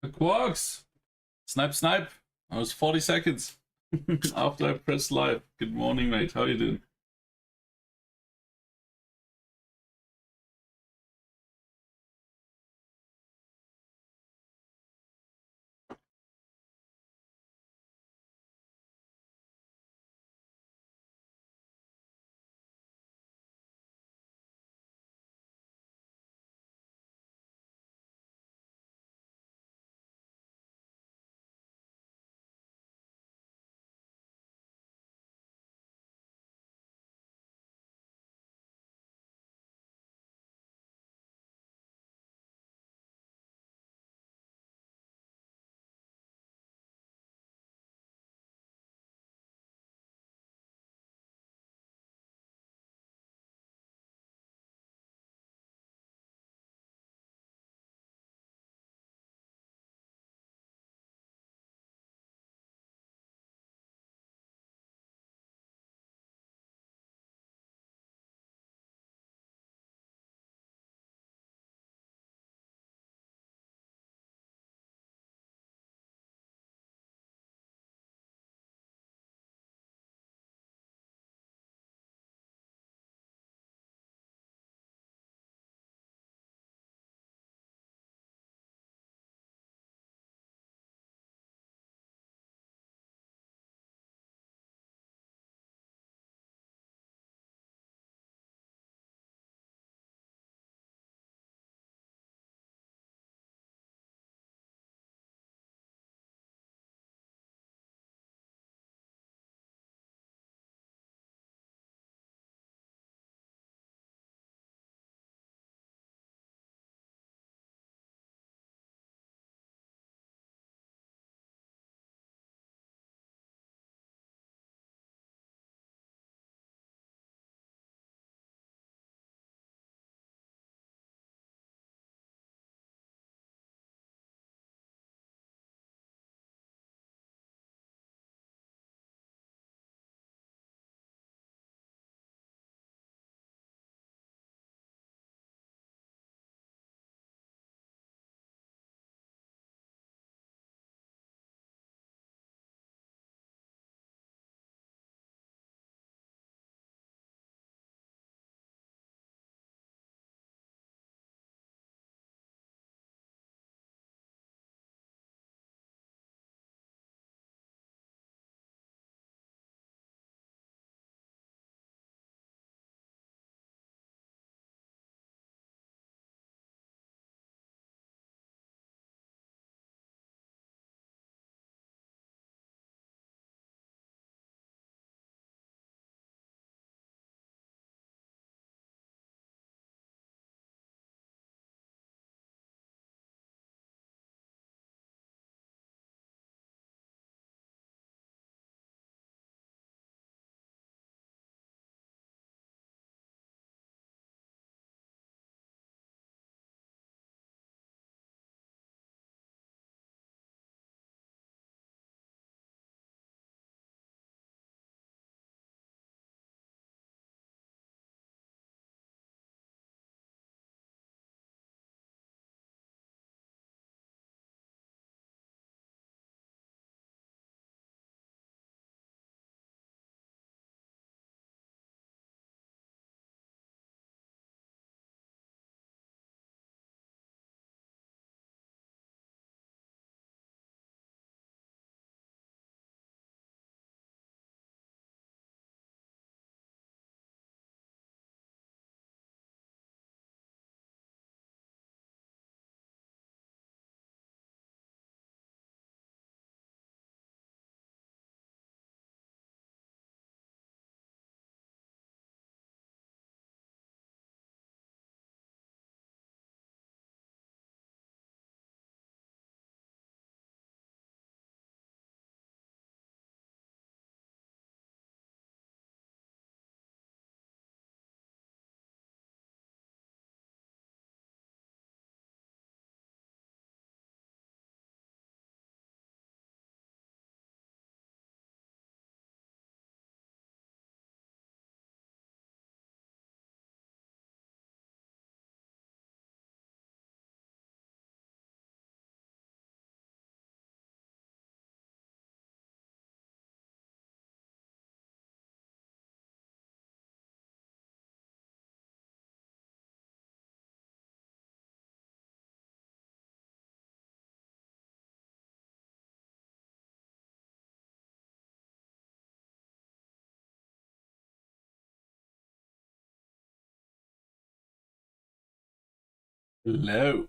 Quarks! Snipe, snipe! I was 40 seconds after I pressed live. Good morning, mate. How you doing? Hello.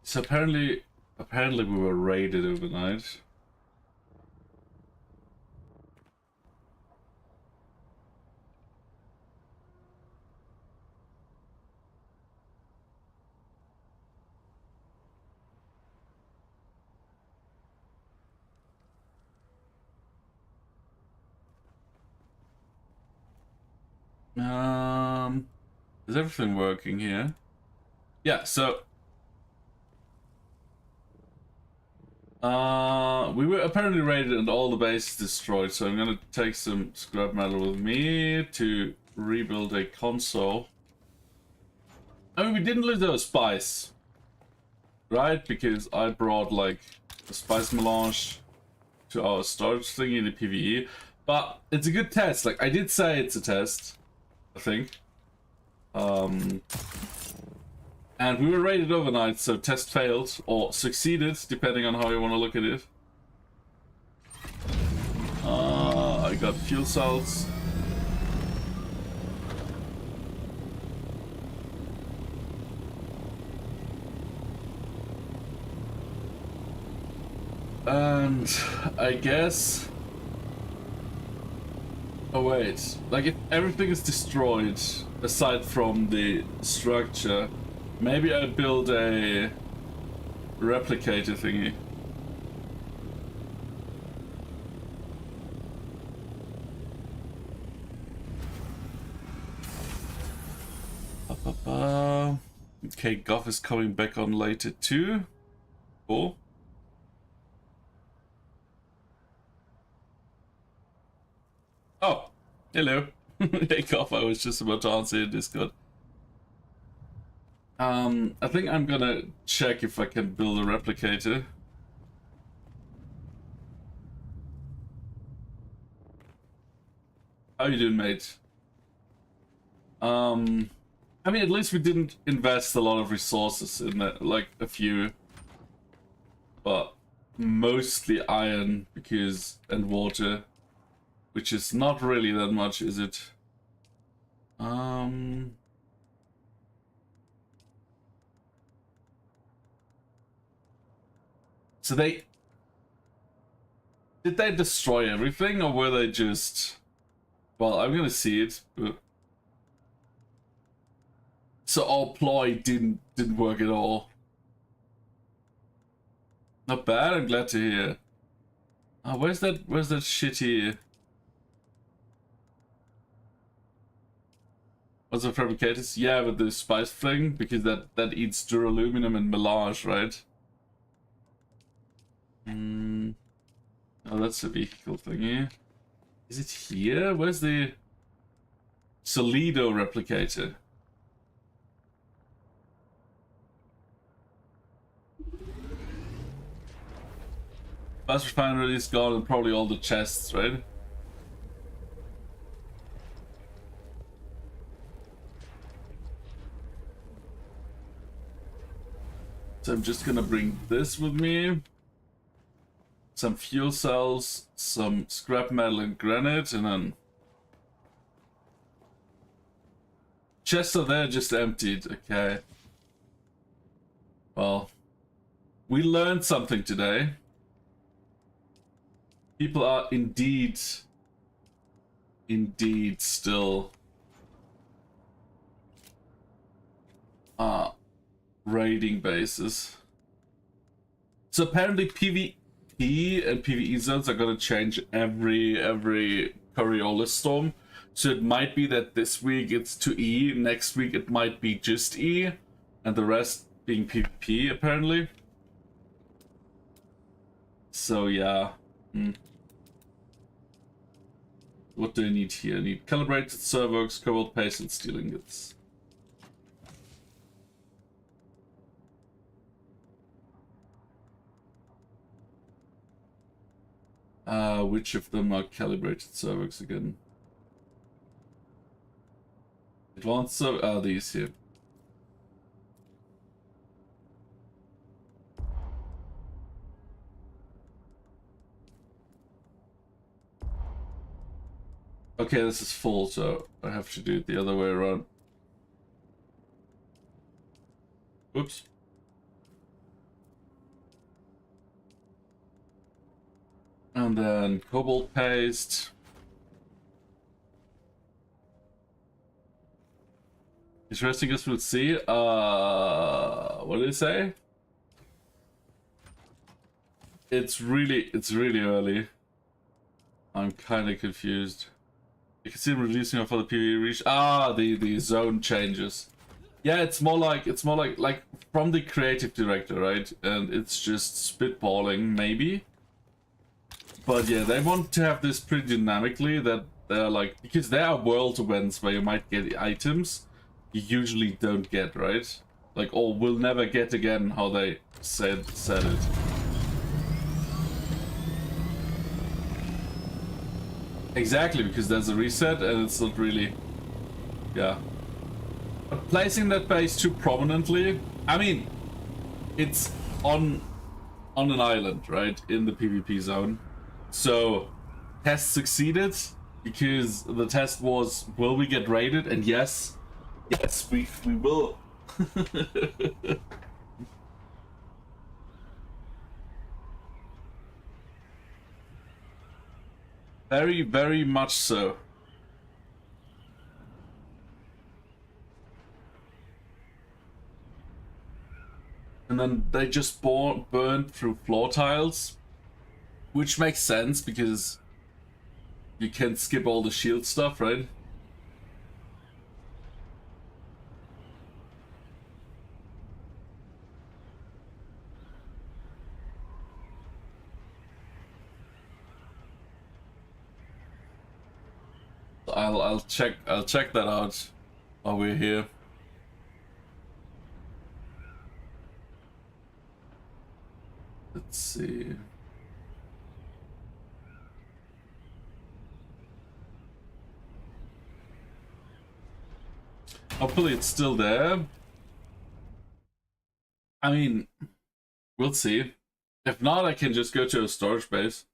So apparently we were raided overnight. Is everything working here? Yeah, so we were apparently raided and all the bases destroyed, so I'm gonna take some scrap metal with me to rebuild a console. I mean, we didn't lose those spice, right? Because I brought like a spice melange to our storage thingy in the PvE, but it's a good test. Like I did say it's a test, I think. And we were raided overnight, so test failed or succeeded, depending on how you want to look at it. I got fuel cells. And I guess... Oh wait, like if everything is destroyed, aside from the structure, maybe I build a replicator thingy. Okay, Goff is coming back on later too. Cool. Oh, hello. Hey Goff, I was just about to answer your Discord. I think I'm gonna check if I can build a replicator. How you doing, mate? I mean, at least we didn't invest a lot of resources in it, like a few. But mostly iron, and water, which is not really that much, is it? So did they destroy everything, or were they just... Well, I'm gonna see it, but... So our ploy didn't work at all. Not bad, I'm glad to hear. Where's that shitty... What's the fabricators? Yeah, with the spice thing, because that eats duraluminum and melange, right? Oh, that's a vehicle thingy. Is it here? Where's the Solido replicator? Bus refinery is gone and probably all the chests, right? So I'm just gonna bring this with me. Some fuel cells, some scrap metal and granite, and then... Chests are there, just emptied, okay. Well, we learned something today. People are indeed still raiding bases. So apparently PvP and PvE zones are gonna change every Coriolis storm. So it might be that this week it's to E, next week it might be just E, and the rest being PvP apparently. So yeah. What do I need here? I need calibrated servos, cobalt paste, and steel ingots. Which of them are calibrated servos again? Advanced servo... these here. Okay, this is full, so I have to do it the other way around. Oops. And then cobalt paste. Interesting as we'll see. What did it say? It's really early. I'm kind of confused. You can see them releasing off of the PvE reach. Ah, the zone changes. Yeah, it's more like from the creative director, right? And it's just spitballing, maybe. But yeah, they want to have this pretty dynamically, that they're like, because there are world events where you might get items you usually don't get, right? Like, or will never get again, how they said it. Exactly, because there's a reset and it's not really, yeah. But placing that base too prominently, I mean, it's on an island, right, in the PvP zone. So, test succeeded because the test was, will we get raided? And yes, we will. Very much so. And then they just burned through floor tiles, which makes sense because you can skip all the shield stuff, right? I'll check that out while we're here. Let's see. Hopefully it's still there. I mean, we'll see. If not, I can just go to a storage base.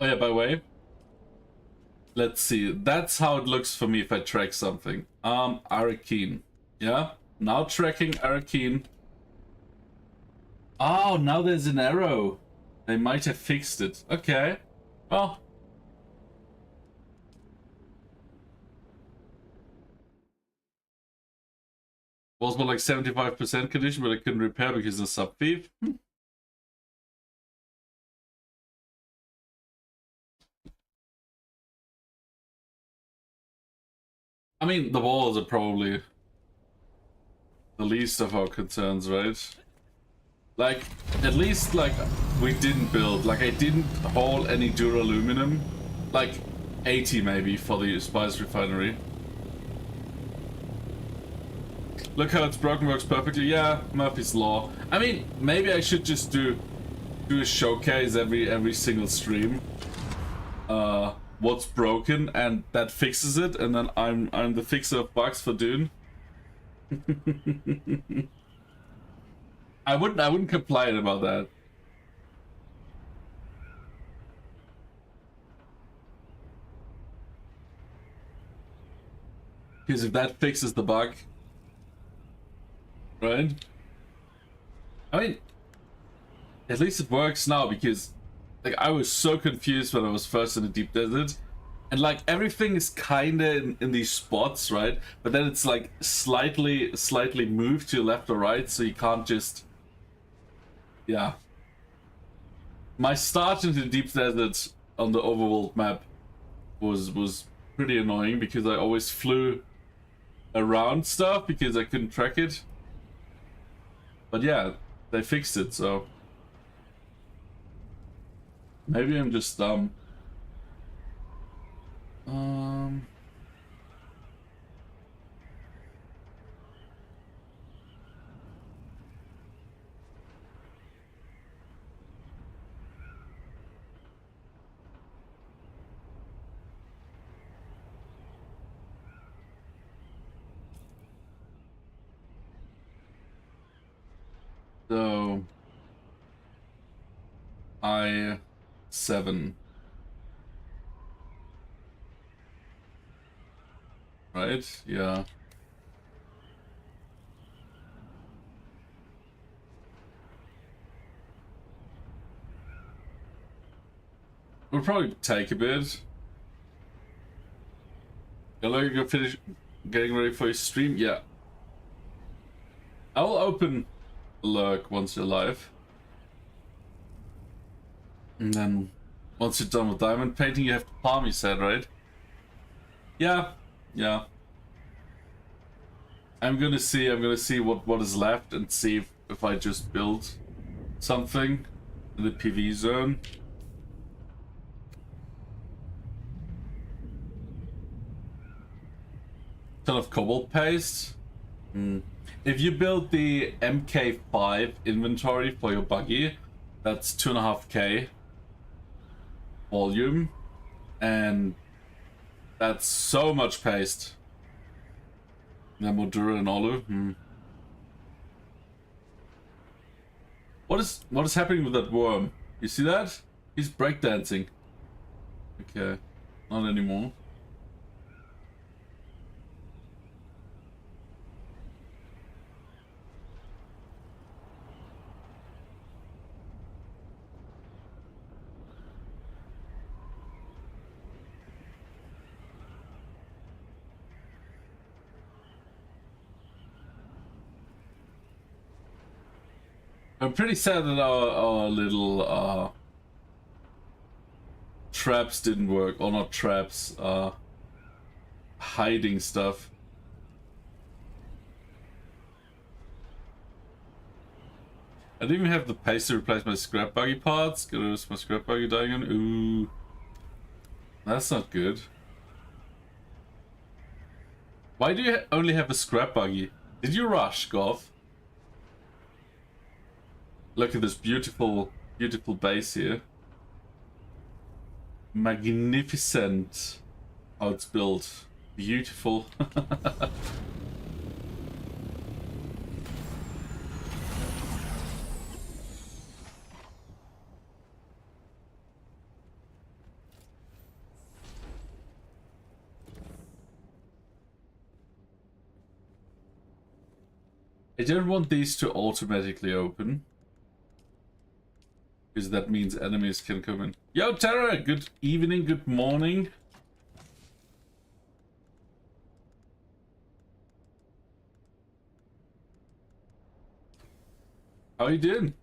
Oh yeah, by the way, let's see. That's how it looks for me if I track something. Arakeen. Yeah? Now tracking Arakeen. Oh, now there's an arrow. They might have fixed it. Okay. Well. Was more like 75% condition, but I couldn't repair because of sub thief. I mean, the walls are probably the least of our concerns, right? Like, at least, like, we didn't build. Like, I didn't haul any duraluminum. Like, 80 maybe for the spice refinery. Look how it's broken, works perfectly. Yeah, Murphy's Law. I mean, maybe I should just do a showcase every single stream. What's broken, and that fixes it, and then I'm the fixer of bugs for Dune. I wouldn't complain about that. Because if that fixes the bug, right? I mean, at least it works now, because like I was so confused when I was first in the deep desert, and like everything is kinda in these spots, right? But then it's like slightly moved to left or right, so you can't just, yeah. My start into the deep desert on the overworld map was pretty annoying because I always flew around stuff because I couldn't track it. But yeah, they fixed it, so maybe I'm just dumb. So I7, right? Yeah. We'll probably take a bit. Hello, you go finish getting ready for your stream? Yeah. I'll open Lurk once you're live. And then once you're done with diamond painting, you have to palm, you said, right? Yeah. Yeah. I'm gonna see what is left and see if I just build something in the PV zone. Ton of cobalt paste. If you build the MK5 inventory for your buggy, that's 2.5k volume, and that's so much paste. Then Modura and Olu. What is happening with that worm? You see that? He's breakdancing. Okay, not anymore. I'm pretty sad that our little traps didn't work, or not traps, hiding stuff. I didn't even have the paste to replace my scrap buggy parts. Get rid of my scrap buggy dying on. Ooh, that's not good. Why do you only have a scrap buggy? Did you rush, Goth? Look at this beautiful, beautiful base here. Magnificent how it's built. Beautiful. I don't want these to automatically open, because that means enemies can come in. Yo, Tara! Good evening, good morning. How you doing?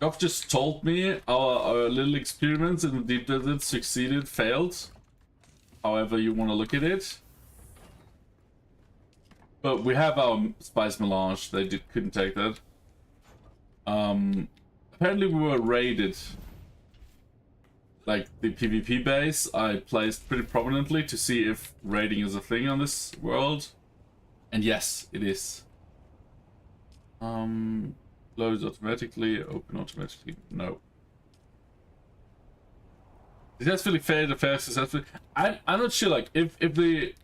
Goff just told me our little experiments in the deep desert succeeded, failed. However you want to look at it. But we have our spice melange. They couldn't take that. Apparently we were raided. Like the PvP base I placed pretty prominently to see if raiding is a thing on this world. And yes, it is. Close automatically, open automatically. No. Successfully failed, affair successfully. I'm not sure, like, if the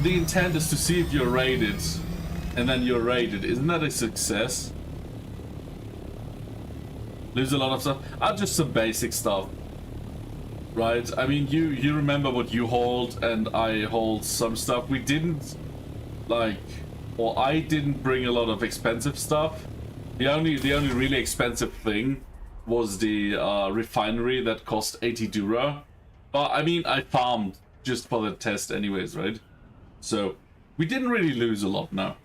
intent is to see if you're raided and then you're raided, isn't that a success? Lose a lot of stuff. Just some basic stuff. Right? I mean, you remember what you hold and I hold some stuff. We didn't, like, or I didn't bring a lot of expensive stuff. The only really expensive thing was the refinery that cost 80 Dura. But I mean, I farmed just for the test anyways, right? So we didn't really lose a lot now.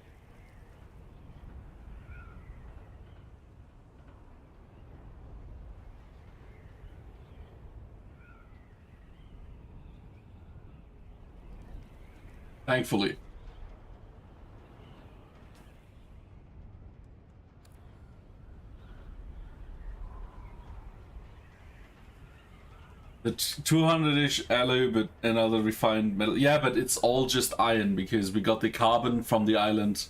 Thankfully. The 200-ish alloy, but another refined metal. Yeah, but it's all just iron because we got the carbon from the island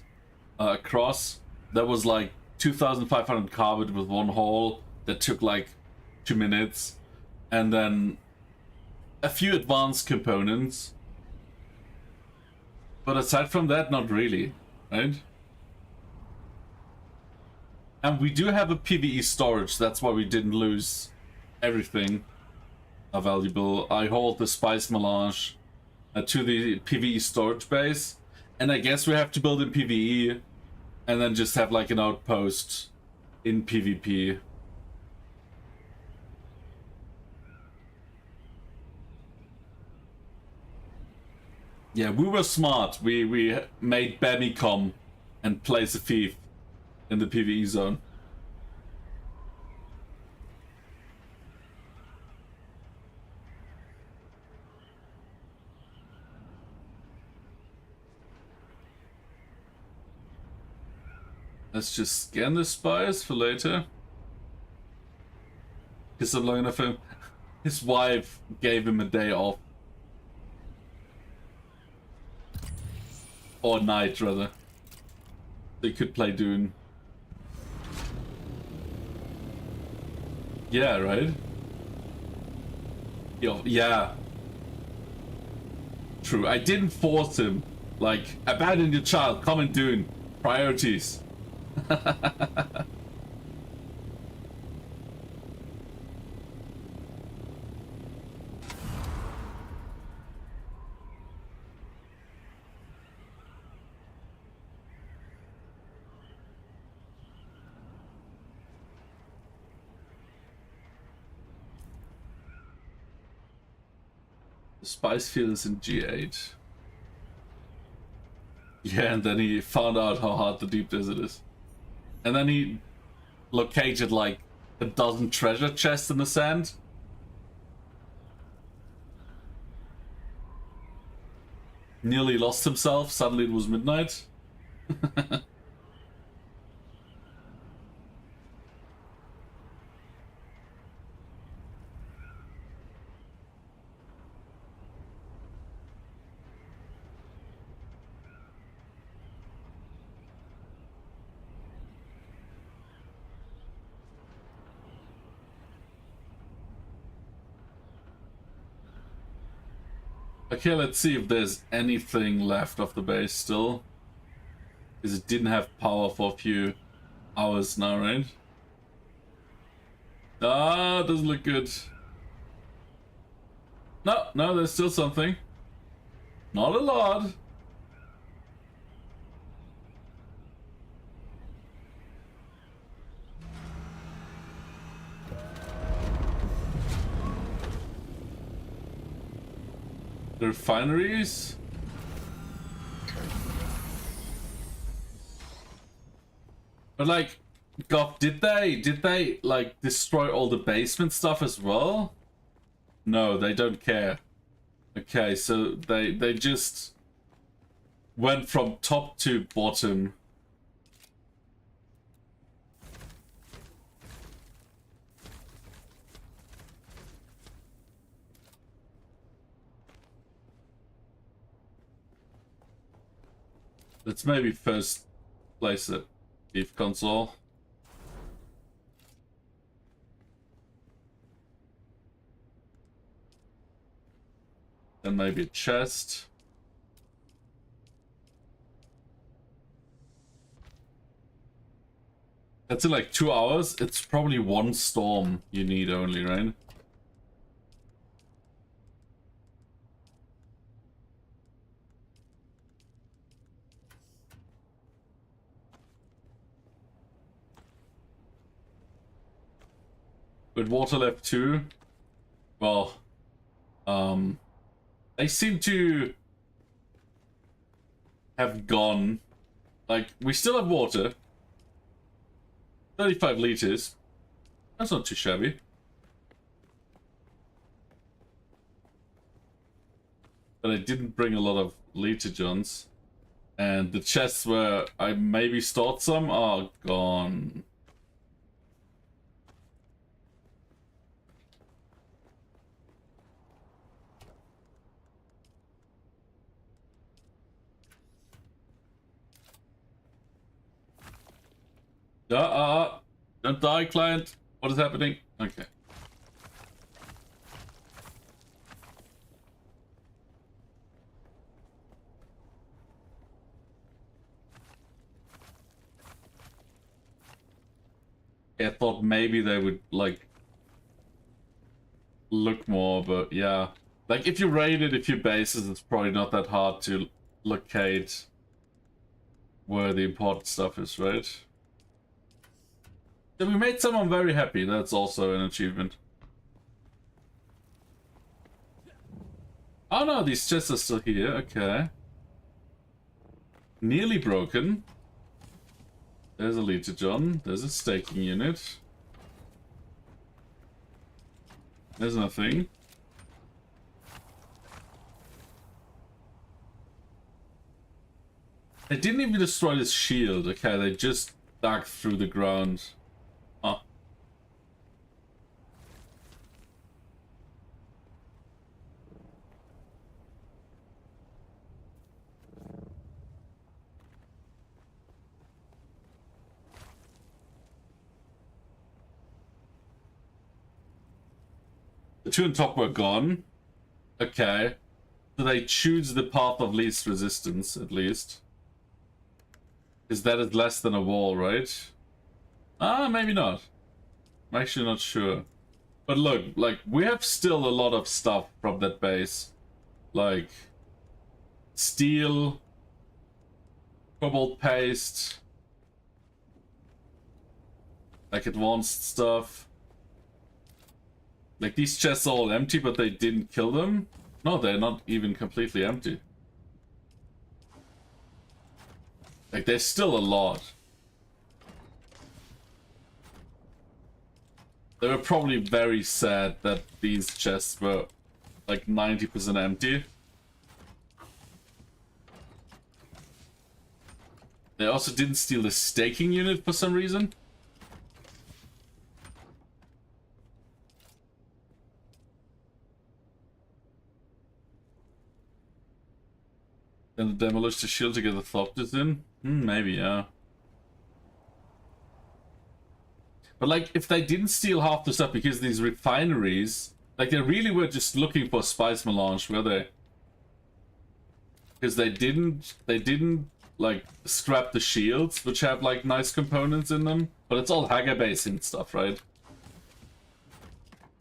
across. That was like 2,500 carbon with one haul that took like 2 minutes. And then a few advanced components. But aside from that, not really. right? And we do have a PvE storage, that's why we didn't lose everything valuable. I hold the spice melange to the PvE storage base, and I guess we have to build in PvE and then just have like an outpost in PvP. Yeah, we were smart. We made Bammy come and place a thief in the PvE zone. Let's just scan the spies for later. Because I'm long enough for him. His wife gave him a day off. Or night, rather. They could play Dune. Yeah, right? Yo, yeah. True, I didn't force him. Like, abandon your child, come and Dune. Priorities. The spice field is in G8. Yeah, and then he found out how hard the deep desert is. And then he located like a dozen treasure chests in the sand. Nearly lost himself, suddenly it was midnight. Okay, let's see if there's anything left of the base still. Because it didn't have power for a few hours now, right? Ah, doesn't look good. No, no, there's still something. Not a lot. The refineries. But like, God, did they like destroy all the basement stuff as well? No, they don't care. Okay, so they just went from top to bottom. Let's maybe first place a beef console. Then maybe a chest. That's in like 2 hours. It's probably one storm you need only, right? With water left too. Well, they seem to have gone. Like, we still have water. 35 liters. That's not too shabby. But I didn't bring a lot of liter johns. And the chests where I maybe stored some are gone. Don't die, client. What is happening? Okay. I thought maybe they would, like, look more, but yeah. Like, if you raided a few bases, it's probably not that hard to locate where the important stuff is, right? So we made someone very happy. That's also an achievement. Oh no, these chests are still here. Okay. Nearly broken. There's a lead to John. There's a staking unit. There's nothing. They didn't even destroy this shield. Okay, they just dug through the ground. Huh. The two on top were gone. Okay. So they choose the path of least resistance, at least. Because that is less than a wall, right? Ah, maybe not. I'm actually not sure. But look, like, we have still a lot of stuff from that base. Like, steel, cobalt paste, like advanced stuff. Like, these chests are all empty, but they didn't kill them. No, they're not even completely empty. Like, there's still a lot. They were probably very sad that these chests were like 90% empty. They also didn't steal the staking unit for some reason. Then demolish the shield to get the Thopters in? Maybe, yeah. But like, if they didn't steal half the stuff because these refineries, like they really were just looking for spice melange, were they? Because they didn't like scrap the shields, which have like nice components in them, but it's all Hagar Basin stuff, right?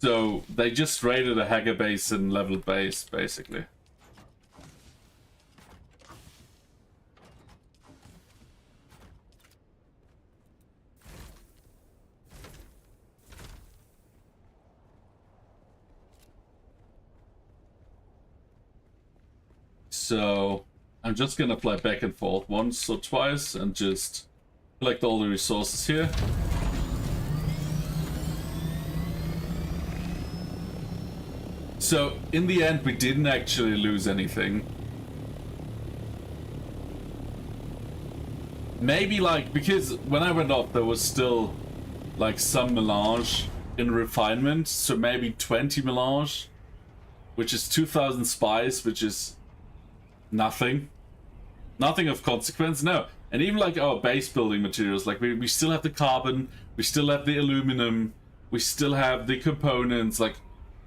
So they just raided a Hagar Basin level base, basically. So I'm just gonna fly back and forth once or twice and just collect all the resources here. So in the end, we didn't actually lose anything. Maybe like, because when I went off, there was still like some melange in refinement, so maybe 20 melange, which is 2,000 spice, which is nothing. Nothing of consequence, no. And even like our base building materials, like we still have the carbon, we still have the aluminum, we still have the components, like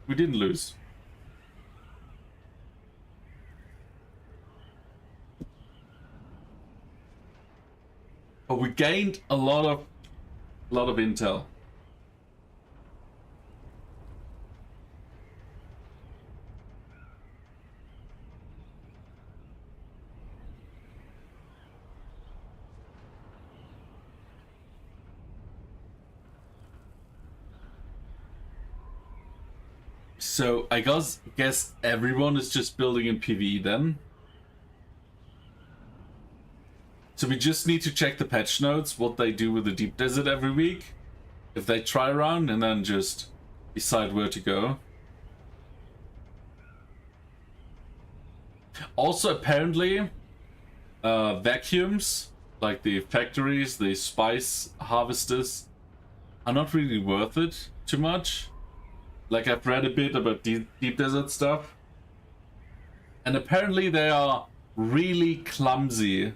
we didn't lose. But we gained a lot of intel. So I guess everyone is just building in PvE then. So we just need to check the patch notes, what they do with the deep desert every week. If they try around and then just decide where to go. Also apparently vacuums, like the factories, the spice harvesters, are not really worth it too much. Like, I've read a bit about deep desert stuff. And apparently they are really clumsy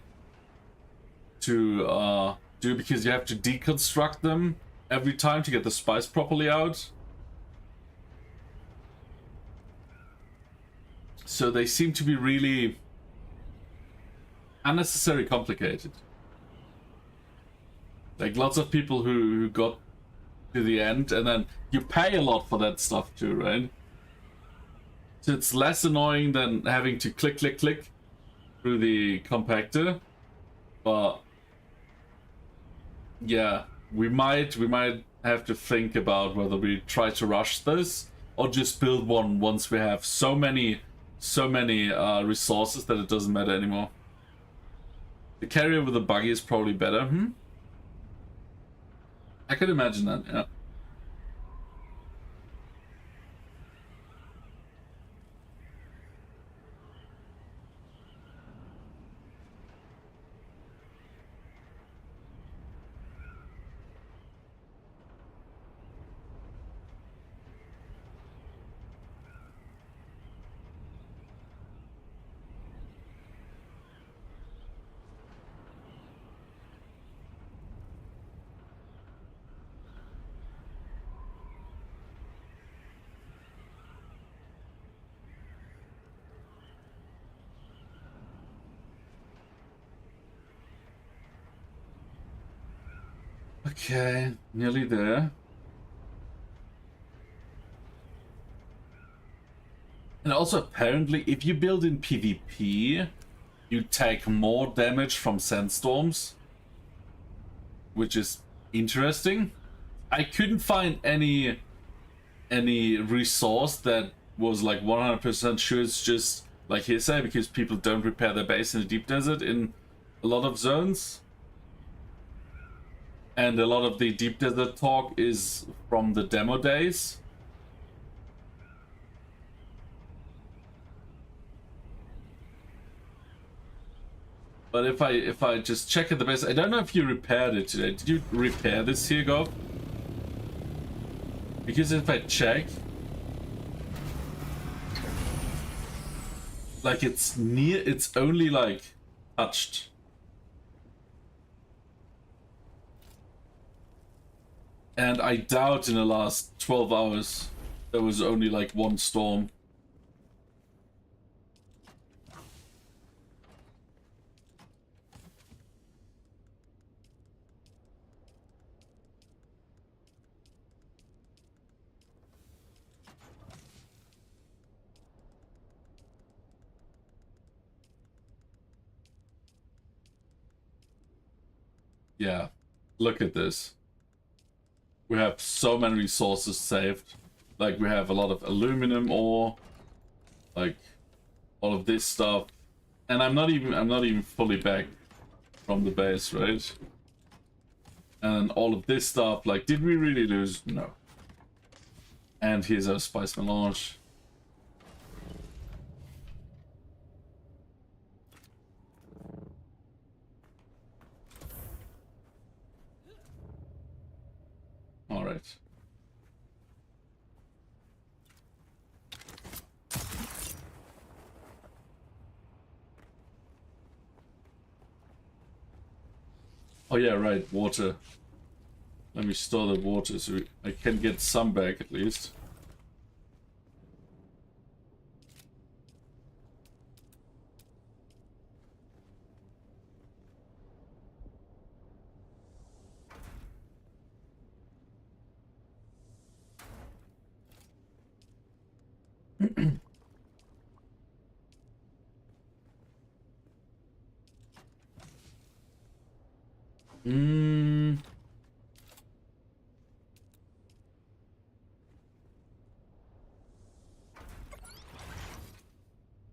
to do, because you have to deconstruct them every time to get the spice properly out. So they seem to be really unnecessarily complicated. Like, lots of people who got to the end, and then you pay a lot for that stuff too, right? So it's less annoying than having to click, click, click through the compactor, but yeah, we might have to think about whether we try to rush this or just build one once we have so many resources that it doesn't matter anymore. The carrier with the buggy is probably better. I could imagine that, yeah. Okay, nearly there. And also, apparently, if you build in PvP, you take more damage from sandstorms, which is interesting. I couldn't find any resource that was like 100% sure it's just like hearsay, because people don't repair their base in the deep desert in a lot of zones. And a lot of the deep desert talk is from the demo days. But if I just check at the base, I don't know if you repaired it today. Did you repair this here, Gov? Because if I check, like it's only like touched. And I doubt in the last 12 hours there was only like one storm. Yeah, look at this. We have so many resources saved. Like we have a lot of aluminum ore, like all of this stuff. And I'm not even fully back from the base, right? And all of this stuff, like did we really lose? No. And here's our spice melange. All right. Oh yeah, right, water. Let me store the water so I can get some back at least.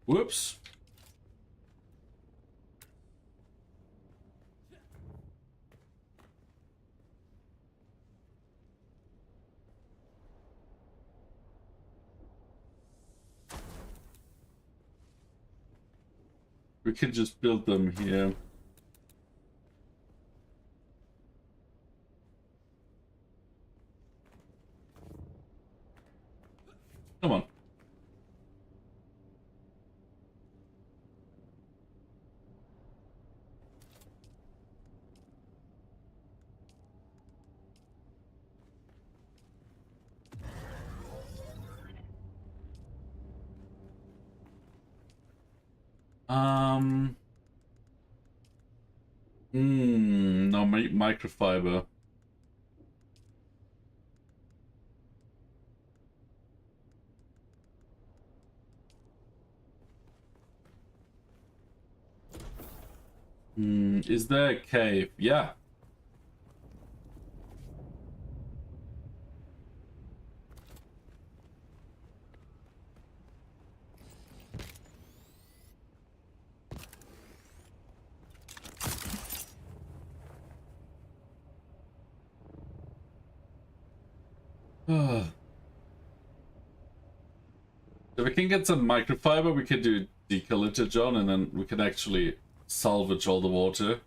Whoops. We can just build them here. Come on. No, microfiber. Is there a cave? Yeah. If we can get some microfiber, we can do decollitage on, and then we can actually salvage all the water.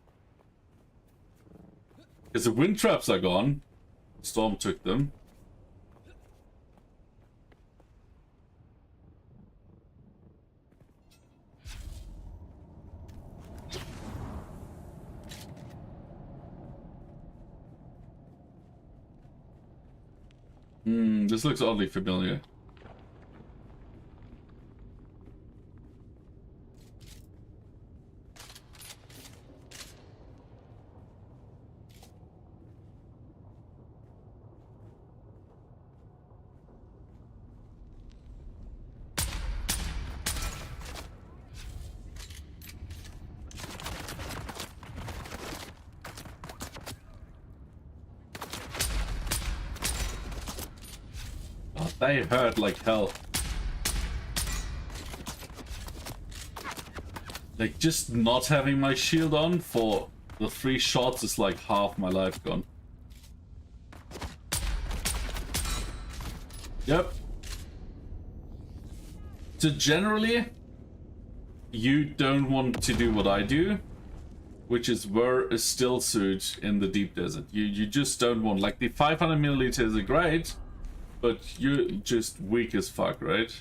Because the wind traps are gone. Storm took them. This looks oddly familiar. They hurt like hell. Like, just not having my shield on for the 3 shots is like half my life gone. Yep. So generally, you don't want to do what I do, which is wear a still suit in the deep desert. You just don't want, like, the 500 milliliters are great, but you're just weak as fuck, right?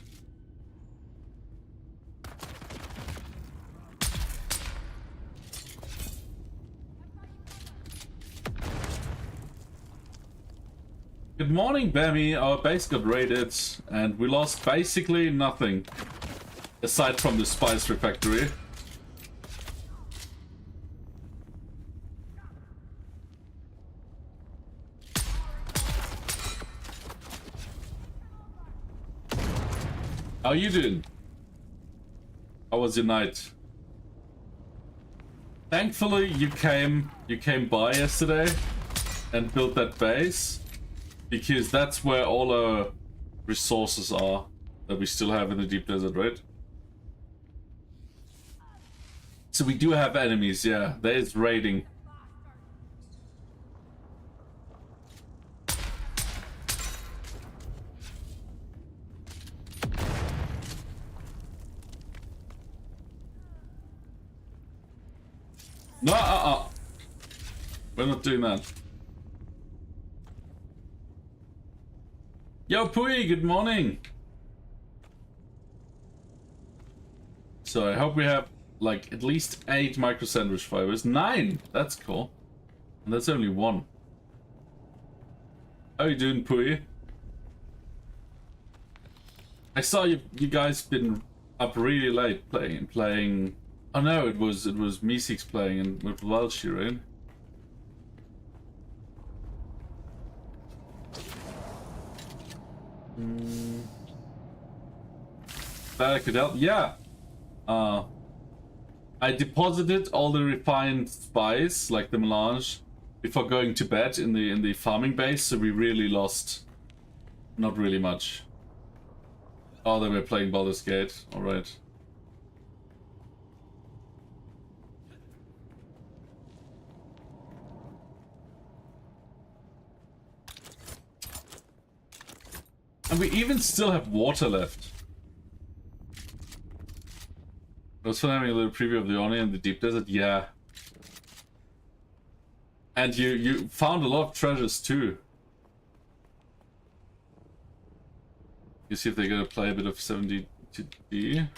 Good morning, Bammy. Our base got raided, and we lost basically nothing. Aside from the spice refactory. How you doing? How was your night? Thankfully, you came by yesterday and built that base, because that's where all our resources are that we still have in the deep desert, right? So we do have enemies, yeah. There is raiding. No, we're not doing that. Yo, Pui, good morning. So I hope we have like at least 8 micro sandwich fibers. 9! That's cool. And that's only 1. How you doing, Pui? I saw you guys been up really late playing. Oh no, it was Meeseeks playing and with Welsh, right? That I could help. Yeah. I deposited all the refined spice, like the melange, before going to bed in the farming base, so we really lost not really much. Oh, they were playing Baldur's Gate. All right. And we even still have water left. I was fun having a little preview of the Oni and the deep desert. Yeah. And you found a lot of treasures too. You see if they're gonna play a bit of 72D.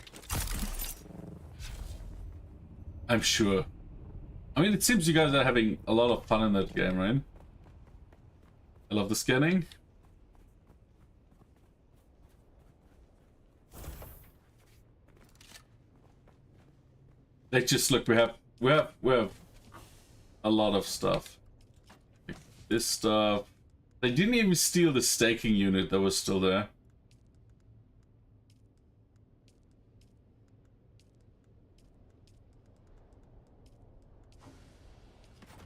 I'm sure. I mean, it seems you guys are having a lot of fun in that game, right? I love the scanning. Like, just look, we have a lot of stuff. Like this stuff. They didn't even steal the staking unit that was still there.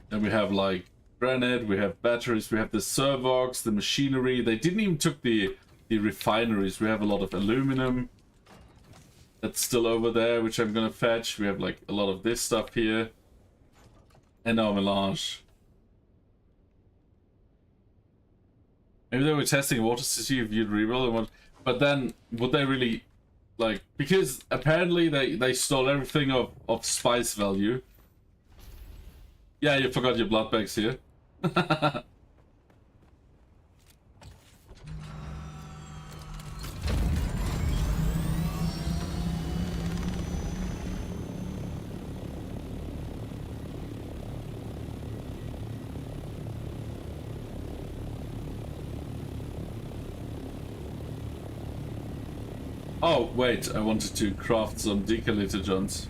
Then we have like granite, we have batteries, we have the servox, the machinery. They didn't even took the refineries. We have a lot of aluminum that's still over there, which I'm gonna fetch. We have like a lot of this stuff here. And now melange. Maybe they were testing water to see if you'd rebuild and what, but then would they really like, because apparently they stole everything of spice value. Yeah, you forgot your blood bags here. Oh, wait, I wanted to craft some decalitagens.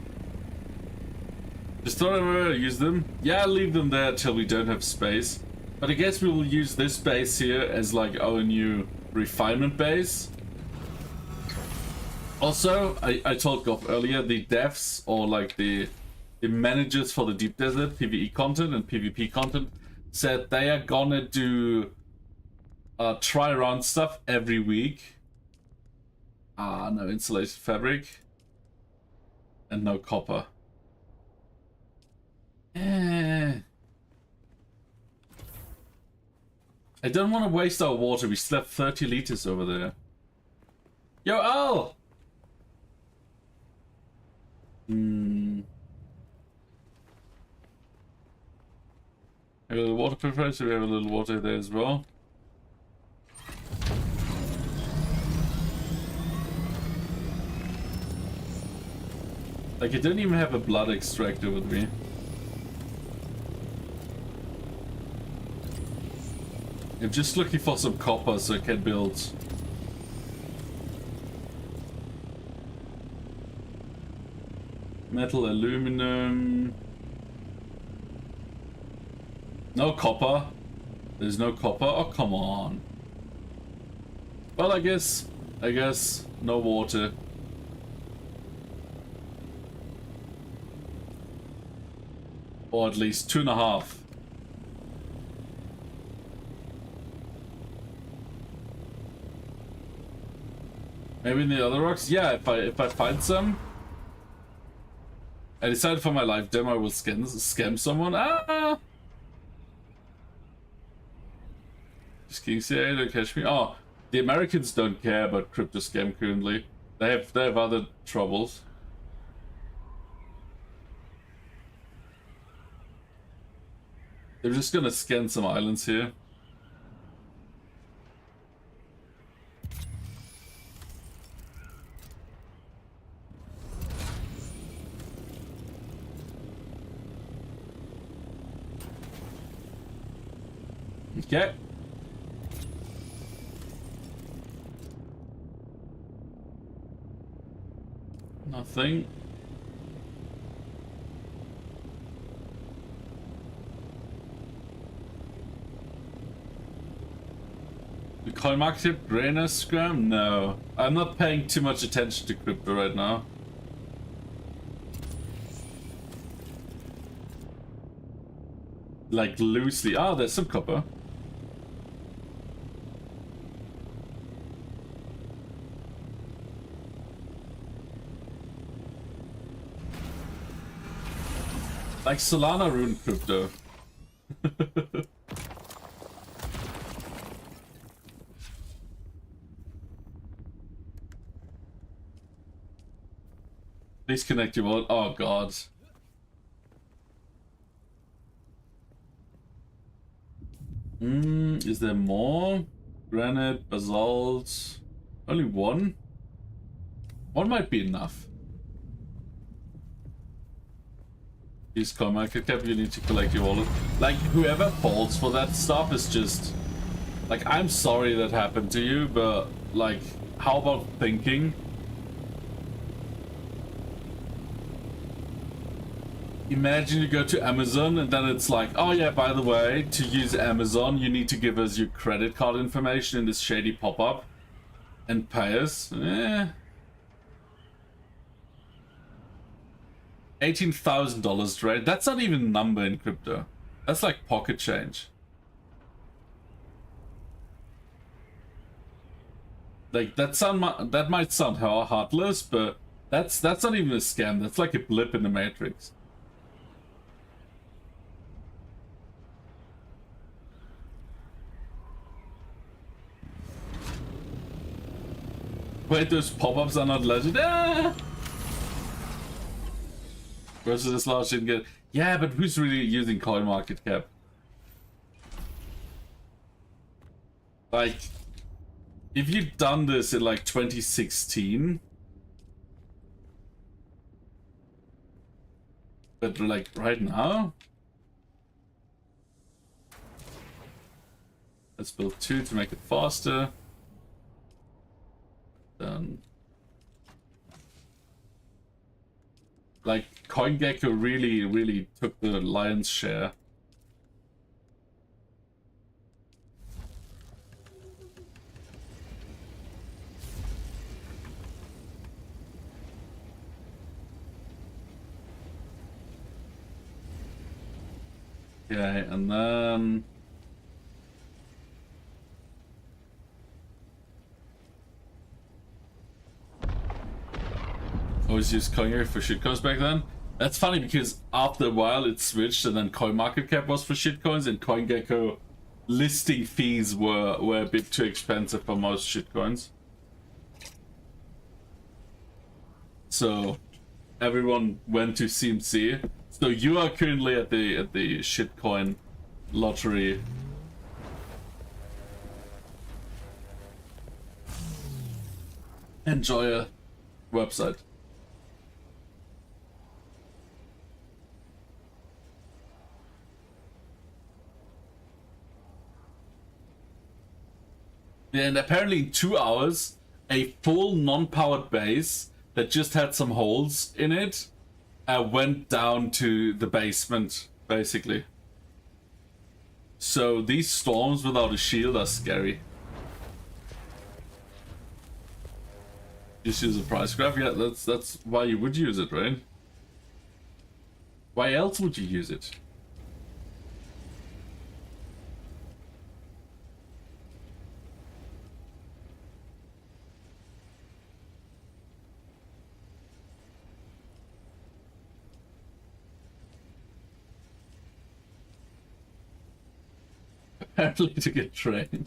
Just thought I would use them. Yeah, I'll leave them there till we don't have space. But I guess we will use this base here as like our new refinement base. Also, I told Goff earlier, the devs or like the managers for the Deep Desert PvE content and PvP content said they are gonna do try run stuff every week. No insulated fabric. And no copper. I don't want to waste our water. We still have 30 liters over there. Yo, Al! We have a little water purifier, so we have a little water there as well. Like, I don't even have a blood extractor with me. I'm just looking for some copper so I can build. Metal, aluminum. No copper. There's no copper. Oh, come on. Well, I guess no water. Or at least 2.5. Maybe in the other rocks? Yeah, if I find some. I decided for my life demo I will scam someone. Ah! Just kidding, CIA, don't catch me. Oh, the Americans don't care about crypto scam currently. They have other troubles. They're just gonna scan some islands here. Okay. Nothing. The coin market Grainer scram? No. I'm not paying too much attention to crypto right now. Like loosely. Ah, there's some copper. Like Solana ruined crypto. Please connect your wallet. Oh god. Is there more? Granite, basalt. Only one? One might be enough. Please come, market cap, you need to collect your wallet. Like, whoever falls for that stuff is just... Like, I'm sorry that happened to you, but, like, how about thinking? Imagine you go to Amazon and then it's like, oh yeah, by the way, to use Amazon, you need to give us your credit card information in this shady pop-up and pay us. $18,000 trade. That's not even a number in crypto. That's like pocket change. Like that might sound heartless, but that's not even a scam. That's like a blip in the matrix. Wait, those pop-ups are not legend. Ah! Versus this large didn't get. Yeah, but who's really using CoinMarketCap? Like, if you'd done this in like 2016, but like right now, let's build 2 to make it faster. Then, like, CoinGecko really took the lion's share. Okay, and then always used CoinGecko for shitcoins back then. That's funny because after a while it switched, and then CoinMarketCap was for shitcoins, and CoinGecko listing fees were a bit too expensive for most shitcoins. So everyone went to CMC. So you are currently at the shitcoin lottery. Enjoy a website. And apparently in 2 hours, a full non-powered base that just had some holes in it went down to the basement, basically. So these storms without a shield are scary. Just use a price graph? Yeah, that's why you would use it, right? Why else would you use it? Apparently to get trained.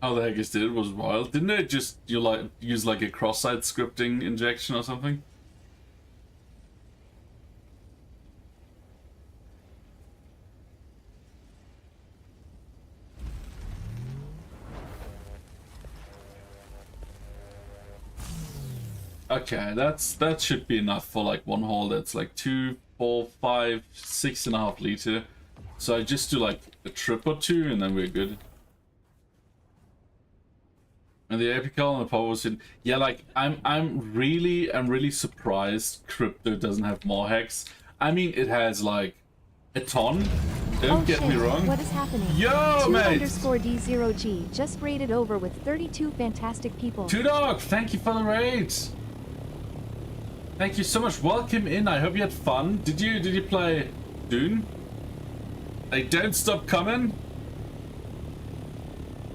How the heck is it? It was wild. Didn't it just use like a cross-site scripting injection or something? Okay, that should be enough for like one hole. That's like 2, 4, 5, 6.5 liter. So I just do like a trip or 2 and then we're good. And the apical and the power was in. Yeah, like I'm really surprised crypto doesn't have more hacks. I mean, it has like a ton. Don't get me wrong. What is happening? Yo, mate! _D0G just raided over with 32 fantastic people. 2Dog, thank you for the raid. Thank you so much. Welcome in. I hope you had fun. Did you play Dune? They don't stop coming.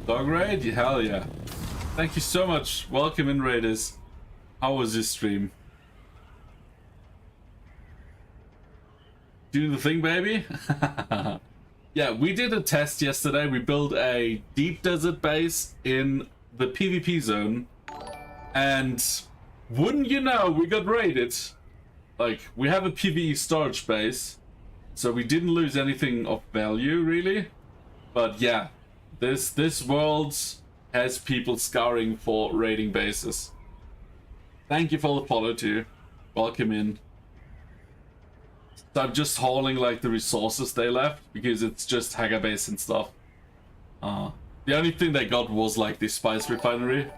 Dog raid? Hell yeah. Thank you so much. Welcome in, Raiders. How was this stream? Doing the thing, baby? Yeah, we did a test yesterday. We built a deep desert base in the PvP zone. And wouldn't you know, we got raided. Like, we have a PvE storage base. So we didn't lose anything of value, really. But yeah, this world has people scouring for raiding bases. Thank you for the follow too. Welcome in. So I'm just hauling like the resources they left because it's just hacker base and stuff. The only thing they got was like the spice refinery.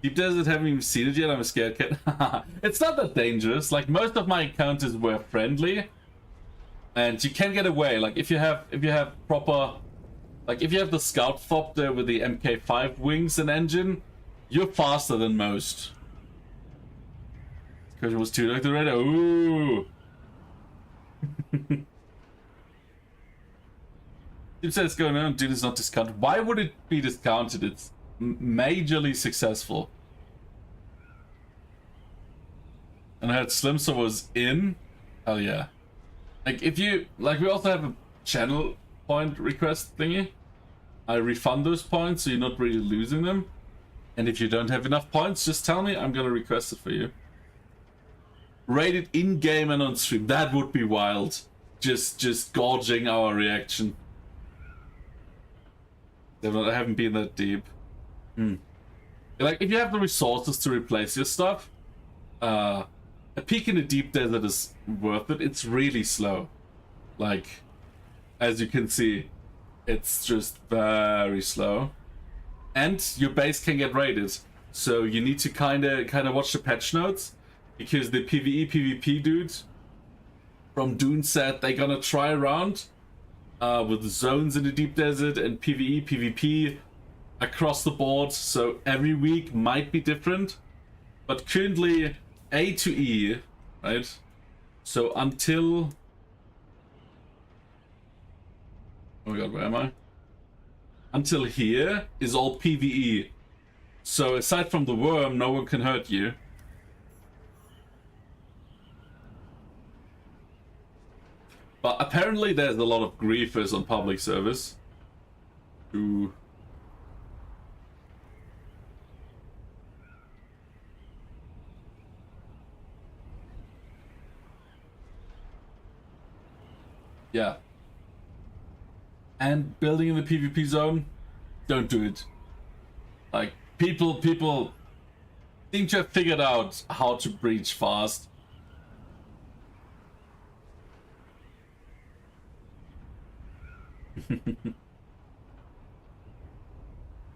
Deep Desert, haven't even seen it yet. I'm a scared cat. It's not that dangerous. Like, most of my encounters were friendly, and you can get away. Like, if you have proper, like, if you have the scout fob there with the MK5 wings and engine, you're faster than most. Because it was too like the red. Ooh. It says going on, dude, is not discounted. Why would it be discounted? It's majorly successful. And I heard Slimster was in. Hell yeah. Like, if you, like, we also have a channel point request thingy. I refund those points so you're not really losing them. And if you don't have enough points, just tell me, I'm gonna request it for you. Rate it in-game and on stream. That would be wild. Just gorging our reaction. I haven't been that deep. Like, if you have the resources to replace your stuff, a peek in the deep desert is worth it. It's really slow. Like, as you can see, it's just very slow. And your base can get raided. So you need to kinda watch the patch notes, because the PvE PvP dude from Dune said they're gonna try around with zones in the deep desert and PvE PvP across the board. So every week might be different, but currently A to E, right? So until, oh my god, where am I? Until here is all PvE. So aside from the worm, no one can hurt you. But apparently there's a lot of griefers on public service who yeah. And building in the PvP zone, don't do it. Like, people seem to have figured out how to breach fast.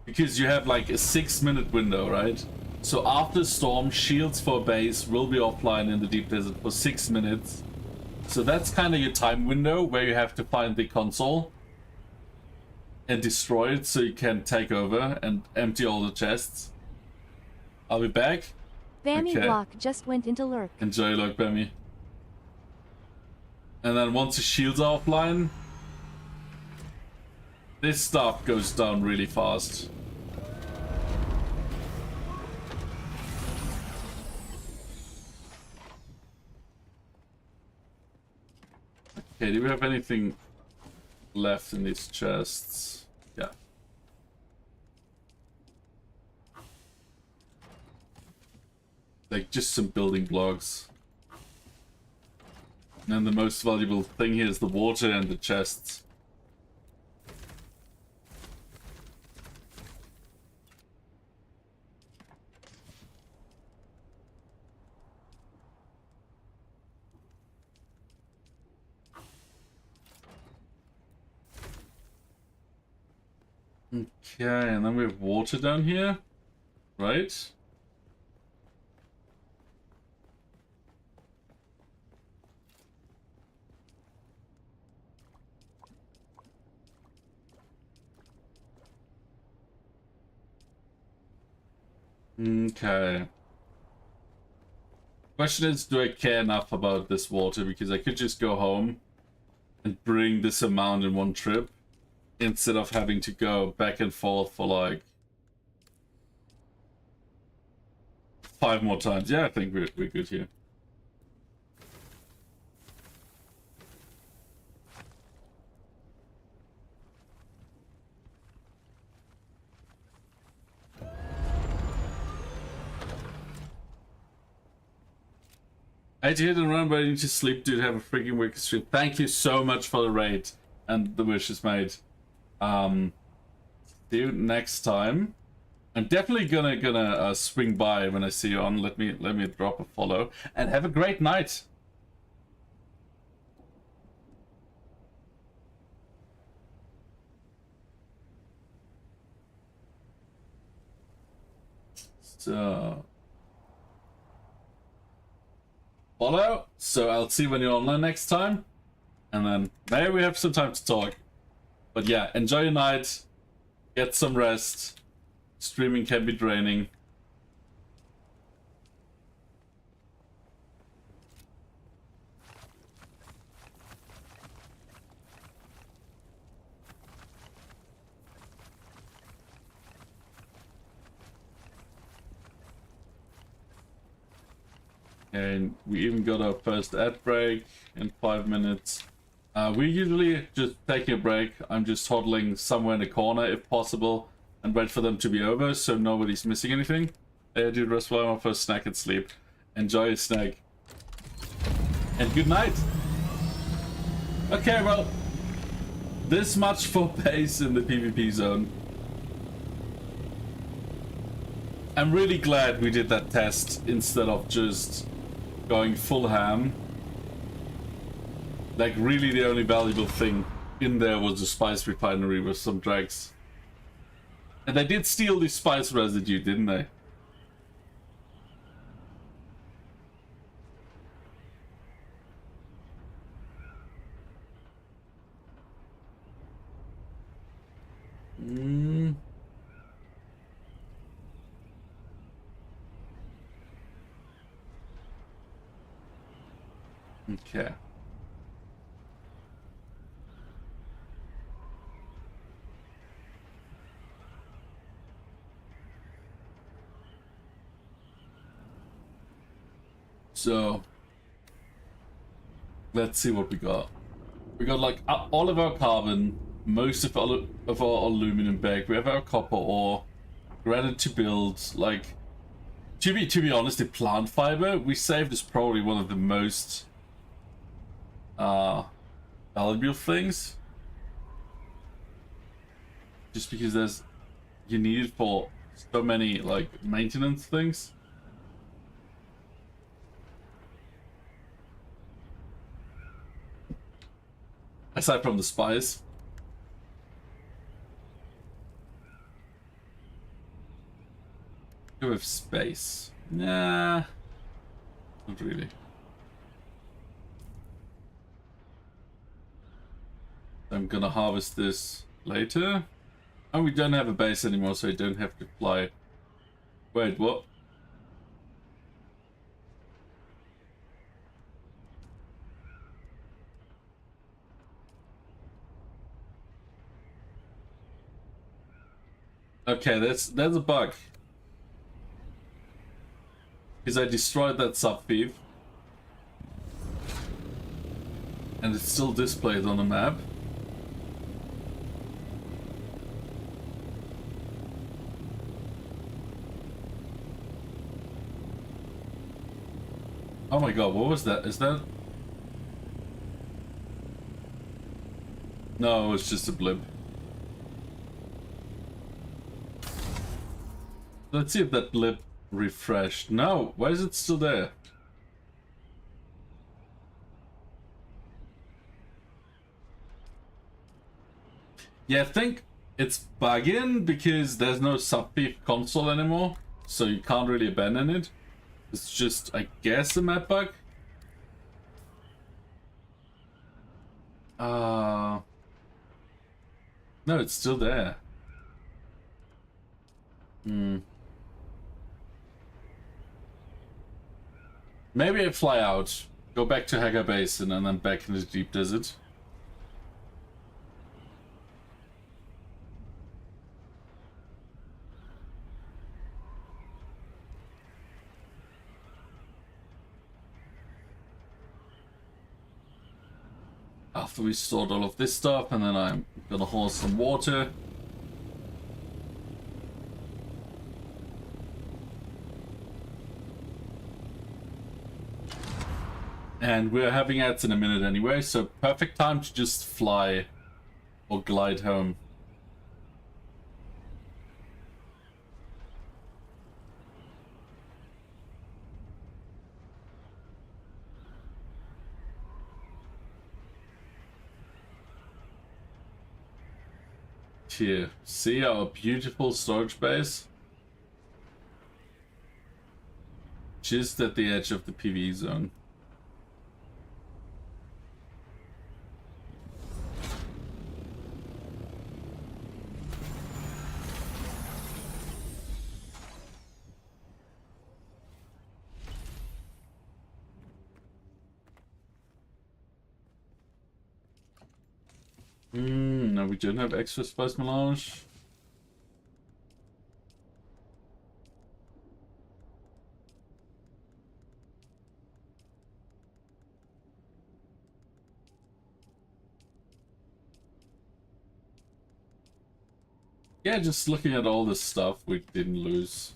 Because you have like a 6-minute window, right? So after storm, shields for base will be offline in the deep desert for 6 minutes. So that's kind of your time window where you have to find the console and destroy it so you can take over and empty all the chests. I'll be back. Bammy Okay. Block just went into lurk. Enjoy luck, Bammy. And then once the shields are offline, this stuff goes down really fast. Okay, do we have anything left in these chests? Yeah. Like, just some building blocks. And the most valuable thing here is the water and the chests. Okay, and then we have water down here, right? Okay. Question is, do I care enough about this water? Because I could just go home and bring this amount in one trip, instead of having to go back and forth for like 5 more times. Yeah, I think we're good here. I had to hit and run, but I need to sleep, dude. Have a freaking wicked stream. Thank you so much for the raid and the wishes made. See you next time. I'm definitely gonna swing by when I see you on. Let me drop a follow and have a great night. So follow. So I'll see when you're online next time, and then maybe we have some time to talk. But yeah, enjoy your night. Get some rest. Streaming can be draining. And we even got our first ad break in 5 minutes. We usually just taking a break. I'm just toddling somewhere in the corner if possible and wait for them to be over so nobody's missing anything. Hey, dude, rest well my first snack and sleep. Enjoy your snack. And good night. Okay, well, this much for pace in the PvP zone. I'm really glad we did that test instead of just going full ham. Like, really the only valuable thing in there was the spice refinery with some drags. And they did steal the spice residue, didn't they? Okay. So, let's see what we got. We got like all of our carbon, most of our aluminum back. We have our copper ore, granite to build. Like, to be honest, the plant fiber we saved is probably one of the most valuable things. Just because you need it for so many like maintenance things. Aside from the spice. With space. Nah. Not really. I'm gonna harvest this later. And we don't have a base anymore, so I don't have to fly. Wait, what? Okay, that's a bug. Because I destroyed that sub-thief. And it's still displayed on the map. Oh my god, what was that? Is that... No, it was just a blip. Let's see if that blip refreshed. No, why is it still there? Yeah, I think it's bugging because there's no sub-thief console anymore, so you can't really abandon it. It's just, I guess, a map bug. No, it's still there. Maybe I fly out, go back to Hagar Basin, and then back in the deep desert. After we stored all of this stuff, and then I'm gonna haul some water. And we're having ads in a minute anyway, so perfect time to just fly or glide home. Here, see our beautiful storage base? just at the edge of the PvE zone. No, we don't have extra spice melange. Yeah, just looking at all this stuff, we didn't lose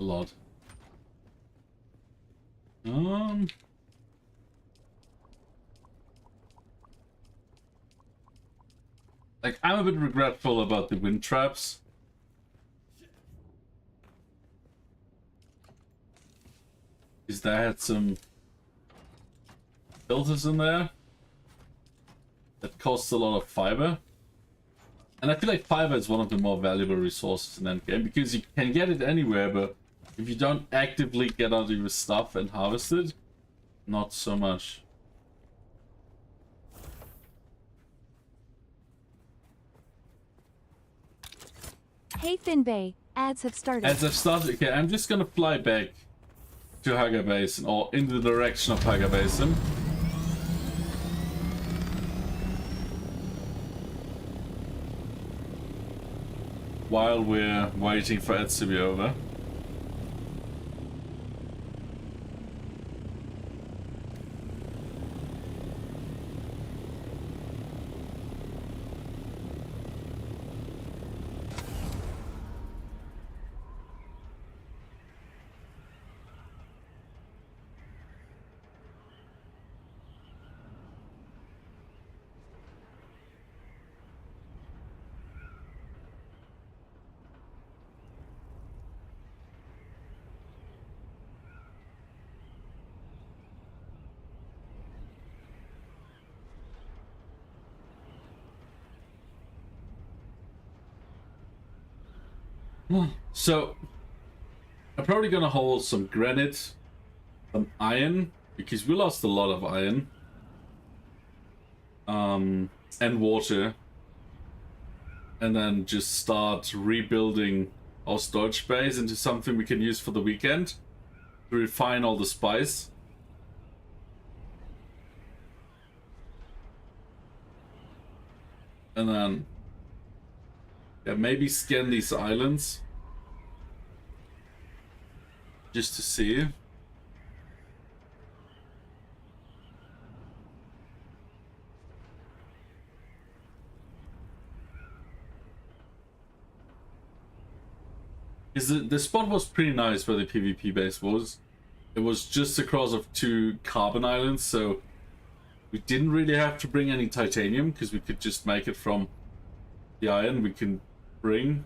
a lot. Like, I'm a bit regretful about the wind traps. Because they had some filters in there that costs a lot of fiber. And I feel like fiber is one of the more valuable resources in endgame because you can get it anywhere, but if you don't actively get out of your stuff and harvest it, not so much. Hey Finbay, ads have started. As I've started, okay, I'm just gonna fly back to Haga Basin, or in the direction of Haga Basin. While we're waiting for ads to be over. So, I'm probably gonna hold some granite, some iron, because we lost a lot of iron. And water. And then just start rebuilding our storage space into something we can use for the weekend. To refine all the spice. And then... yeah, maybe scan these islands. Just to see. The spot was pretty nice where the PvP base was. It was just across of 2 carbon islands, so we didn't really have to bring any titanium because we could just make it from the iron we can bring.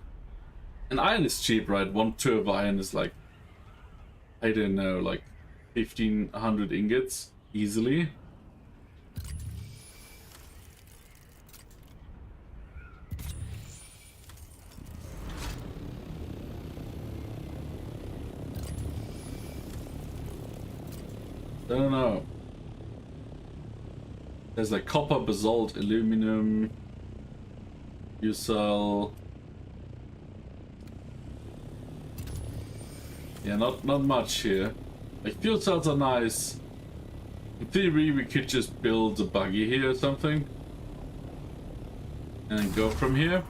And iron is cheap, right? 1 tour of iron is like, I don't know, like 1,500 ingots easily. I don't know. There's like copper, basalt, aluminum, usal. Yeah, not much here. Like fuel cells are nice. In theory, we could just build a buggy here or something, and then go from here.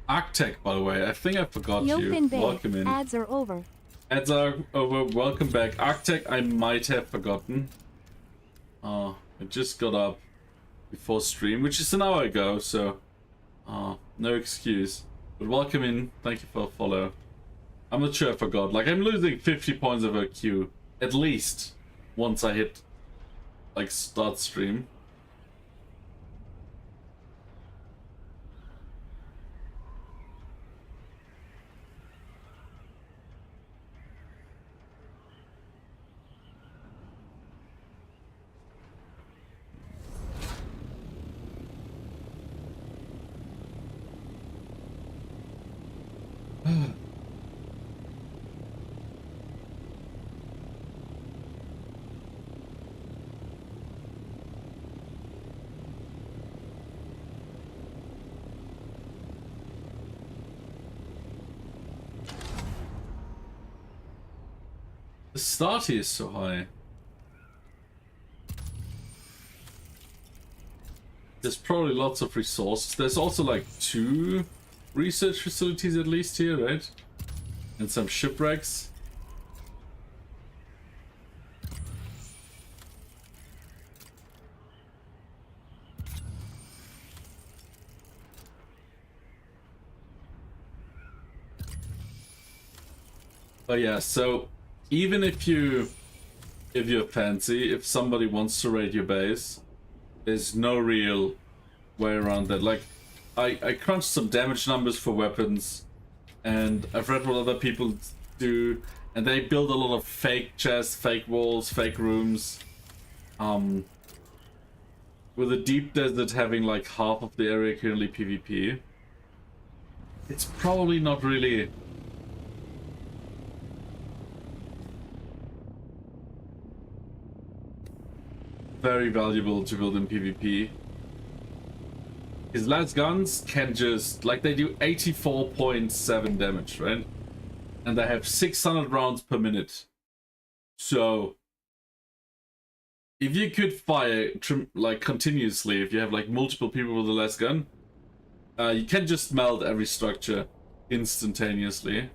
Arctech, by the way, I think I forgot Yo, you. Finbay, Welcome in. ads are over. Ads are over. Welcome back. Arctech, I might have forgotten. I just got up before stream, which is an hour ago, so no excuse. But welcome in. Thank you for the follow. I'm not sure I forgot. Like, I'm losing 50 points of OQ at least once I hit like start stream. The start here is so high. There's probably lots of resources. There's also like 2 research facilities at least here, right? And some shipwrecks. But yeah, so even if you're fancy, if somebody wants to raid your base, there's no real way around that. Like, I crunched some damage numbers for weapons, and I've read what other people do, and they build a lot of fake chests, fake walls, fake rooms. With the deep desert having like half of the area currently PvP, it's probably not really very valuable to build in PvP. His las guns can just, like, they do 84.7 damage, right? And they have 600 rounds per minute. So if you could fire like continuously, if you have like multiple people with the las gun, you can just melt every structure instantaneously.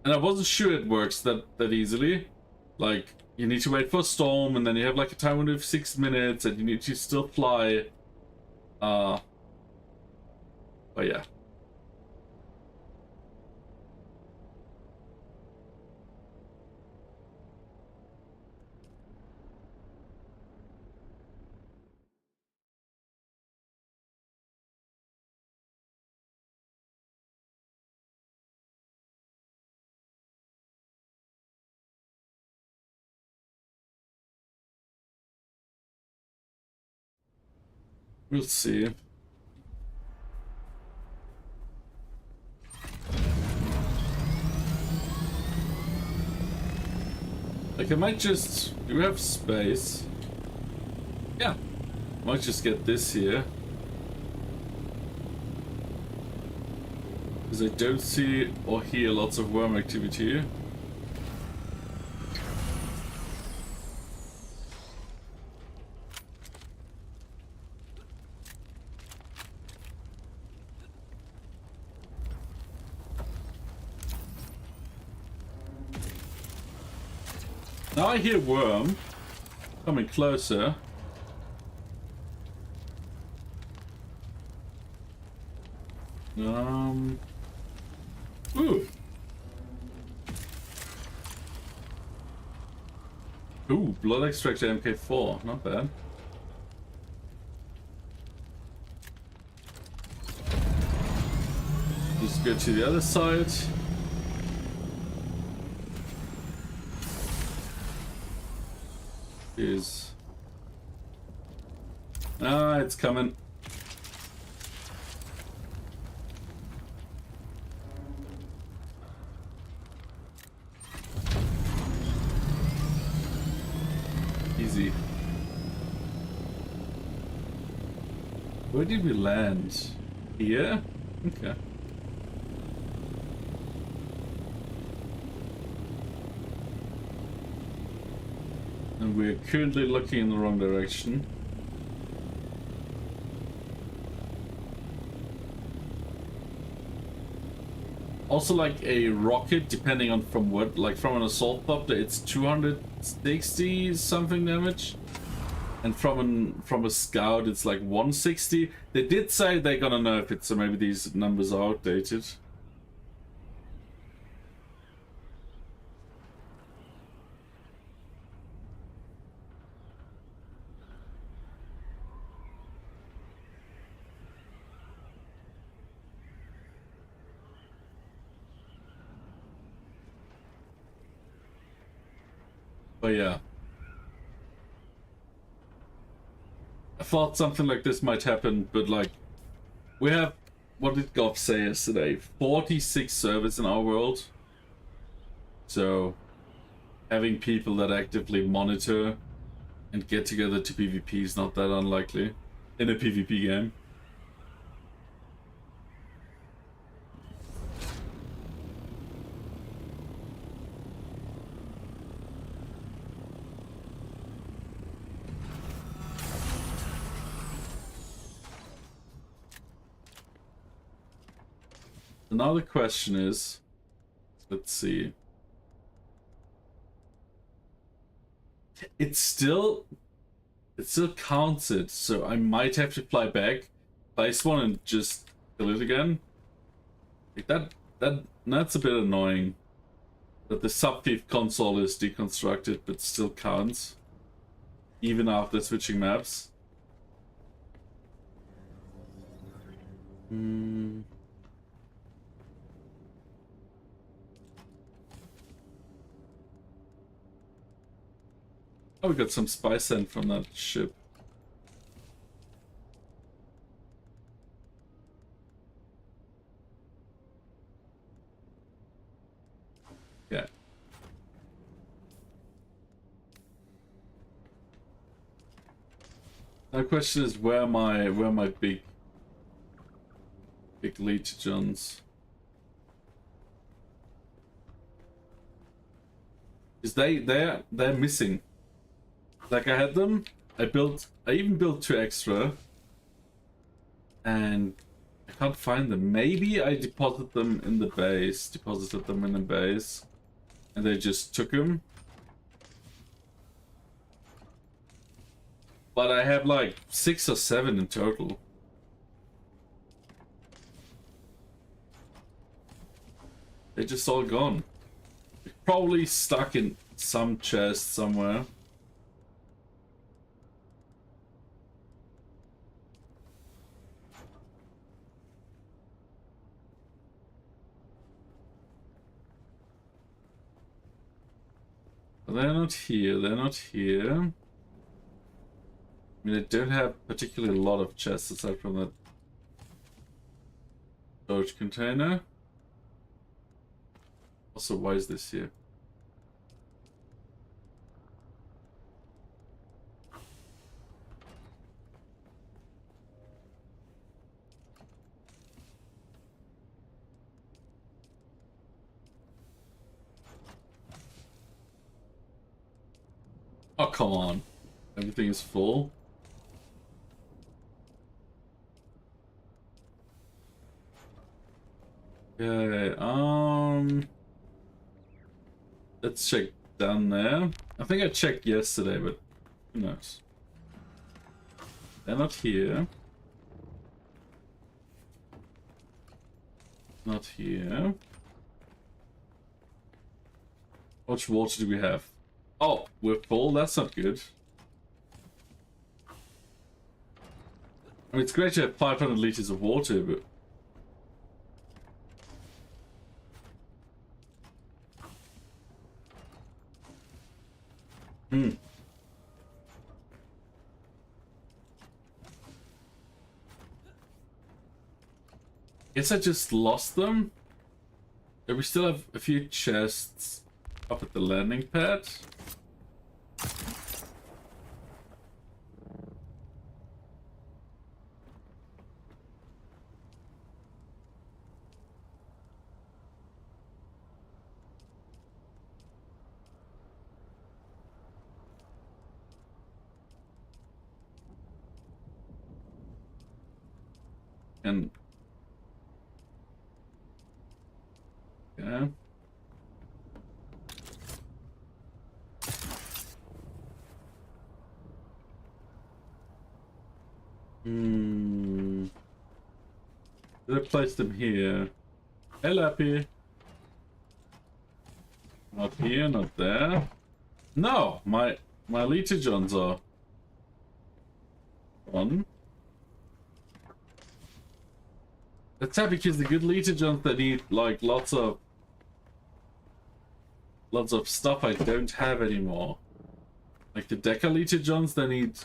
And I wasn't sure it works that easily. Like, you need to wait for a storm, and then you have like a time window of 6 minutes, and you need to still fly. But yeah. We'll see. Like, I might just... Do we have space? Yeah. Might just get this here. Because I don't see or hear lots of worm activity here. Now I hear worm coming closer. Ooh. Ooh, blood extractor MK4, not bad. Just go to the other side. Is it's coming. Easy. Where did we land? Here? Okay. And we're currently looking in the wrong direction. Also, like a rocket, depending on from what, like from an assault copter, it's 260 something damage, and from a scout, it's like 160. They did say they're gonna nerf it, so maybe these numbers are outdated. But yeah, I thought something like this might happen, but like, we have, what did Goff say yesterday? 46 servers in our world. So having people that actively monitor and get together to PvP is not that unlikely in a PvP game. Another question is, let's see. It still counts it, so I might have to fly back, place one, and just kill it again. Like that's a bit annoying. That the sub-thief console is deconstructed, but still counts, even after switching maps. Oh, we got some spy scent from that ship. Yeah. The question is where my big legions. Is they're missing. Like I had them, I even built 2 extra, and I can't find them. Maybe I deposited them in the base, and they just took them. But I have like 6 or 7 in total. They're just all gone. Probably stuck in some chest somewhere. They're not here, they're not here. I mean, I don't have particularly a lot of chests aside from that storage container. Also, why is this here? Oh, come on. Everything is full. Okay, let's check down there. I think I checked yesterday, but who knows? They're not here. Not here. How much water do we have? Oh, we're full? That's not good. I mean, it's great to have 500 liters of water, but... Guess I just lost them? Yeah, we still have a few chests up at the landing pad. And... yeah. Did I place them here? Hey, Lappy. Not here, not there. No, my Legions are on. That's sad because the good Legions that need like lots of stuff I don't have anymore. Like the Deca Legions, they need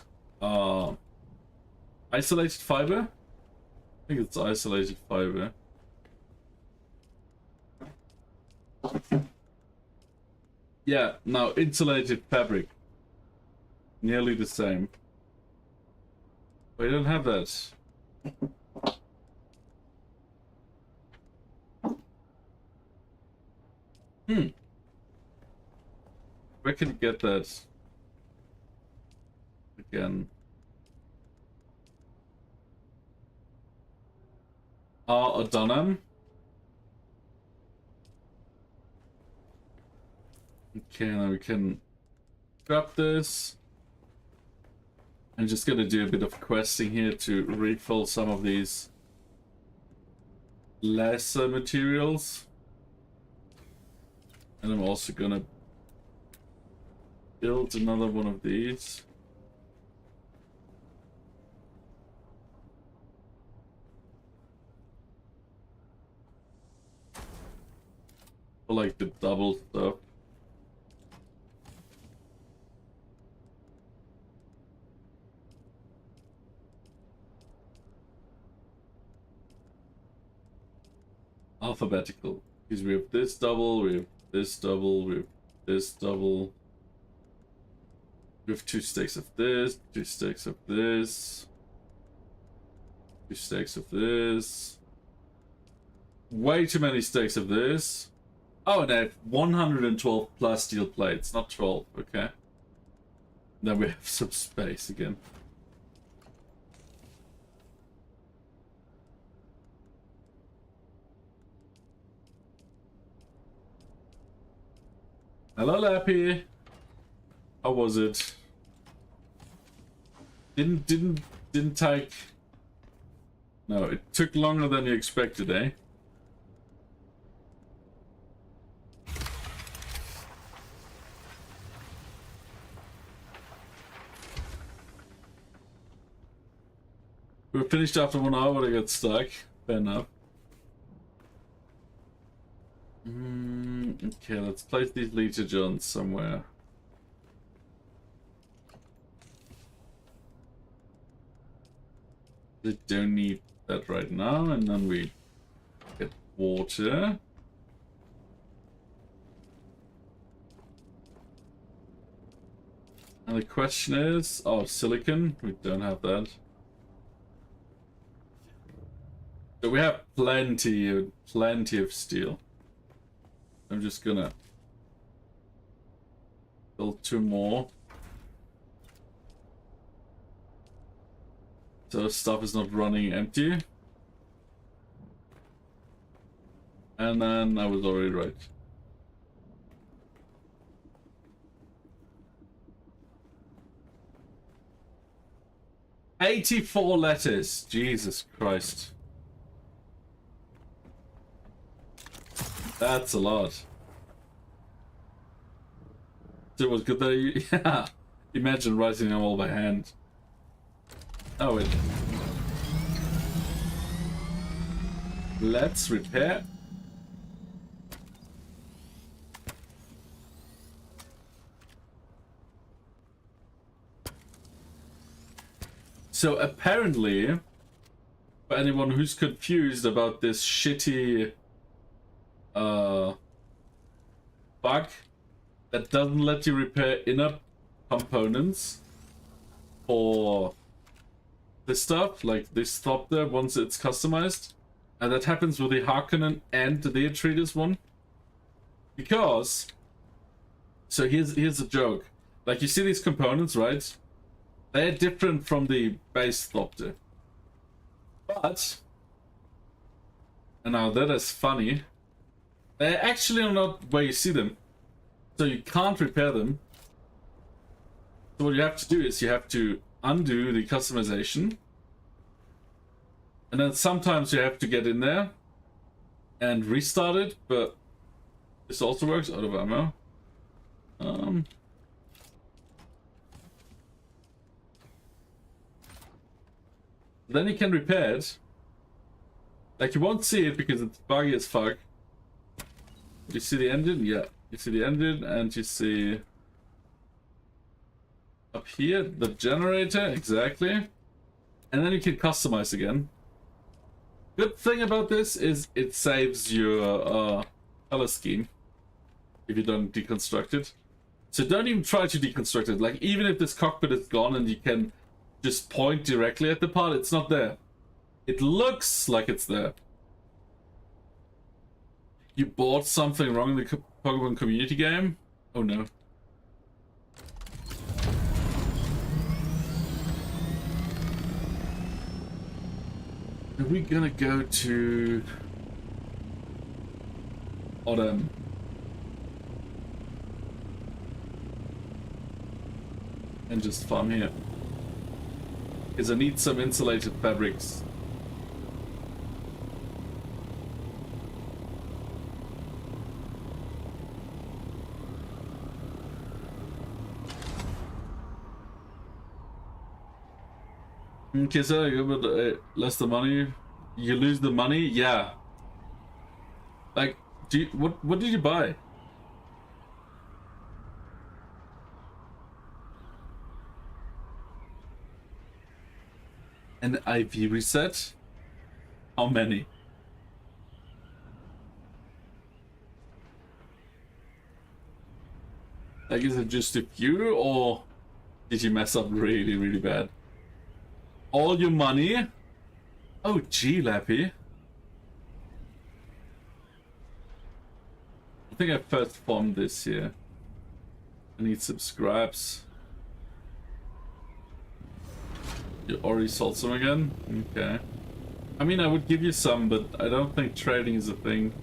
isolated fiber. I think it's isolated fiber. Yeah, no, insulated fabric. Nearly the same. But I don't have that. Where can you get that? Again. Adonam? Okay, now we can grab this. I'm just gonna do a bit of questing here to refill some of these lesser materials. And I'm also gonna build another one of these. For like the double stuff. Alphabetical. Because we have this double, we have this double, we have this double. We have 2 stacks of this, 2 stacks of this, 2 stacks of this. Way too many stacks of this. Oh, and I have 112 plus steel plates, not 12, okay. Then we have some space again. Hello, Lappy. How was it? Didn't take. No, it took longer than you expected, eh? We were finished after 1 hour, but I got stuck. Fair enough. Okay, let's place these leader johns somewhere. They don't need that right now, and then we get water. And the question is, oh, silicon, we don't have that. So we have plenty of steel. I'm just gonna build 2 more. So stuff is not running empty. And then I was already right. "84 letters. Jesus Christ. That's a lot. So it was good that you... Yeah. Imagine writing them all by hand. Oh, wait. Let's repair. So apparently, for anyone who's confused about this shitty bug that doesn't let you repair inner components for this stuff, like this stop there once it's customized, and that happens with the Harkonnen and the Atreides one. Because, so here's the joke. Like, you see these components, right? They're different from the base Thopter. But, and now that is funny, they're actually not where you see them. So you can't repair them. So what you have to do is you have to undo the customization. And then sometimes you have to get in there and restart it, but this also works out of ammo. Then you can repair it. Like, you won't see it because it's buggy as fuck. You see the engine? Yeah. You see the engine, and you see up here the generator, exactly. And then you can customize again. Good thing about this is it saves your color scheme if you don't deconstruct it. So don't even try to deconstruct it. Like, even if this cockpit is gone and you can just point directly at the part, it's not there. It looks like it's there. You bought something wrong in the Pokemon community game? Oh no. Are we gonna go to Autumn? and just farm here. Because I need some insulated fabrics. Okay, so you but less the money, you lose the money. Yeah. Like, what did you buy? An IV reset? How many? Like, is it just a few, or did you mess up really, really bad? All your money? Oh, gee, Lappy. I think I first farmed this here. I need some scraps. You already sold some again? Okay. I mean, I would give you some, but I don't think trading is a thing.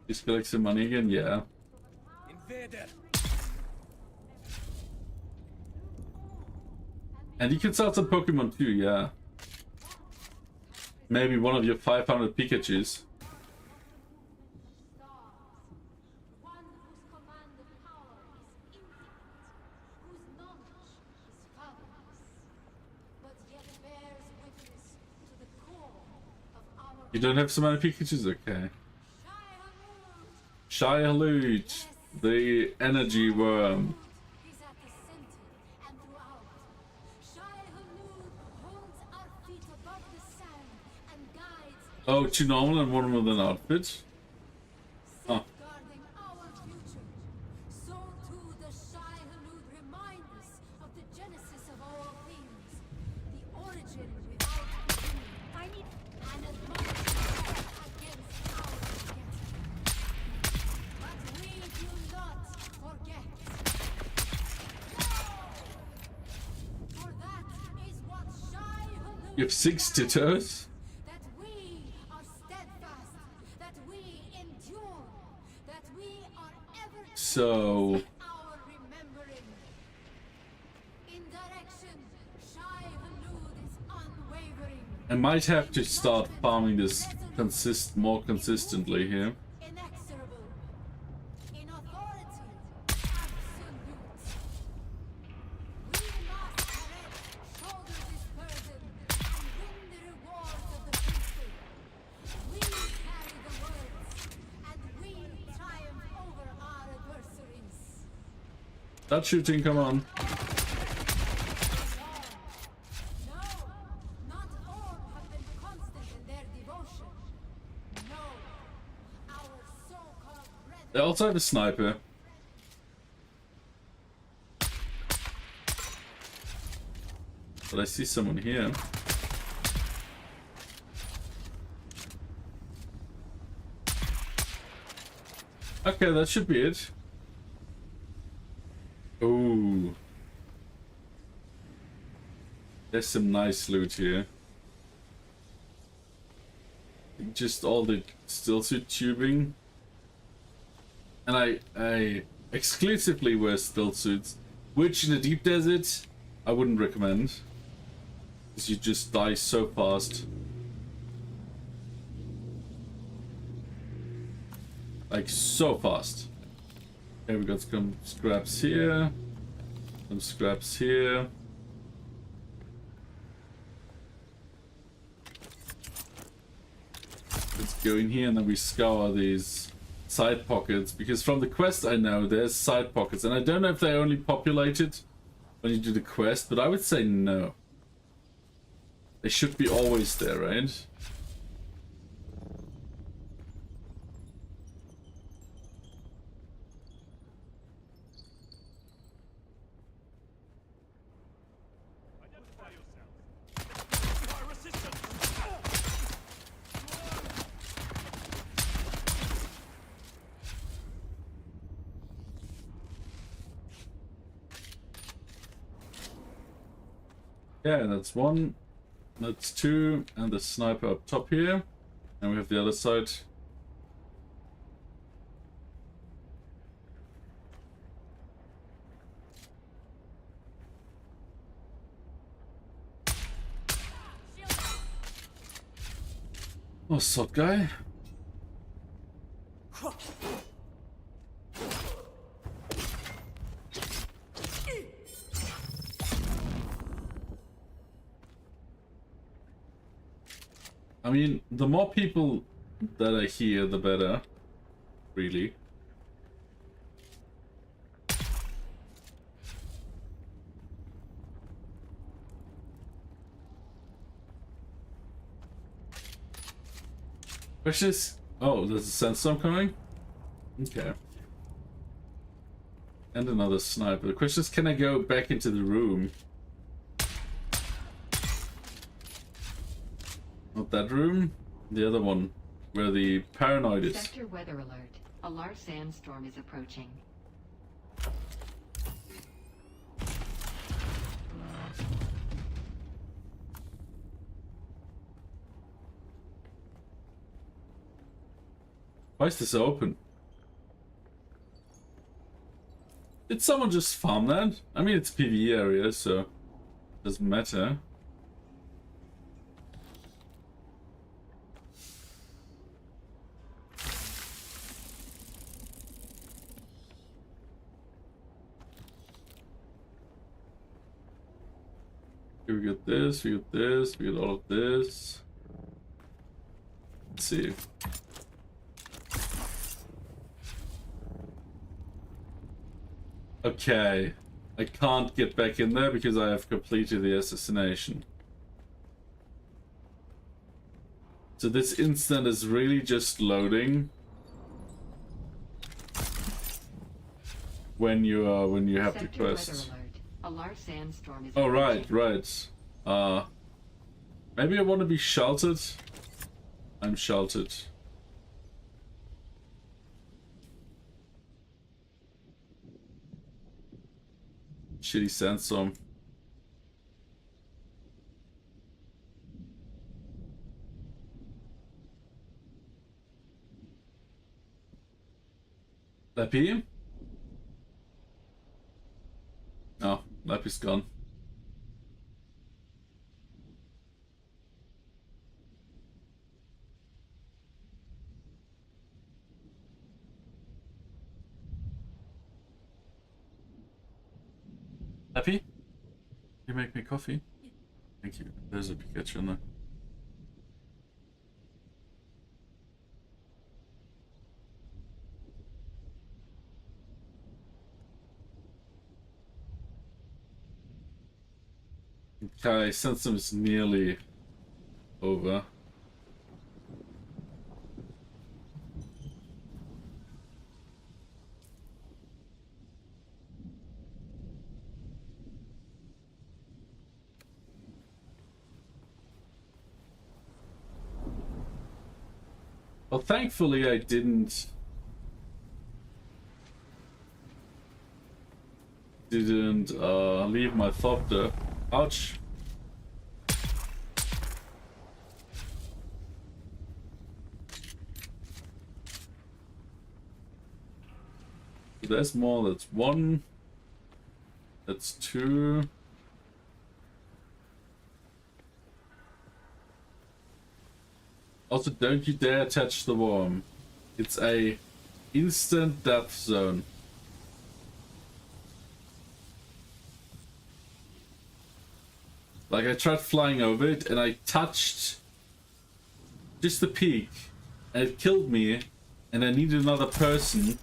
Just collect some money again? Yeah. Invader. And you can sell some Pokemon too, yeah. Maybe one of your 500 Pikachus. You don't have so many Pikachus? Okay. Shia-Halute, the energy worm. Oh, two normal and one with an outfit? Huh. You have 6 Dittos? So... I might have to start farming this more consistently here. That shooting, come on. They also have a sniper. But I see someone here. Okay, that should be it. Ooh. There's some nice loot here. Just all the stillsuit tubing. And I exclusively wear stillsuits, which in the deep desert I wouldn't recommend. Because you just die so fast. Like so fast. Okay, we got some scraps here. Some scraps here. Let's go in here and then we scour these side pockets. Because from the quest I know there's side pockets. And I don't know if they're only populated when you do the quest, but I would say no. They should be always there, right? Yeah, that's one. That's two. And the sniper up top here. And we have the other side. Oh, sod guy. I mean, the more people that are here, the better. Really. Question is... Oh, there's a sandstorm coming? Okay. And another sniper. The question is, can I go back into the room? Not that room. The other one, where the paranoid is. Sector weather alert. A large sandstorm is approaching. Why is this open? Did someone just farm that? I mean, it's PvE area, so it doesn't matter. Here we got this, we got this, we got all of this. Let's see. Okay, I can't get back in there because I have completed the assassination. So this instant is really just loading when you have the Sector weather quest. alert. A large sandstorm is Oh right, approaching. right. Maybe I want to be sheltered. I'm sheltered. Shitty sandstorm. Lappy? No, Lappy's gone. Lappy? You make me coffee? Thank you. There's a Pikachu in there. Okay, Sandstorm is nearly over. Well, thankfully I didn't leave my thought there. Ouch. There's more. That's one. That's two. Also, don't you dare touch the worm. It's a instant death zone. Like, I tried flying over it and I touched just the peak and it killed me, and I needed another person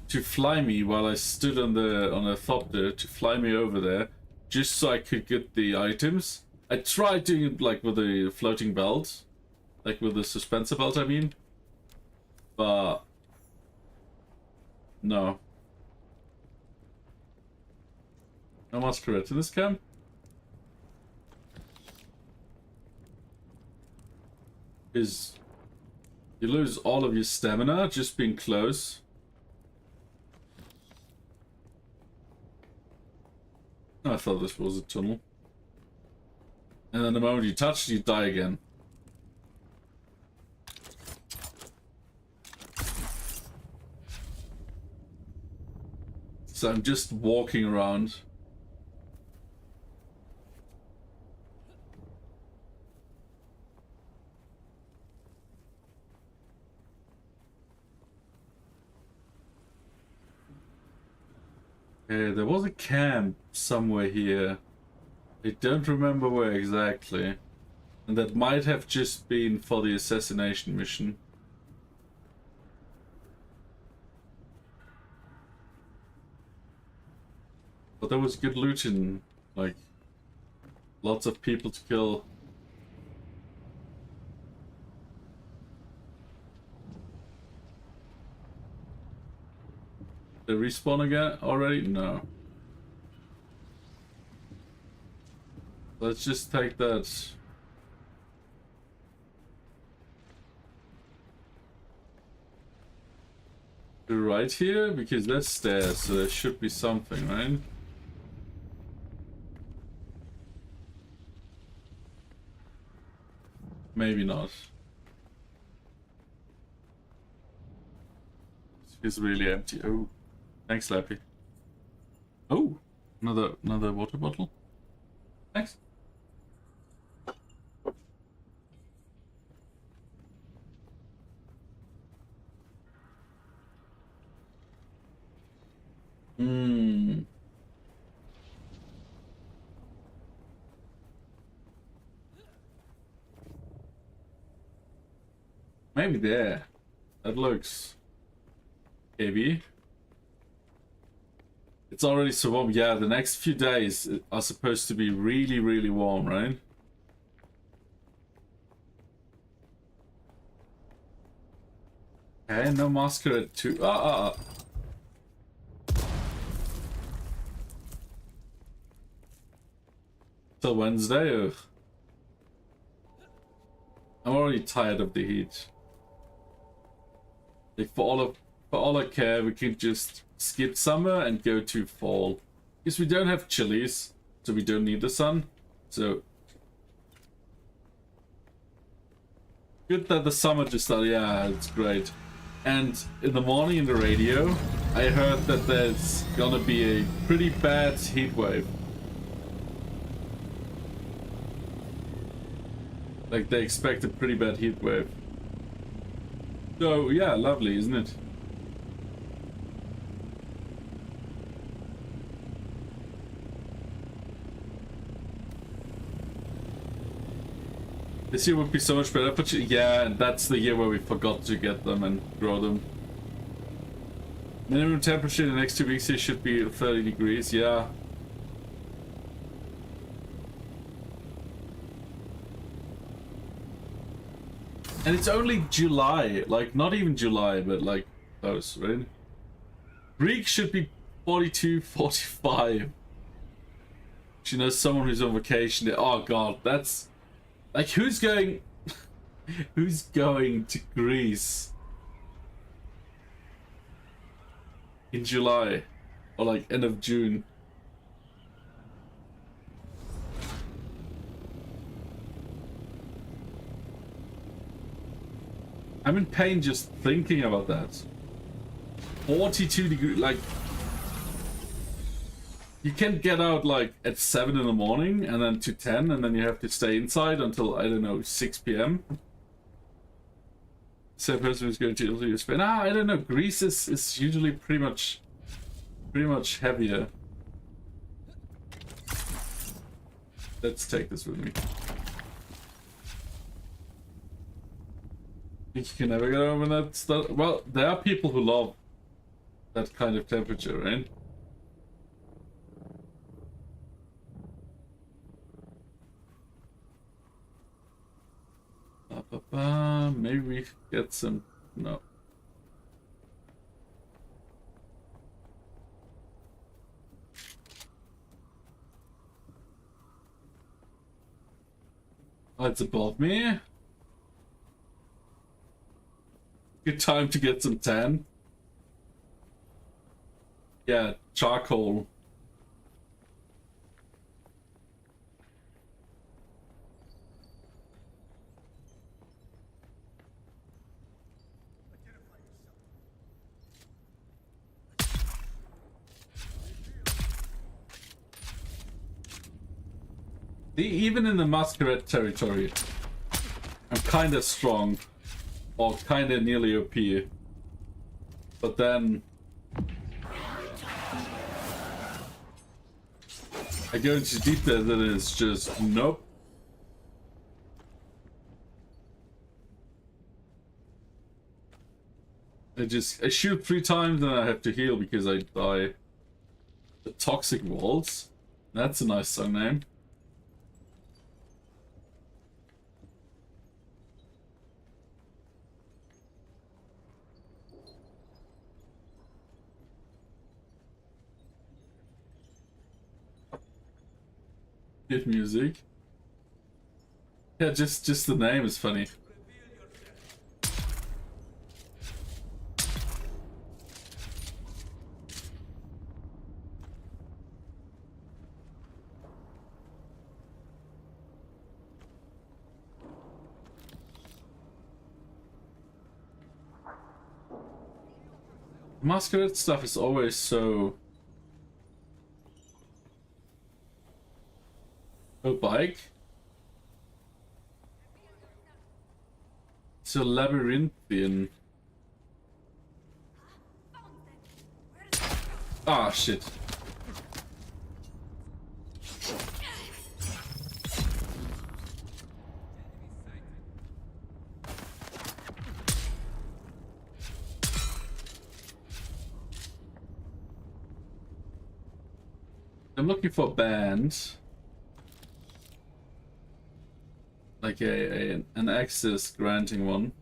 to fly me while I stood on a thopter to fly me over there just so I could get the items. I tried doing it like with the floating belt. Like with the suspensor belt, I mean. But... no. No masquerade in this camp? Is... you lose all of your stamina just being close. I thought this was a tunnel. And then the moment you touch it, you die again. So I'm just walking around. There was a camp somewhere here. I don't remember where exactly. And that might have just been for the assassination mission. But there was good loot and like lots of people to kill. They respawn again already? No. Let's just take that. To right here, because that's stairs, so there should be something, right? Maybe not. It's really empty. Oh, thanks, Lappy. Oh, another water bottle. Thanks. Hmm. Maybe there. That looks heavy. It's already so warm. Yeah, the next few days are supposed to be really, really warm, right? Okay, no masquerade too. Till Wednesday. Ugh. I'm already tired of the heat. Like for all I care, we can just skip summer and go to fall. Because we don't have chilies, so we don't need the sun. So good that the summer just started. Yeah, it's great. And in the morning in the radio, I heard that there's gonna be a pretty bad heat wave. Like they expect a pretty bad heat wave. So yeah, lovely, isn't it? This year would be so much better, but yeah, that's the year where we forgot to get them and grow them. Minimum temperature in the next 2 weeks here should be 30 degrees, yeah. And it's only July, like not even July, but like close, right? Greek should be 42, 45. You know, someone who's on vacation there. Oh god, that's like who's going who's going to Greece in July or like end of June? I'm in pain just thinking about that. 42 degrees, like you can get out like at 7 in the morning and then to 10 and then you have to stay inside until, I don't know, 6 p.m. So person who's going to Italy or Spain. I don't know, Greece is usually pretty much heavier. Let's take this with me. Think you can never get over that stuff? Well, there are people who love that kind of temperature, right? Maybe we get some... No. Oh, it's above me? Good time to get some tan. Yeah, charcoal. Even in the masquerade territory, I'm kind of strong, or kind of nearly OP. But then I go into deep desert and it's just nope. I shoot 3 times and I have to heal because I die. The Toxic Waltz. That's a nice song name. Good music. Yeah, just the name is funny. Masquerade stuff is always so bike. So labyrinthian. Ah, shit. I'm looking for a band. Like an access granting one.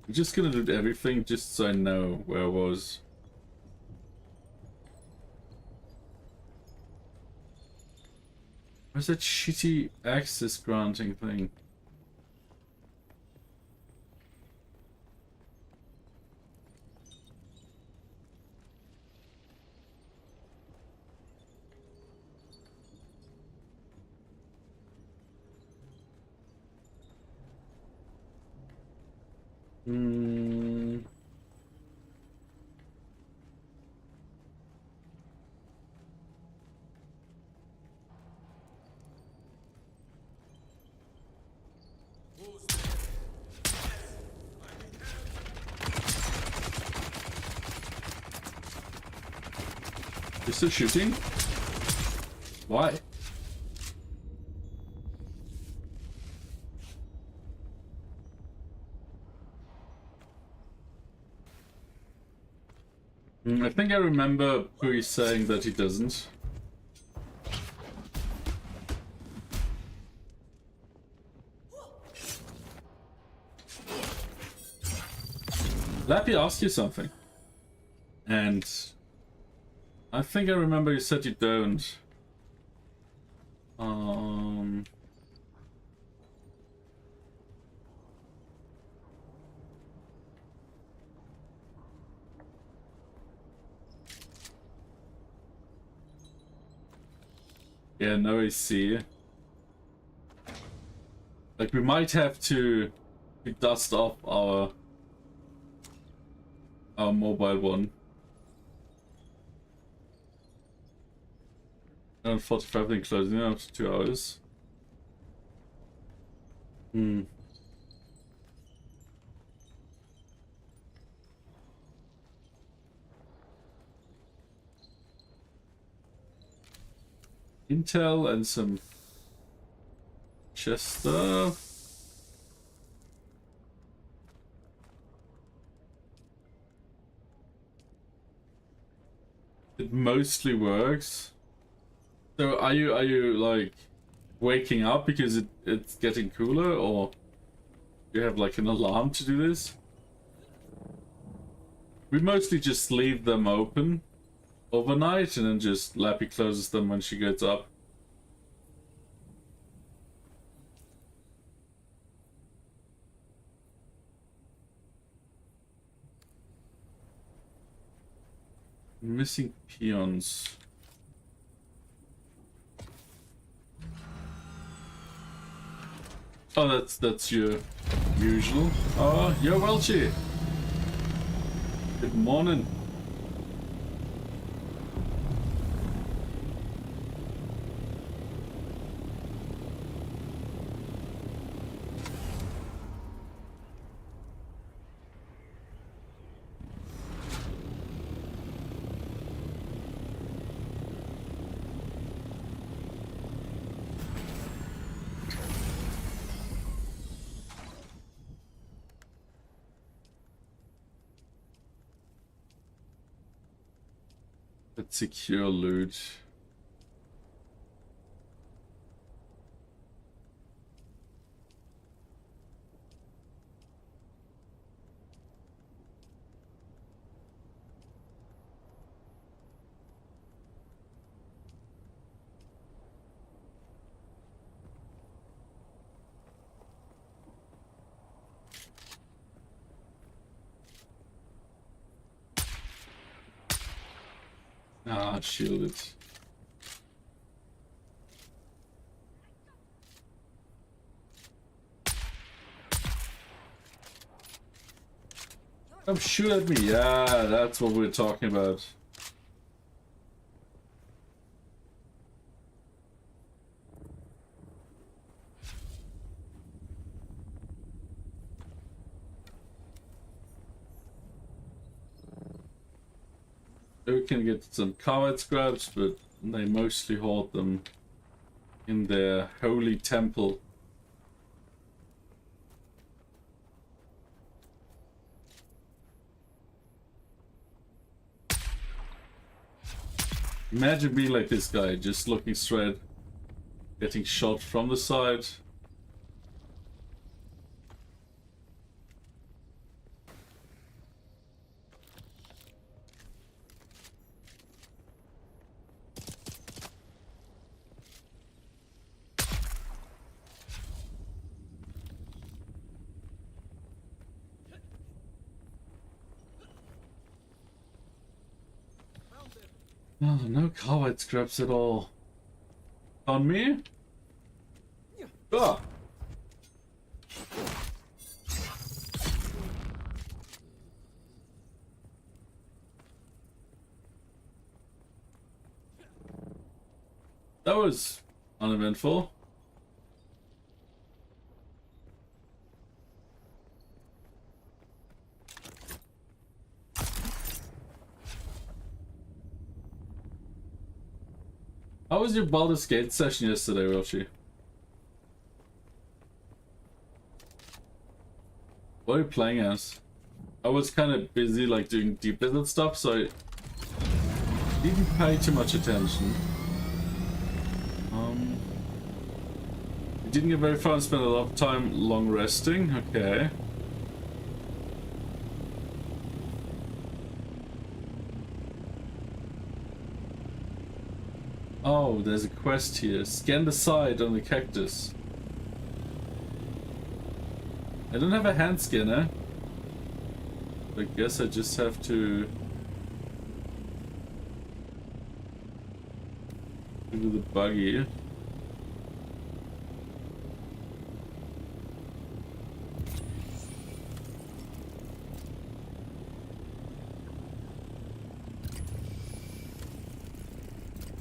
I'm just gonna do everything just so I know where I was. Where's that shitty access granting thing? You're still shooting? Why? I think I remember Pui saying that he doesn't. Lappy asked you something. And I think I remember you said you don't. Yeah, no AC. Like, we might have to dust off our mobile one. 45 then closing after 2 hours. Intel and some chest stuff. It mostly works. So are you like waking up because it's getting cooler, or do you have like an alarm to do this? We mostly just leave them open overnight and then just Lappy closes them when she gets up. Missing peons. Oh, that's your usual. Oh, you're Welchie. Good morning. Let's secure loot. Ah, shielded. Come shoot at me. Yeah, that's what we're talking about. We can get some coward scraps, but they mostly hoard them in their holy temple. Imagine being like this guy, just looking straight, getting shot from the side. Oh, no coward scraps at all. On me? Ah! That was uneventful. How was your Baldur's Gate session yesterday, Roshi? What are you playing as? I was kind of busy like doing Deep Blizzard stuff, so I didn't pay too much attention. I didn't get very far and spent a lot of time long resting. Okay. Oh, there's a quest here. Scan the side on the cactus. I don't have a hand scanner. I guess I just have to do the buggy.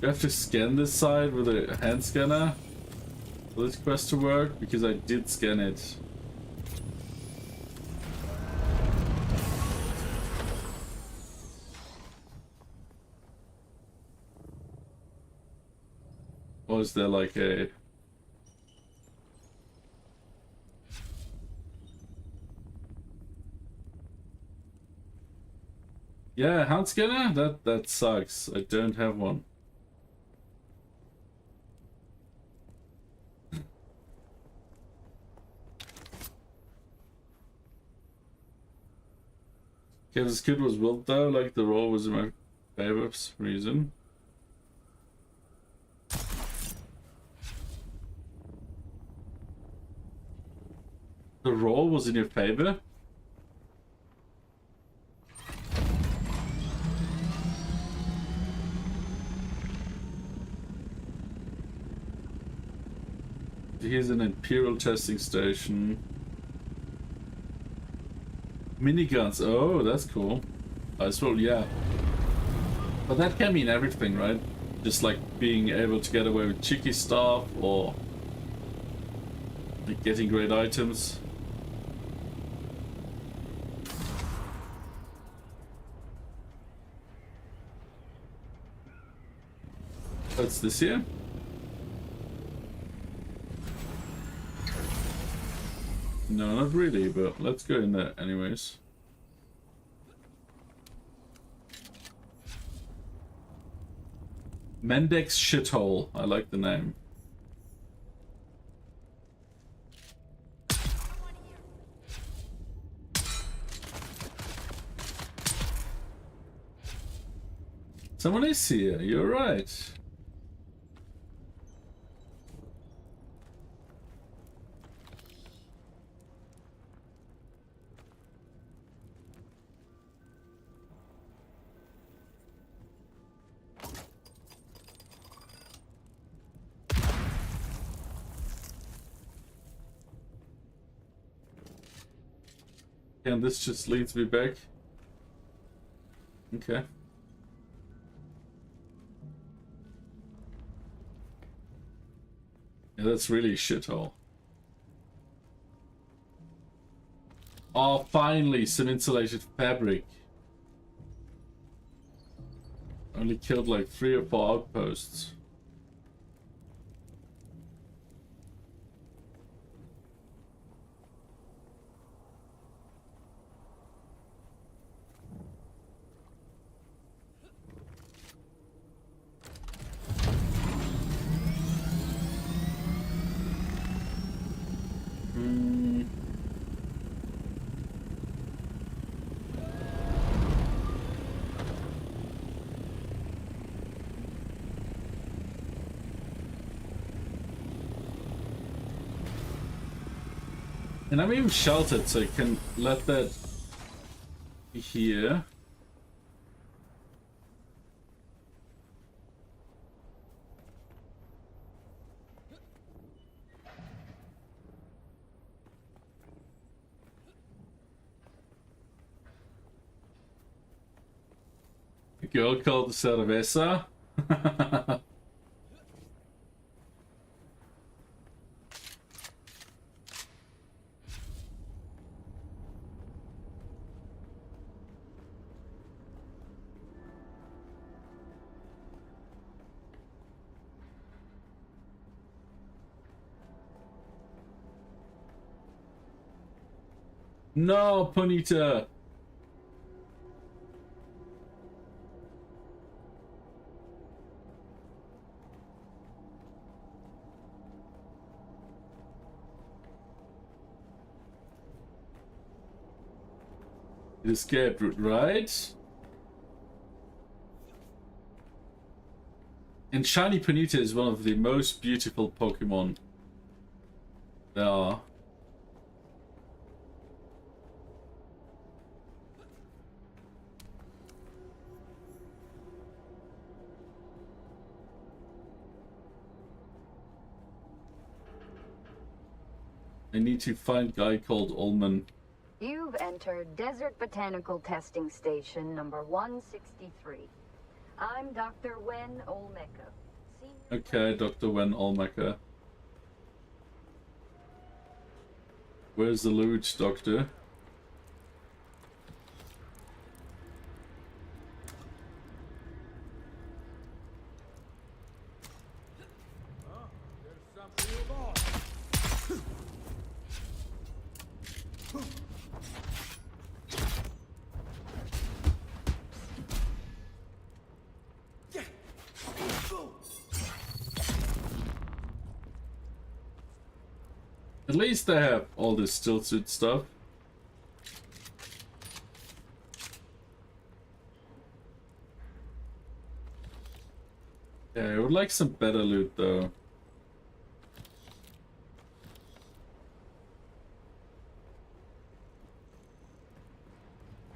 Do I have to scan this side with a hand scanner for this quest to work? Because I did scan it. Or is there like a... Yeah, hand scanner? That sucks. I don't have one. Kansas Kid was built though, like the roll was in my favor for some reason. The roll was in your favor? Here's an Imperial testing station. Miniguns. Oh, that's cool. I suppose, yeah. But that can mean everything, right? Just like being able to get away with cheeky stuff or like getting great items. What's this here? No, not really, but let's go in there anyways. Mendex Shithole. I like the name. Someone is here, you're right. And this just leads me back. Okay. Yeah, that's really a shithole. Oh, finally, some insulated fabric. Only killed like 3 or 4 outposts. And I'm even sheltered, so I can let that be here. A girl called the Cerveza. No, Ponita. It escaped, right? And Shiny Ponita is one of the most beautiful Pokemon there are. I need to find a guy called Ullman. You've entered Desert Botanical Testing Station number 163. I'm Dr. Wen Olmeca. Okay, Dr. Wen Olmeca. Where's the loot, Doctor? At least they have all this still suit stuff. Yeah, I would like some better loot though.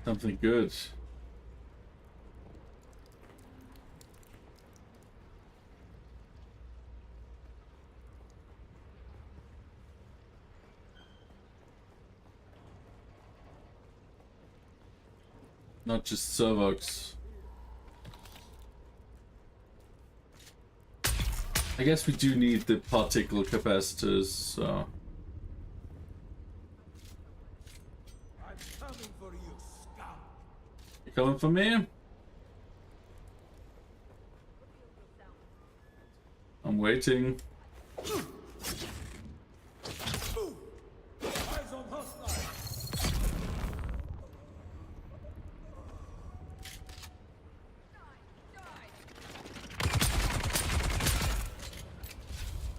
Something good. not just servox. I guess we do need the particle capacitors, so. I'm coming for you, scum. You coming for me? I'm waiting. Eyes on hostile.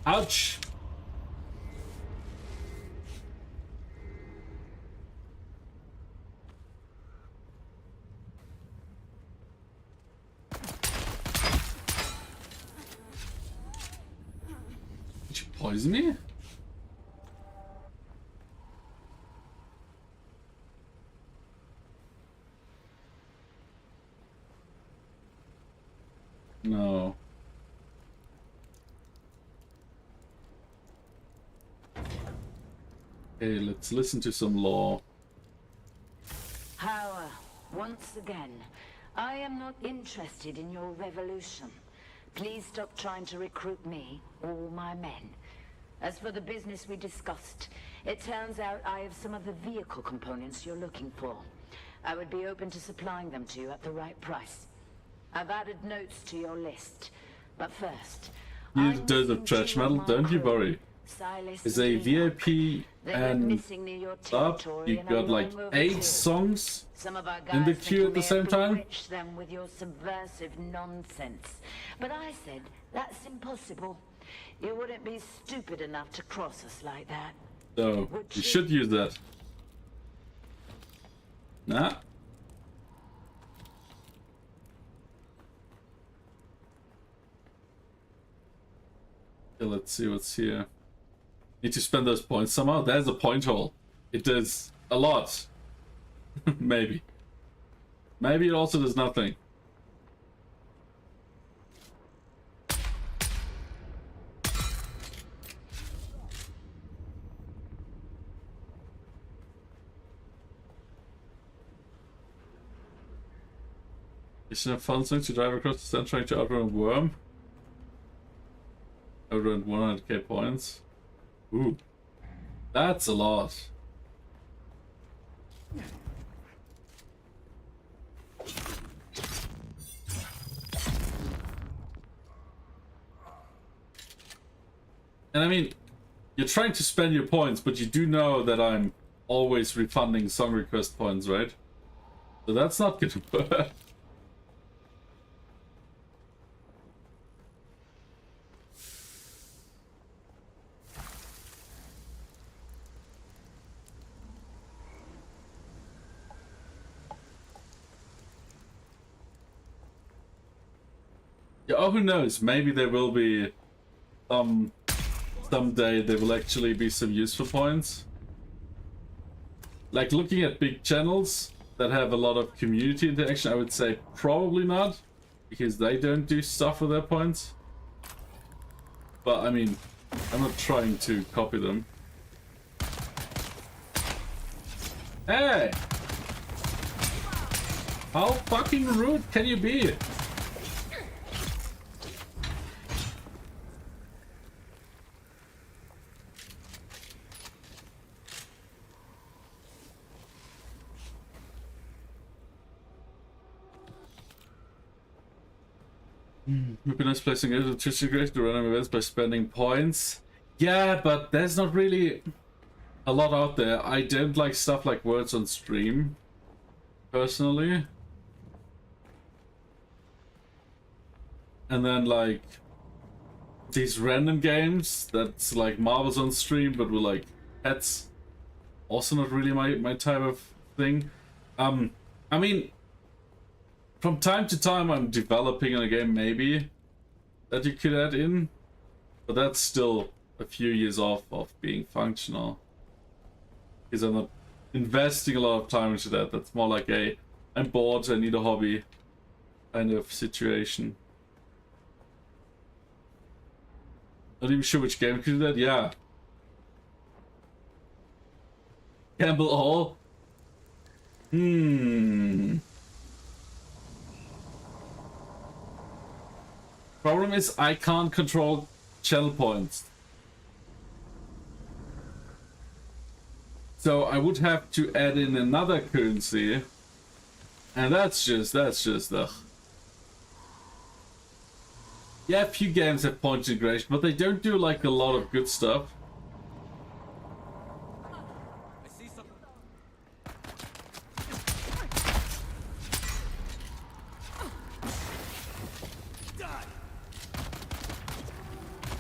Ouch! Did you poison me? No. Okay, let's listen to some law. Power, once again. I am not interested in your revolution. Please stop trying to recruit me or my men. As for the business we discussed, it turns out I have some of the vehicle components you're looking for. I would be open to supplying them to you at the right price. I've added notes to your list, but first... You did the trash metal, don't you worry. Is a VIP and up, you got like 8 songs in the queue at the same time? Them with your subversive nonsense. But I said, that's impossible. You wouldn't be stupid enough to cross us like that. So, you should use that. Nah. Okay, let's see what's here. Need to spend those points somehow. There's a point hole. It does a lot. Maybe. Maybe it also does nothing. Isn't it fun thing to drive across the sand trying to outrun a worm? Outrun 100k points. Ooh. That's a lot. And I mean, you're trying to spend your points, but you do know that I'm always refunding song request points, right? So that's not gonna work. Yeah, oh, who knows? Maybe there will be someday there will actually be some useful points. Like looking at big channels that have a lot of community interaction, I would say probably not, because they don't do stuff with their points. But I mean, I'm not trying to copy them. Hey! How fucking rude can you be? Would be nice placing it to integrate the random events by spending points. Yeah, but there's not really a lot out there. I don't like stuff like words on stream, personally. And then like these random games that's like marbles on stream but with like pets, also not really my type of thing. I mean, from time to time I'm developing a game maybe that you could add in, but that's still a few years off of being functional, because I'm not investing a lot of time into that. That's more like a I'm bored, I need a hobby kind of situation. Not even sure which game could do that. Yeah, Campbell Hall. Problem is I can't control channel points. So I would have to add in another currency. And that's just ugh. Yeah, a few games have point integration, but they don't do like a lot of good stuff. I see some. Die.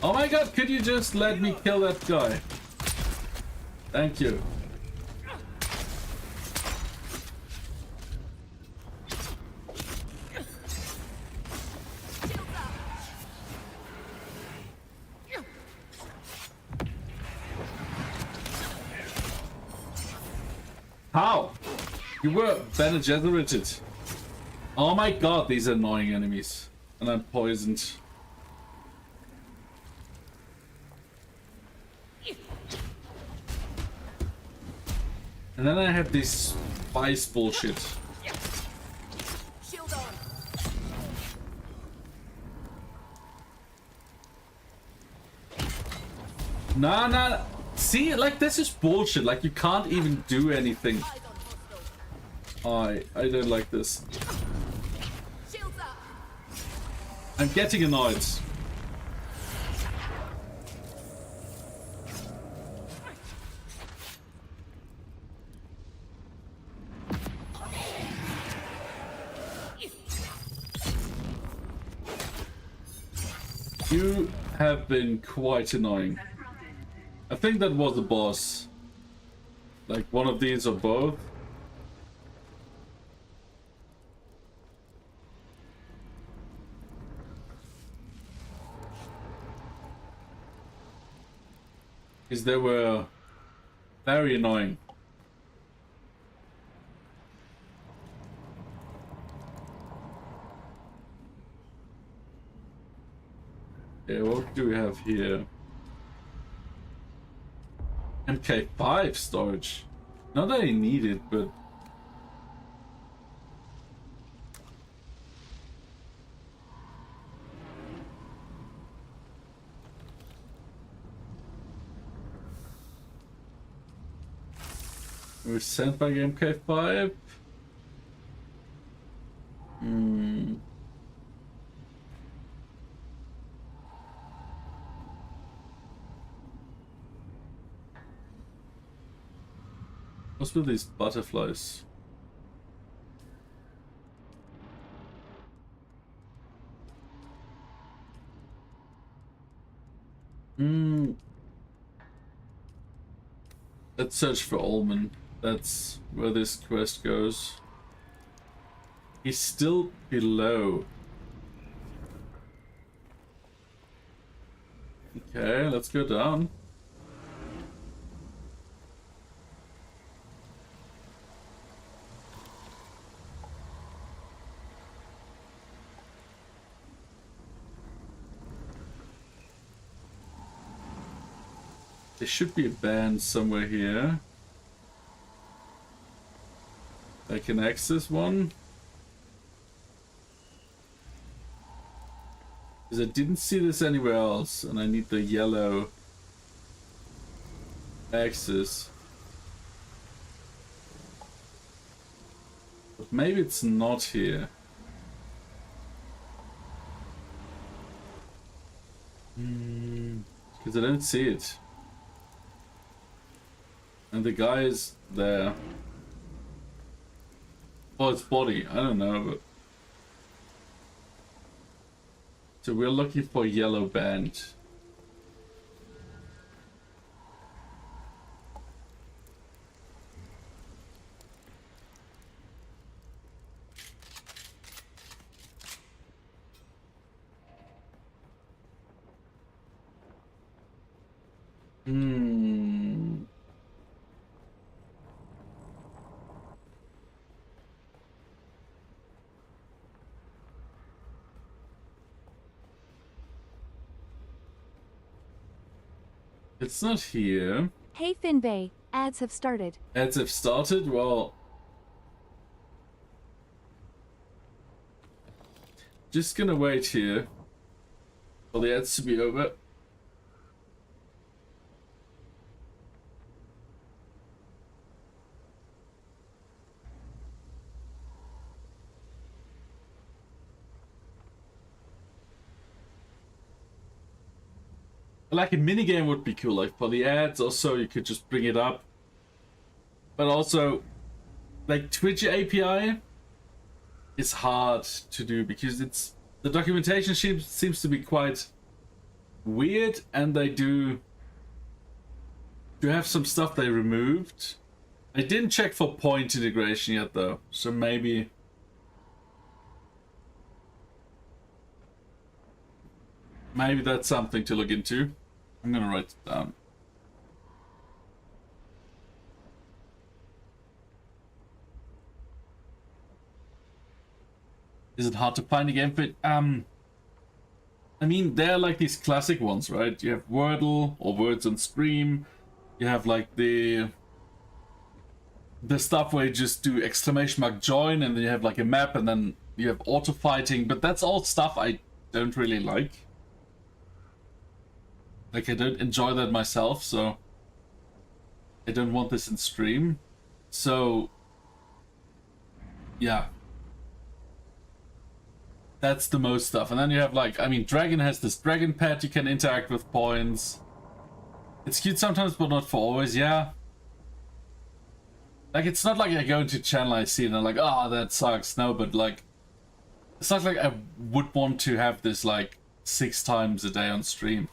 Oh my god, could you just let me kill that guy? Thank you. How? You were better generated. Oh my god, these annoying enemies. And I'm poisoned. And then I have this spice bullshit. Shield on. Nah. See, like this is bullshit. Like you can't even do anything. Eyes on hostile. I don't like this. Shields up. I'm getting annoyed. You have been quite annoying. I think that was the boss. Like one of these or both. Because they were very annoying. Yeah, what do we have here? MK5 storage. Not that I need it, but we're sent by MK5. What's with these butterflies? Let's search for Ullman. That's where this quest goes. He's still below. Okay, let's go down. There should be a band somewhere here. I can access one. Because I didn't see this anywhere else, and I need the yellow access. But maybe it's not here. Because I don't see it. And the guy is there. Oh, it's body. I don't know, but... So we're looking for a yellow band. It's not here. Hey Finbay, ads have started. Ads have started? Well... Just gonna wait here. for the ads to be over. Like a minigame would be cool, like for the ads. Also, you could just bring it up. But also, like Twitch API is hard to do because the documentation seems to be quite weird, and they do have some stuff they removed. I didn't check for point integration yet though, so maybe that's something to look into. I'm gonna write it down. Is it hard to find a game fit? I mean, they're like these classic ones, right? You have Wordle or Words on Stream. You have like the stuff where you just do exclamation mark join, and then you have like a map, and then you have auto fighting. But that's all stuff I don't really like. Like, I don't enjoy that myself, so I don't want this in stream. So yeah, that's the most stuff. And then you have like, I mean, Dragon has this dragon pet you can interact with points. It's cute sometimes, but not for always. Yeah, like it's not like I go into channel, I see it and I'm like, oh, that sucks. No, but like, it's not like I would want to have this like 6 times a day on stream.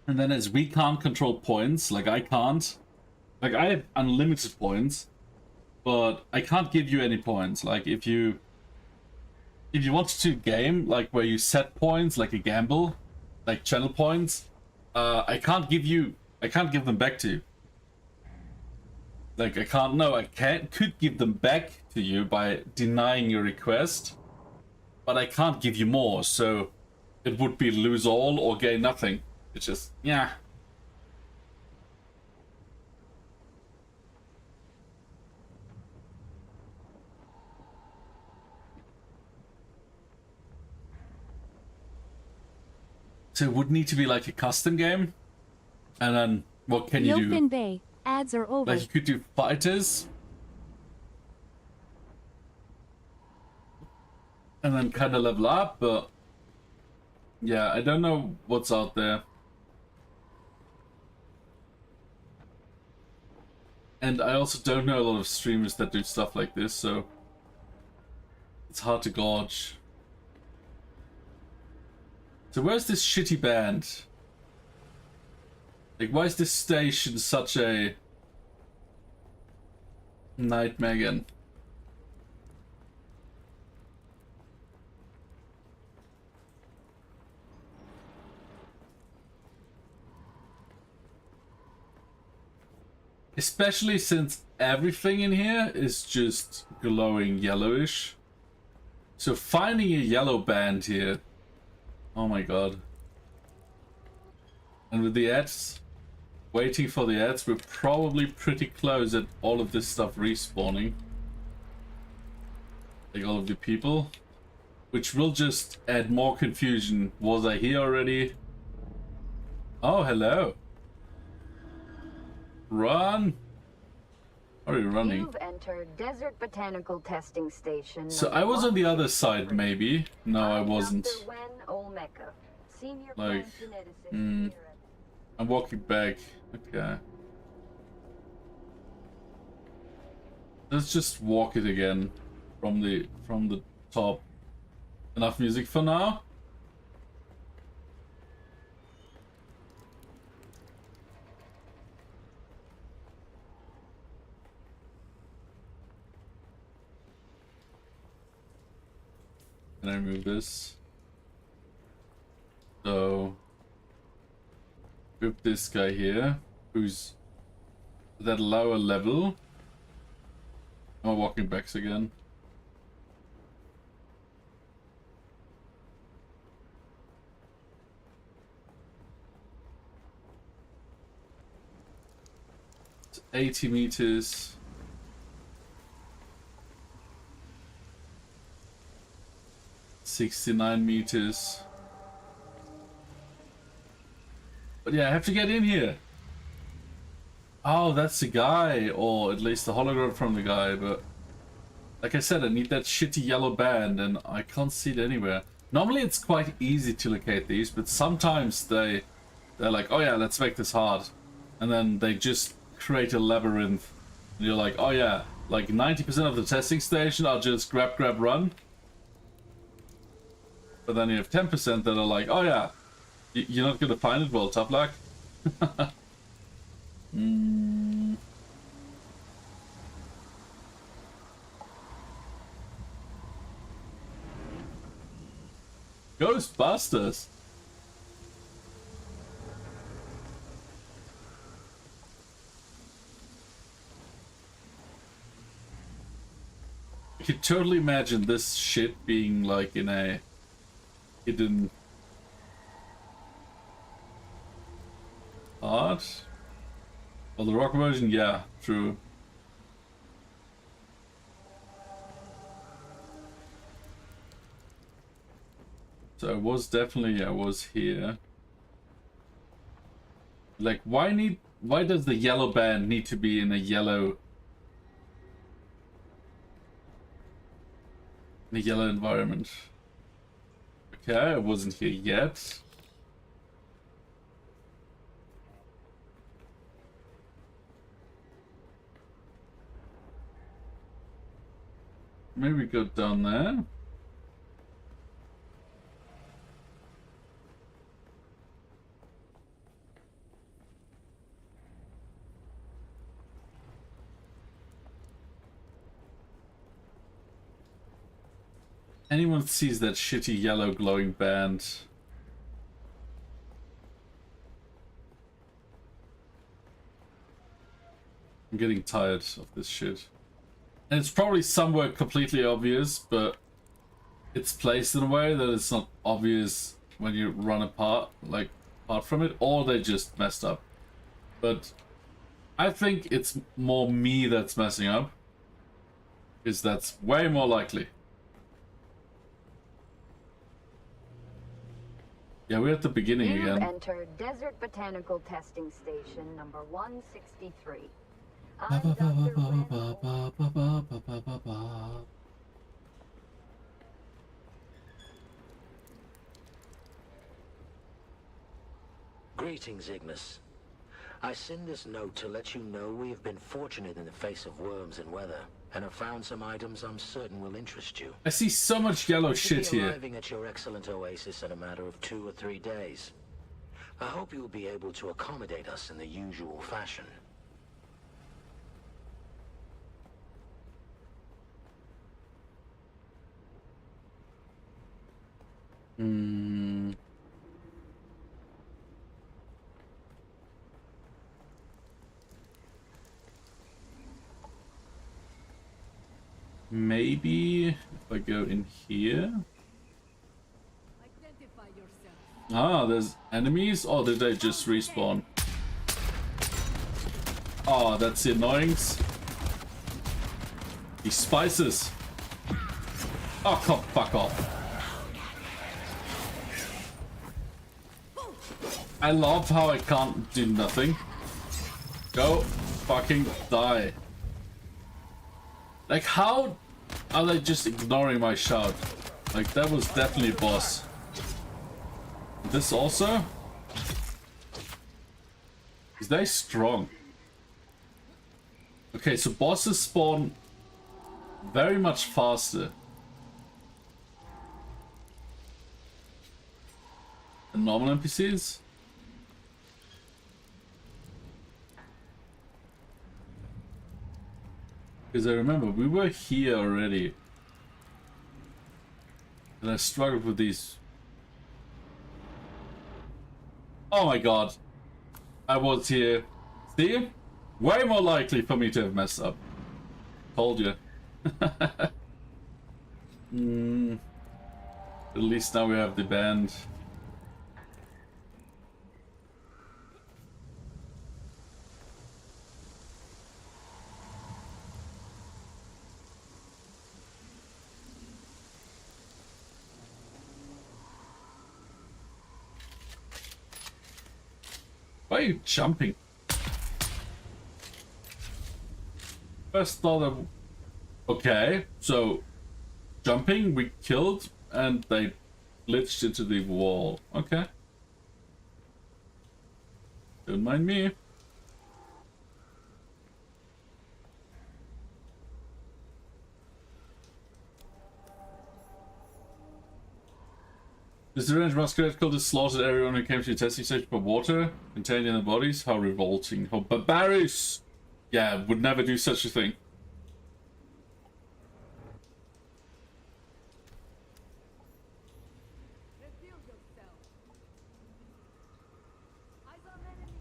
And then as we can't control points, like I can't. Like I have unlimited points, but I can't give you any points. Like if you want to game, like where you set points, like a gamble, like channel points, I can't give them back to you. Like I could give them back to you by denying your request, but I can't give you more, so it would be lose all or gain nothing. It's just, yeah. So it would need to be like a custom game. And then what can you do? Open Bay. Ads are over. Like you could do fighters. And then kind of level up, but yeah, I don't know what's out there. And I also don't know a lot of streamers that do stuff like this, so it's hard to gauge. So where's this shitty band? Like, why is this station such a nightmare again? Especially since everything in here is just glowing yellowish. So finding a yellow band here. Oh my god. And with the ads, waiting for the ads, we're probably pretty close at all of this stuff respawning. Like all of the people. Which will just add more confusion. Was I here already? Oh, hello. Run! Are you running? You've entered Desert Botanical Testing Station. So I was on the other side, maybe. No, I wasn't. Dr. Wen Olmeca, senior Like, plant geneticist here at I'm walking back. Okay. Let's just walk it again from the top. Enough music for now. Can I move this? So, group this guy here, who's that lower level. Am I walking backs again? 80 meters. $69 meters. But yeah, I have to get in here. Oh, that's the guy, or at least the hologram from the guy, but like I said, I need that shitty yellow band and I can't see it anywhere. Normally it's quite easy to locate these, but sometimes they're like, oh yeah, let's make this hard. And then they just create a labyrinth. And you're like, oh yeah, like 90% of the testing station are just grab, grab, run. But then you have 10% that are like, oh yeah, you're not gonna find it, well, tough luck. Ghostbusters. I could totally imagine this shit being like in a hidden part. Well, the rock version, yeah, true. So I was here. Like, why does the yellow band need to be in a yellow environment? Okay, I wasn't here yet. Maybe go down there. Anyone sees that shitty yellow glowing band? I'm getting tired of this shit. And it's probably somewhere completely obvious, but it's placed in a way that it's not obvious when you run apart from it, or they just messed up. But I think it's more me that's messing up, because that's way more likely. Yeah, we're at the beginning You've again. entered Desert Botanical Testing Station number 163. I'm Dr. Wen. Greetings, Ignis. I send this note to let you know we have been fortunate in the face of worms and weather, and have found some items I'm certain will interest you. I see so much yellow shit Should be here. arriving at your excellent oasis in a matter of 2 or 3 days. I hope you will be able to accommodate us in the usual fashion. Maybe if I go in here. Identify yourself. Ah, there's enemies? Or did they just respawn? Oh, that's the annoyance. These spices. Oh, come fuck off. I love how I can't do nothing. Go fucking die. Like, how are they just ignoring my shout? Like, that was definitely a boss. This also? Is they strong? Okay, so bosses spawn very much faster than normal NPCs. Because I remember we were here already. And I struggled with these. Oh my god. I was here. See? Way more likely for me to have messed up. Told you. At least now we have the band. Why are you jumping? First thought of... Okay, so... Jumping, we killed, and they glitched into the wall. Okay. Don't mind me. This deranged masquerade cult has slaughtered everyone who came to the testing station for water contained in their bodies. How revolting. How barbarous! Yeah, would never do such a thing. Reveal yourself. Eyes on enemy.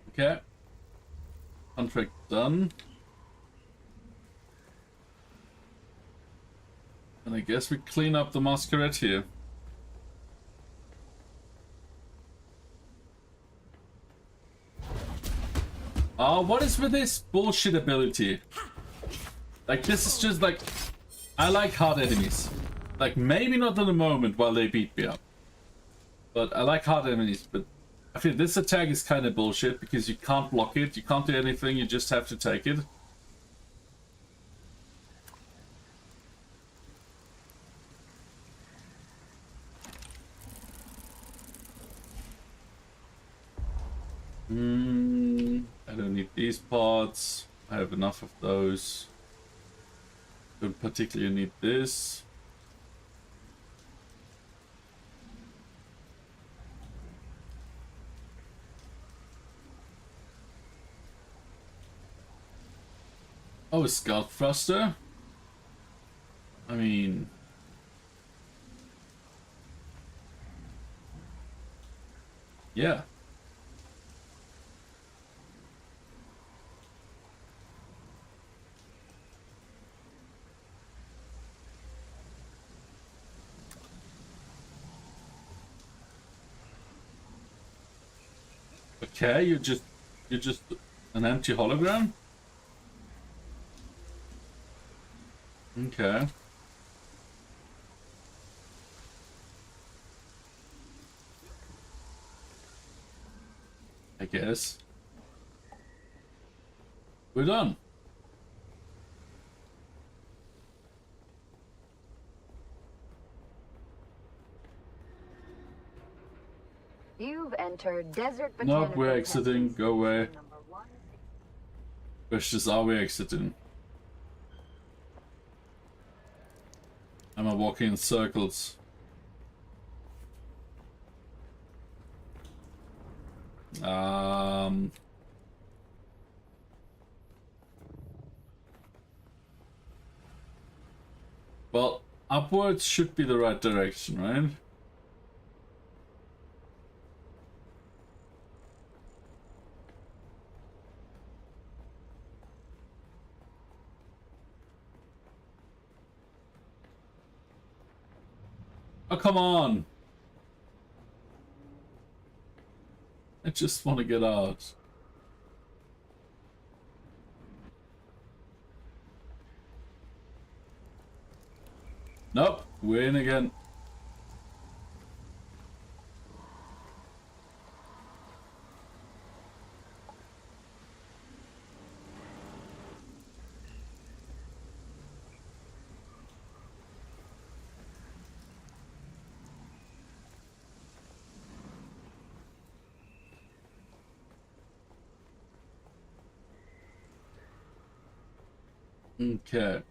Okay. Contract done. And I guess we clean up the masquerade here. What is with this bullshit ability? Like, this is just like... I like hard enemies. Like, maybe not in the moment while they beat me up. But I like hard enemies, but... I feel this attack is kind of bullshit because you can't block it, you can't do anything, you just have to take it. I don't need these parts. I have enough of those. Don't particularly need this. Oh, a scout thruster? I mean... yeah. Okay, you're just an empty hologram? Okay. I guess. We're done. You've entered Desert Nope, Botanical we're exiting. Testing Go away. Station number 1. Questions, are we exiting? Am I walking in circles? Well, upwards should be the right direction, right? Oh, come on! I just want to get out. Nope, we're in again. Okay.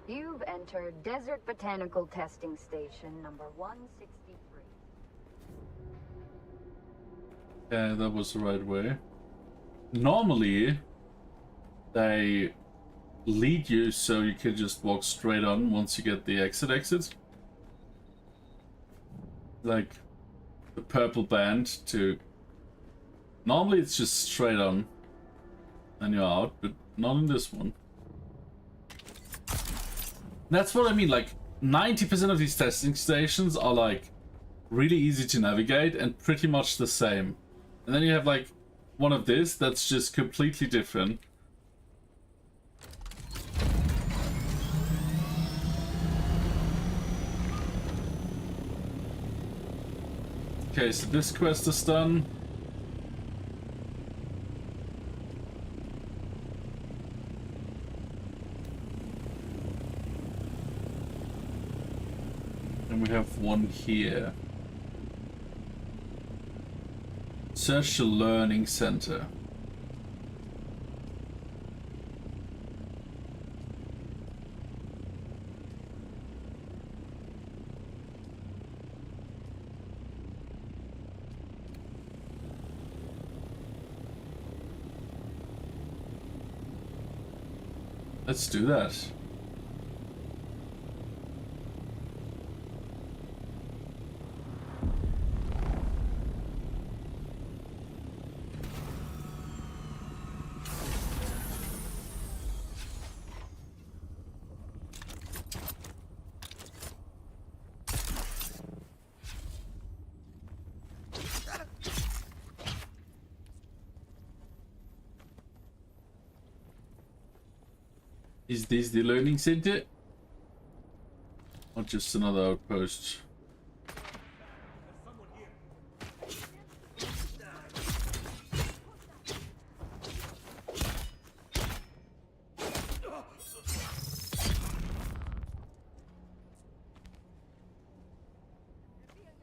You've entered Desert Botanical Testing Station number 163. Yeah, that was the right way. Normally, they lead you so you can just walk straight on once you get the exit. Like the purple band to... Normally it's just straight on and you're out, but not in this one. That's what I mean, like 90% of these testing stations are like really easy to navigate and pretty much the same. And then you have like one of this that's just completely different. Okay, so this quest is done. And we have one here. Search the learning center. Let's do that. Is this the learning center? Or just another outpost?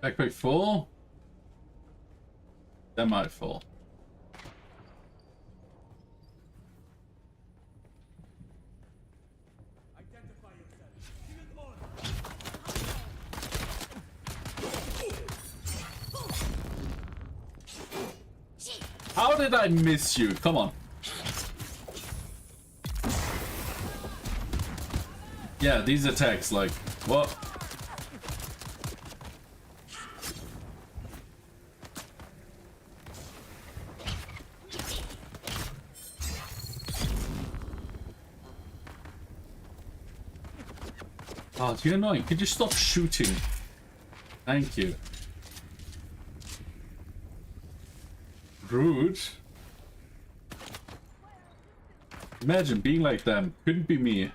Backpack full? That might fall. How did I miss you? Come on. Yeah, these attacks, like, what? Oh, you're annoying. Could you stop shooting? Thank you. Rude. Imagine being like them. Couldn't be me.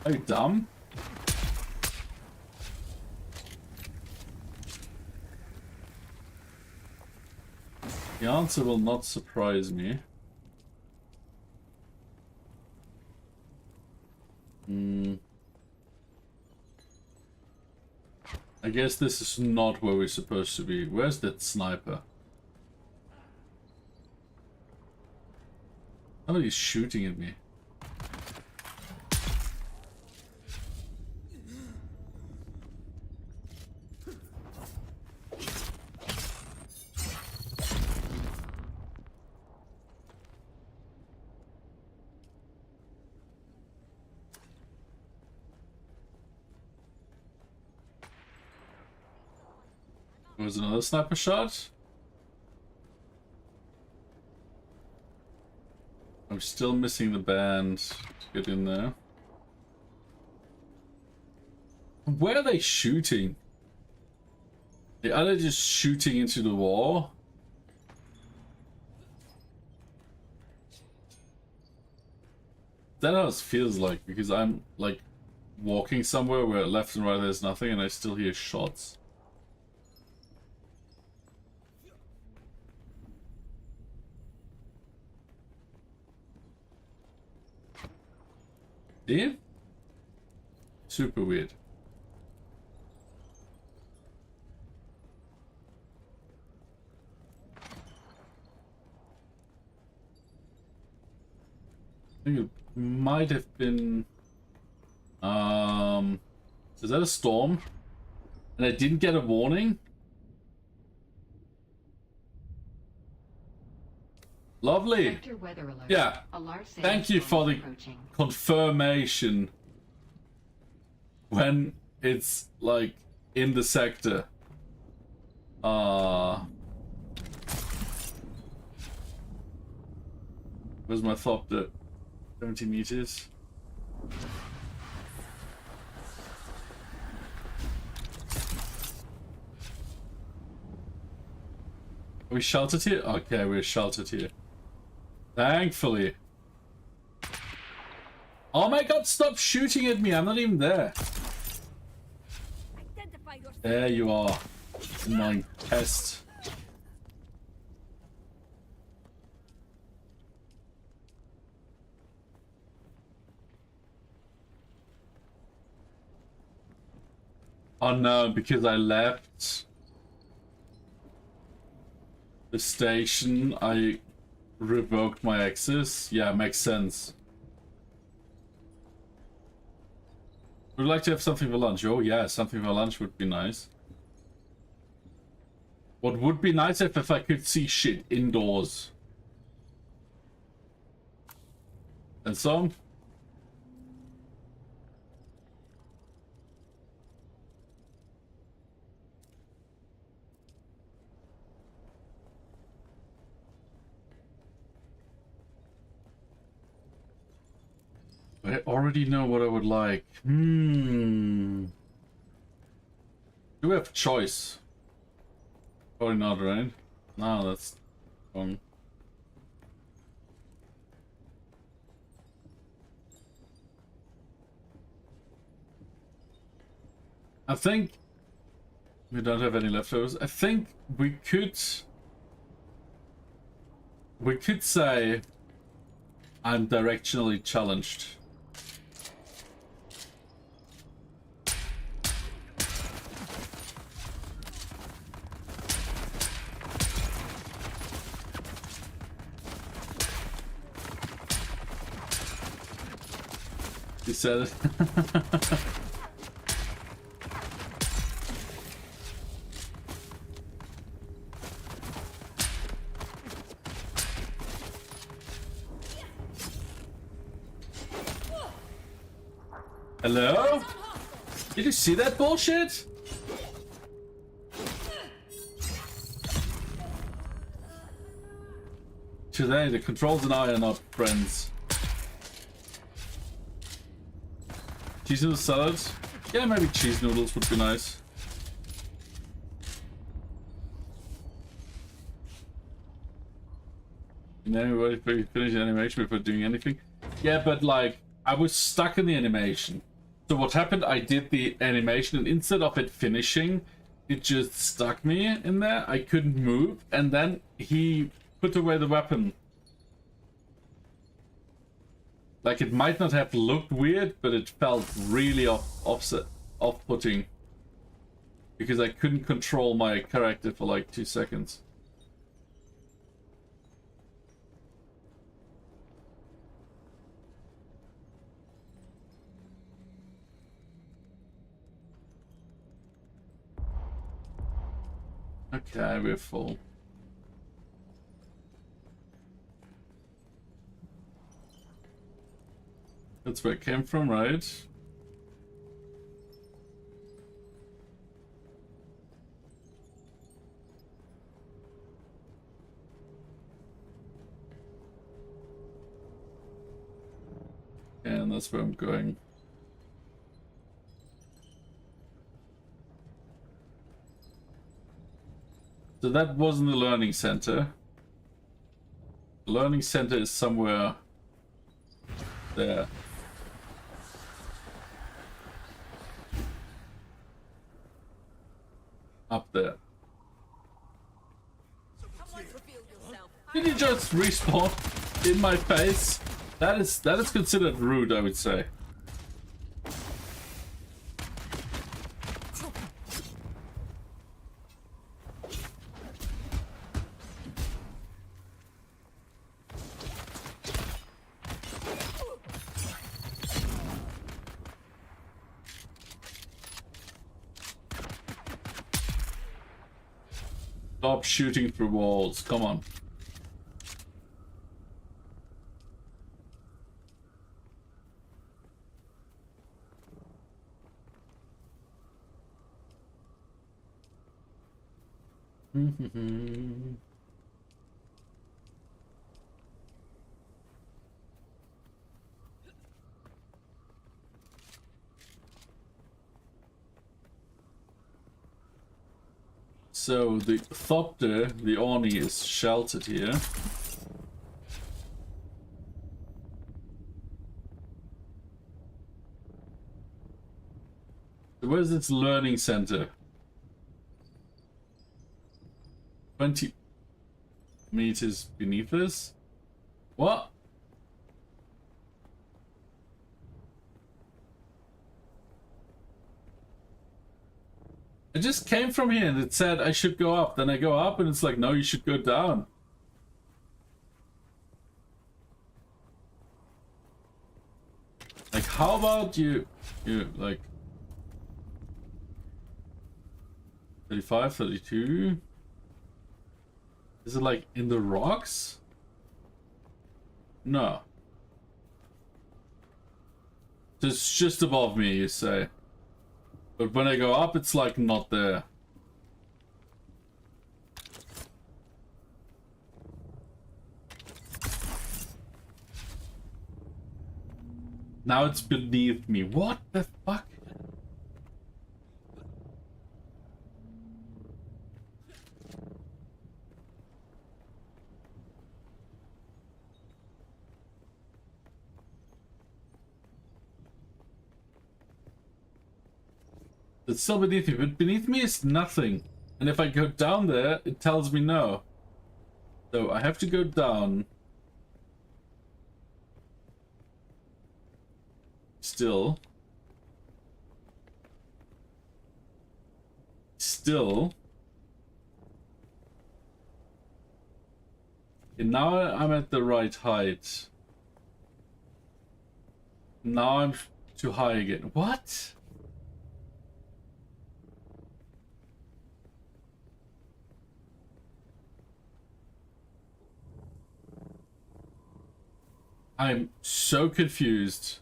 Are you dumb? The answer will not surprise me. I guess this is not where we're supposed to be. Where's that sniper? Somebody's shooting at me. Was another sniper shot? I'm still missing the band to get in there. Where are they shooting? Are they just shooting into the wall? That how it feels like, because I'm like walking somewhere where left and right there's nothing and I still hear shots. See? Super weird. I think it might have been is that a storm? And I didn't get a warning? Lovely. Sector weather alert. Yeah. A large Thank you for sandstorm the is approaching. confirmation when it's like in the sector. Where's my thopter? 70 meters. Are we sheltered here? Okay, we're sheltered here. Thankfully. Oh my god, stop shooting at me. I'm not even there. Identify yourself. There you are. Annoying pest. Oh no, because I left the station, I revoked my access. Yeah, makes sense. Would you like to have something for lunch? Oh yeah, something for lunch would be nice. What would be nice if I could see shit indoors. And some. I already know what I would like. Do we have choice? Probably not, right? No, that's wrong. I think we don't have any leftovers. I think we could say I'm directionally challenged. You said it. Hello? Did you see that bullshit? Today, the controls and I are not friends. Cheese noodle salads? Yeah, maybe cheese noodles would be nice. You know, what if we finish the animation before doing anything? Yeah, but like, I was stuck in the animation. So what happened, I did the animation and instead of it finishing, it just stuck me in there. I couldn't move and then he put away the weapon. Like, it might not have looked weird, but it felt really off-putting. Because I couldn't control my character for like 2 seconds. Okay, we're full. That's where it came from, right? And that's where I'm going. So that wasn't the learning center. The learning center is somewhere there. Up there. Did he just respawn in my face? That is considered rude, I would say. Stop shooting through walls, come on. So the Thopter, the Oni, is sheltered here. So where's this learning center? 20 meters beneath us? What? I just came from here and it said I should go up. Then I go up and it's like, no, you should go down. Like, how about you like 35, 32? Is it like in the rocks? No. So it's just above me, you say. But when I go up, it's like not there. Now it's beneath me. What the fuck? It's still beneath me, but beneath me is nothing. And if I go down there, it tells me no. So I have to go down. Still. And now I'm at the right height. Now I'm too high again. What? I'm so confused.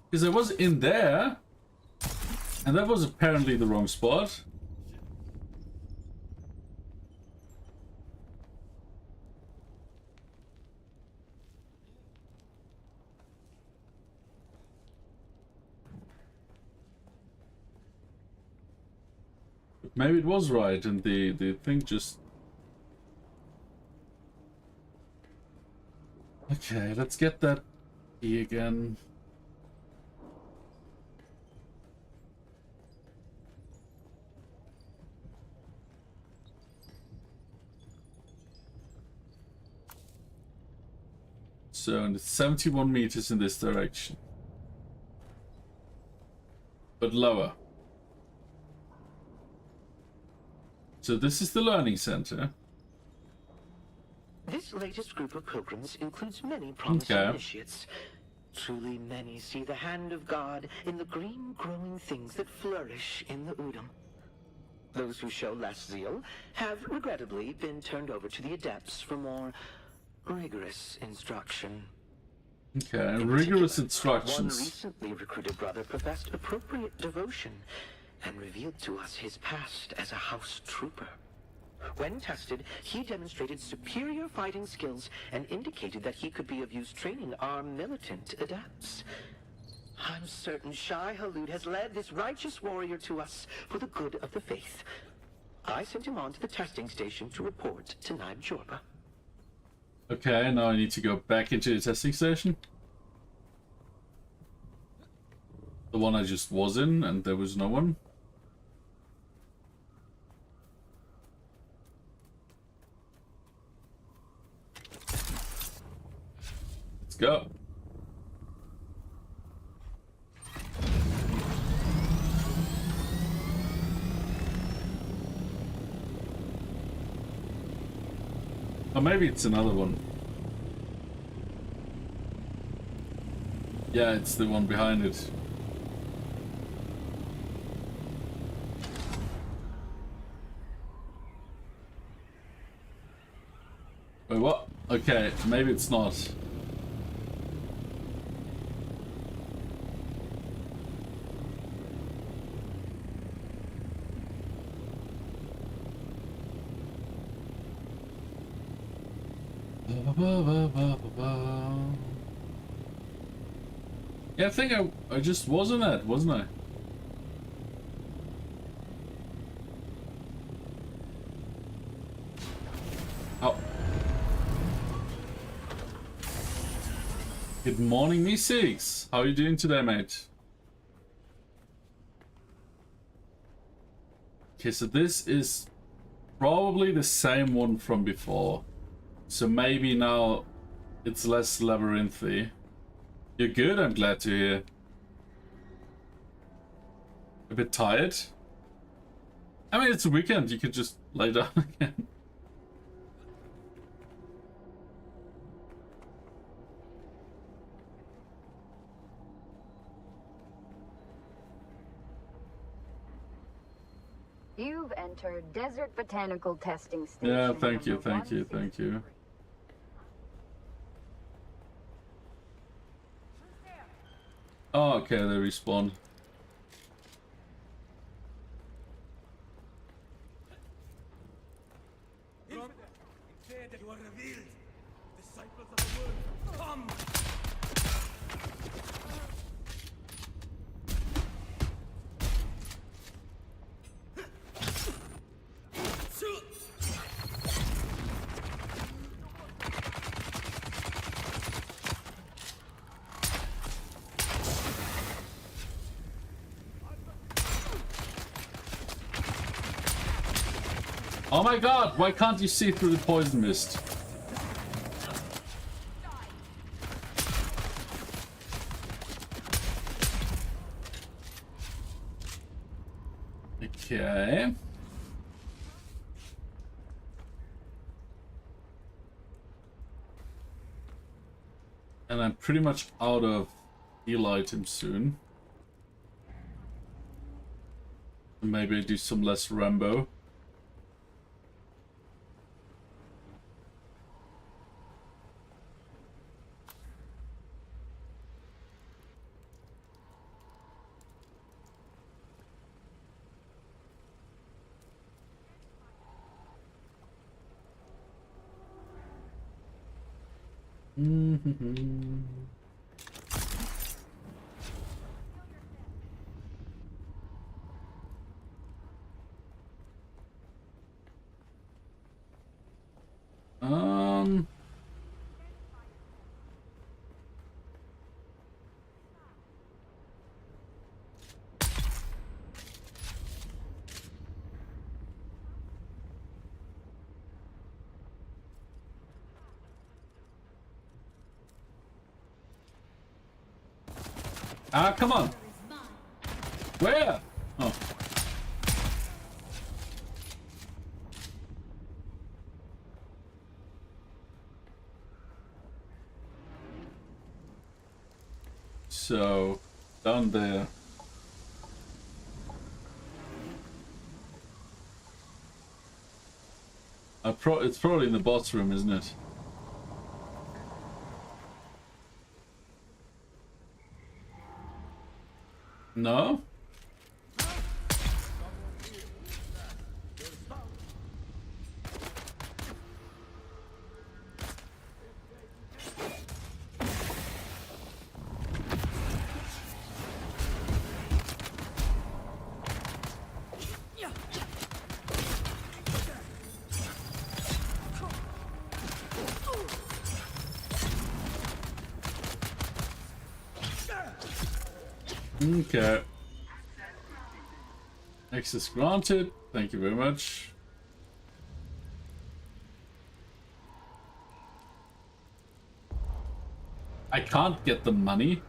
Because I was in there, and that was apparently the wrong spot. Maybe it was right, and the thing just... Okay, let's get that key again. So, and it's 71 meters in this direction. But lower. So this is the learning center. This latest group of pilgrims includes many promising initiates. Truly many see the hand of God in the green growing things that flourish in the Udam. Those who show less zeal have regrettably been turned over to the adepts for more rigorous instruction. Okay, rigorous One instructions. recently recruited brother professed appropriate devotion and revealed to us his past as a house trooper. When tested, he demonstrated superior fighting skills and indicated that he could be of use training our militant adepts. I'm certain Shai Halud has led this righteous warrior to us for the good of the faith. I sent him on to the testing station to report to Naib Jorba. Okay, now I need to go back into the testing station. The one I just was in, and there was no one. Let's go. Or maybe it's another one. Yeah, it's the one behind it. Wait, what? Okay, maybe it's not. Yeah, I think I just wasn't it, wasn't I? Oh. Good morning, Me6. How are you doing today, mate? Okay, so this is probably the same one from before. So maybe now it's less labyrinthy. You're good, I'm glad to hear. A bit tired? I mean, it's a weekend, you could just lay down again. You've entered Desert Botanical Testing Station. Yeah, thank you, number thank you, thank you. 163. Oh, okay, they respawn. Declare that you are revealed. Disciples of the word, come! Oh my god, why can't you see through the poison mist? Okay. And I'm pretty much out of heal items soon. Maybe I do some less Rambo. Um. Ah, come on. Where? Oh. So, down there. It's probably in the boss room, isn't it? No? Okay. Access granted. Thank you very much. I can't get the money.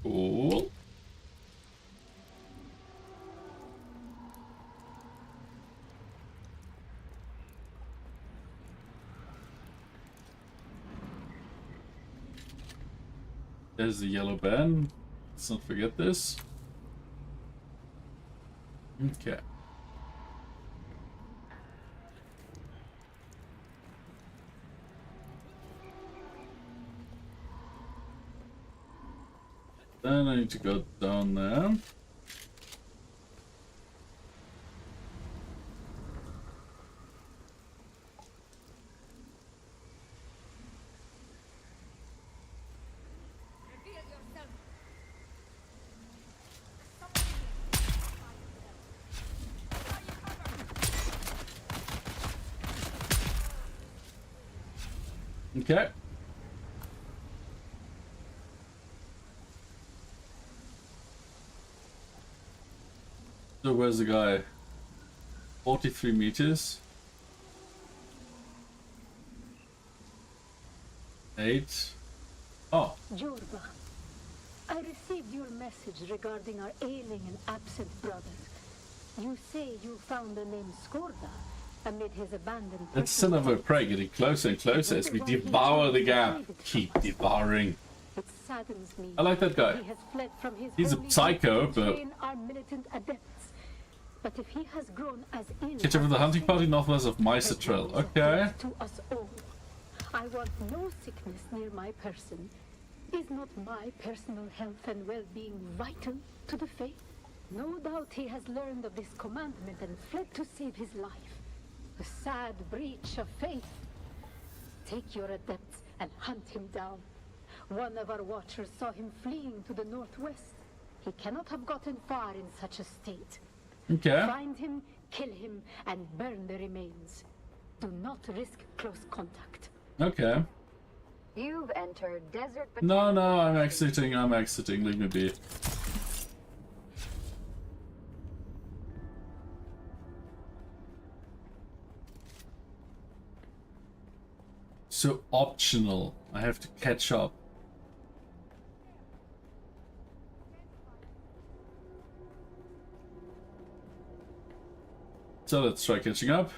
Cool. There's the yellow band. Let's not forget this. Okay. Then I need to go down there. Reveal yourself. Okay. So where's the guy? 43 meters. 8. Oh. Jorba, I received your message regarding our ailing and absent brother. You say you found the name Skorda amid his abandoned... That son of a prey getting closer and closer as we devour the gap. Keep devouring. It saddens me. I like that guy. He has fled from his He's a holy psycho, land to but... train our militant adepts. But if he has grown as ill... Catch up with the hunting party northwest of Meister Trail. Okay. To us all. I want no sickness near my person. Is not my personal health and well-being vital to the faith? No doubt he has learned of this commandment and fled to save his life. A sad breach of faith. Take your adepts and hunt him down. One of our watchers saw him fleeing to the northwest. He cannot have gotten far in such a state. Okay. Find him, kill him, and burn the remains. Do not risk close contact. Okay. You've entered Desert No, Botanical no, I'm Testing exiting. I'm exiting. Leave me be. So optional. I have to catch up. So let's try catching up.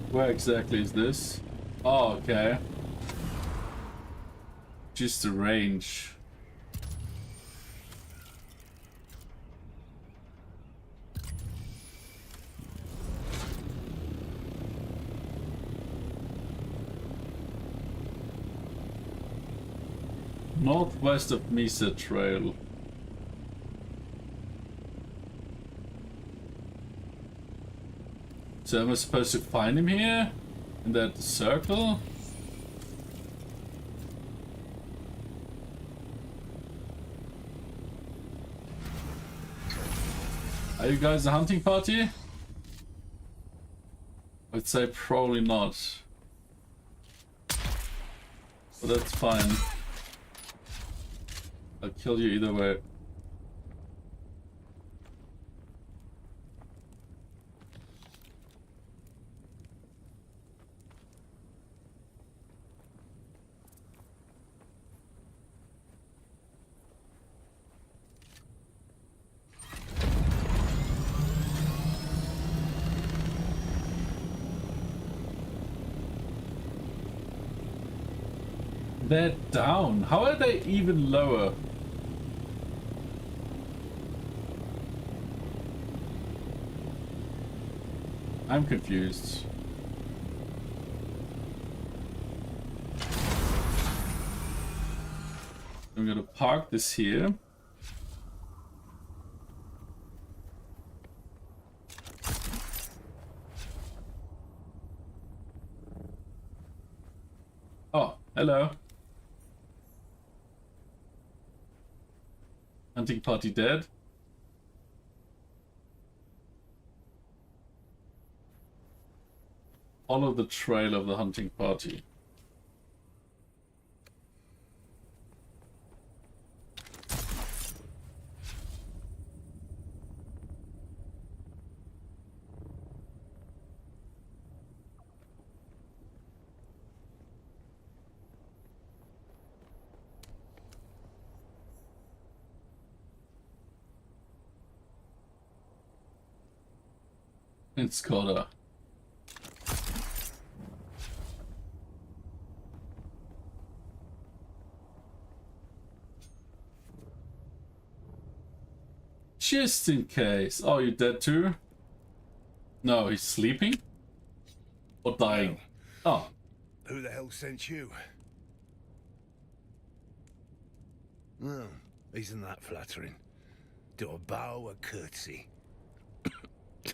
Where exactly is this? Oh, okay. Just the range. Northwest of Mesa Trail. So am I supposed to find him here? In that circle? Are you guys a hunting party? I'd say probably not. But that's fine. I'll kill you either way. They're down. How are they even lower? I'm confused. I'm gonna park this here. Oh, hello. Hunting party dead. Follow the trail of the hunting party. It's Skoda. Just in case. Oh, you dead too? No, he's sleeping? Or dying? Oh. Who the hell sent you? Well, isn't that flattering? Do a bow, a curtsy.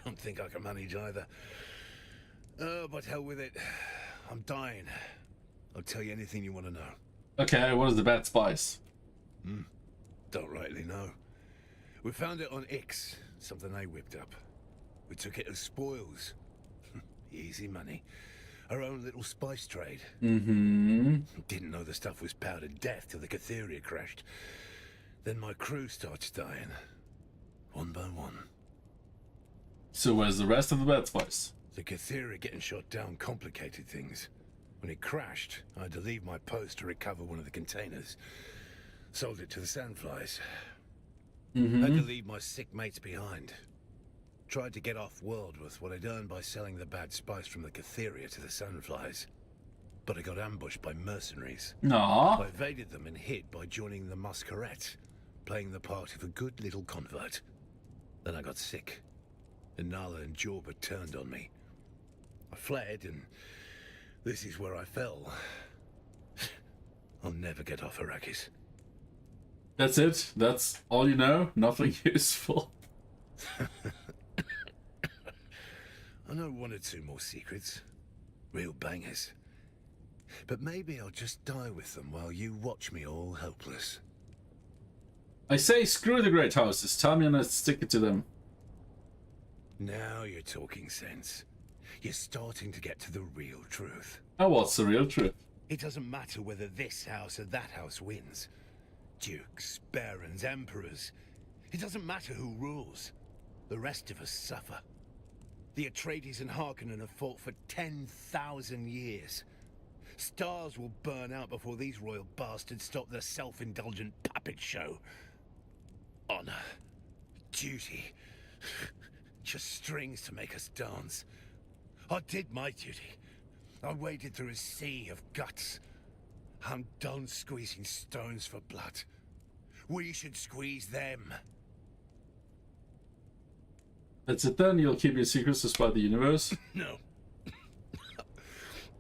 Don't think I can manage either. Oh, but hell with it. I'm dying. I'll tell you anything you want to know. Okay, what is the bad spice? Don't rightly know. We found it on Ix, something they whipped up. We took it as spoils. Easy money. Our own little spice trade. Mm-hmm. Didn't know the stuff was powdered death till the Catheria crashed. Then my crew starts dying. One by one. So where's the rest of the bad spice? The Catheria getting shot down complicated things. When it crashed, I had to leave my post to recover one of the containers. Sold it to the Sandflies. Had to leave my sick mates behind. Tried to get off-world with what I'd earned by selling the bad spice from the Catheria to the Sandflies. But I got ambushed by mercenaries. Aw. I evaded them and hid by joining the Masquerette, playing the part of a good little convert. Then I got sick, and Nala and Jorba turned on me. I fled, and this is where I fell. I'll never get off Arrakis. That's it? That's all you know? Nothing useful? I know one or two more secrets. Real bangers. But maybe I'll just die with them while you watch me all helpless. I say screw the great houses. Tell me and I'll stick it to them. Now you're talking sense. You're starting to get to the real truth. Oh, what's the real truth? It doesn't matter whether this house or that house wins. Dukes, barons, emperors. It doesn't matter who rules. The rest of us suffer. The Atreides and Harkonnen have fought for 10,000 years. Stars will burn out before these royal bastards stop their self-indulgent puppet show. Honor. Duty. Just strings to make us dance. I did my duty. I waded through a sea of guts. I'm done squeezing stones for blood. We should squeeze them. That's it then? You'll keep your secrets despite the universe? No.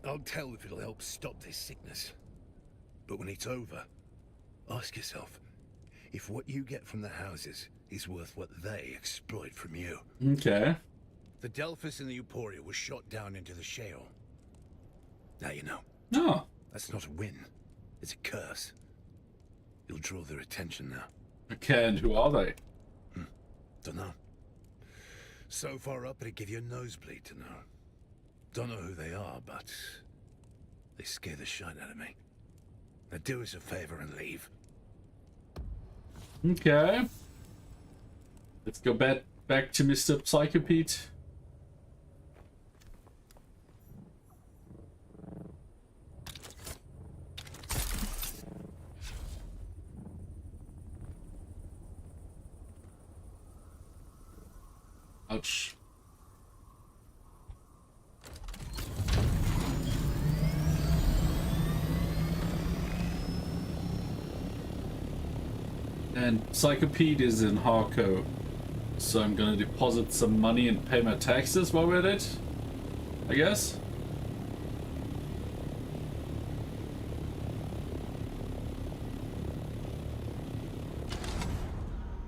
I'll tell if it'll help stop this sickness. But when it's over, ask yourself if what you get from the houses is worth what they exploit from you. Okay. The Delphus and the Euphoria were shot down into the Sheol. Now you know. Oh. That's not a win. It's a curse. You'll draw their attention now. Okay, and who are they? Dunno. So far up it'd give you a nosebleed to know. Don't know who they are, but they scare the shit out of me. Now do us a favor and leave. Okay. Let's go back to Mr. Psychopete. Ouch. And Psychopede is in Harco, so I'm gonna deposit some money and pay my taxes while we're at it, I guess.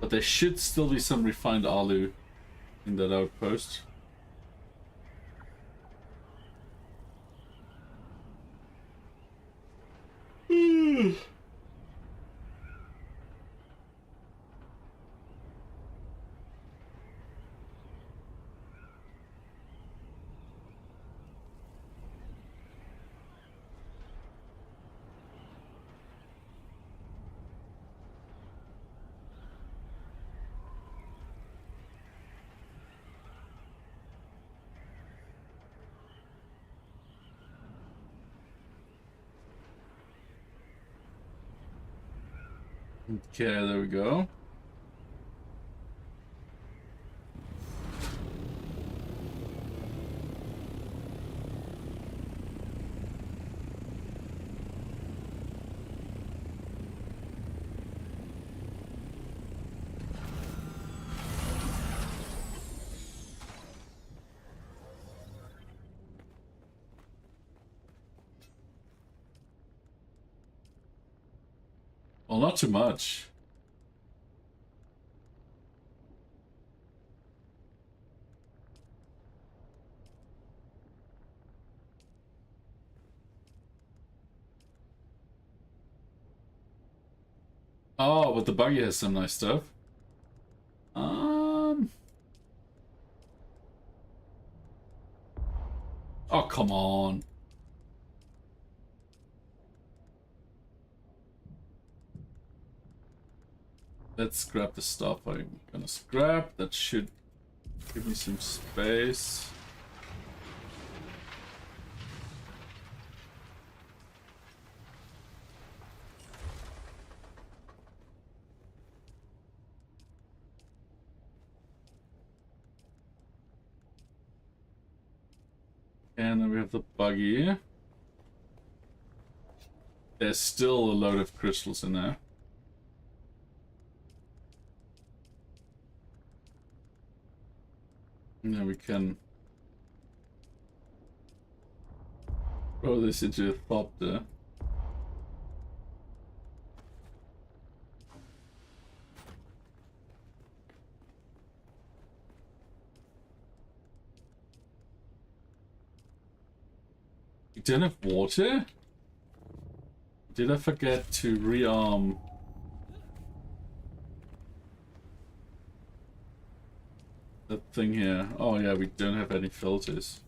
But there should still be some refined alu in that outpost. Okay, there we go. Well, not too much. Oh, but the buggy has some nice stuff. Oh, come on. Let's grab the stuff I'm gonna scrap. That should give me some space. And then we have the buggy. There's still a load of crystals in there. And then we can throw this into the top there. We don't have water? Did I forget to rearm? That thing here. Oh yeah, we don't have any filters.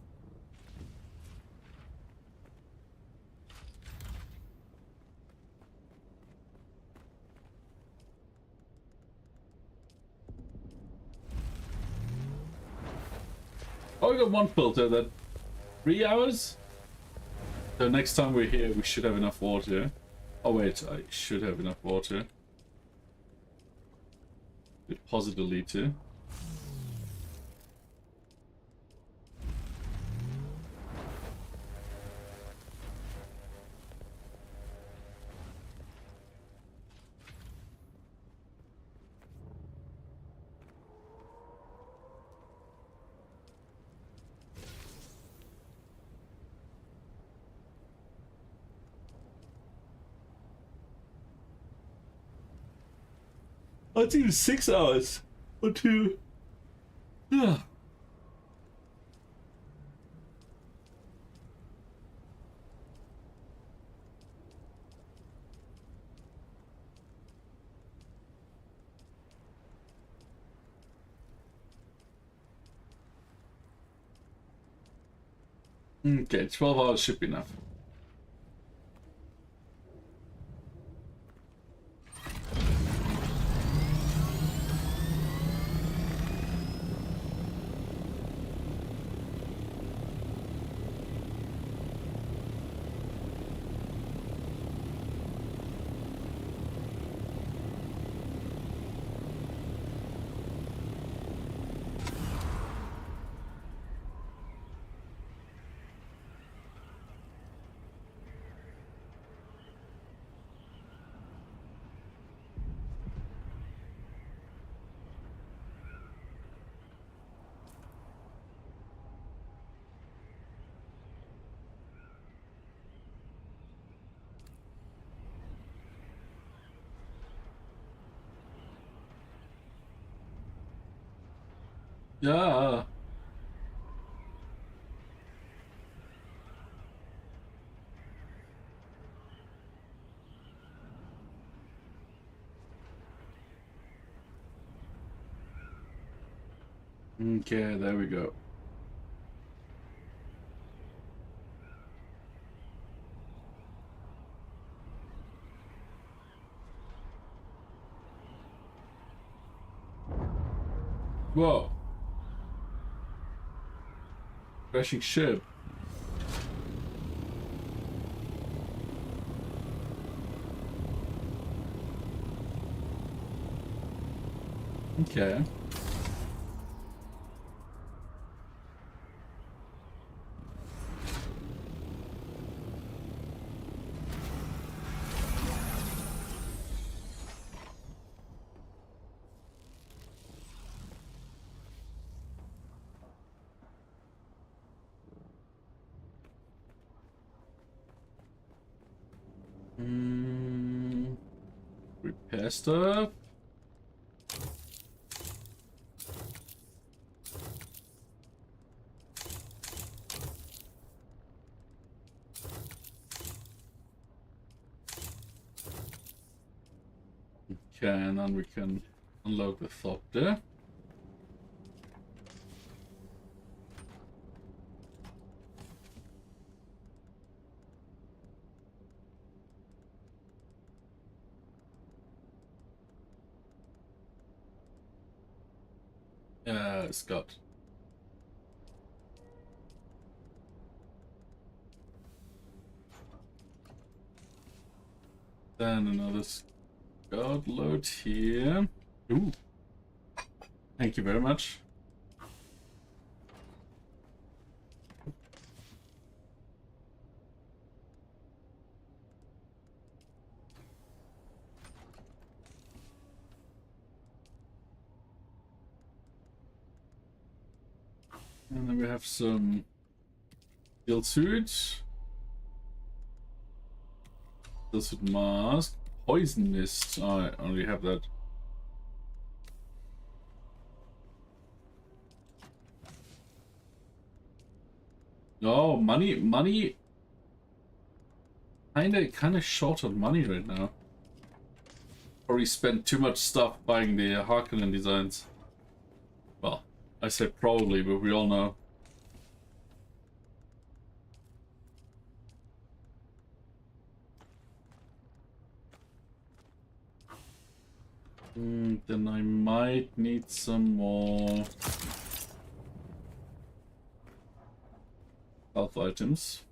Oh, we got one filter. That 3 hours? So next time we're here, we should have enough water. Oh wait, I should have enough water. Deposit a liter. I think it's 6 hours or 2. Yeah. Okay, 12 hours should be enough. Yeah. Okay, there we go. Whoa. Crashing ship. Okay. repair stuff. Okay, and then we can unload the top there. Scott. Then another Scott load here. Ooh. Thank you very much. And then we have some steel suits. Steel suit mask. Poison mist. Oh, I only have that. Oh, money. Kinda short on money right now. Probably spent too much stuff buying the Harkonnen designs. Well, I say probably, but we all know. Then I might need some more health items.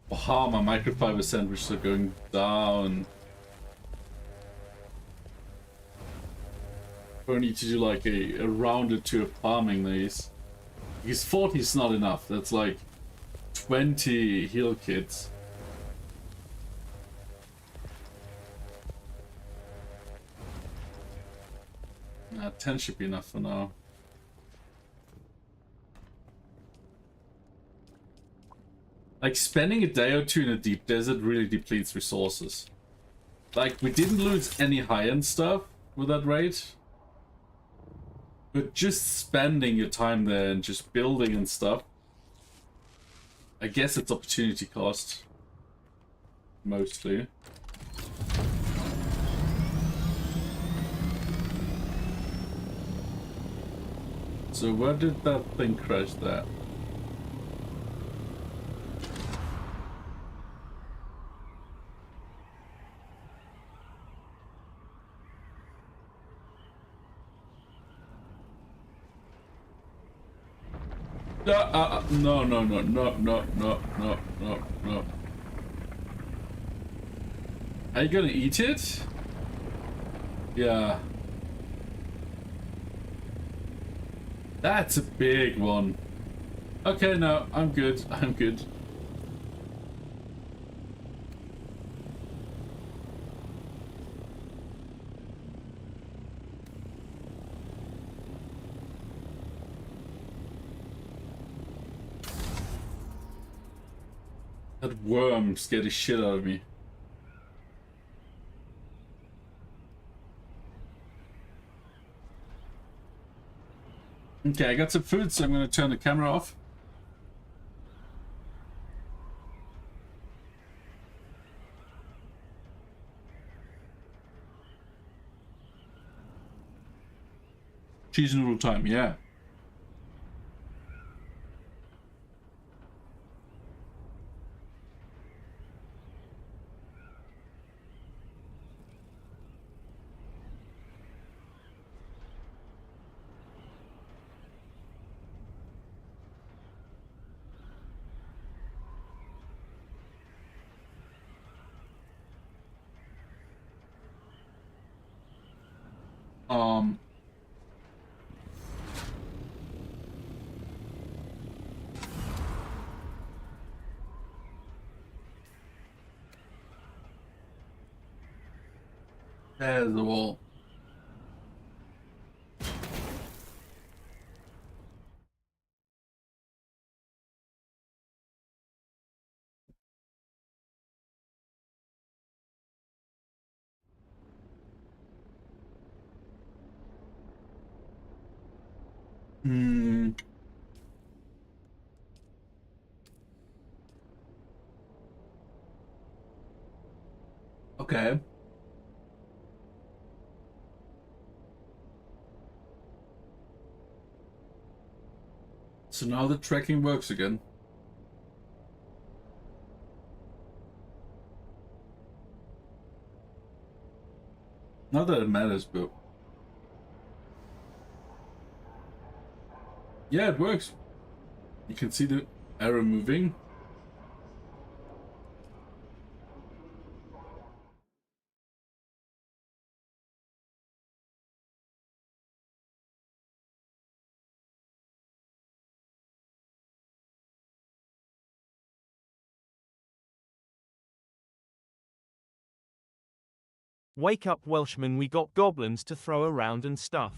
Wow, my microfiber sandwiches are going down. I need to do like a round or two of farming these. Because 40 is not enough. That's like 20 heal kits. 10 should be enough for now. Like, spending a day or two in a deep desert really depletes resources. Like, we didn't lose any high-end stuff with that raid. But just spending your time there and just building and stuff, I guess it's opportunity cost. Mostly. So where did that thing crash there? No, no, no, no, no, no, no, no, no. Are you gonna eat it? Yeah. That's a big one. Okay, no, I'm good. I'm good. That worm scared the shit out of me. Okay, I got some food, so I'm gonna turn the camera off. Cheese noodle time, yeah. There's the wall. Hmm. Okay. So now the tracking works again. Not that it matters, but yeah, it works. You can see the arrow moving. Wake up, Welshman, we got goblins to throw around and stuff.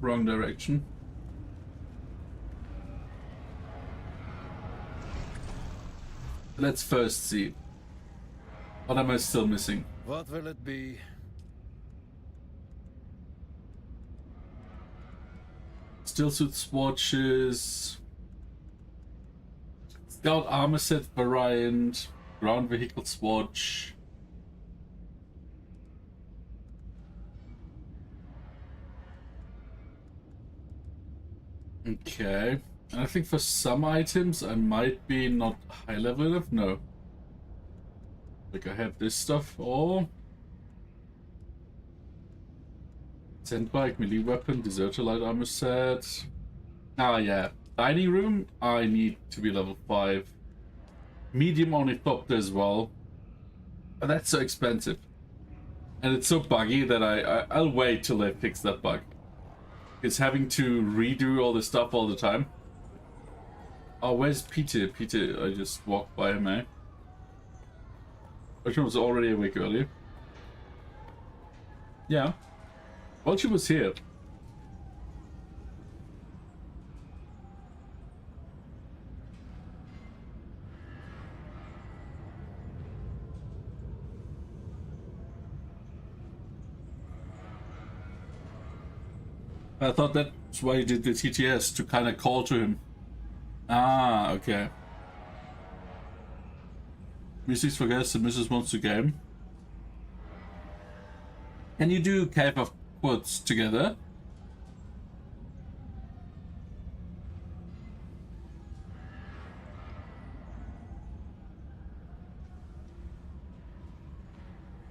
Wrong direction. Let's first see. What am I still missing? What will it be? Still suit swatches. Scout armor set variant. Ground vehicle swatch. Okay. And I think for some items I might be not high level enough. No. Like I have this stuff or sand bike, melee weapon, deserter light armor set. Ah yeah. Dining room, I need to be level 5. Medium ornithopter as well. But that's so expensive. And it's so buggy that I'll wait till they fix that bug. It's having to redo all this stuff all the time. Oh, where's Peter? Peter, I just walked by him, eh? She was already awake earlier. Yeah. Well, she was here. I thought that's why you did the TTS, to kind of call to him. Ah, okay. Music's for guests and Mrs. wants to game. Can you do Cave of Woods together?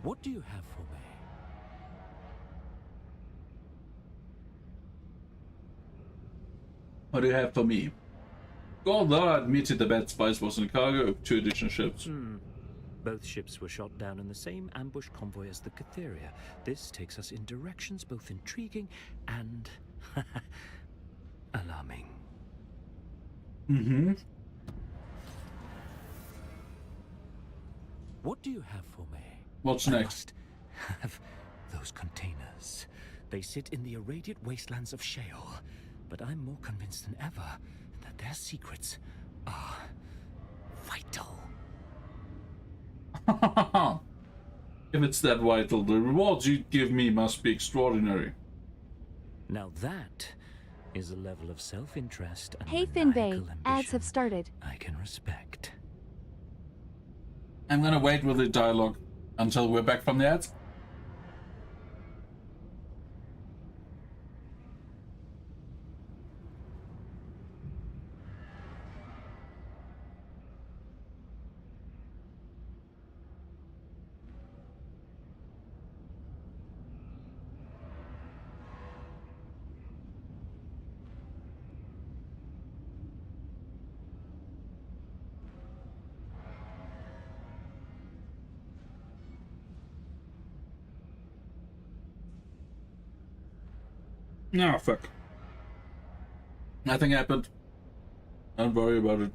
What do you have for me? What do you have for me? Although I admitted the bad spice was in cargo of 2 additional ships. Both ships were shot down in the same ambush convoy as the Cytheria. This takes us in directions both intriguing and alarming. Mm-hmm. What do you have for me? What's I next? must have those containers. They sit in the irradiate wastelands of Sheol, but I'm more convinced than ever that their secrets are vital. If it's that vital, the rewards you give me must be extraordinary. Now that is a level of self-interest and Hey Finbay, maniacal ads ambition have started. I can respect. I'm gonna wait with the dialogue until we're back from the ads. No, fuck. Nothing happened. Don't worry about it.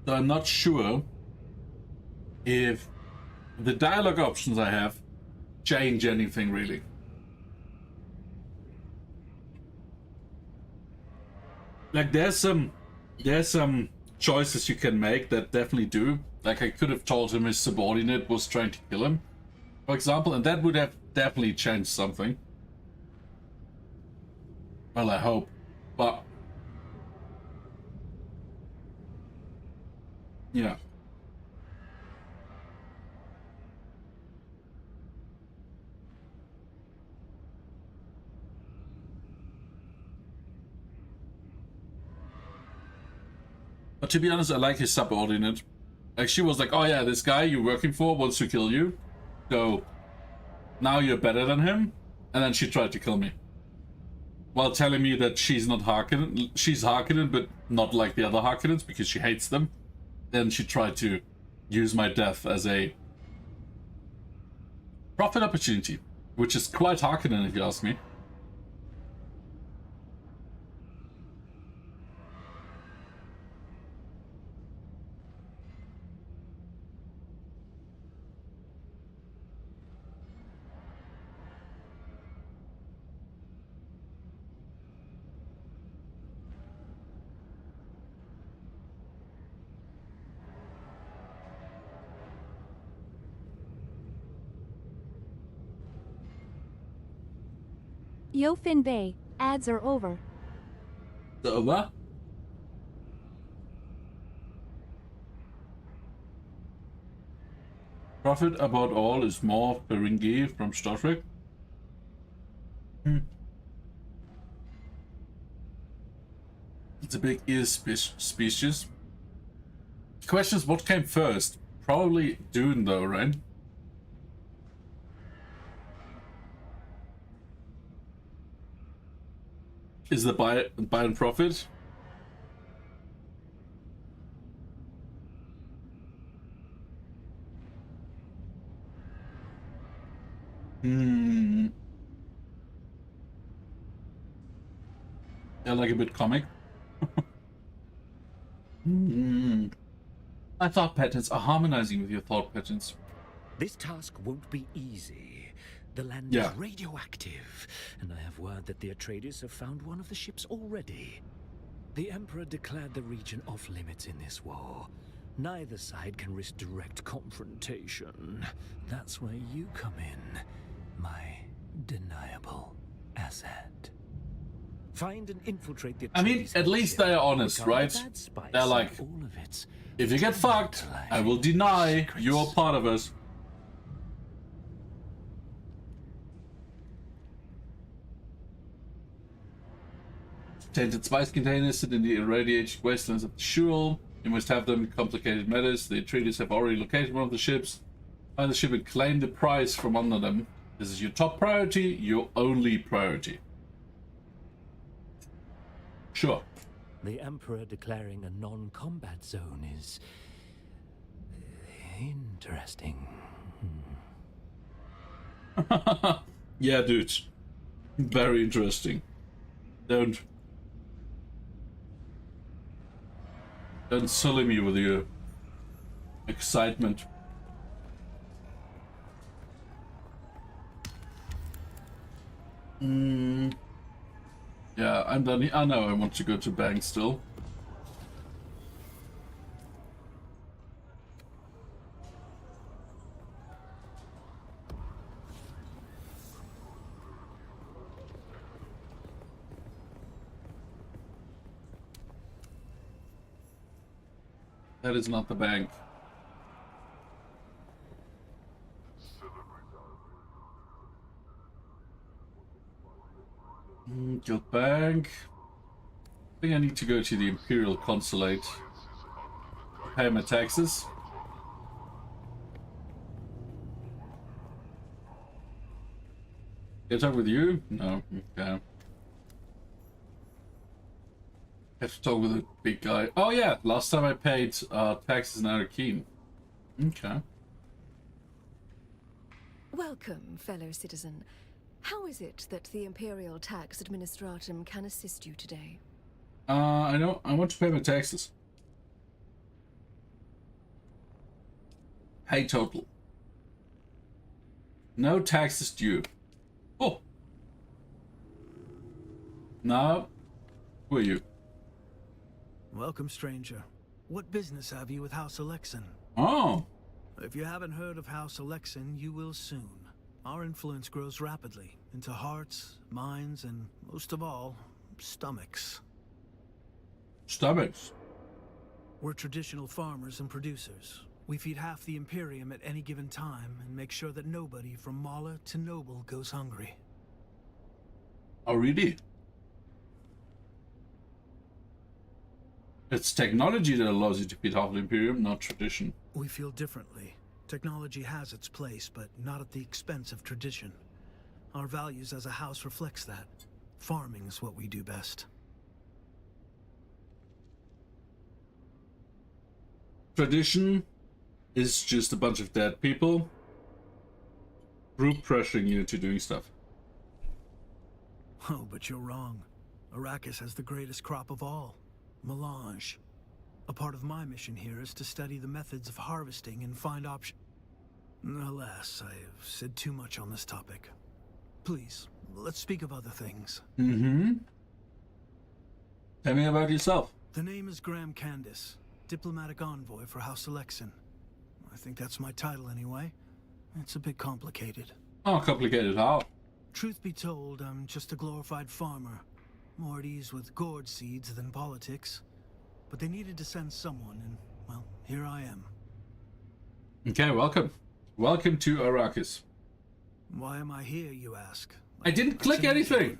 So I'm not sure if the dialogue options I have change anything really. Like there's some choices you can make that definitely do. Like I could have told him his subordinate was trying to kill him, for example, and that would have definitely changed something. Well, I hope, but yeah. But to be honest, I like his subordinate. Like she was like, oh yeah, this guy you're working for wants to kill you. So now you're better than him. And then she tried to kill me. While telling me that she's not Harkonnen. She's Harkonnen, but not like the other Harkonnens because she hates them. Then she tried to use my death as a profit opportunity. Which is quite Harkonnen if you ask me. Yo Fin Bay, ads are over. Over? Profit about all is more Ferengi from Star Trek. It's a big is species. Question is, what came first? Probably Dune though, right? Is the buy and profit? Yeah, like a bit comic. My thought patterns are harmonizing with your thought patterns. This task won't be easy. The land Yeah. is radioactive, and I have word that the Atreides have found one of the ships already. The Emperor declared the region off limits in this war. Neither side can risk direct confrontation. That's where you come in, my deniable asset. Find and infiltrate the Atreides. I mean, at least they are honest, Recover right? bad spice They're like, and all of its if you get fucked, I will deny you're part of us. Tainted spice containers sit in the irradiated wastelands of the Shul. You must have them. Complicated matters. The Atreides have already located one of the ships. Find the ship and claim the prize from under them. This is your top priority, your only priority. Sure. The Emperor declaring a non-combat zone is interesting. Yeah, dude. Very interesting. Don't sully me with your excitement. Yeah, I'm done. I know I want to go to bank still. That is not the bank. Guild bank. I think I need to go to the Imperial Consulate. Pay my taxes. Can I talk with you? No. Okay. Have to talk with a big guy. Oh yeah, last time I paid taxes in Arakeen. Okay. Welcome, fellow citizen. How is it that the Imperial Tax Administratum can assist you today? I want to pay my taxes. Pay total. No taxes due. Oh. Now, who are you? Welcome, stranger. What business have you with House Alexin? Oh. If you haven't heard of House Alexin, you will soon. Our influence grows rapidly into hearts, minds, and most of all, stomachs. Stomachs? We're traditional farmers and producers. We feed half the Imperium at any given time and make sure that nobody from Mala to Noble goes hungry. Oh, really? It's technology that allows you to feed half the Imperium, not tradition. We feel differently. Technology has its place, but not at the expense of tradition. Our values as a house reflects that. Farming is what we do best. Tradition is just a bunch of dead people group pressuring you into doing stuff. Oh, but you're wrong. Arrakis has the greatest crop of all. Melange. A part of my mission here is to study the methods of harvesting and find options. Alas, I have said too much on this topic. Please, let's speak of other things. Mm-hmm. Tell me about yourself. The name is Graham Candace, diplomatic envoy for House Alexin. I think that's my title anyway. It's a bit complicated. Oh, complicated how? Truth be told, I'm just a glorified farmer. More at ease with gourd seeds than politics. But they needed to send someone, and, well, here I am. Okay, welcome. Welcome to Arrakis. Why am I here, you ask? I didn't click anything!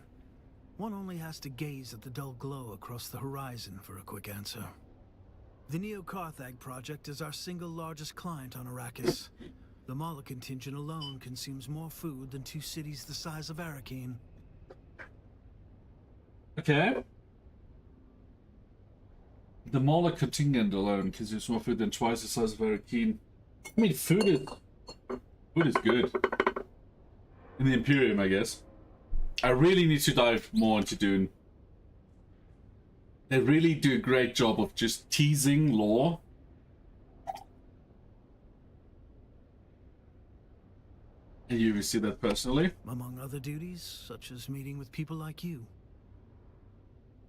One only has to gaze at the dull glow across the horizon for a quick answer. The Neo-Carthag project is our single largest client on Arrakis. The Mala contingent alone consumes more food than 2 cities the size of Arakeen. Okay. The Mala contingent alone consumes more food than twice the size of Arakeen. I mean, food is good. In the Imperium, I guess. I really need to dive more into Dune. They really do a great job of just teasing lore. And you see that personally? Among other duties, such as meeting with people like you.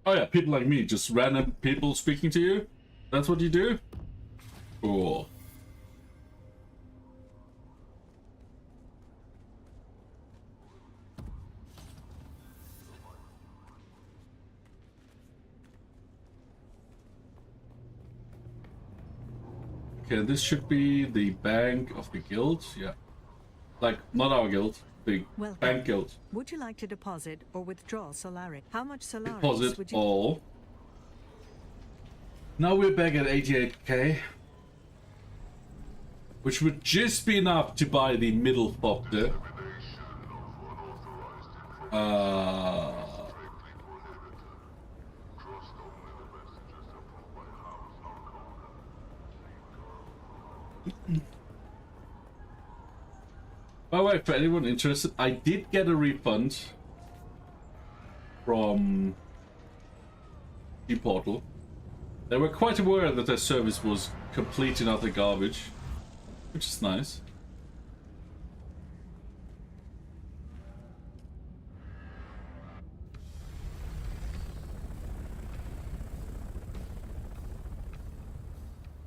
Oh yeah, people like me, just random people speaking to you? That's what you do? Cool. Okay, this should be the bank of the guild, yeah. Like, not our guild, the bank guild. Would you like to deposit or withdraw Solaris? How much Solaris Deposit would you... all. Now we're back at 88k. Which would just be enough to buy the middle thopter. By the way, for anyone interested, I did get a refund from the portal. They were quite aware that their service was complete and utter garbage, which is nice.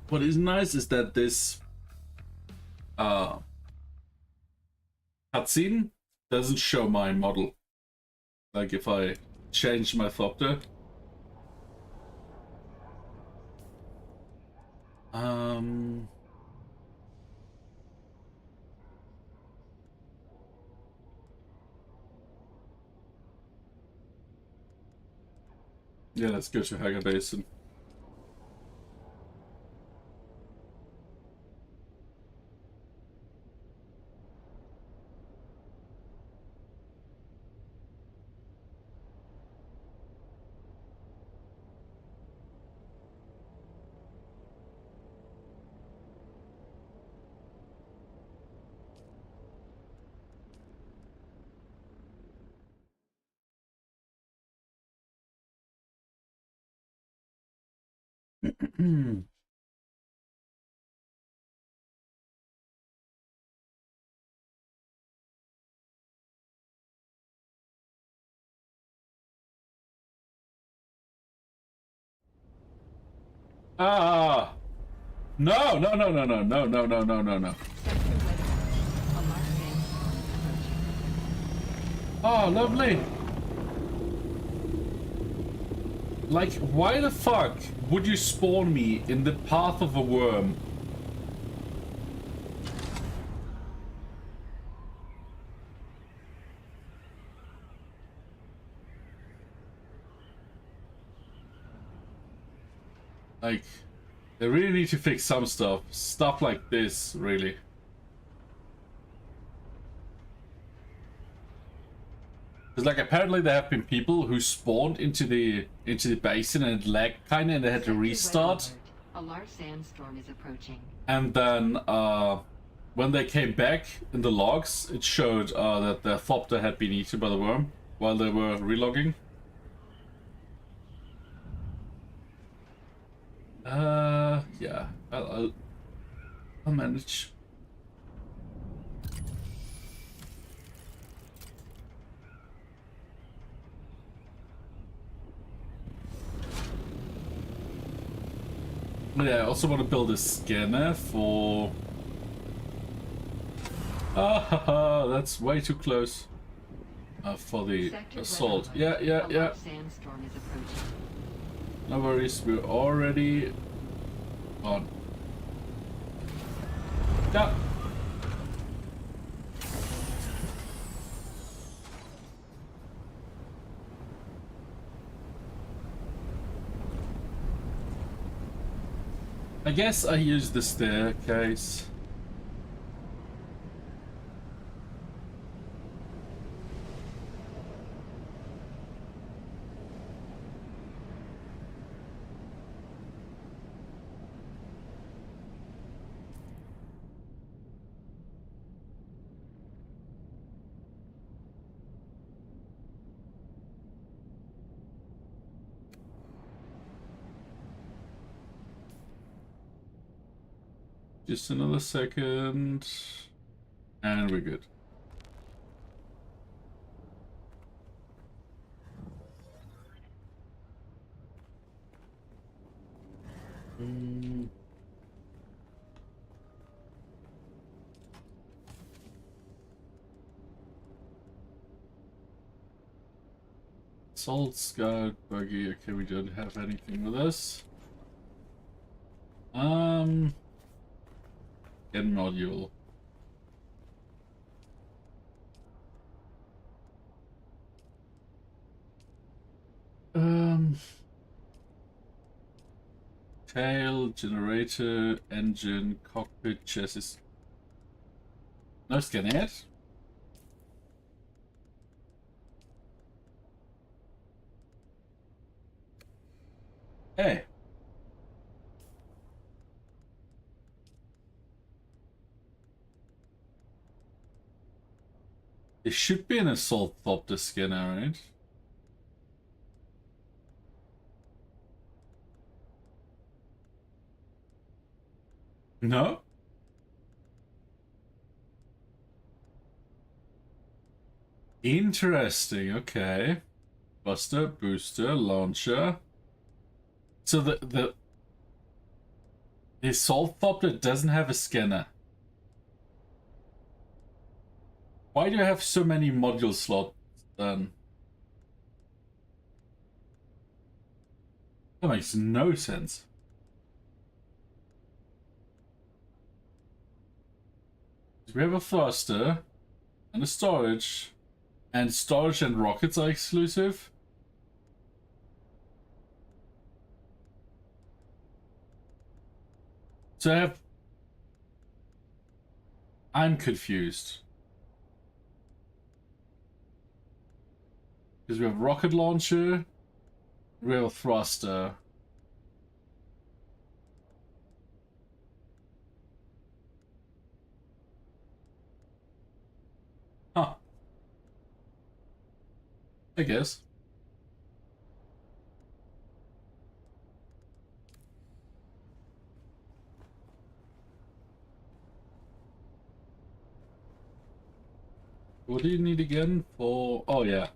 What is nice is that this cutscene doesn't show my model. Like if I change my thopter. Yeah, let's go to Hagar Basin. Ah! No, no, no, no, no, no, no, no, no, no, no. Oh, lovely. Like, why the fuck would you spawn me in the path of a worm? Like, they really need to fix some stuff. Stuff like this, really. Because, like, apparently there have been people who spawned into the basin and it lagged kinda and they had to restart. A large sandstorm is approaching. And then, when they came back in the logs, it showed that the thopter had been eaten by the worm while they were relogging. Yeah, I'll manage. Yeah, I also want to build a scanner for... Ah, that's way too close. For the assault. Yeah. Sandstorm is approaching. No worries, we're already on. Yeah. I guess I use the staircase. Just another second, and we're good. Salt Scout Buggy. Okay, we don't have anything with us. Get module. Tail, generator, engine, cockpit, chassis. No scan yet. Hey. There should be an assault thopter scanner, right? No? Interesting, okay. Buster, booster, launcher. So the assault thopter doesn't have a scanner. Why do you have so many module slots then? That makes no sense. We have a thruster and a storage, and storage and rockets are exclusive. So I'm confused. Because we have a rocket launcher, we have a thruster. Huh. I guess. What do you need again for... Oh, yeah.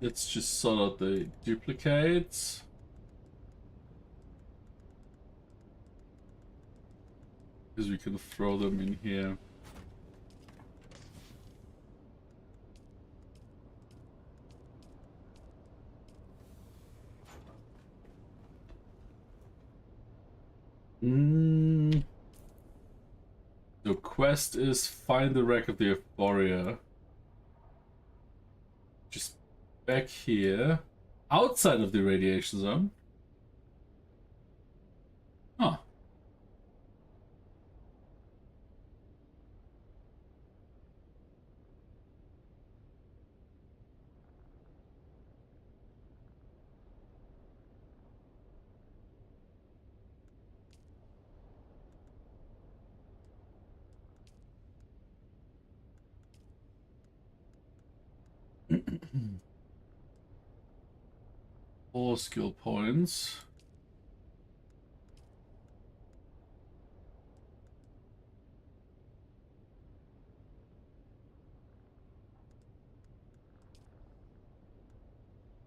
Let's just sort out the duplicates. Because we can throw them in here. The quest is find the wreck of the Euphoria. Just back here. Outside of the radiation zone. Huh. Four skill points.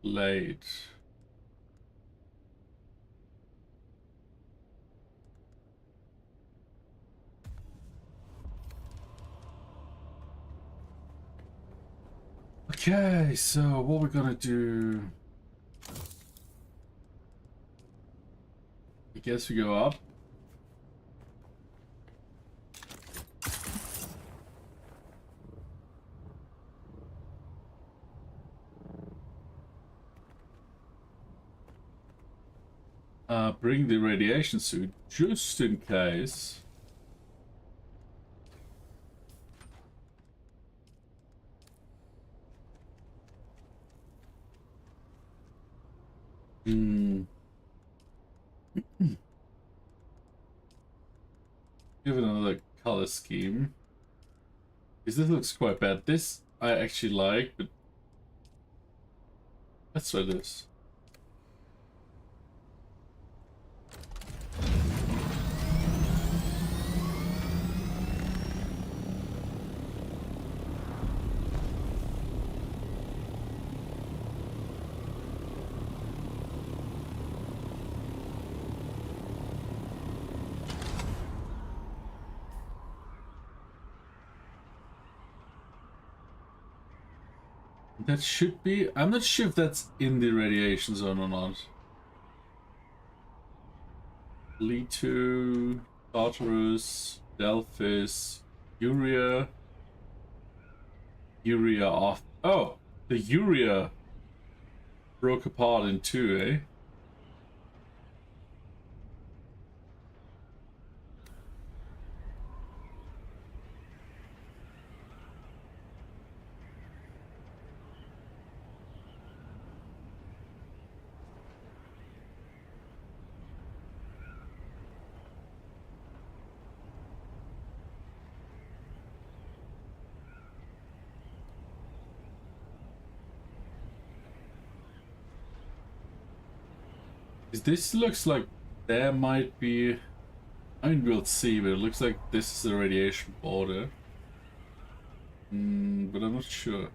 Late. Okay, so what we're gonna do, I guess we go up. Bring the radiation suit just in case. Give it another color scheme. Because this looks quite bad. This I actually like, but let's try this. That should be... I'm not sure if that's in the radiation zone or not. Leto, Tartarus, Delphis, Urea. Urea off. Oh! The Urea broke apart in two, eh? This looks like there might be... I mean, we'll see, but it looks like this is the radiation border. But I'm not sure.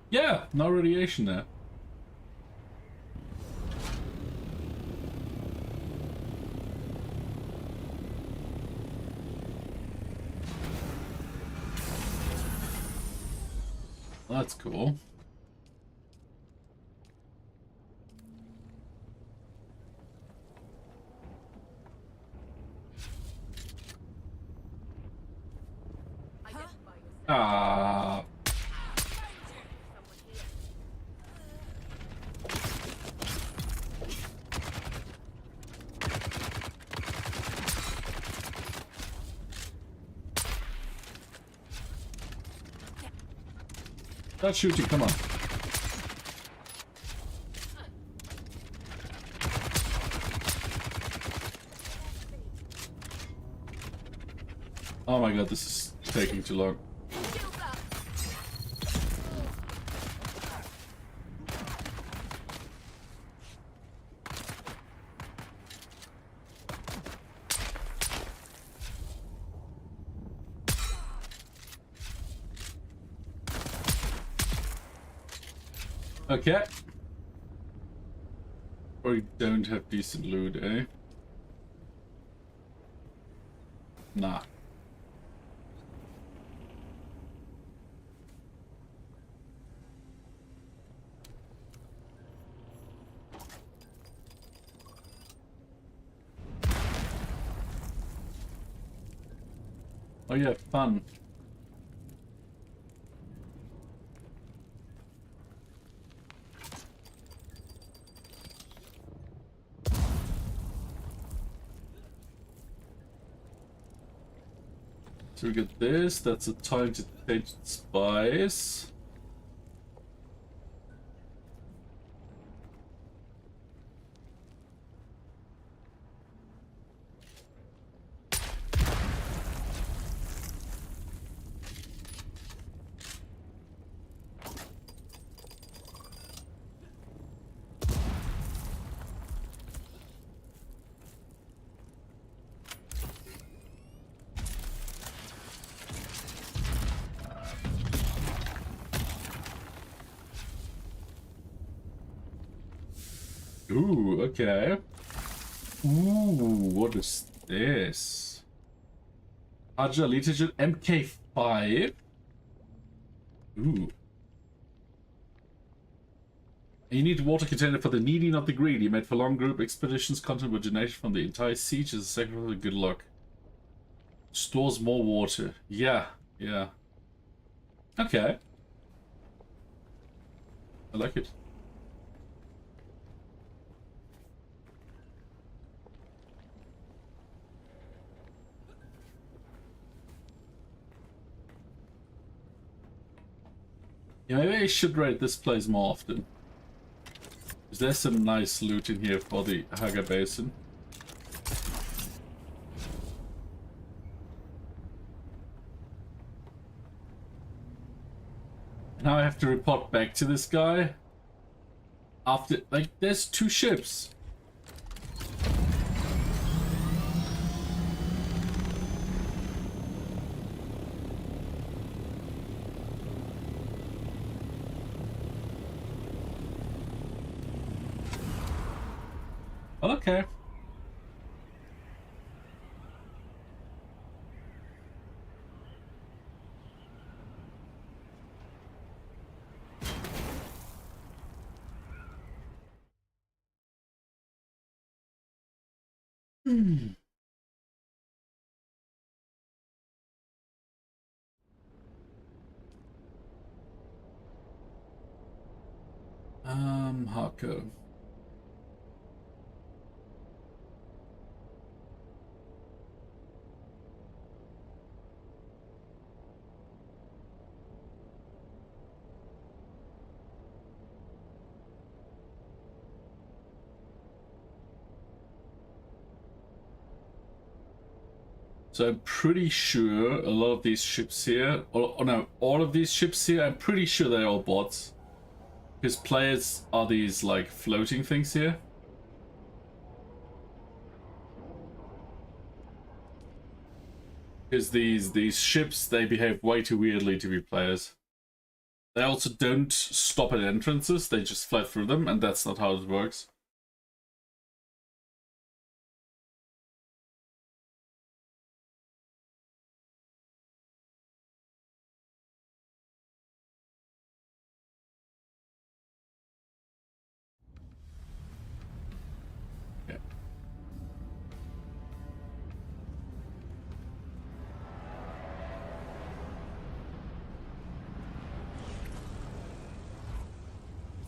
Yeah, no radiation there. That's cool. Ah. Start shooting, come on. Oh my god, this is taking too long. Okay. Or we don't have decent loot, eh? Nah. Oh yeah, fun. So we get this, that's a time to take spice. Ooh, okay. Ooh, what is this? Aja Leadership MK5. Ooh. You need a water container for the needy, not the greedy. Made for long group expeditions, content with donation from the entire siege as a sacrifice of good luck. Stores more water. Yeah, yeah. Okay. I like it. Yeah, maybe I should raid this place more often. There's some nice loot in here for the Haga Basin. Now I have to report back to this guy. After, like, there's 2 ships. Well, okay. Hardcore. So I'm pretty sure a lot of these ships here, or no, all of these ships here, I'm pretty sure they're all bots. Because players are these, like, floating things here. Because these ships, they behave way too weirdly to be players. They also don't stop at entrances, they just fly through them, and that's not how it works.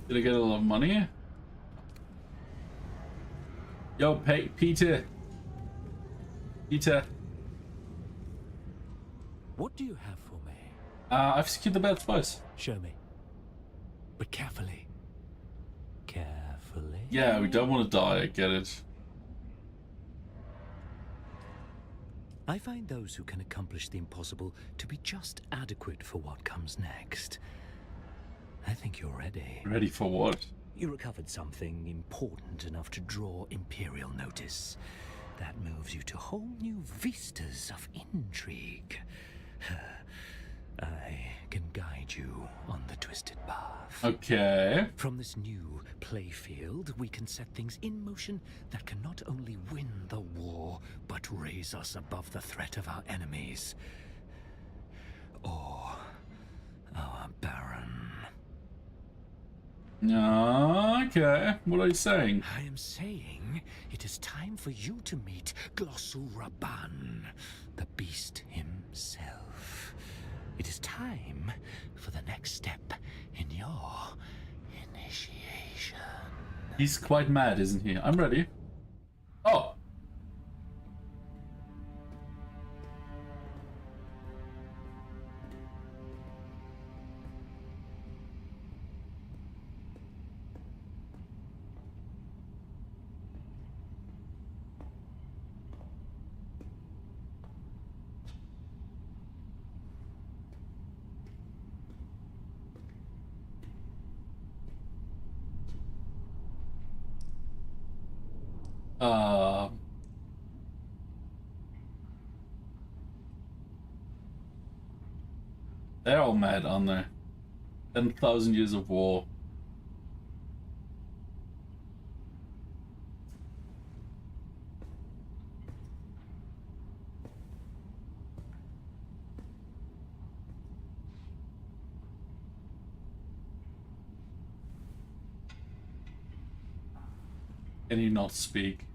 Did I get a lot of money? Yo, Peter. Peter. What do you have for me? I've secured the bed twice. Show me. But carefully. Carefully? Yeah, we don't want to die, I get it. I find those who can accomplish the impossible to be just adequate for what comes next. I think you're ready. Ready for what? You recovered something important enough to draw Imperial notice. That moves you to whole new vistas of intrigue. I can guide you on the twisted path. Okay. From this new playfield, we can set things in motion that can not only win the war, but raise us above the threat of our enemies. Or our Baron. Okay. What are you saying? I am saying it is time for you to meet Glossu-Raban, the beast himself. It is time for the next step in your initiation. He's quite mad, isn't he? I'm ready. Oh! They're all mad, aren't they? 10,000 years of war. Can you not speak?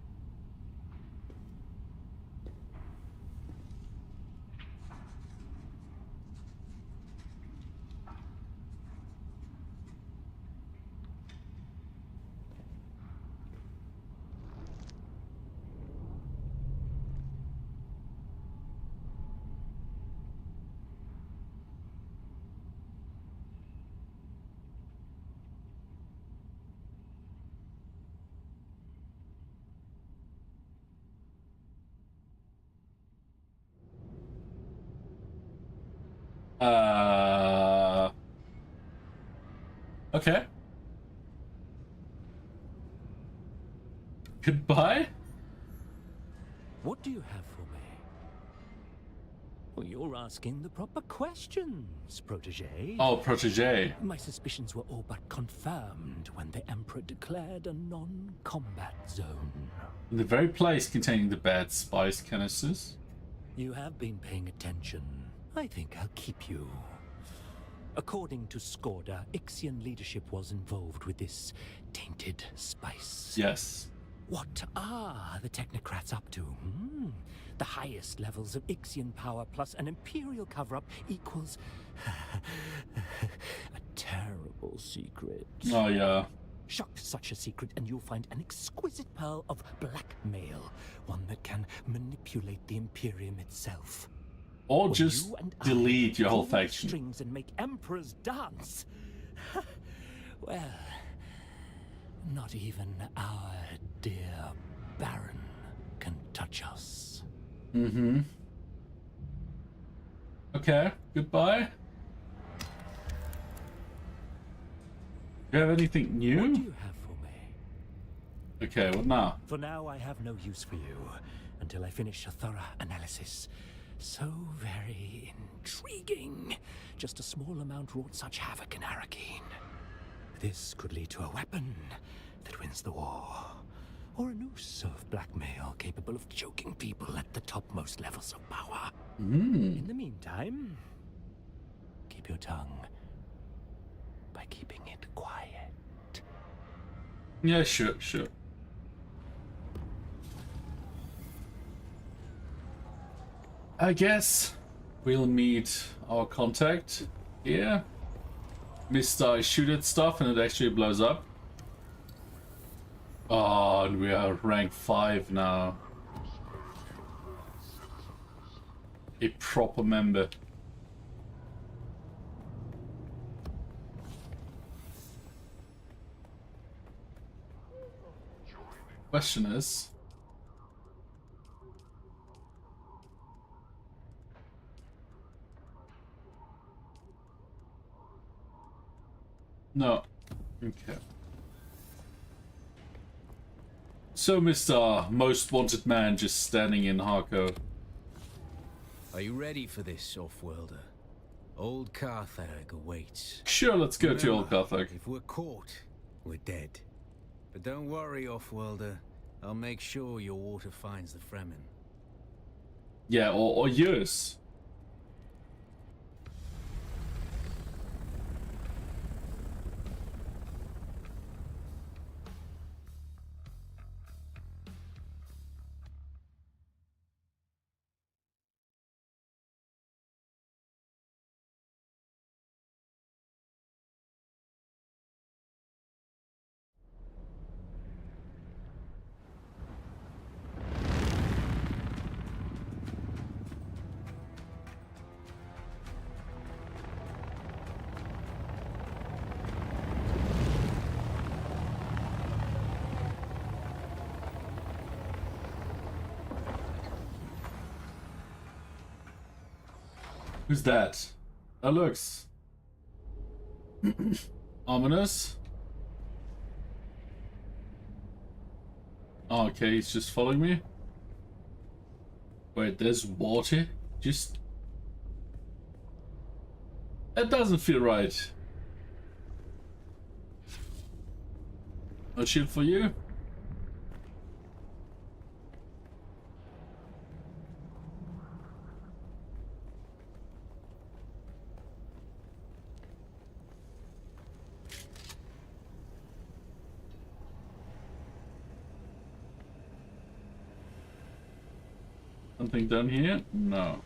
Okay. Goodbye? What do you have for me? Well, you're asking the proper questions, protege. Oh, protege. My suspicions were all but confirmed when the Emperor declared a non-combat zone. The very place containing the bad spice canisters. You have been paying attention. I think I'll keep you. According to Skorda, Ixian leadership was involved with this tainted spice. Yes. What are the technocrats up to? The highest levels of Ixian power plus an Imperial cover-up equals a terrible secret. Oh, yeah. Shock such a secret and you'll find an exquisite pearl of blackmail, one that can manipulate the Imperium itself. Or just delete your whole faction. Strings and make emperors dance. Well, not even our dear Baron can touch us. Mm-hmm. Okay, goodbye. Do you have anything new? What do you have for me? Okay, what now? For now, I have no use for you until I finish a thorough analysis. So very intriguing. Just a small amount wrought such havoc in Arakeen. This could lead to a weapon that wins the war. Or a noose of blackmail capable of choking people at the topmost levels of power. In the meantime, keep your tongue by keeping it quiet. Yeah, sure. I guess we'll meet our contact here. Mr. I shoot at stuff and it actually blows up. Oh, and we are rank 5 now. A proper member. Question is... No. Okay. So, Mr. Most Wanted Man just standing in Harko. Are you ready for this, Off-Worlder? Old Carthage awaits. Sure, let's go to Old Carthage. If we're caught, we're dead. But don't worry, Offworlder. I'll make sure your water finds the Fremen. Yeah, or yours. Who's that? That looks ominous. Oh, okay, he's just following me. Wait, there's water? Just... That doesn't feel right. No shield for you? Something done here? No.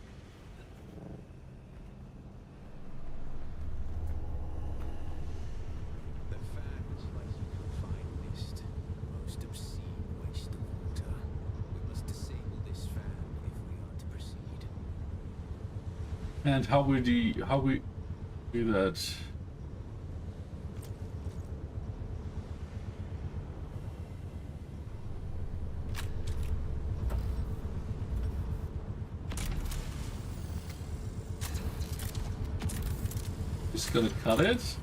The fan is like you can find mist. Most obscene waste of water. We must disable this fan if we are to proceed. And how we do that? Just gonna cut it.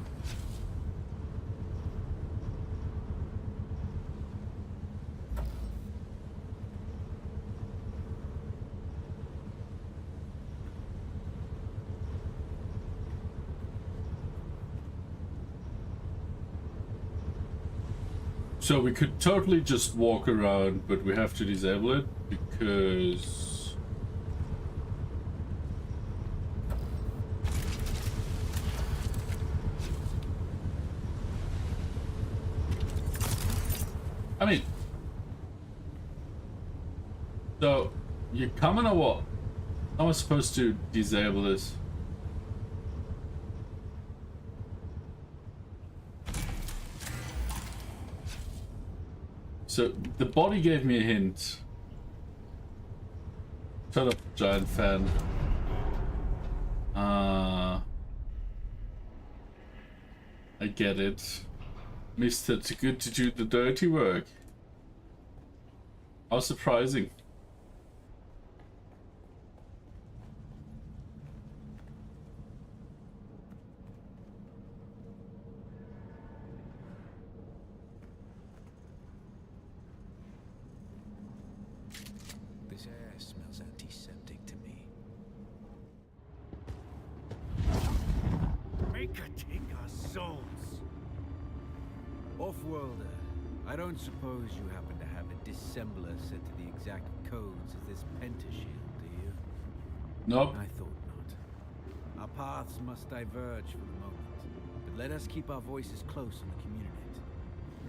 So we could totally just walk around, but we have to disable it because... I mean... So, you coming or what? How am I supposed to disable this? So, the body gave me a hint. Shut up, giant fan. I get it. Mr. Too good to do the dirty work. How surprising. This air smells antiseptic to me. Make her take our souls. Offworlder, I don't suppose you happen to have a disassembler set to the exact codes of this pentashield, do you? Nope. I thought not. Our paths must diverge for the moment, but let us keep our voices close on the community.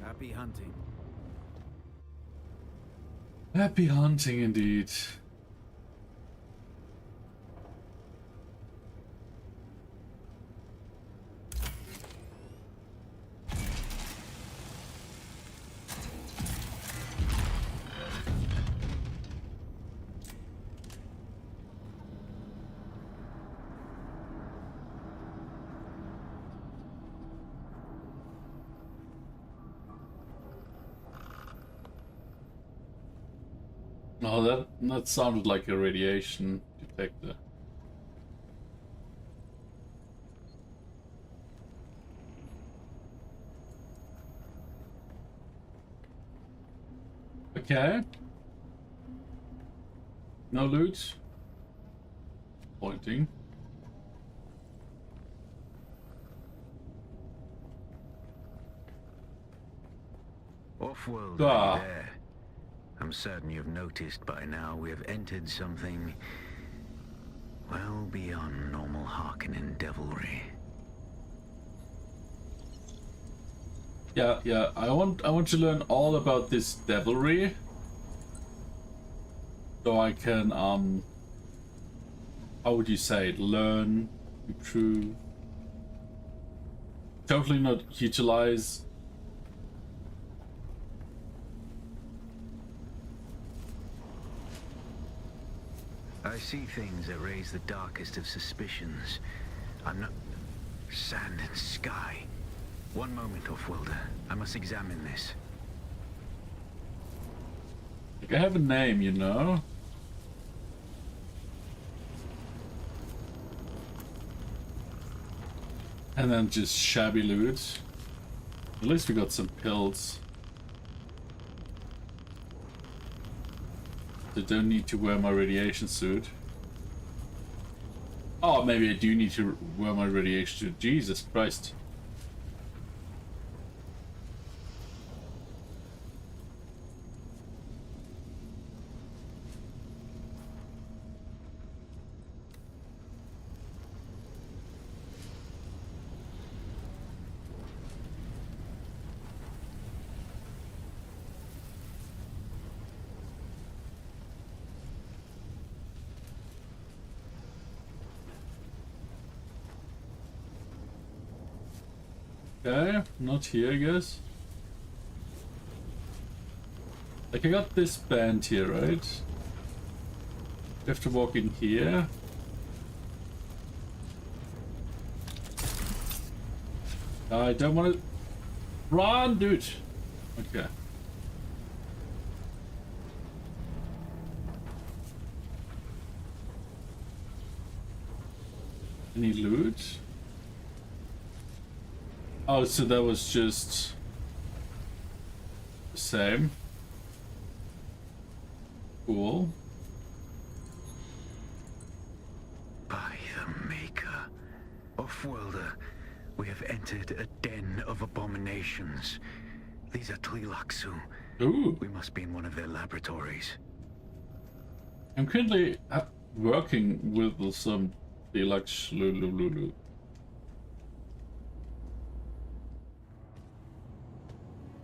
Happy hunting. Happy hunting indeed. Oh, that sounded like a radiation detector. Okay. No loot. Pointing. Off-world there. I'm certain you've noticed by now we have entered something well beyond normal Harkonnen devilry. Yeah, I want to learn all about this devilry. So I can, how would you say it? Learn, improve. Totally not utilize. I see things that raise the darkest of suspicions. I'm not... Sand and sky. One moment, Off-worlder. I must examine this. Like I have a name, you know? And then just shabby loot. At least we got some pills. I don't need to wear my radiation suit. Oh, maybe I do need to wear my radiation suit. Jesus Christ. Okay, not here, I guess. Like, I got this band here, right? You have to walk in here. I don't want to... Run, dude! Okay. Any loot? Oh, so that was just the same. Cool. By the Maker. Off-worlder, we have entered a den of abominations. These are Tleilaxu. Ooh. We must be in one of their laboratories. I'm currently working with some Tleilaxu.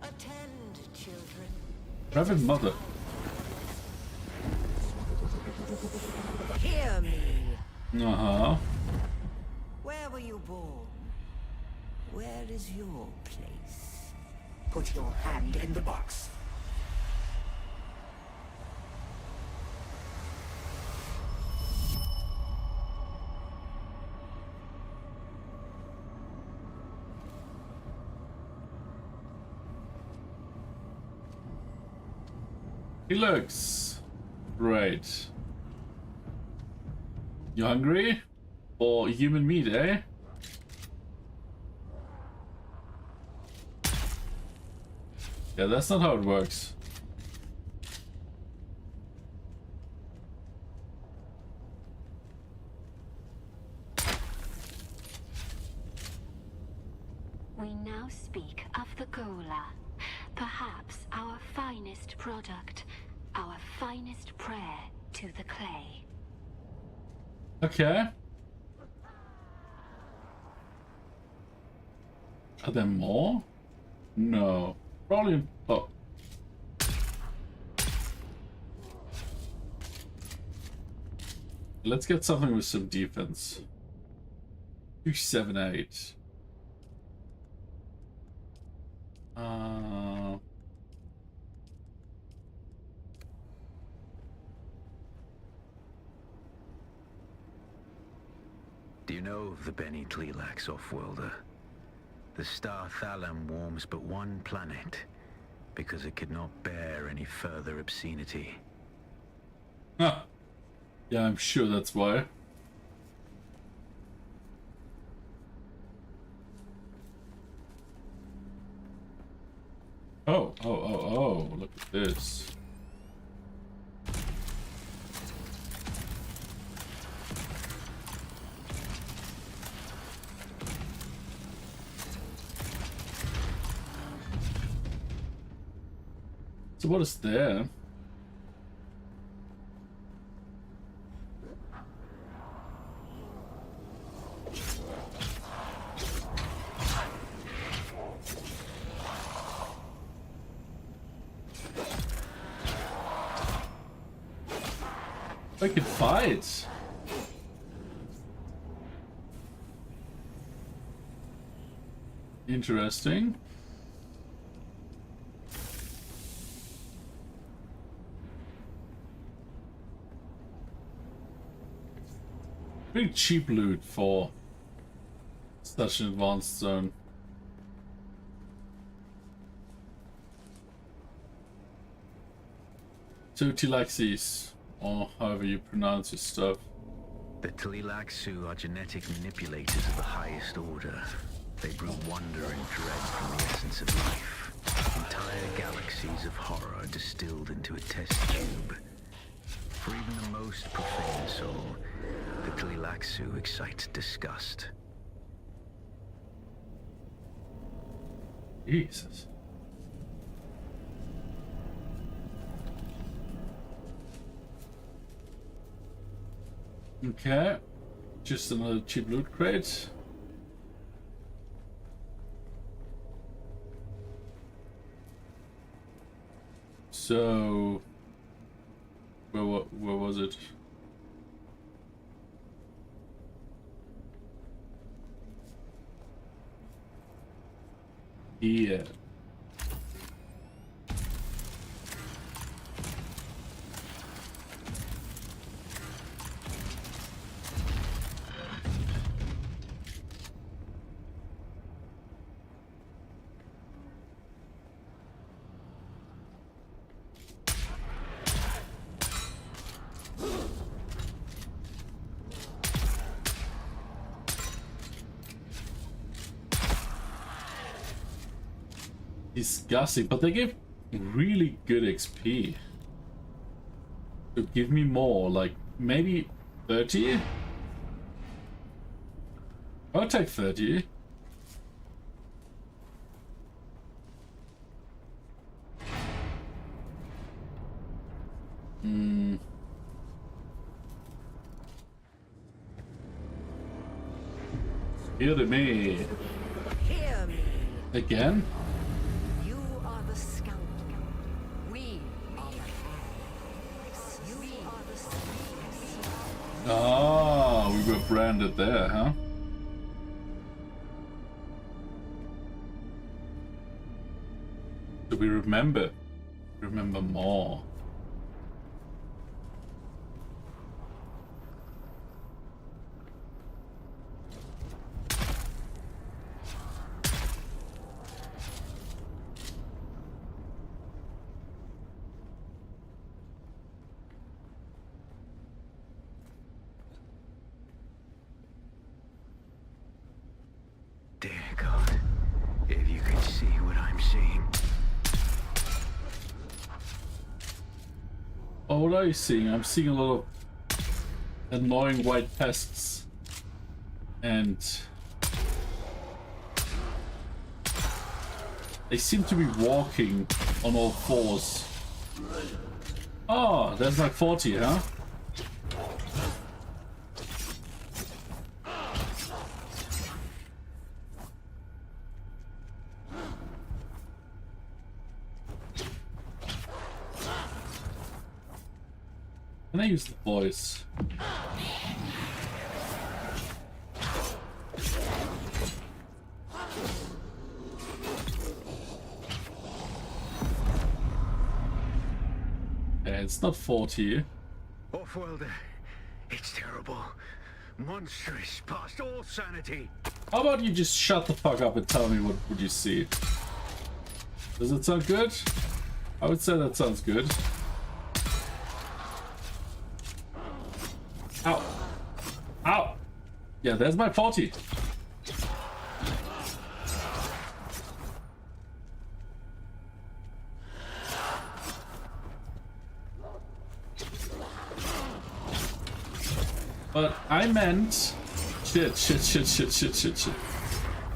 Attend, children. Reverend Mother. Hear me. Uh-huh. Where were you born? Where is your place? Put your hand in the box. He looks great. You hungry? For human meat, eh? Yeah, that's not how it works. We now speak of the Gola, perhaps our finest product, our finest prayer to the clay. Okay. Are there more? No. Probably. Oh. Let's get something with some defense. 278. Do you know of the Beni Tleilax, Off-worlder? The star Thalam warms but one planet because it could not bear any further obscenity. Huh. Yeah, I'm sure that's why. Oh, look at this. So what is there? I can fight. Interesting. Pretty cheap loot for such an advanced zone. So Tilaxis, or however you pronounce your stuff. The Tlilaxu are genetic manipulators of the highest order. They brew wonder and dread from the essence of life. Entire galaxies of horror are distilled into a test tube. For even the most profane soul, the Tlilaxu excites disgust. Jesus. Okay, just another cheap loot crate. So, where was it? Here. Disgusting, but they give really good XP. So give me more, like maybe 30? I'll take 30. Hear me. Hear me. Again? You are the scout. We are the hands. You are the scout. Ah, we were branded there, huh? Do we remember? Remember more. Dear God, if you could see what I'm seeing. Oh, what are you seeing? I'm seeing a lot of annoying white pests. And they seem to be walking on all fours. Oh, there's like 40, huh? Can I use the voice? Yeah, it's not 40. Offworlder, it's terrible. Monstrous, past all sanity. How about you just shut the fuck up and tell me what would you see? Does it sound good? I would say that sounds good. Ow. Ow. Yeah, there's my 40. But I meant... Shit.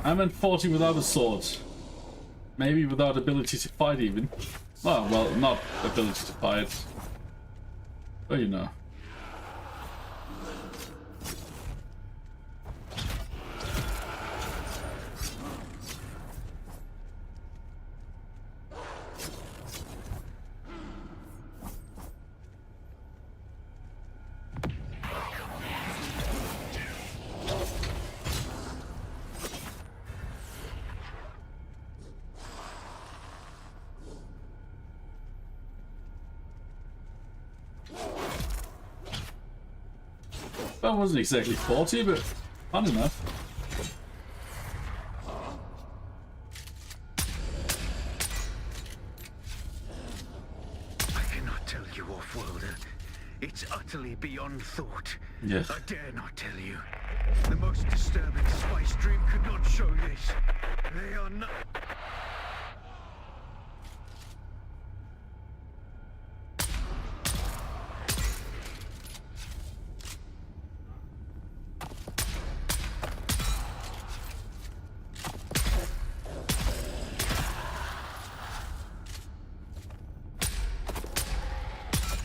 I meant 40 without a sword. Maybe without ability to fight even. Well, not ability to fight. But you know. That wasn't exactly 40, but fun enough. I cannot tell you, Off-Worlder. It's utterly beyond thought. Yes. I dare not tell you. The most disturbing spice dream could not show this. They are not...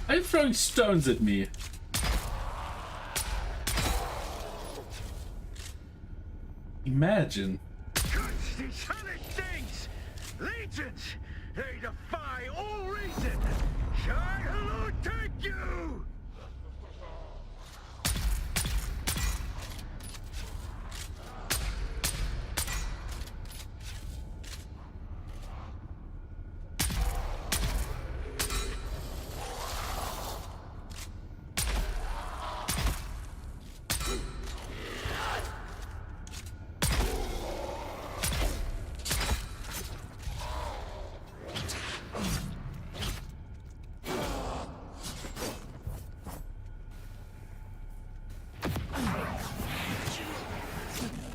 Are you throwing stones at me? Imagine. These hellish things! Legions! They defy all reason! Shall hello take you!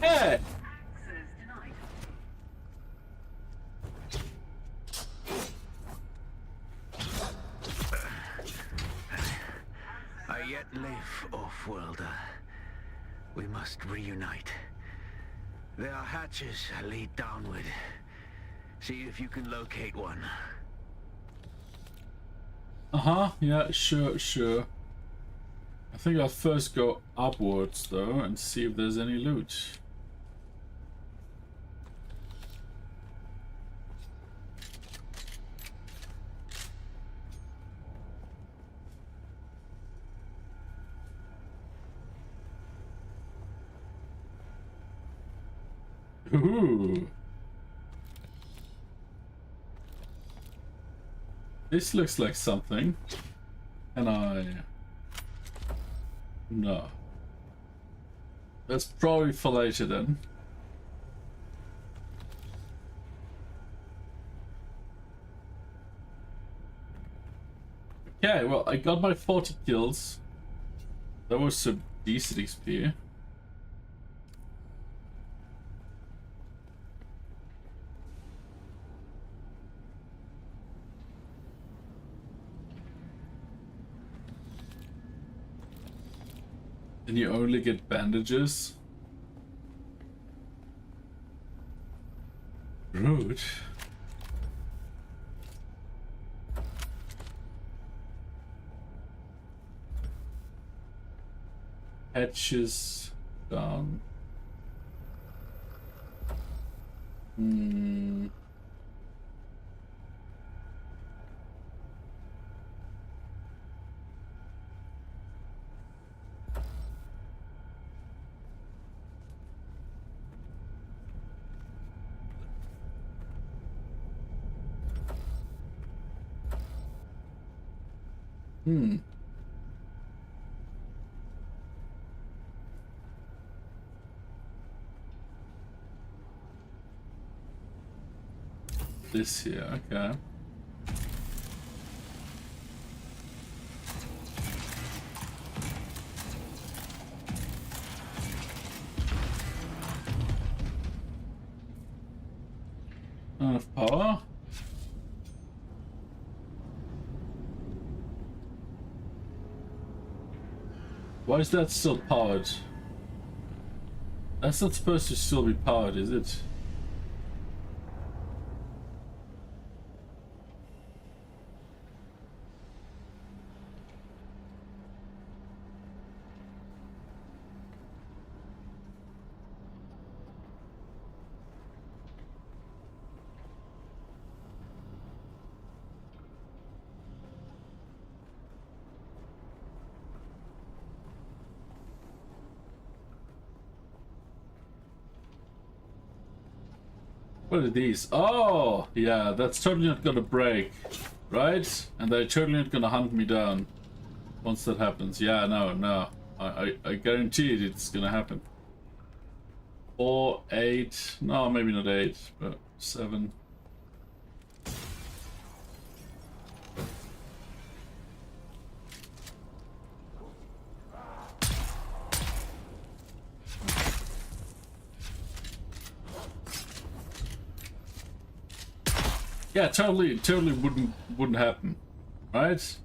Hey! I yet live, Off-Worlder. We must reunite. There are hatches that lead downward. See if you can locate one. Uh-huh, yeah, sure. I think I'll first go upwards, though, and see if there's any loot. Ooh. This looks like something. No. That's probably for later then. Okay, well, I got my 40 kills. That was some decent XP. And you only get bandages? Rude. Hatches down. This here, okay. Enough power. Why is that still powered? That's not supposed to still be powered, is it? What are these? Oh, yeah, that's totally not gonna break, right? And they're totally not gonna hunt me down once that happens. Yeah, no. I guarantee it's gonna happen. 4, 8, no, maybe not 8, but 7. Yeah, totally wouldn't happen, right?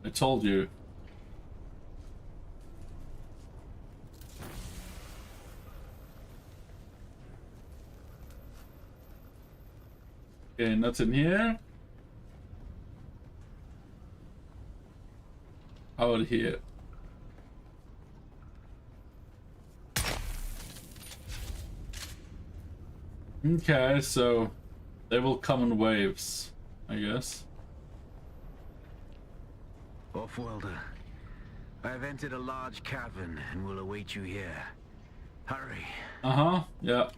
I told you. Okay, nothing here. How about here? Okay, so they will come in waves, I guess. Off-worlder, I have entered a large cavern and will await you here. Hurry. Uh-huh, yeah.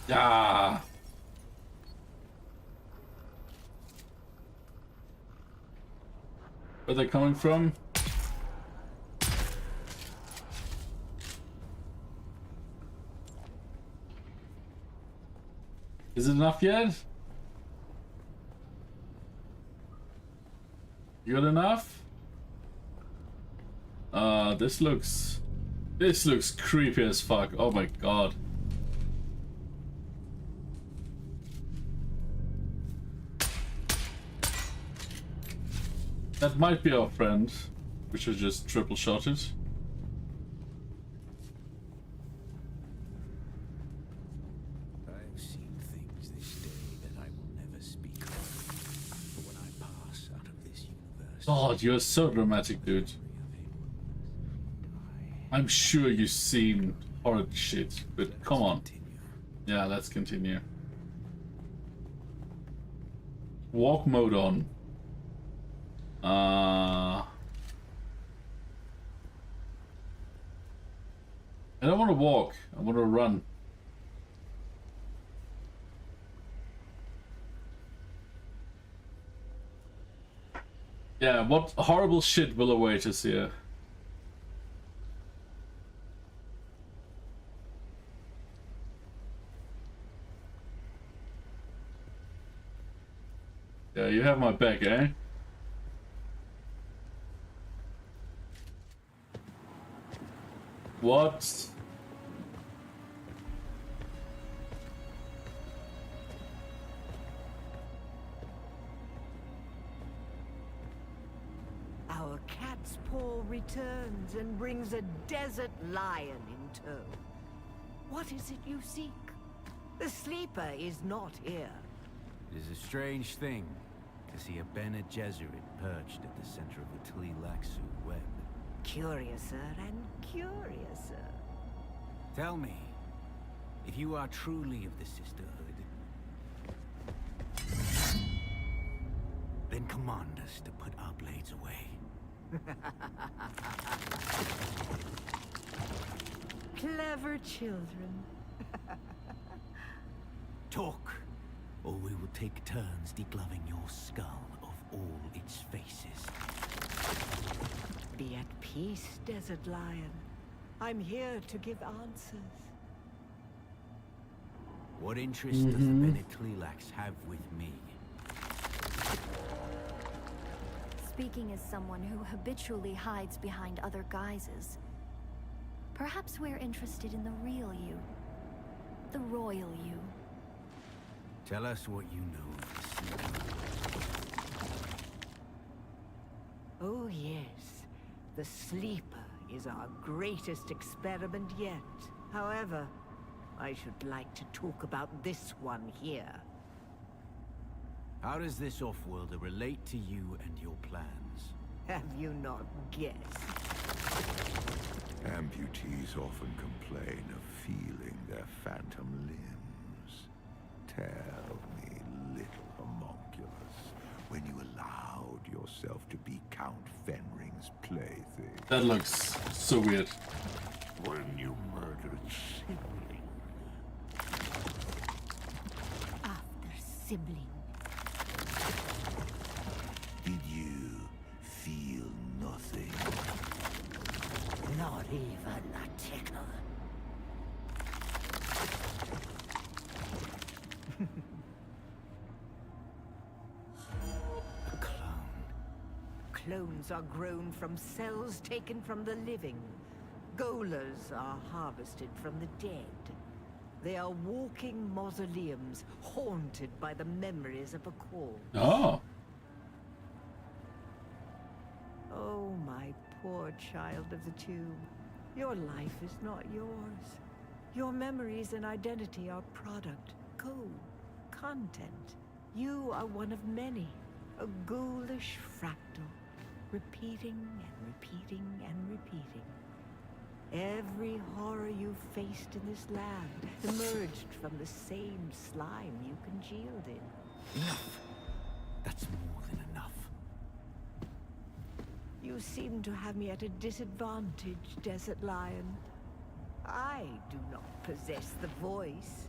Yeah. Where they coming from? Is it enough yet? Good enough? This looks creepy as fuck. Oh my god. That might be our friend. We should just triple shot it. I've seen things this day that I will never speak of. But when I pass out of this universe... God, you're so dramatic, dude. I'm sure you've seen horrid shit, but come on. Yeah, let's continue. Walk mode on. I don't want to walk. I want to run. Yeah, what horrible shit will await us here? Yeah, you have my back, eh? What? Our cat's paw returns and brings a desert lion in tow. What is it you seek? The sleeper is not here. It is a strange thing to see a Bene Gesserit perched at the center of a Tlilaxu web. Curiouser and curiouser. Tell me, if you are truly of the Sisterhood, then command us to put our blades away. Clever children. Talk, or we will take turns degloving your skull of all its faces. Be at peace, Desert Lion. I'm here to give answers. What interest does the Bene Tlilax have with me? Speaking as someone who habitually hides behind other guises, perhaps we're interested in the real you. The royal you. Tell us what you know of the Sleeper. Oh yes, the Sleeper is our greatest experiment yet. However, I should like to talk about this one here. How does this off-worlder relate to you and your plans? Have you not guessed? Amputees often complain of feeling their phantom limbs. Tell me, yourself to be Count Fenring's plaything. That looks so weird. When you murdered sibling. After sibling. Did you feel nothing? Not even a tickle. A clone. Clones are grown from cells taken from the living. Golers are harvested from the dead. They are walking mausoleums, haunted by the memories of a corpse. Oh. Oh, my poor child of the tomb. Your life is not yours. Your memories and identity are product, code, content. You are one of many, a ghoulish fractal, repeating and repeating and repeating. Every horror you've faced in this land emerged from the same slime you congealed in. Enough. That's more than enough. You seem to have me at a disadvantage, Desert Lion. I do not possess the voice.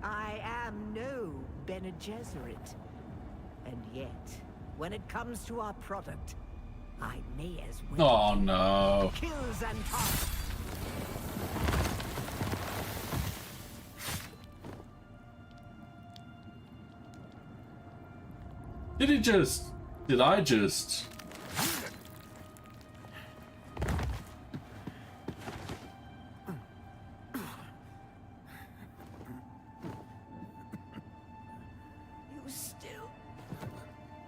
I am no Bene Gesserit. And yet, when it comes to our product, I may as well. Oh no. Kills and toss. Did I just? You still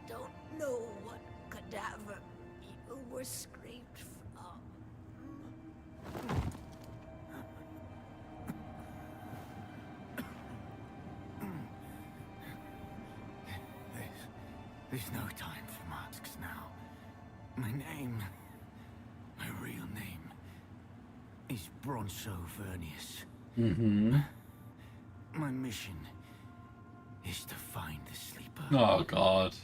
don't know what cadaver you were scraped from. There's no time for masks now. My name, my real name, is Bronso Vernius. Mm-hmm. My mission is to find the sleeper. Oh God.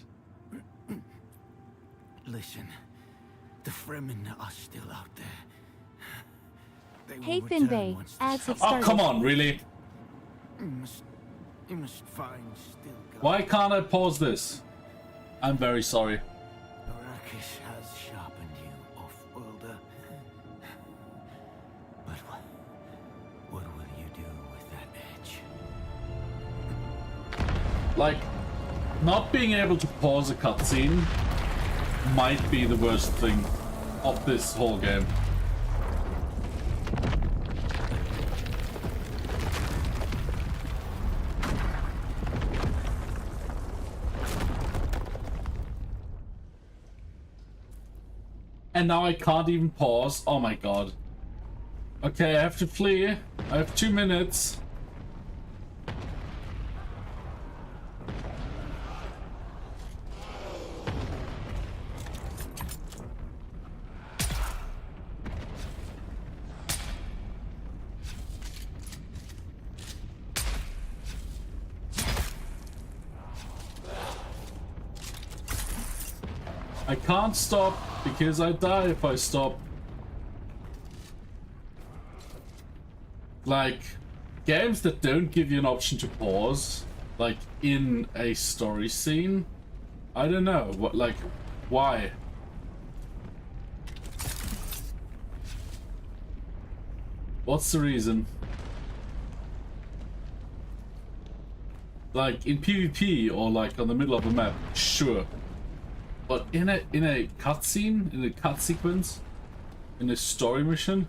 Listen, the Fremen are still out there. They will Hey return Finbay, once the ads have Oh started. come on, really? You must find still. Why can't I pause this? I'm very sorry. Arrakis has sharpened you, off-worlder. But what will you do with that edge? Like, not being able to pause a cutscene might be the worst thing of this whole game. And now I can't even pause. Oh my God. Okay, I have to flee. I have 2 minutes. I can't stop because I die if I stop. Like, games that don't give you an option to pause, like in a story scene, I don't know, what, like, why? What's the reason? Like in PvP or like on the middle of a map, sure. But in a cutscene, in a cut sequence, in a story mission.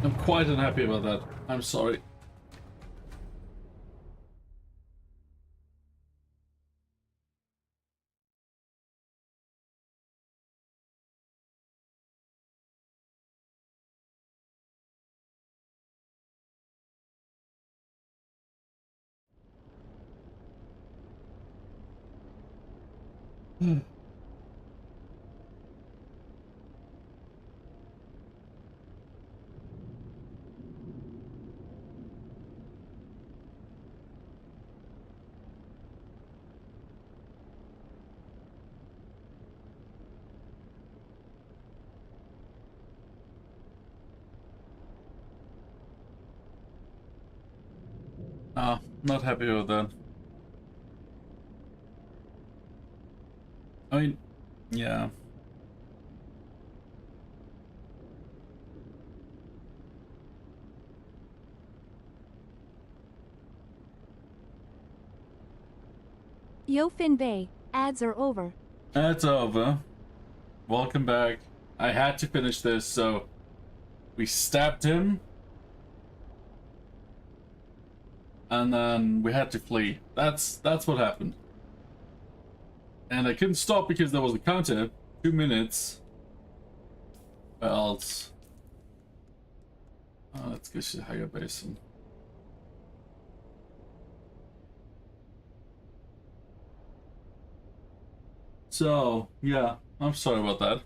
I'm quite unhappy about that. I'm sorry. Ah, not happy with that. I mean, yeah. Yofin Bay, ads are over. That's over. Welcome back. I had to finish this, so we stabbed him. And then we had to flee. That's what happened. And I couldn't stop because there was a counter. 2 minutes. Where else? Let's go to the higher basin. So, yeah, I'm sorry about that.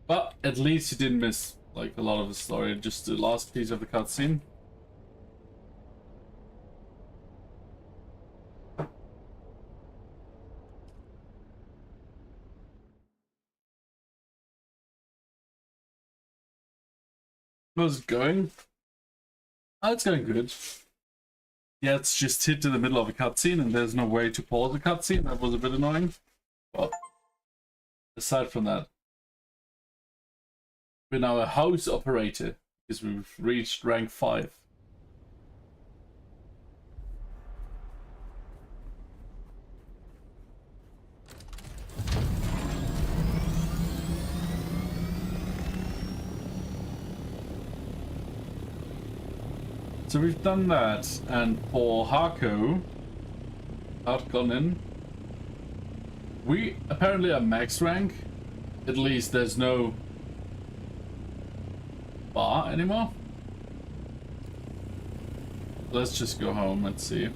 But at least you didn't miss like a lot of the story, just the last piece of the cutscene. How's it going? Oh, it's going good. Yeah, it's just hit in the middle of a cutscene and there's no way to pause the cutscene. That was a bit annoying. But aside from that, we're now a house operator because we've reached rank 5. So we've done that, and for Harko, Harkonnen, we apparently are max rank. At least there's no bar anymore. Let's just go home and see.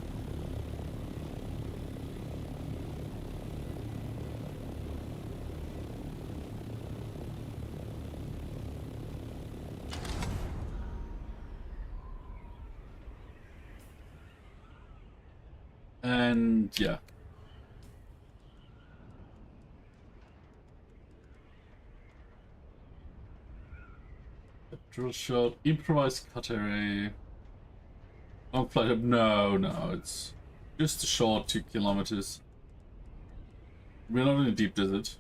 And yeah. A drill shot, improvised cutlery. Long flight up. No, it's just a short 2 kilometers. We're not in a deep desert.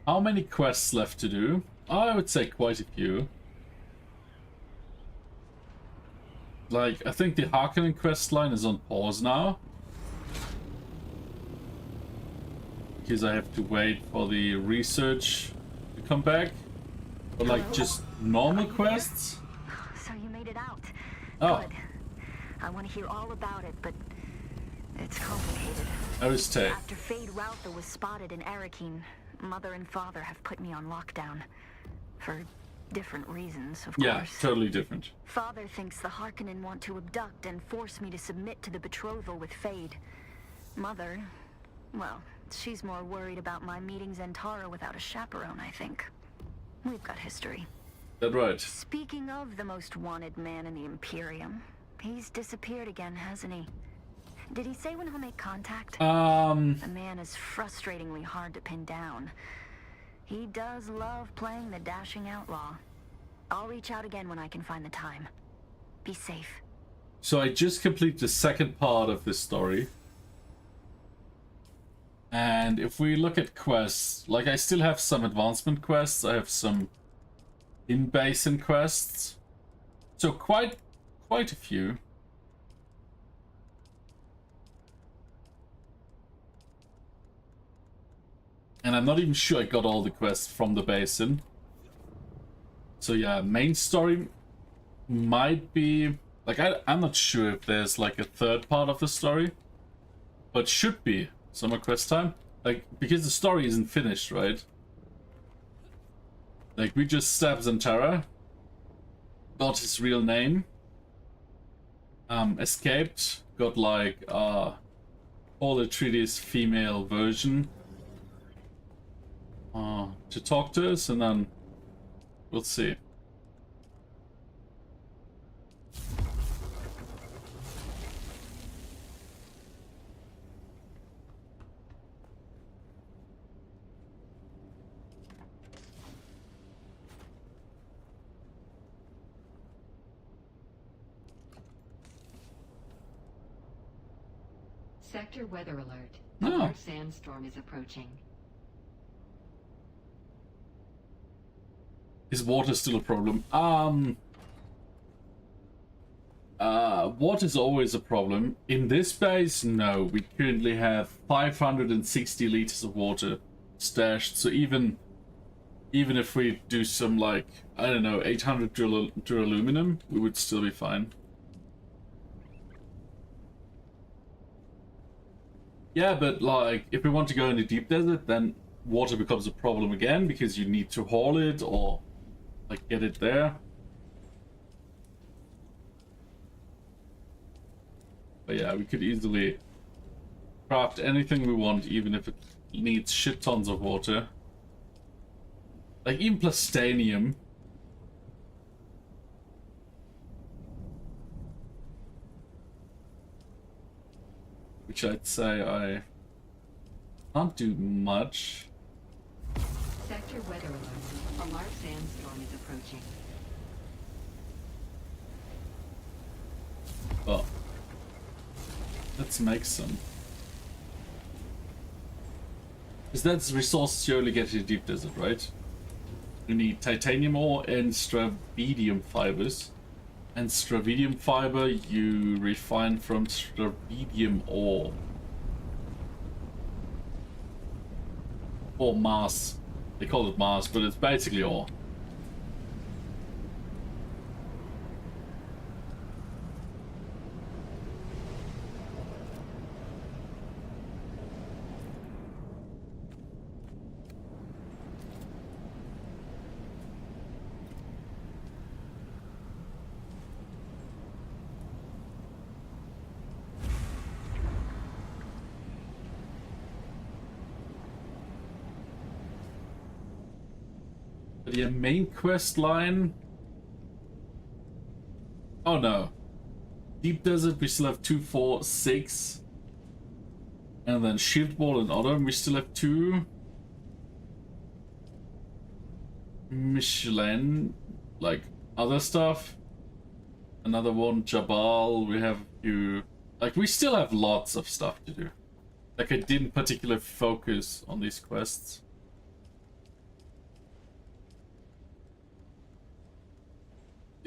How many quests left to do? I would say quite a few. Like, I think the Harkonnen quest line is on pause now. Because I have to wait for the research to come back. But like, just normal quests? So you made it out. Oh. Good. I want to hear all about it, but it's complicated. I was tight. After Fade Routher was spotted in Arakeen, Mother and Father have put me on lockdown. For different reasons, of course. Yeah, totally different. Father thinks the Harkonnen want to abduct and force me to submit to the betrothal with Fade. Mother, well, she's more worried about my meeting Zentara without a chaperone, I think. We've got history. That right. Speaking of the most wanted man in the Imperium, he's disappeared again, hasn't he? Did he say when he'll make contact? The man is frustratingly hard to pin down. He does love playing the dashing outlaw. I'll reach out again when I can find the time. Be safe. So I just completed the second part of this story. And if we look at quests, like I still have some advancement quests, I have some in-basin quests. So quite a few. And I'm not even sure I got all the quests from the basin. So yeah, main story might be... Like, I'm not sure if there's like a third part of the story. But should be summer quest time. Like, because the story isn't finished, right? Like, we just stabbed Zentara. Got his real name. Escaped. Got like, Paul Atreides' female version. to talk to us, and then we'll see. Sector weather alert. A Oh. large sandstorm is approaching. Is water still a problem? Water is always a problem. In this base, no. We currently have 560 liters of water stashed, so even if we do some, like, I don't know, 800 duraluminum, we would still be fine. Yeah, but like, if we want to go in the deep desert, then water becomes a problem again, because you need to haul it or like get it there. But yeah, we could easily craft anything we want, even if it needs shit tons of water. Like even plastanium. Which I'd say I can't do much. Sector weather alert. A large sandstorm is approaching. Well, let's make some. Because that's resources you only get in the deep desert, right? You need titanium ore and stravedium fibers. And stravedium fiber you refine from stravedium ore. Or mass. They call it mass, but it's basically ore. The main quest line. Oh no. Deep Desert we still have 2, 4, 6. And then Shield Wall and Autumn we still have 2. Michelin, like other stuff. Another one, Jabal, we have a few. Like we still have lots of stuff to do. Like I didn't particularly focus on these quests.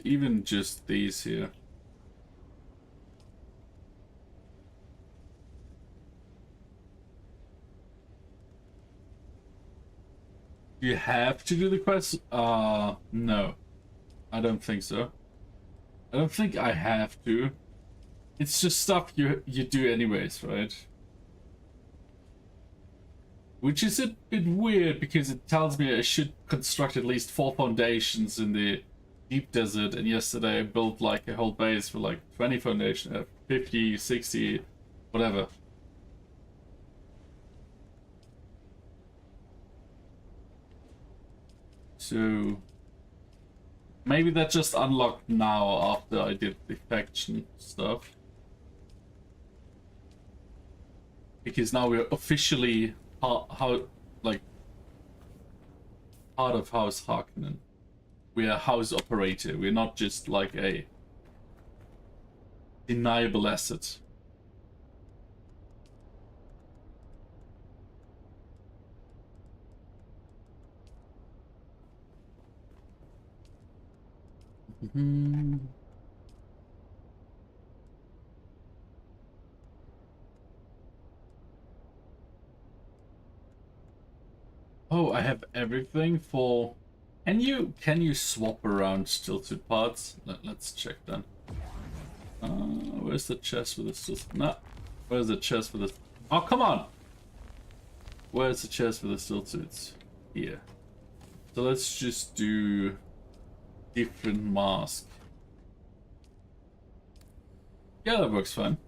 Even just these here. Do you have to do the quest? No. I don't think so. I don't think I have to. It's just stuff you do anyways, right? Which is a bit weird because it tells me I should construct at least 4 foundations in the deep desert, and yesterday I built like a whole base for like 20 foundation, 50, 60, whatever. So maybe that just unlocked now after I did the faction stuff. Because now we're officially part of House Harkonnen. We're a house operator. We're not just like a deniable asset. Oh, I have everything for... Can you swap around stilted parts? Let's check then. Where's the chest with the stilted? No. Where's the chest for the... Oh, come on! Where's the chest for the stilted? Here. So let's just do different mask. Yeah, that works fine.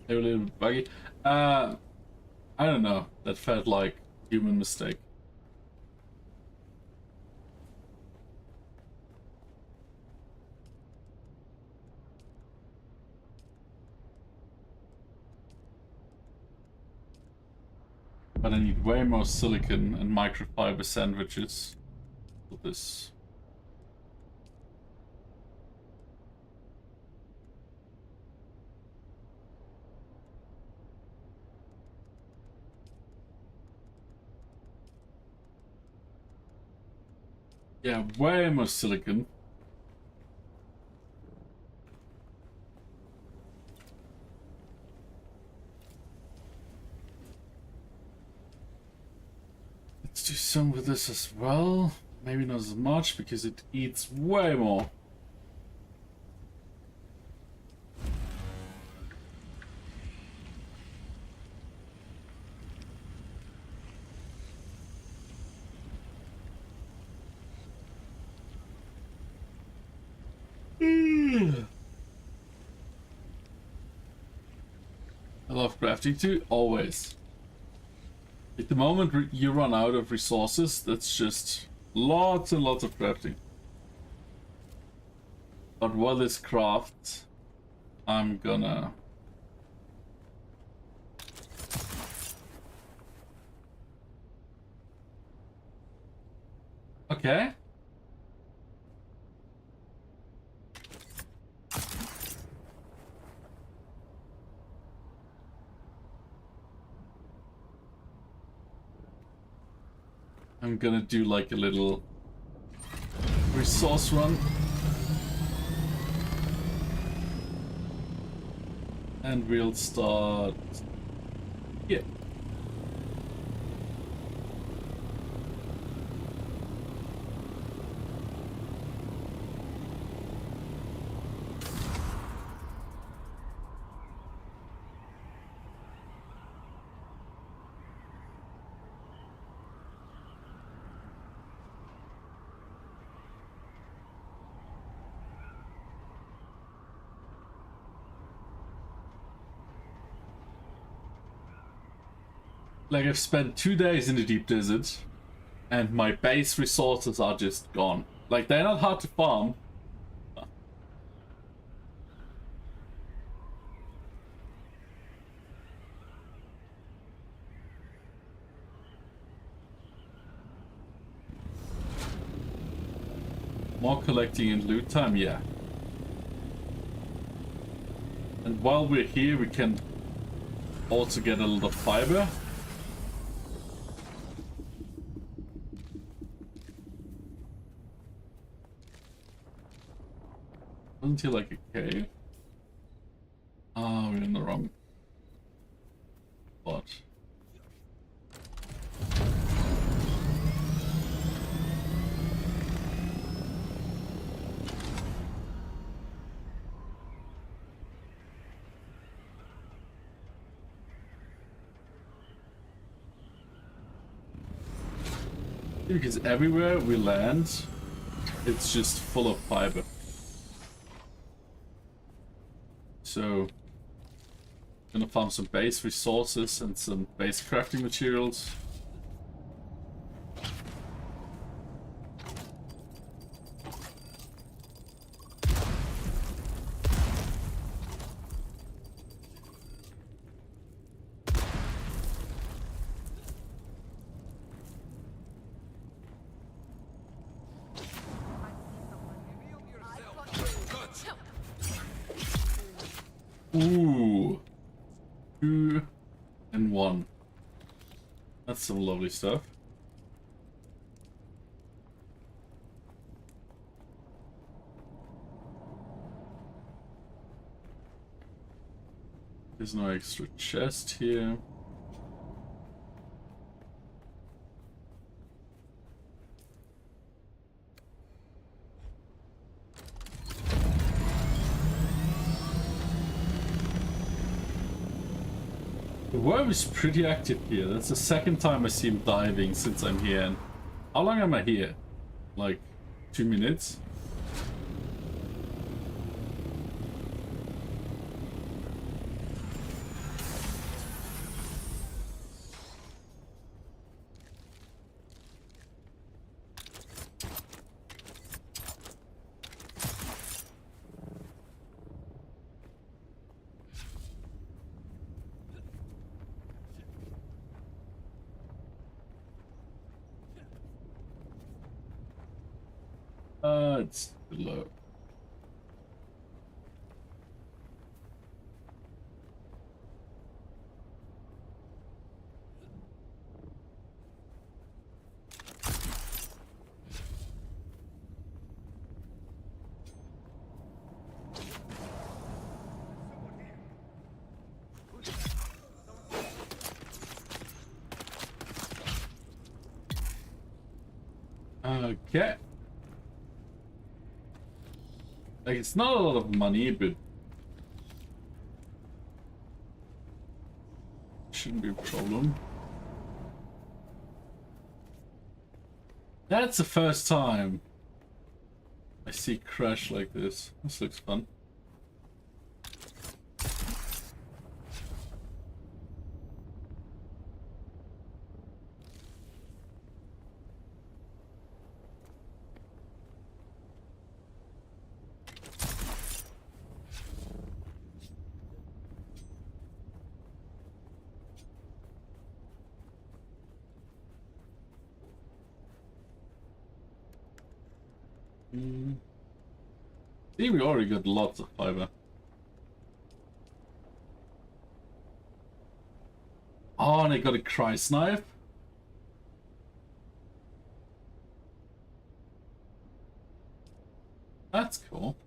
They were a little bit buggy. I don't know. That felt like human mistake. But I need way more silicon and microfiber sandwiches for this. Yeah, way more silicon. Let's do some with this as well. Maybe not as much because it eats way more. I love crafting too, always. At the moment you run out of resources, that's just lots and lots of crafting. But while this crafts, I'm gonna... Okay. I'm gonna do like a little resource run. And we'll start here. Like, I've spent 2 days in the deep desert, and my base resources are just gone. Like, they're not hard to farm. More collecting and loot time, yeah. And while we're here, we can also get a lot of fiber. Wasn't here like a cave? Ah, we're in the wrong spot. Because everywhere we land, it's just full of fiber. So, gonna farm some base resources and some base crafting materials. Ooh. 2 and 1. That's some lovely stuff. There's no extra chest here. The worm is pretty active here. That's the second time I see him diving since I'm here. And how long am I here? Like 2 minutes? It's too low. Okay. Like, it's not a lot of money, but shouldn't be a problem. That's the first time I see crash like this. This looks fun. See, we already got lots of fiber. Oh, and I got a Christ knife. That's cool.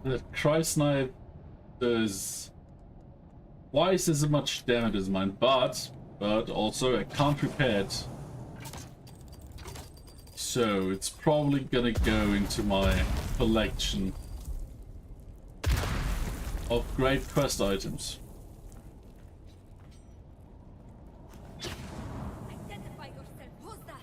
The Christ knife does twice as much damage as mine, but also I can't repair it. So it's probably gonna go into my collection of great quest items. Identify yourself. Who's that?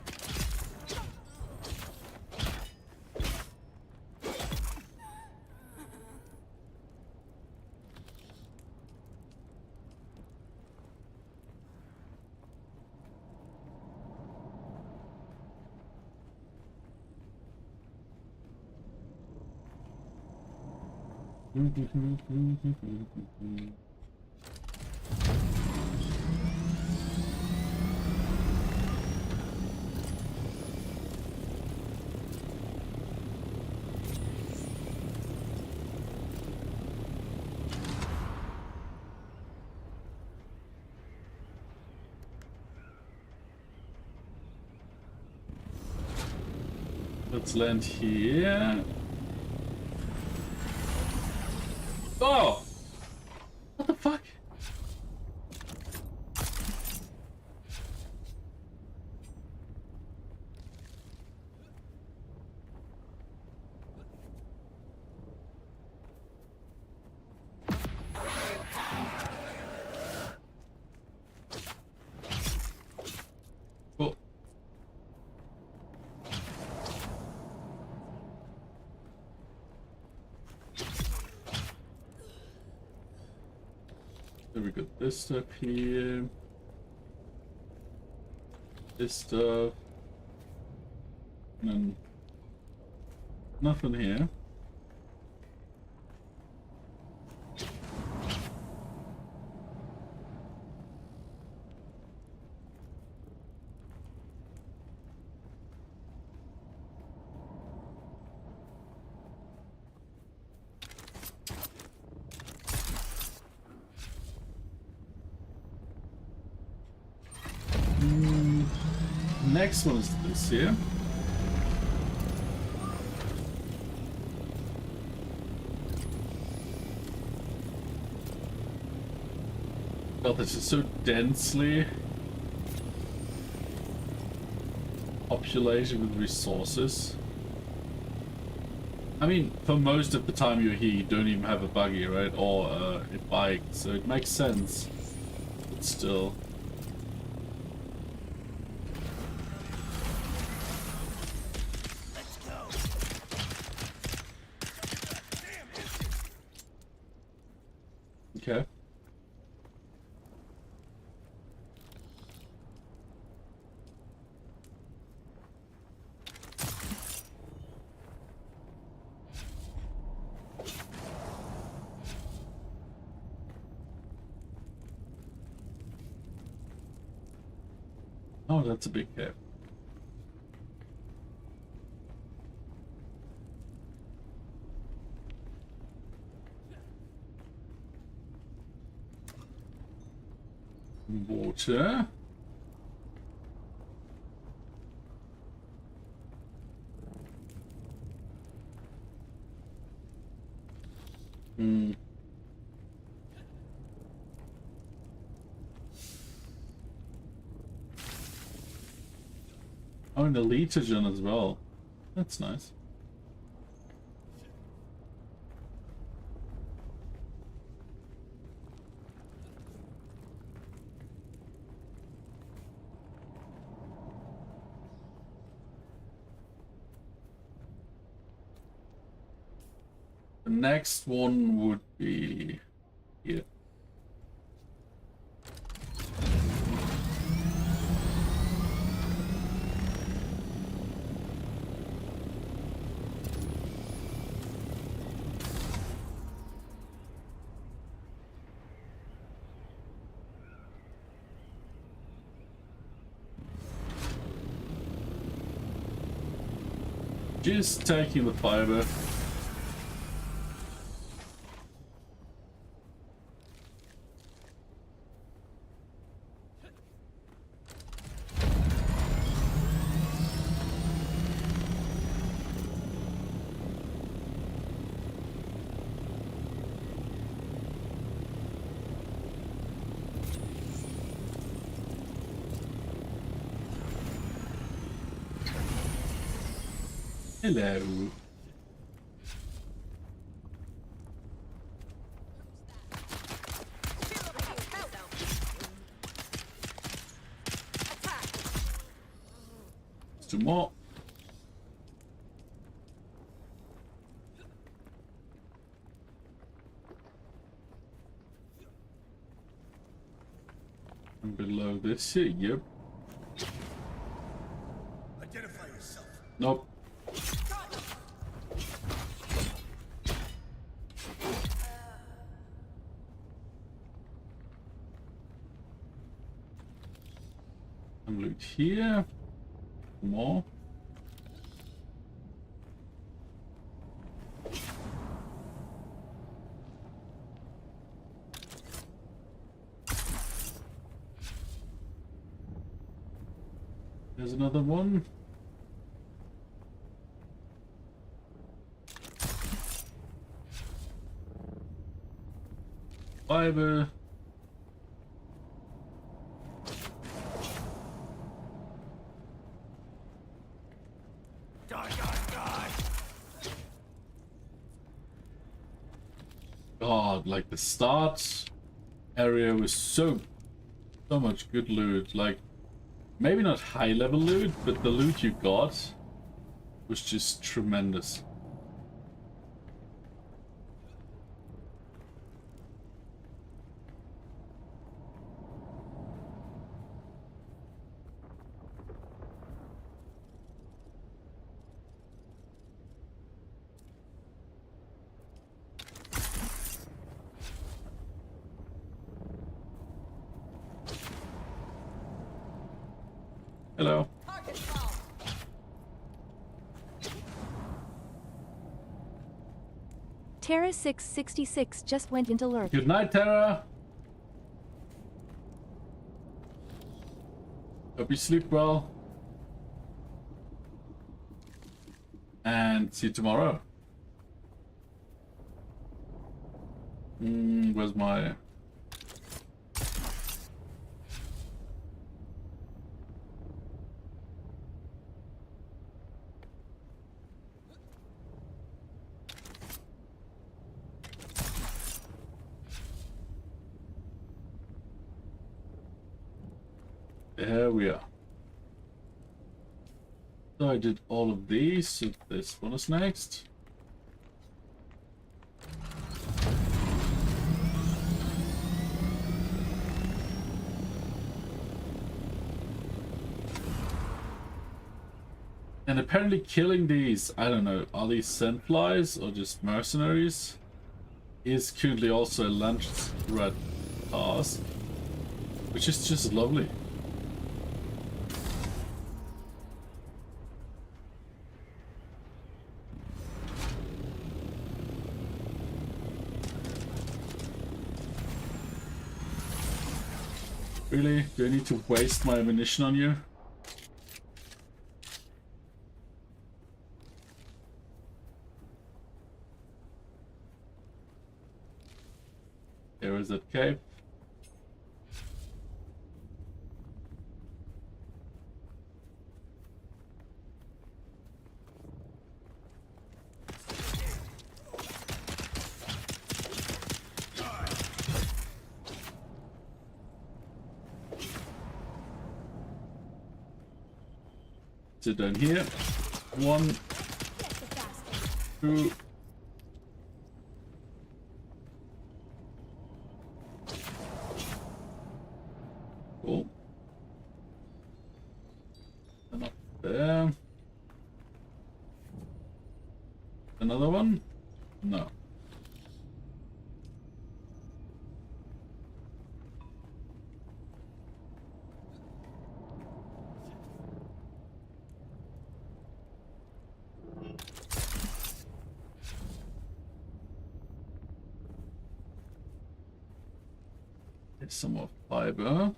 Let's land here. Oh! What the fuck? Cool. Then we got this stuff here. This stuff. And then nothing here. Next one is this here. God, this is so densely populated with resources. I mean, for most of the time you're here, you don't even have a buggy, right? Or a bike, so it makes sense but still. Let's go. Okay. Oh, that's a big cave. Water. Hmm. Oh, and the litogen as well. That's nice. The next one would be here. Just taking the fiber. Hello. Two more. And below this here, yep. Identify yourself. Nope. And loot here. More. There's another one. Fiber. Die, die, die. God, like the start area was so much good loot. Like, maybe not high level loot, but the loot you got was just tremendous. Hello. Terra 666 just went into lurk. Good night, Terra. Hope you sleep well. And see you tomorrow. Where's my... There we are. So I did all of these, so this one is next. And apparently killing these, I don't know, are these sandflies or just mercenaries? Is currently also a lunch red task, which is just lovely. Really? Do I need to waste my ammunition on you? There is that cape. Sit down here. 1, 2. Cool. And up there. Another one? No. There's some more fiber.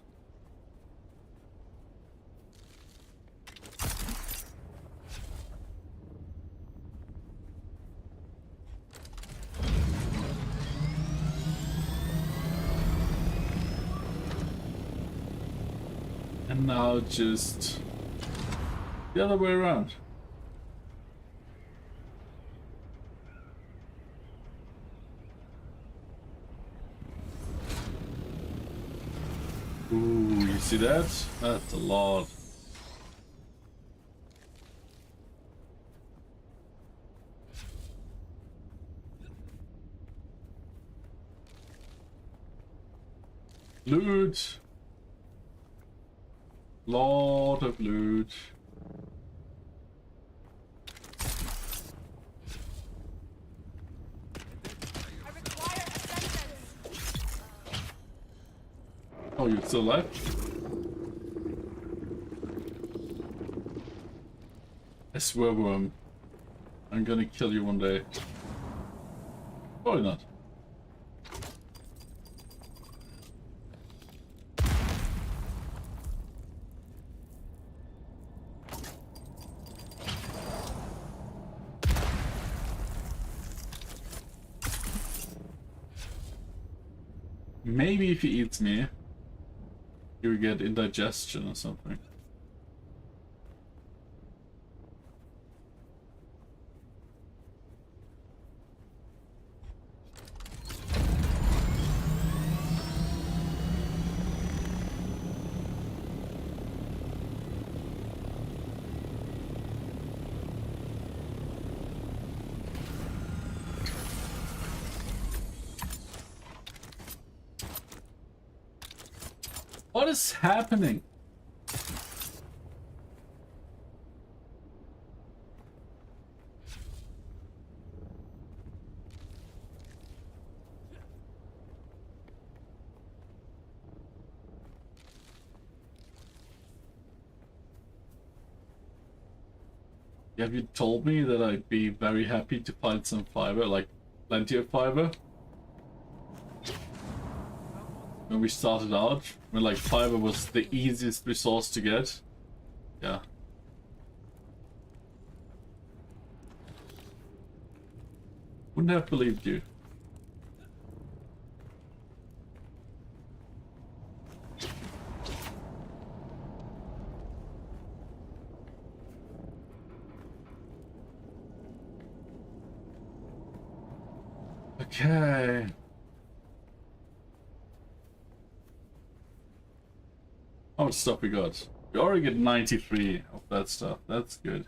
And now just the other way around. Ooh, you see that? That's a lot. Loot. Lot of loot. Oh, you're still alive? I swear, worm. I'm gonna kill you one day. Probably not. Maybe if he eats me, he will get indigestion or something. What is happening? Have you told me that I'd be very happy to find some fiber, like plenty of fiber? When we started out, when like fiber was the easiest resource to get. Yeah. Wouldn't have believed you. Okay. How much stuff we got? We already get 93 of that stuff. That's good.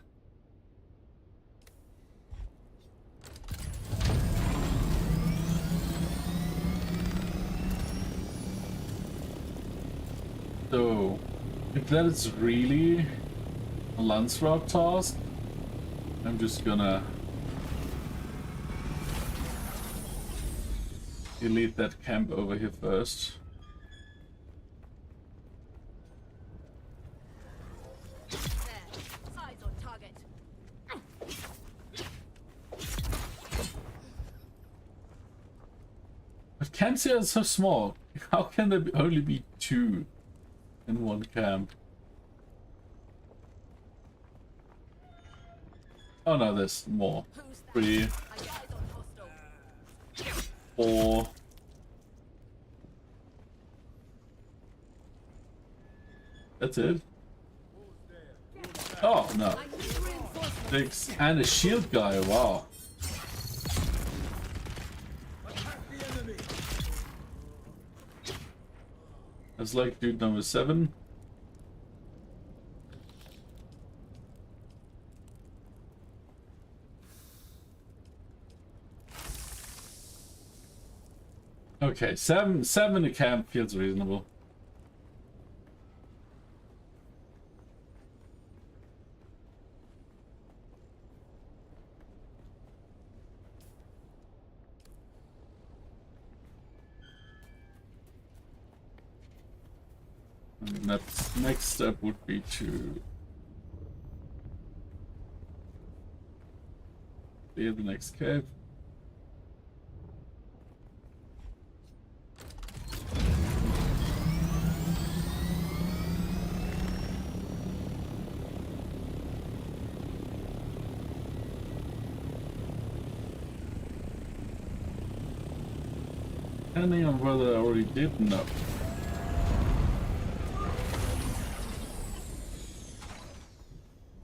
So, if that is really a lance route task, I'm just gonna delete that camp over here first. Size on target. But camps here are so small. How can there only be 2 in one camp? Oh no, there's more. 3, 4. That's it. Oh no. 6 and a shield guy, wow. That's like dude number 7. Okay, 7 in a camp feels reasonable. And that's next step would be to clear the next cave. Depending on whether I already did, no.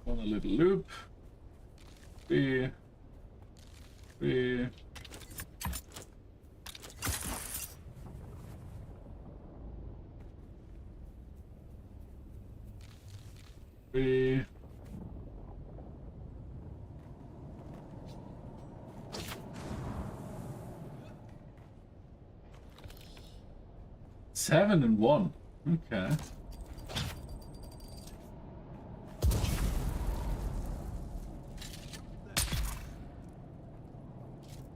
On a little loop. 3, 3. 3. 7 and 1. Okay.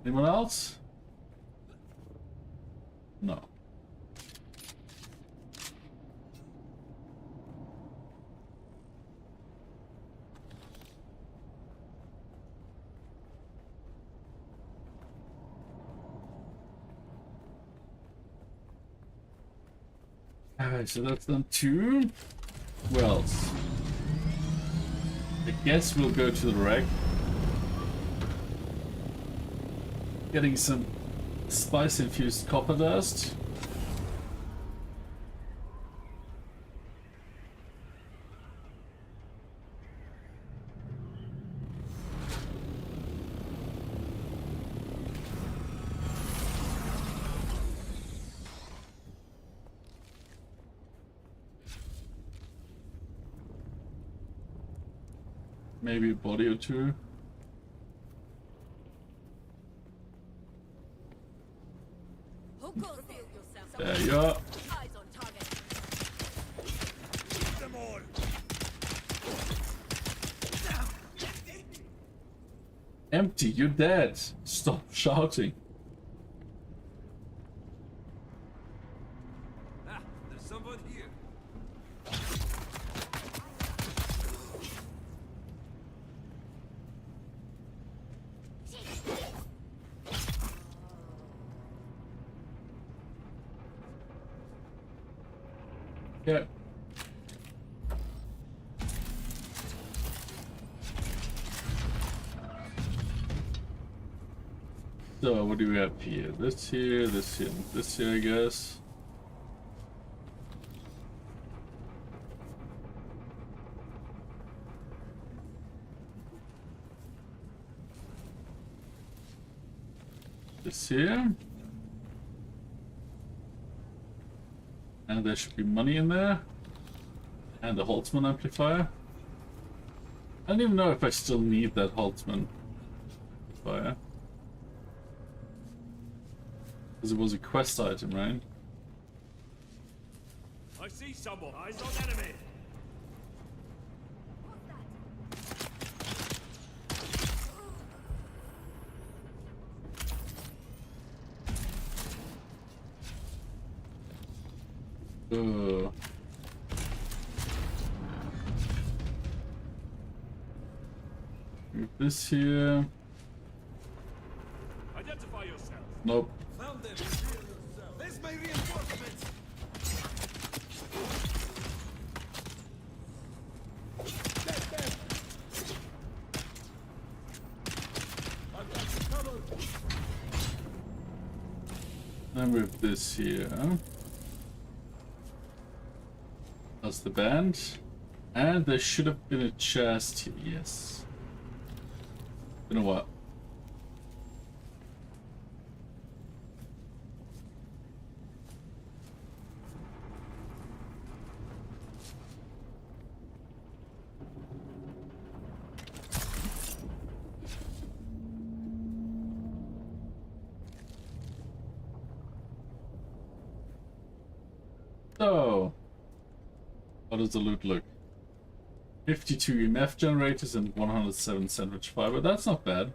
Anyone else? No. Alright, so that's done 2 wells. I guess we'll go to the wreck. Getting some spice-infused copper dust. Maybe a body or 2. There you are. Empty, you're dead. Stop shouting. Ah, there's someone here. Yeah. So what do we have here? This here, this here, this here, I guess. This here. And there should be money in there. And the Holtzman amplifier. I don't even know if I still need that Holtzman amplifier. Because it was a quest item, right? I see someone. Eyes on enemy. Move this here. Identify yourself. Nope. Found them. There's my reinforcements. I've got you covered. Now move this here. That's the band. And there should have been a chest here. Yes. You know what? So, how does the loot look? 52 EMF generators and 107 sandwich fiber. That's not bad.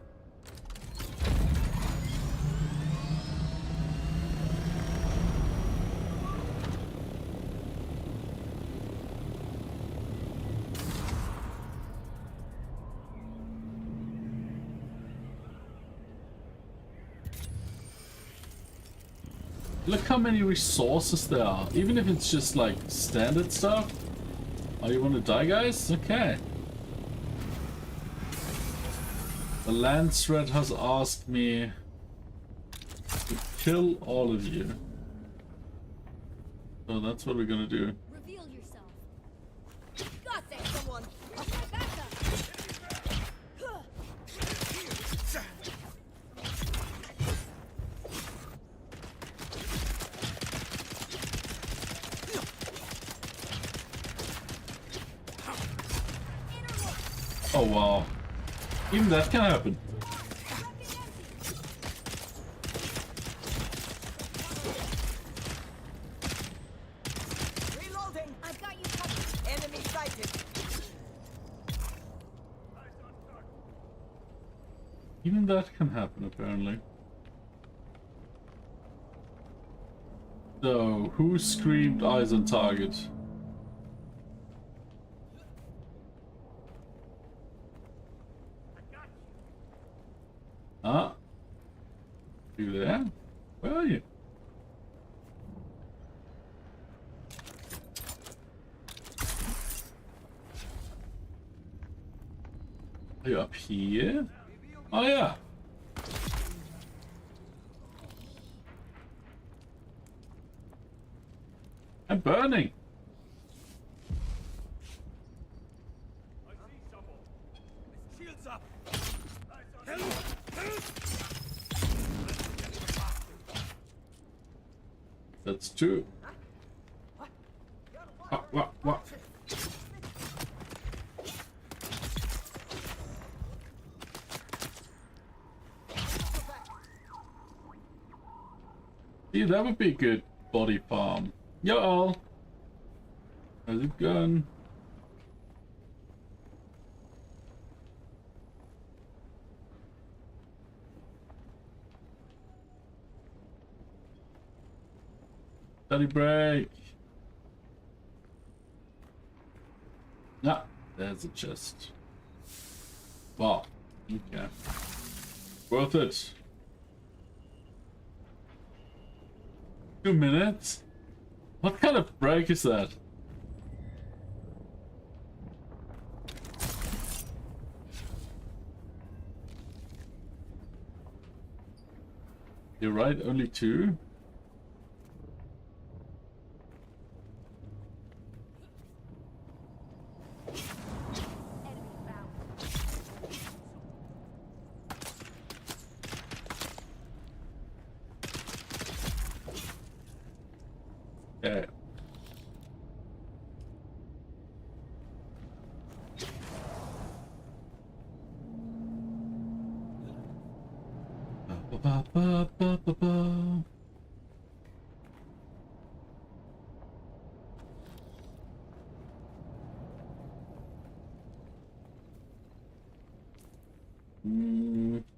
Look how many resources there are, even if it's just like standard stuff. Oh, you want to die, guys? Okay. The Lance Red has asked me to kill all of you. So that's what we're gonna do. Reveal yourself. God, there's someone. Where's my backup? Oh wow. Even that can happen. Reloading. I've got you covered. Enemy sighted. Even that can happen apparently. So, who screamed eyes on target? Ah, you there? Where are you? Are you up here? Oh yeah. I'm burning. Shields up. That's two. What? See, that would be a good body farm. Yo, how's it going? Study break. Ah, there's a chest. Wow. Okay. Worth it. 2 minutes? What kind of break is that? You're right, only 2? Okay. ba, ba, ba, ba, ba.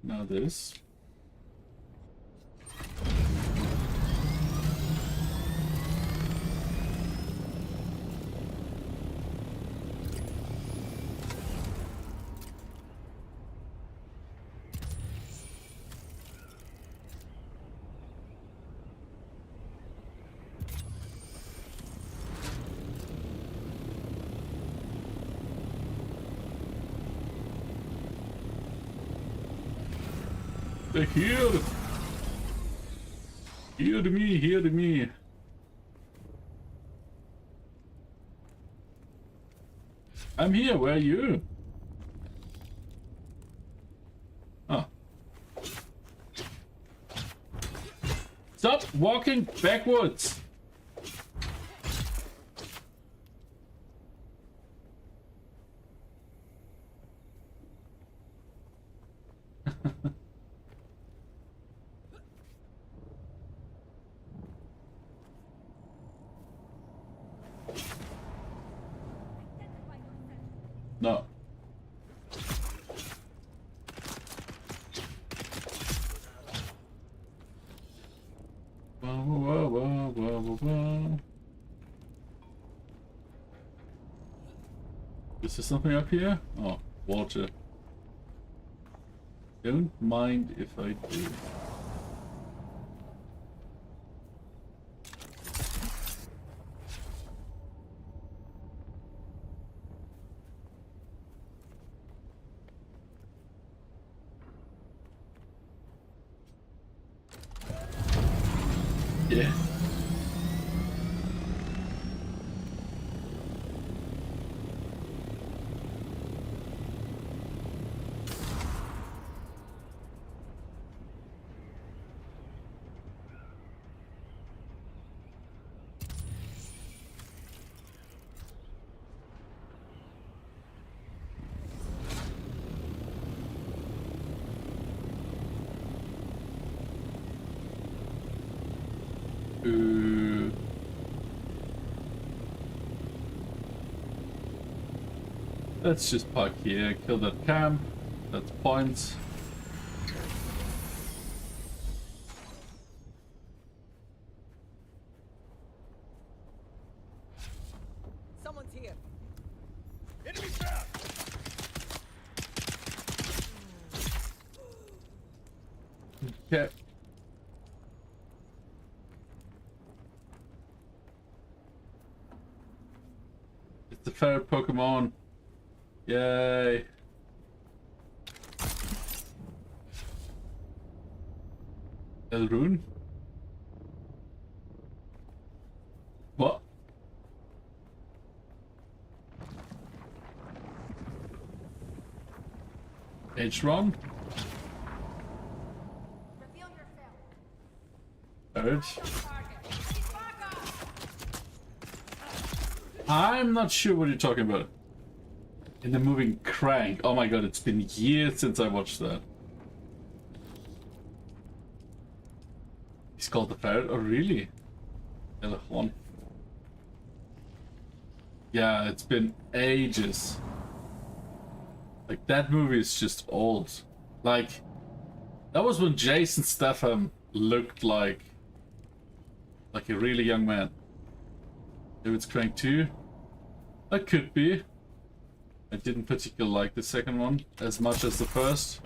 Now this. They're here! Hear me, hear me. I'm here, where are you? Oh. Stop walking backwards! No. Whoa, whoa, whoa, whoa, whoa, whoa. Is there something up here? Oh, water. Don't mind if I do. Yeah. Let's just park here, kill that camp. That's points. Someone's here. Enemy trap! Okay. It's the ferret Pokemon. Yay. Elrune? What? H-Ron? Ferret? I'm not sure what you're talking about. In the moving Crank. Oh my god, it's been years since I watched that. He's called the Ferret? Oh really? Elrond. Yeah, it's been ages. Like, that movie is just old. Like, that was when Jason Statham looked like a really young man. If it's Crank 2, that could be. I didn't particularly like the second one as much as the first.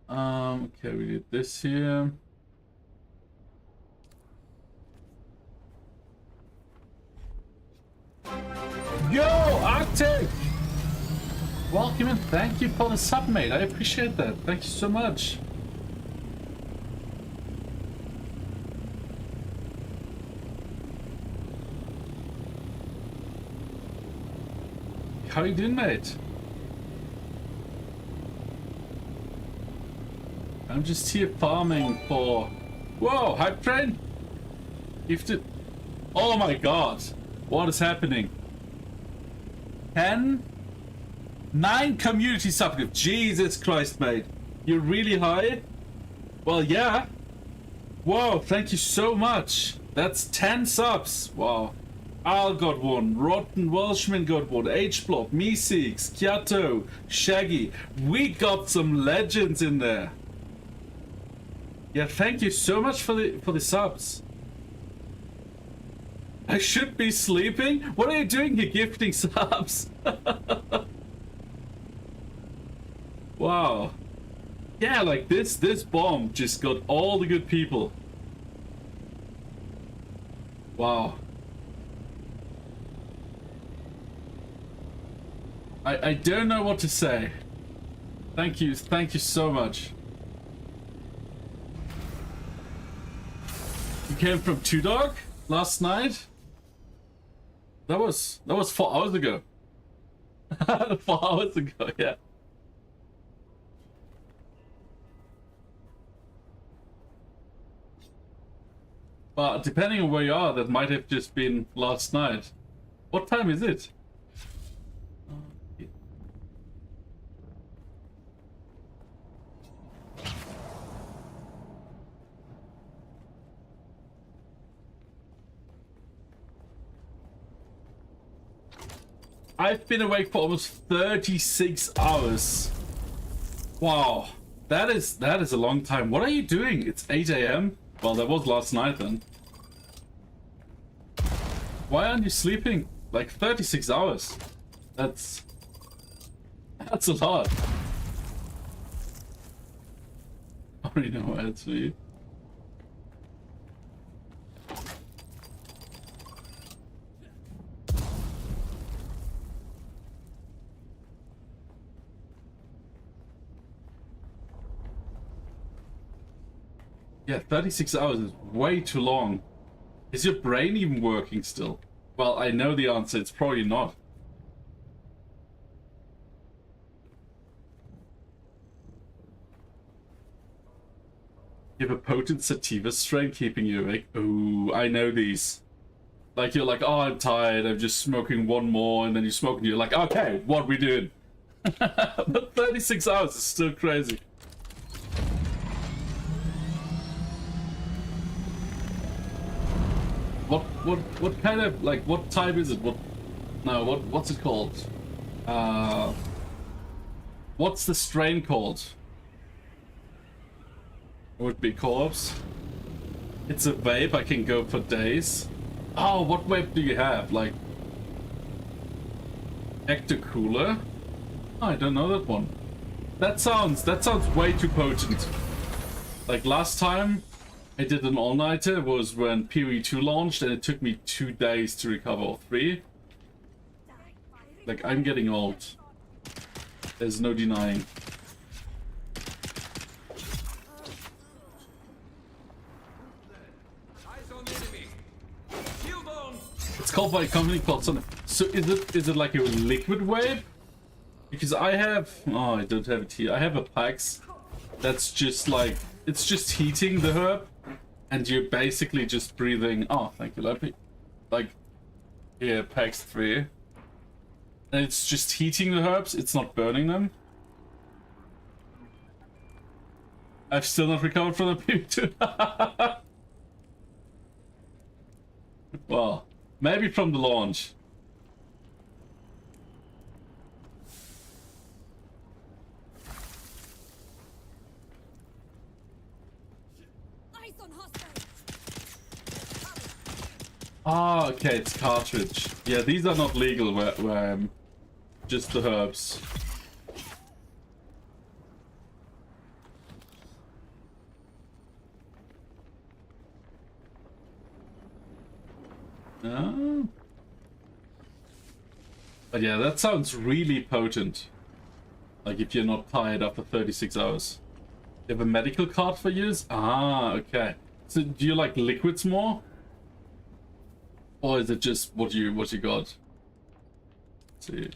Okay, we did this here. Yo, Arctic! Welcome and thank you for the sub, mate. I appreciate that. Thank you so much. How you doing, mate? I'm just here farming for... Whoa, hype train! Gifted. Oh my god. What is happening? 10? 9 community subgroups. Jesus Christ, mate. You're really high? Well, yeah. Whoa, thank you so much. That's 10 subs. Wow. Al got one. Rotten Welshman got one. H-Blob, Meeseeks, Kyato, Shaggy. We got some legends in there. Yeah, thank you so much for the subs. I should be sleeping? What are you doing here gifting subs? Wow. Yeah, like this bomb just got all the good people. Wow. I don't know what to say. Thank you so much. You came from Two Dog last night? That was 4 hours ago. 4 hours ago, yeah. But depending on where you are, that might have just been last night. What time is it? I've been awake for almost 36 hours. Wow. That is a long time. What are you doing? It's 8 AM? Well, that was last night then. Why aren't you sleeping? Like 36 hours. That's a lot. I already know why it's for you. Yeah, 36 hours is way too long. Is your brain even working still? Well, I know the answer. It's probably not. You have a potent sativa strain keeping you awake. Oh, I know these. Like, you're like, oh, I'm tired. I'm just smoking one more. And then you smoke and you're like, okay, what are we doing? But 36 hours is still crazy. What kind of, like, what type is it? What's it called? What's the strain called? It would be corpse. It's a vape, I can go for days. Oh, what vape do you have? Like, Ecto Cooler? Oh, I don't know that one. That sounds way too potent. Like last time I did an all-nighter was when PoE 2 launched and it took me 2 days to recover, or 3. Like, I'm getting old. There's no denying. It's called by a company called something. So is it like a liquid vape? Because I have, oh, I don't have it here. I have a PAX that's just like, it's just heating the herb. And you're basically just breathing. Oh, thank you, Lappy. Like, here, PAX 3. And it's just heating the herbs, it's not burning them. I've still not recovered from the PoE2. Well, maybe from the launch. Ah, okay, it's cartridge. Yeah, these are not legal where I am. Just the herbs. Oh. But yeah, that sounds really potent. Like if you're not tired after 36 hours. You have a medical card for use? Ah, okay. So do you like liquids more? Or is it just what you got? Let's see.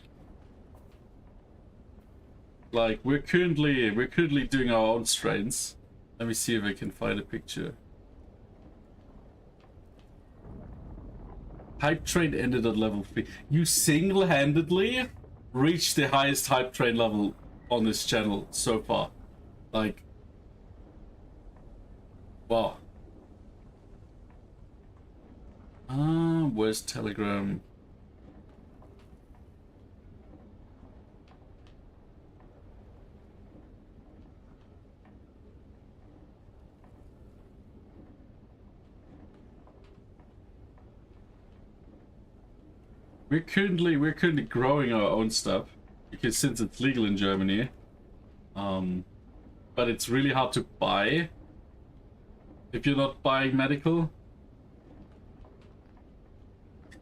Like we're currently doing our own strains. Let me see if I can find a picture. Hype train ended at level 3. You single-handedly reached the highest hype train level on this channel so far. Like, wow. Where's Telegram? We're currently growing our own stuff because since it's legal in Germany, but it's really hard to buy if you're not buying medical.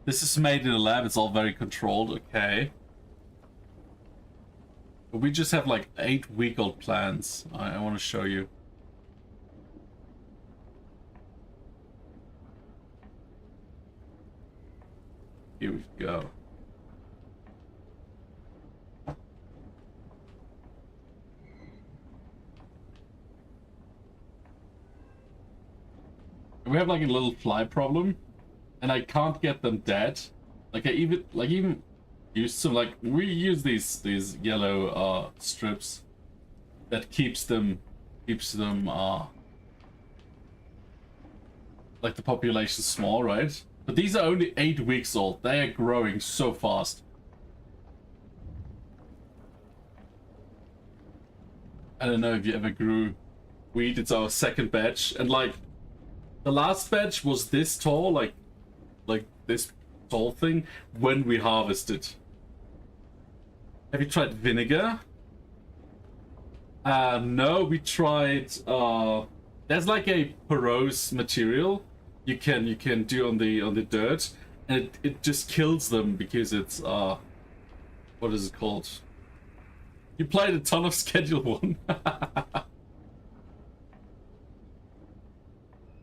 This is made in a lab. It's all very controlled. Okay, but we just have like 8-week-old plants. I want to show you. Here we go. We have like a little fly problem, and I can't get them dead. Like I even use some, like we use these yellow strips that keeps them like the population small, right? But these are only 8 weeks old. They are growing so fast. I don't know if you ever grew wheat. It's our second batch, and like the last batch was this tall, like this tall thing when we harvested. Have you tried vinegar? No, we tried. There's like a porous material you can do on the dirt, and it just kills them because it's what is it called? You played a ton of Schedule 1.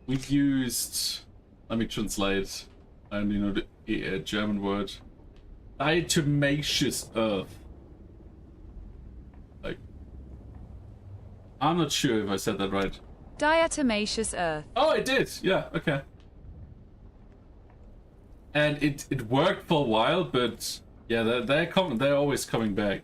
We used, let me translate. I only know the German word. Diatomaceous earth. Like, I'm not sure if I said that right. Diatomaceous earth. Oh, it did. Yeah. Okay. And it worked for a while, but yeah, they're always coming back.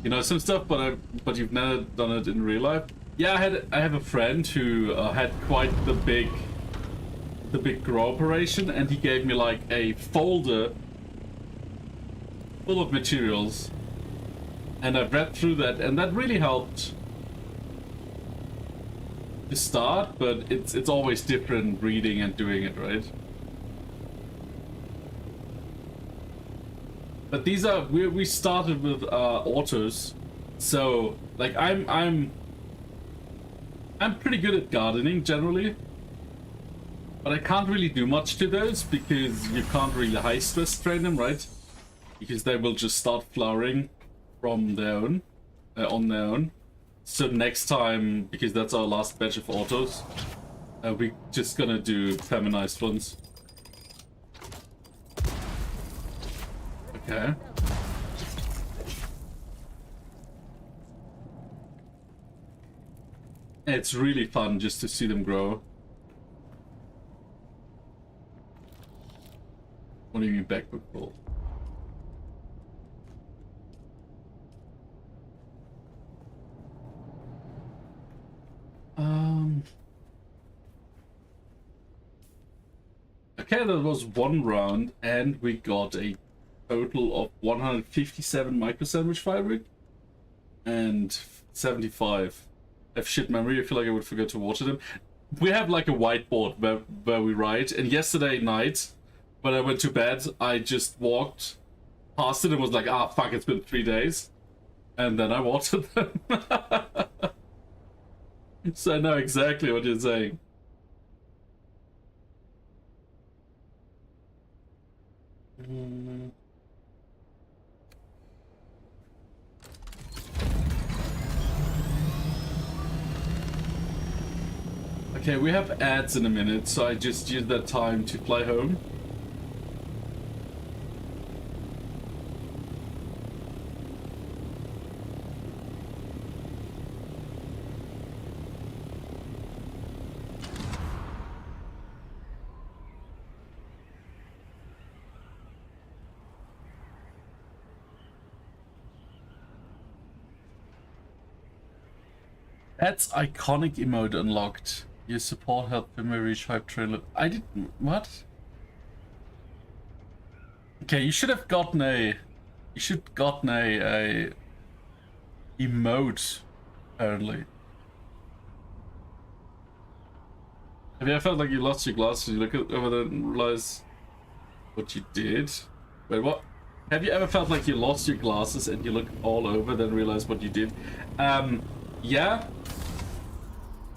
You know some stuff, but you've never done it in real life. Yeah, I have a friend who had quite the big grow operation, and he gave me like a folder full of materials, and I've read through that, and that really helped to start. But it's always different reading and doing it, right? But these are we started with autos, so like I'm pretty good at gardening generally, but I can't really do much to those because you can't really high stress train them, right? Because they will just start flowering from their own, on their own. So next time, because that's our last batch of autos, we're just gonna do feminized ones. Okay. It's really fun just to see them grow. What do you mean backward pull? Okay, that was one round, and we got a total of 157 micro sandwich fabric and 75. I have shit memory. I feel like I would forget to water them. We have like a whiteboard where we write, and yesterday night when I went to bed, I just walked past it and was like, ah, fuck, it's been 3 days, and then I watered them. So I know exactly what you're saying. Okay, we have ads in a minute, so I just used that time to fly home. Pet's iconic emote unlocked. Your support helped me reach hype trailer. I didn't. What? Okay, you should have gotten a. You should gotten a emote. Apparently. Have you ever felt like you lost your glasses? You look over there and realize what you did. Wait, what? Have you ever felt like you lost your glasses and you look all over, then realize what you did? Yeah.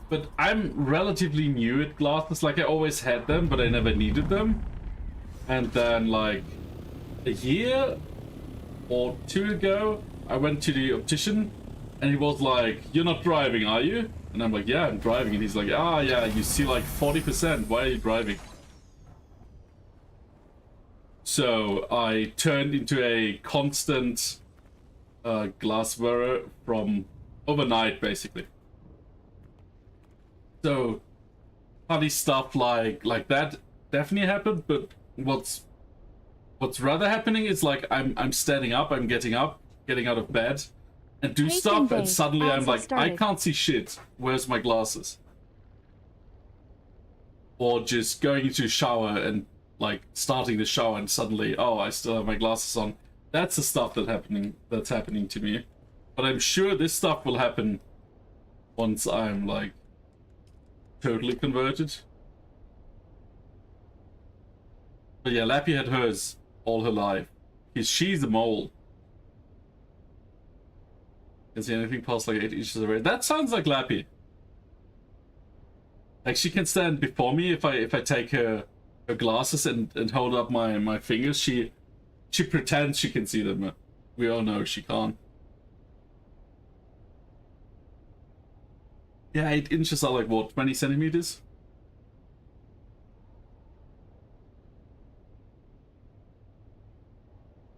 But I'm relatively new at glasses. Like, I always had them, but I never needed them. And then, like, a year or two ago, I went to the optician, and he was like, "You're not driving, are you?" And I'm like, "Yeah, I'm driving." And he's like, "Ah, yeah, you see like 40%. Why are you driving?" So I turned into a constant glass wearer from overnight, basically. So funny stuff like that definitely happened, but what's rather happening is like I'm standing up, I'm getting up, getting out of bed, and do stuff, and suddenly I'm like, I can't see shit. Where's my glasses? Or just going into a shower and like starting the shower and suddenly, oh, I still have my glasses on. That's the stuff that's happening to me. But I'm sure this stuff will happen once I'm like totally converted. But yeah, Lappy had hers all her life. Because she's a mole. Can see anything past like 8 inches away. That sounds like Lappy. Like she can stand before me if I take her glasses and hold up my fingers. She pretends she can see them. We all know she can't. Yeah, 8 inches are like what, 20 centimeters?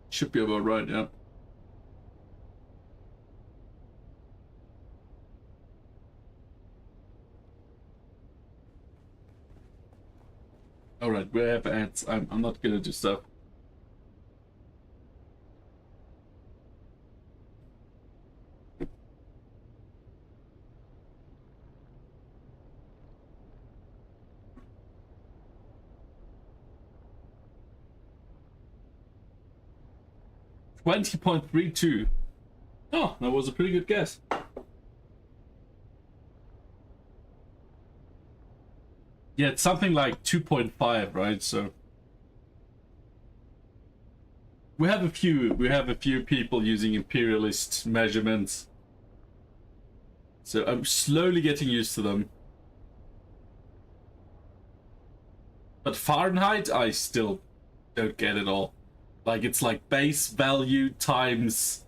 Should be about right, yeah. Alright, we have ads. I'm not gonna do stuff. $20.32. Oh, that was a pretty good guess. Yeah, it's something like 2.5, right? So we have a few people using imperialist measurements. So I'm slowly getting used to them. But Fahrenheit, I still don't get it all. Like, it's like base value times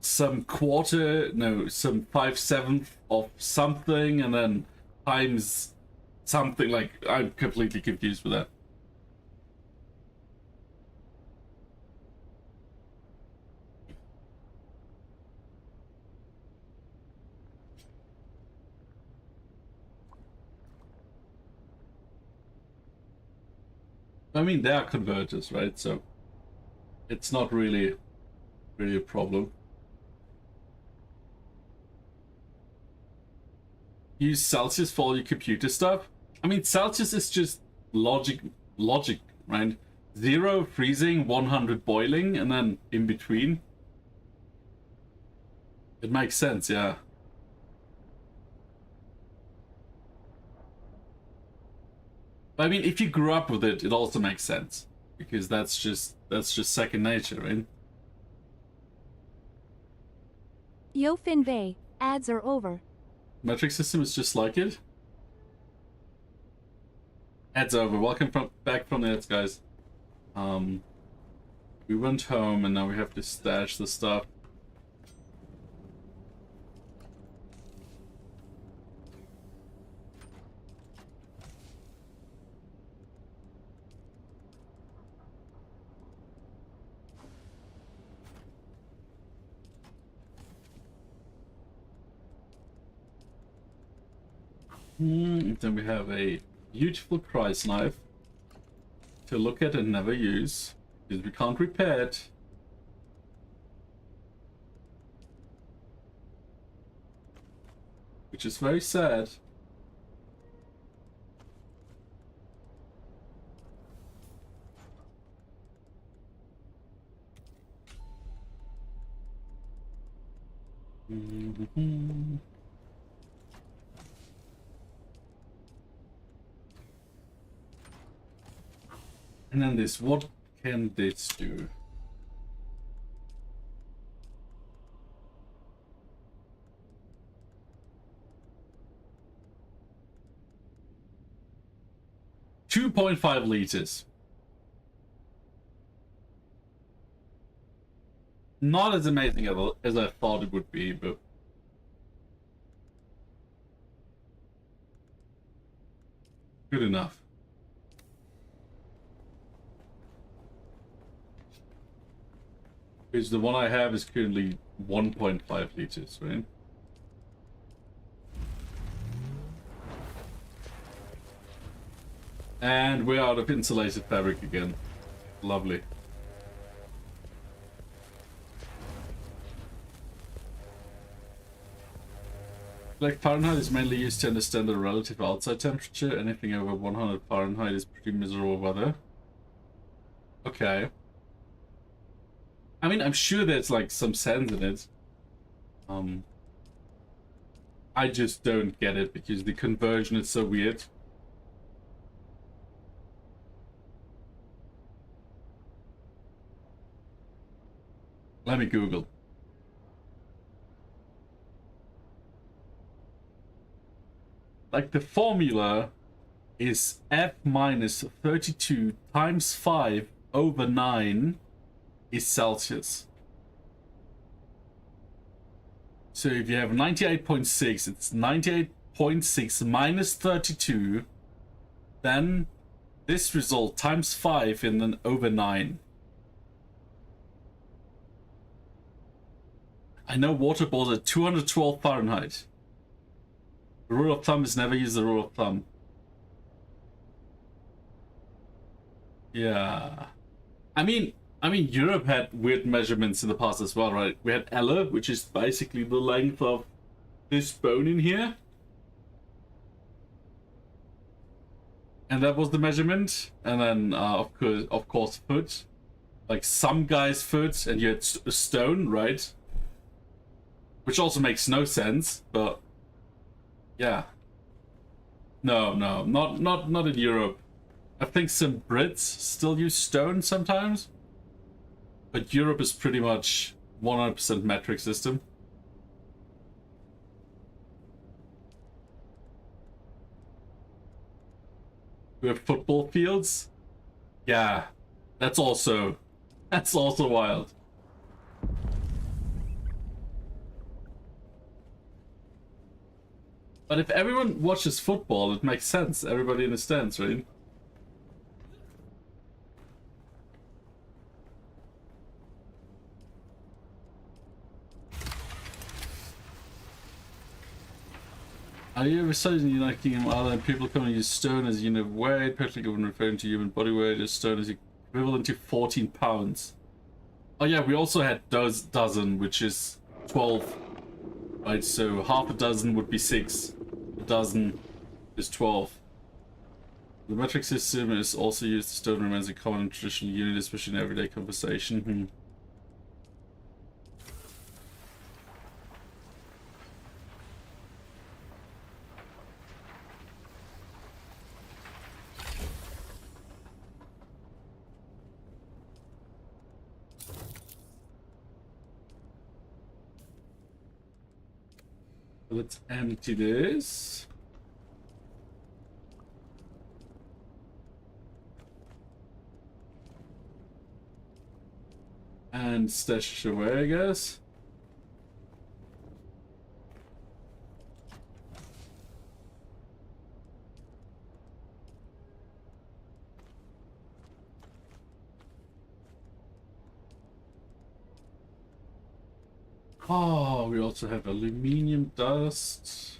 some quarter, no, some 5/7 of something, and then times something. Like, I'm completely confused with that. I mean, they are converters, right? So it's not really a problem. Use Celsius for all your computer stuff. I mean, Celsius is just logic, right? 0 freezing, 100 boiling, and then in between. It makes sense, yeah. But I mean, if you grew up with it, it also makes sense, because that's just second nature, right? Yo Finvey, ads are over. Metric system is just like it. Ads over. Welcome back from the ads, guys. We went home and now we have to stash the stuff. Then we have a beautiful Christ knife to look at and never use, because we can't repair it. which is very sad. And then this, what can this do? $2.5 liters. Not as amazing as I thought it would be, but good enough. Because the one I have is currently 1.5 liters, right? And we're out of insulated fabric again. Lovely. Like Fahrenheit is mainly used to understand the relative outside temperature. Anything over 100 Fahrenheit is pretty miserable weather. Okay. I mean, I'm sure there's like some sense in it. I just don't get it because the conversion is so weird. Let me Google. Like the formula is F minus 32 times 5 over 9 is Celsius. So if you have 98.6, it's 98.6 minus 32, then this result times 5 and then over 9. I know water boils at 212 Fahrenheit. The rule of thumb is never use the rule of thumb. Yeah. I mean, Europe had weird measurements in the past as well, right? We had Elle, which is basically the length of this bone in here. And that was the measurement. And then, of course, foot. Like some guy's foot, and you had a stone, right? Which also makes no sense, but yeah. No, not in Europe. I think some Brits still use stone sometimes, but Europe is pretty much 100% metric system. We have football fields. Yeah, that's also wild. But if everyone watches football, it makes sense. Everybody understands, right? Are you ever saying in the United Kingdom, Ireland, people coming to use stone as a unit of weight, particularly when referring to human body weight, as stone is equivalent to 14 pounds? Oh yeah, we also had dozen, which is 12. Right, so half a dozen would be 6. A dozen is 12. The metric system is also used. Stone remains a common and traditional unit, especially in everyday conversation. Let's empty this. And stash it away, I guess. Oh, we also have aluminium dust.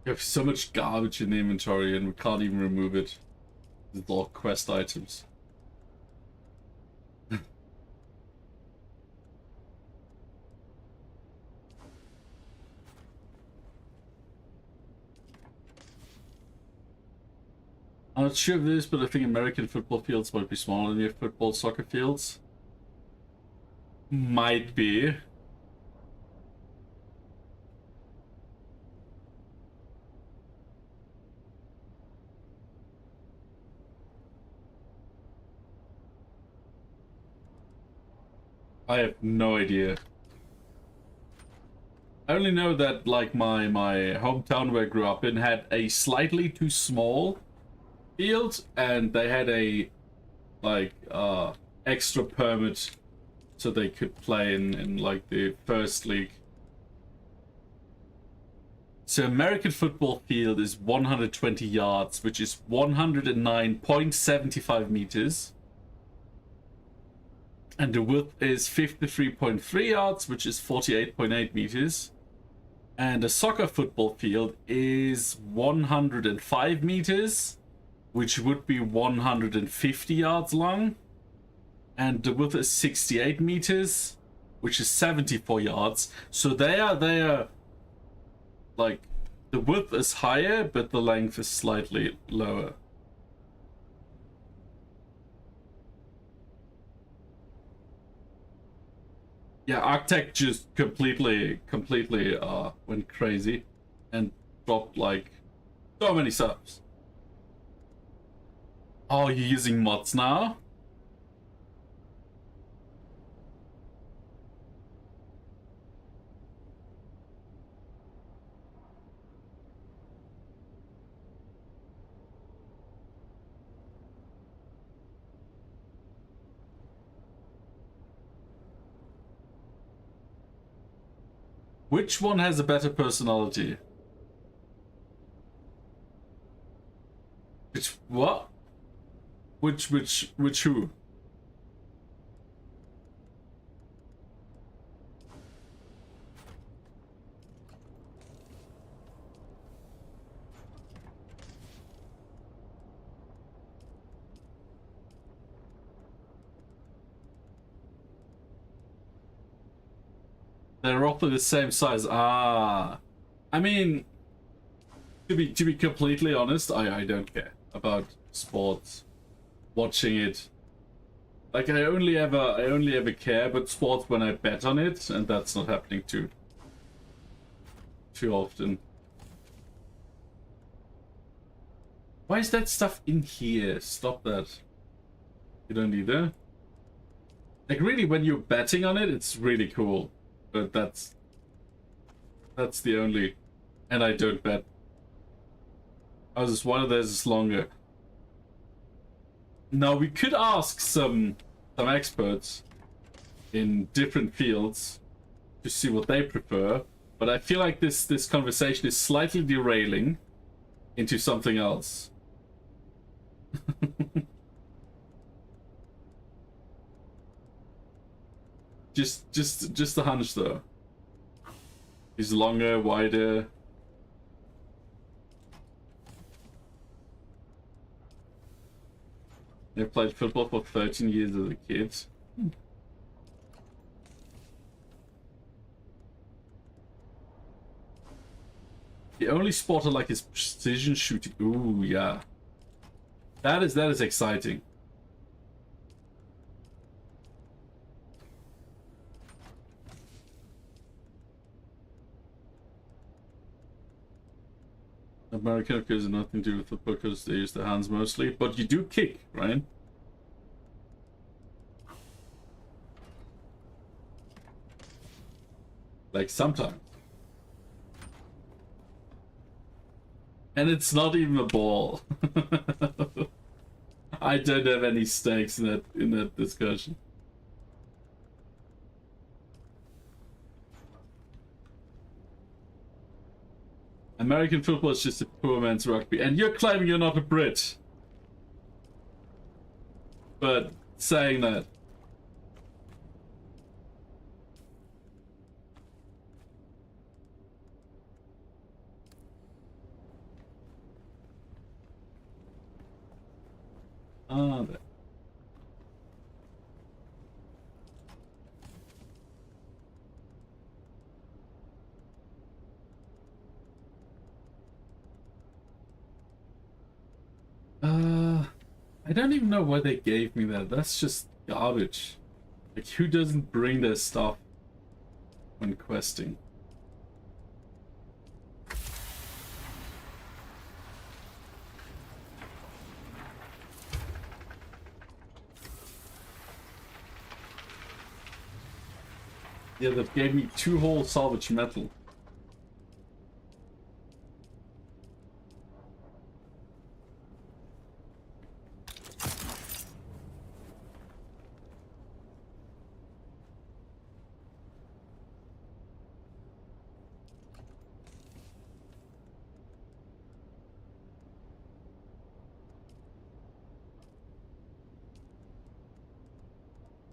We have so much garbage in the inventory and we can't even remove it. These are all quest items. I'm not sure of this, but I think American football fields might be smaller than your football soccer fields. Might be. I have no idea. I only know that like my hometown where I grew up in had a slightly too small field, and they had a like extra permit so they could play in like the first league. So American football field is 120 yards, which is 109.75 meters. And the width is 53.3 yards, which is 48.8 meters. And the soccer football field is 105 meters, which would be 150 yards long. And the width is 68 meters, which is 74 yards. So they are like, the width is higher, but the length is slightly lower. Yeah, Arctech just completely went crazy and dropped like so many subs. Oh, you're using mods now? Which one has a better personality? Which what? Which who? They're roughly the same size. Ah, I mean, to be completely honest, I don't care about sports. Watching it, like I only ever care about sports when I bet on it, and that's not happening too often. Why is that stuff in here? Stop that. You don't either. Like really, when you're betting on it, it's really cool. But that's the only, and I don't bet. I was just one of those is longer. Now we could ask some experts in different fields to see what they prefer, but I feel like this conversation is slightly derailing into something else. just a hunch though. He's longer, wider. I played football for 13 years as a kid. The only sport I like is precision shooting. Ooh, yeah. That is exciting. American has nothing to do with football because they use their hands mostly, but you do kick, right? Like sometimes. And it's not even a ball. I don't have any stakes in that discussion. American football is just a poor man's rugby, and you're claiming you're not a Brit. But saying that. Ah, there. I don't even know why they gave me that. That's just garbage. Like, who doesn't bring their stuff when questing? Yeah, that gave me 2 whole salvage metal.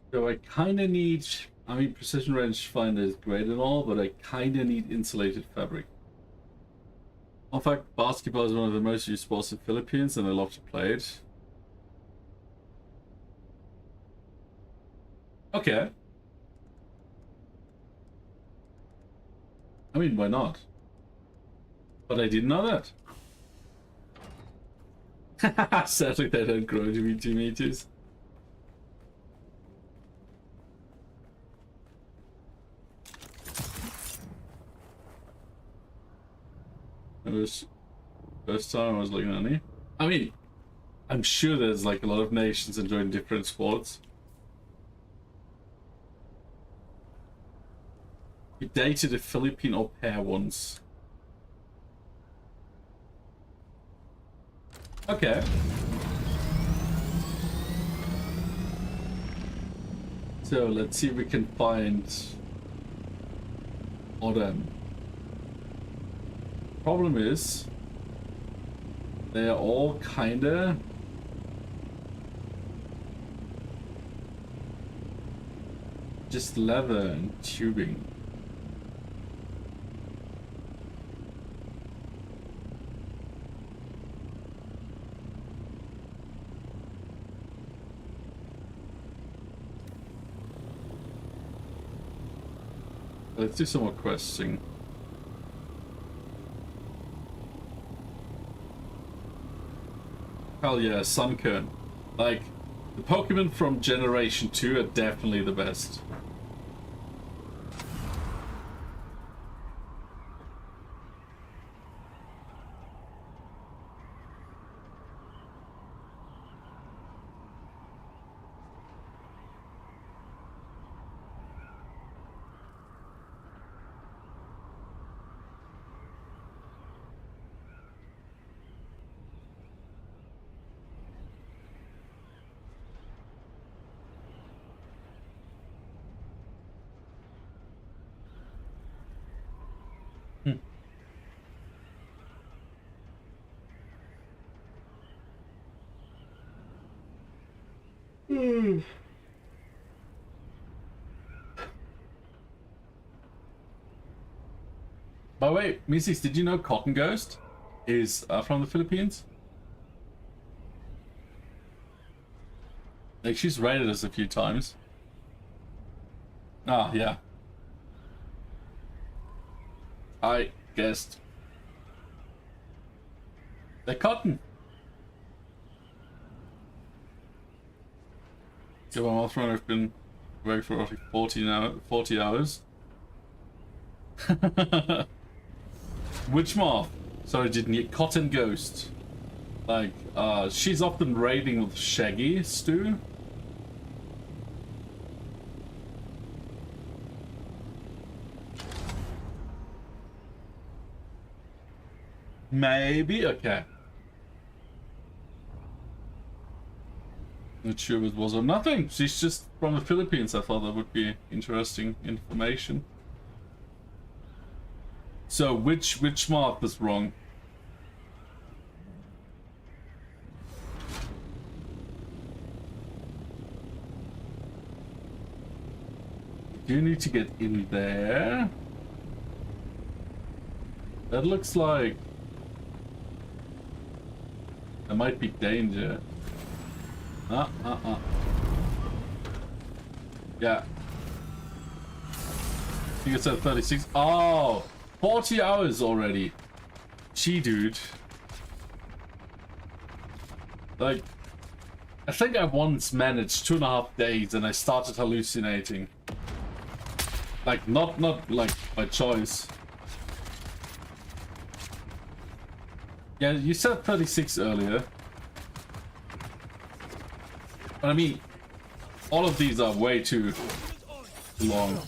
So I kind of need, I mean, precision range finder is great and all, but I kind of need insulated fabric. In fact, basketball is one of the most used sports in the Philippines, and I love to play it. Okay. I mean, why not? But I didn't know that. Sadly, they don't grow to be 2 meters. It was first time I was looking at it. I mean, I'm sure there's like a lot of nations enjoying different sports. We dated a Philippine au pair once. Okay. So let's see if we can find Odem. Problem is, they are all kinda just leather and tubing. Let's do some more questing. Hell yeah, Sunkern. Like, the Pokemon from Generation 2 are definitely the best. By the way, Mises, did you know Cotton Ghost is from the Philippines? Like, she's raided us a few times. Ah, yeah. I guessed. They're cotton. So my mouth run, I've been working for roughly 40 hours. Which moth? Sorry, didn't get Cotton Ghost. Like, she's often raiding with Shaggy, Stu. Maybe? Okay. Not sure if it was or nothing. She's just from the Philippines. I thought that would be interesting information. So, which moth is wrong? Do you need to get in there? That looks like there might be danger. Yeah. I think it's at 36. Oh, 40 hours already. Gee, dude. Like, I think I once managed 2.5 days and I started hallucinating. Like, not like by choice. Yeah, you said 36 earlier. But I mean, all of these are way too long.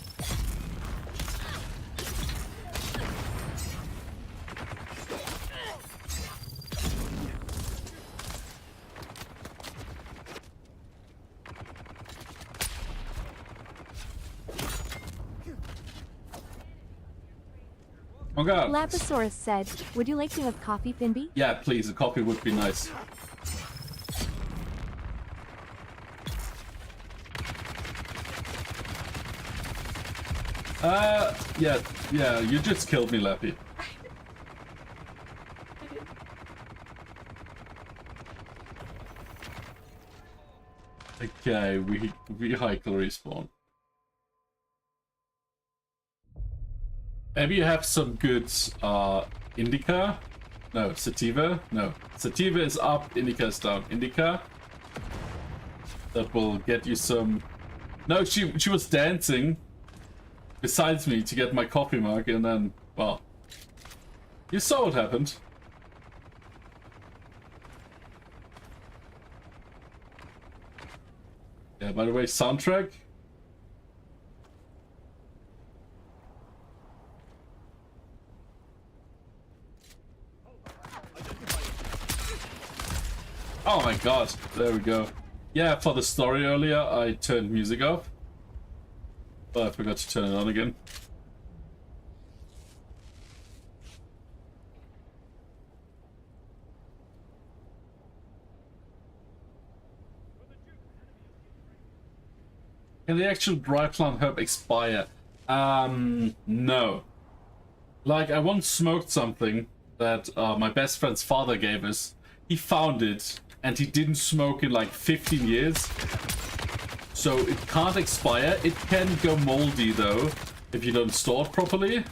Oh god. Lapisaurus said, would you like to have coffee, Finby? Yeah, please, a coffee would be nice. Yeah, you just killed me, Lappy. Okay, we vehicle respawn. Maybe you have some good indica? No, sativa? No. Sativa is up, indica is down. Indica? That will get you some... No, she was dancing besides me to get my coffee mug and then, well... You saw what happened. Yeah, by the way, soundtrack? Oh my god, there we go. Yeah, for the story earlier, I turned music off. But I forgot to turn it on again. Can the actual dry plant herb expire? No. Like, I once smoked something that my best friend's father gave us. He found it, and he didn't smoke in like 15 years. So it can't expire. It can go moldy though, if you don't store it properly.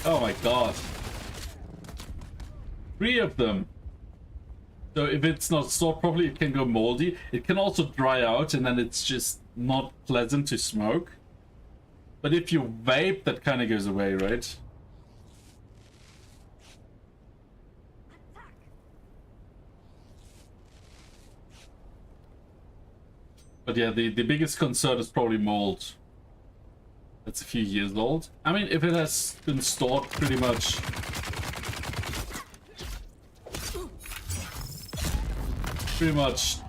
Oh my god. 3 of them. So if it's not stored properly, it can go moldy. It can also dry out, and then it's just not pleasant to smoke. But if you vape, that kind of goes away, right? But yeah, the biggest concern is probably mold. That's a few years old. I mean, if it has been stored pretty much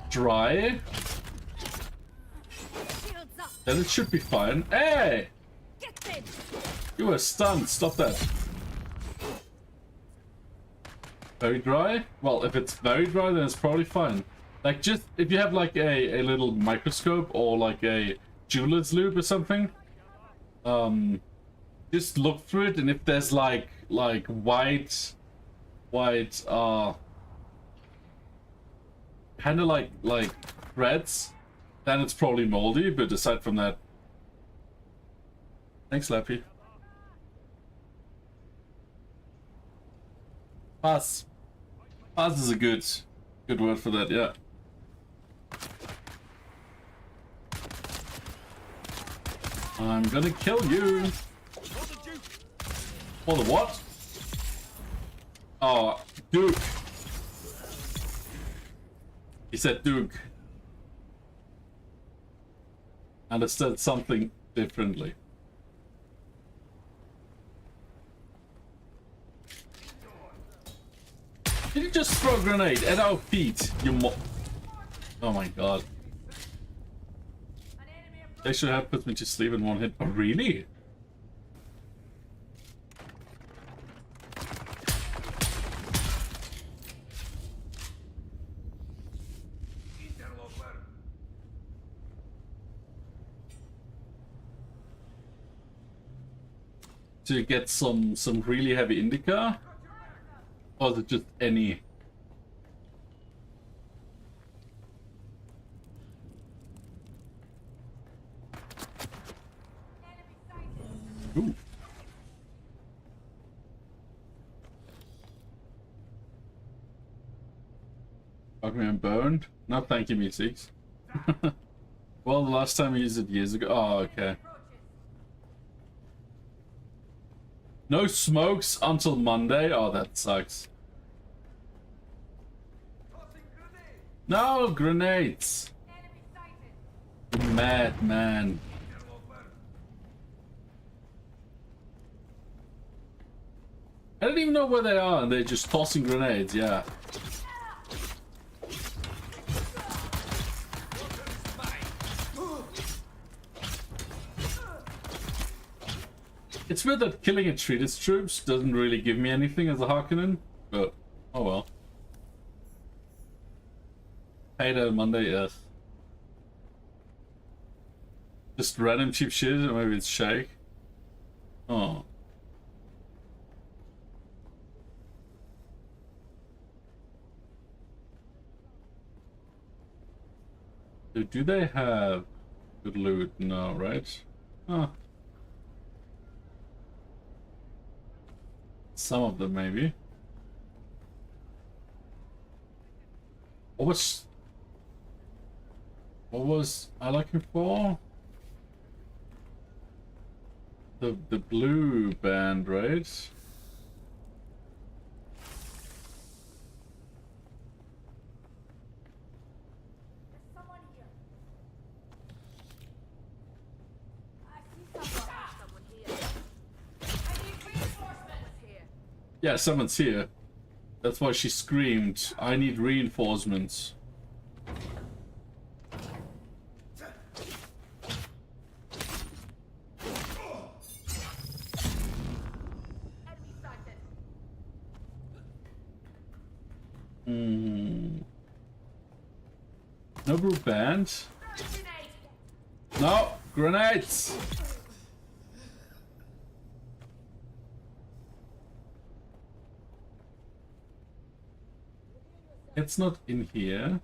dry, then it should be fine. Hey! You were stunned. Stop that. Very dry? Well, if it's very dry, then it's probably fine. Like, just if you have like a little microscope or like a jeweler's loupe or something, just look through it, and if there's like white kind of like threads, then it's probably moldy. But aside from that, thanks, Lappy. Pass. Pass is a good word for that, yeah. I'm gonna kill you. For the what? Oh, Duke. He said Duke. Understood something differently. Did you just throw a grenade at our feet, you Oh my god. They should have put me to sleep in one hit. Oh, really? to get some really heavy indica? Or is it just any? Ooh. Okay, I'm burned. No, thank you, Me6. Well, the last time I used it years ago. Oh, okay. No smokes until Monday? Oh, that sucks. No grenades! You mad man. I don't even know where they are and they're just tossing grenades, yeah. It's weird that killing Atreides troops doesn't really give me anything as a Harkonnen, but oh well. Payday on Monday, yes. Just random cheap shit, or maybe it's shake. Oh. Do they have good loot? No, right? Oh. Some of them, maybe. What was I looking for? The blue band, right? Yeah, someone's here. That's why she screamed, I need reinforcements. No group band? No! Grenades! It's not in here.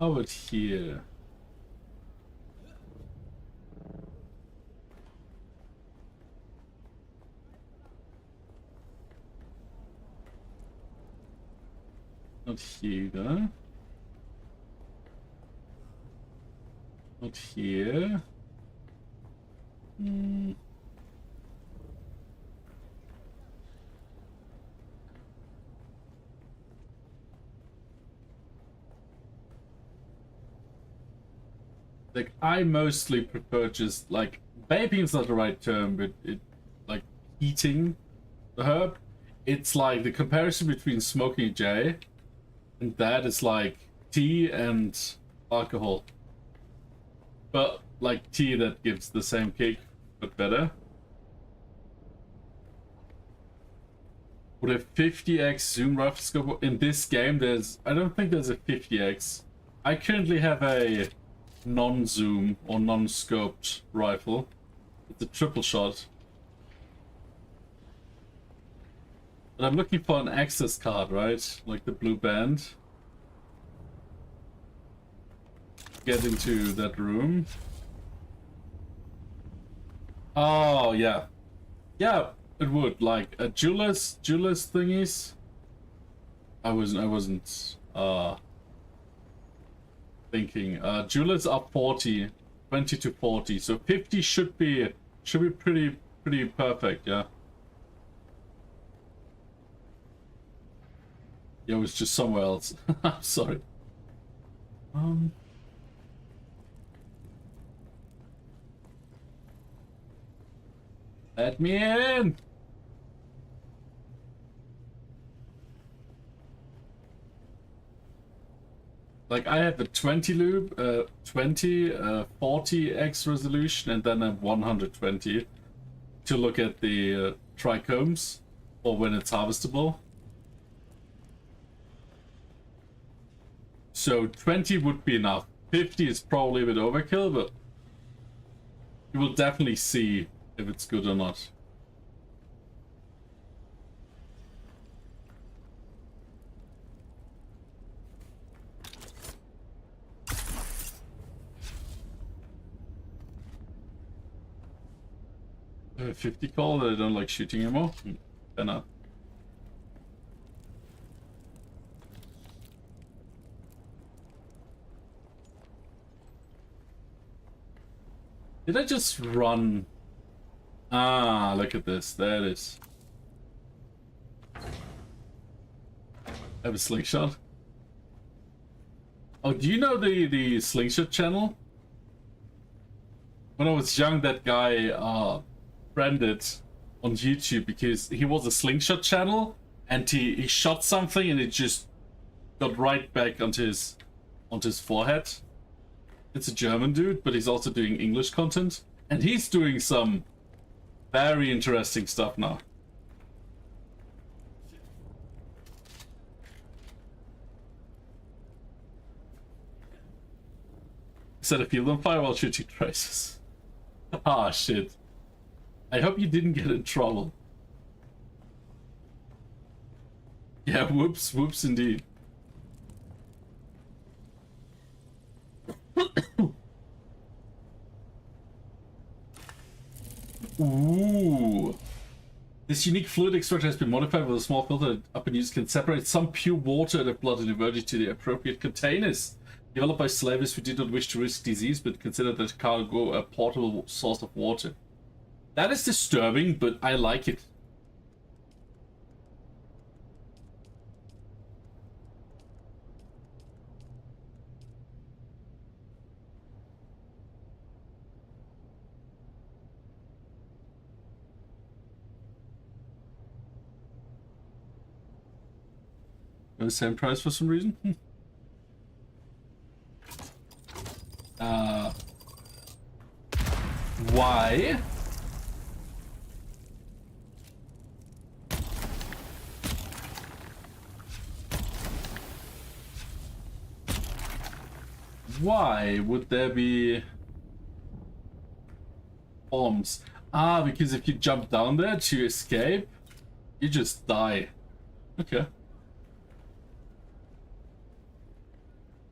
How about here? Not here. Not here. Like, I mostly prefer just, like, vaping is not the right term, but it, like, eating the herb. It's like the comparison between smoking a J and that is like tea and alcohol. But, like, tea that gives the same kick, but better. With a 50x zoom rifle scope in this game, I don't think there's a 50x. I currently have a non-zoom or non-scoped rifle. It's a triple shot. But I'm looking for an access card, right? Like the blue band. Get into that room. Oh, yeah. Yeah, it would. Like a jeweler's thingies. I wasn't thinking. Jewelers are 40, 20 to 40, so 50 should be pretty perfect, yeah. Yeah, it was just somewhere else. I'm sorry. Let me in. Like, I have a 20 lube, 40x resolution, and then a 120 to look at the trichomes or when it's harvestable. So 20 would be enough. 50 is probably a bit overkill, but you will definitely see if it's good or not. A 50 call that I don't like shooting anymore. Fair enough. Did I just run? Ah, look at this. There it is. I have a slingshot. Oh, do you know the slingshot channel? When I was young, that guy friended on YouTube because he was a slingshot channel and he shot something and it just got right back onto his forehead. It's a German dude, but he's also doing English content. And he's doing some very interesting stuff now. Set a field on fire while shooting traces. Ah, shit. I hope you didn't get in trouble. Yeah, whoops, whoops indeed. Ooh. This unique fluid extractor has been modified with a small filter that up and used can separate some pure water and blood and divert it to the appropriate containers. Developed by slavers who did not wish to risk disease but considered that cargo a portable source of water. That is disturbing, but I like it. The same price for some reason? Why? Why would there be bombs? Ah, because if you jump down there to escape, you just die. Okay.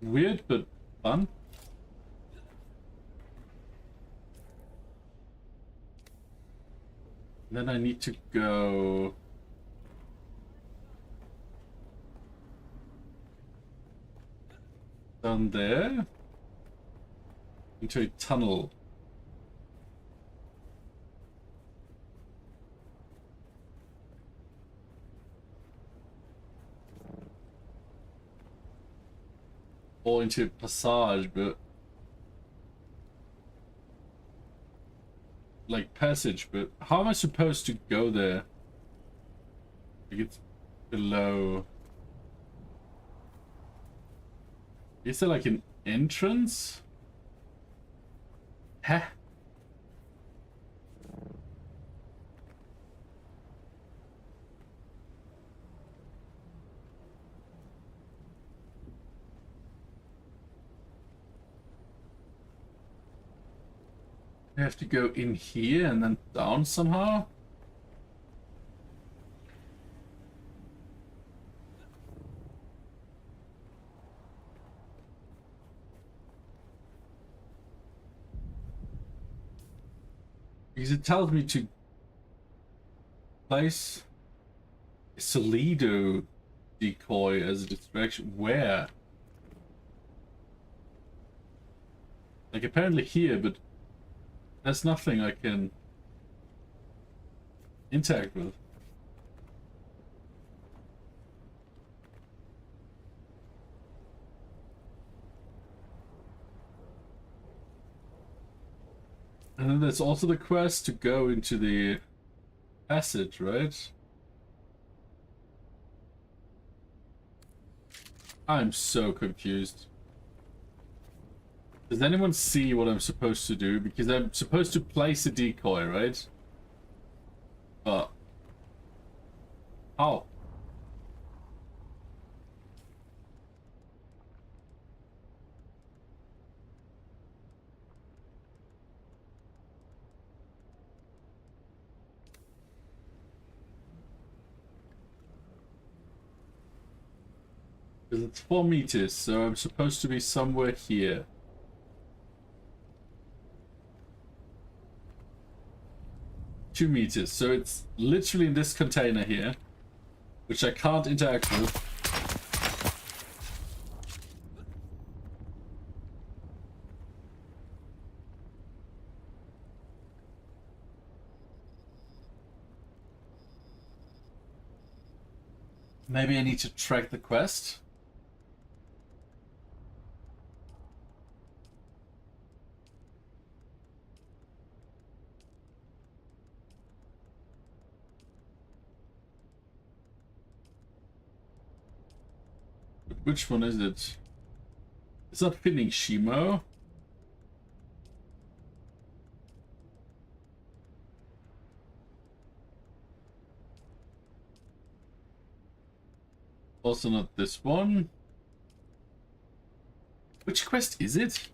Weird, but fun. Then I need to go... down there into a tunnel. Or into a passage, but like passage, but how am I supposed to go there? Like it's below. Is there like an entrance? Huh? I have to go in here and then down somehow? Because it tells me to place a Solido decoy as a distraction. Where? Like apparently here, but there's nothing I can interact with. And then there's also the quest to go into the passage, right? I'm so confused. Does anyone see what I'm supposed to do? Because I'm supposed to place a decoy, right? But how? Because it's 4 meters, so I'm supposed to be somewhere here. Two meters, so it's literally in this container here, which I can't interact with. Maybe I need to track the quest. Which one is it? It's not fitting Shimo. Also not this one. Which quest is it?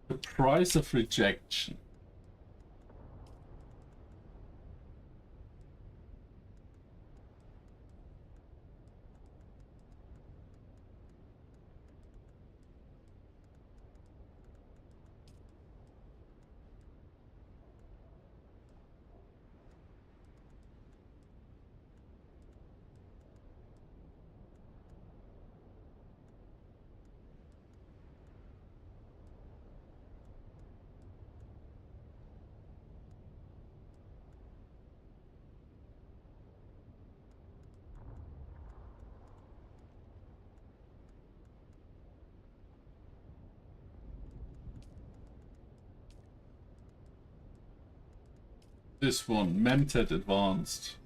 The price of rejection. This one, Mented Advanced.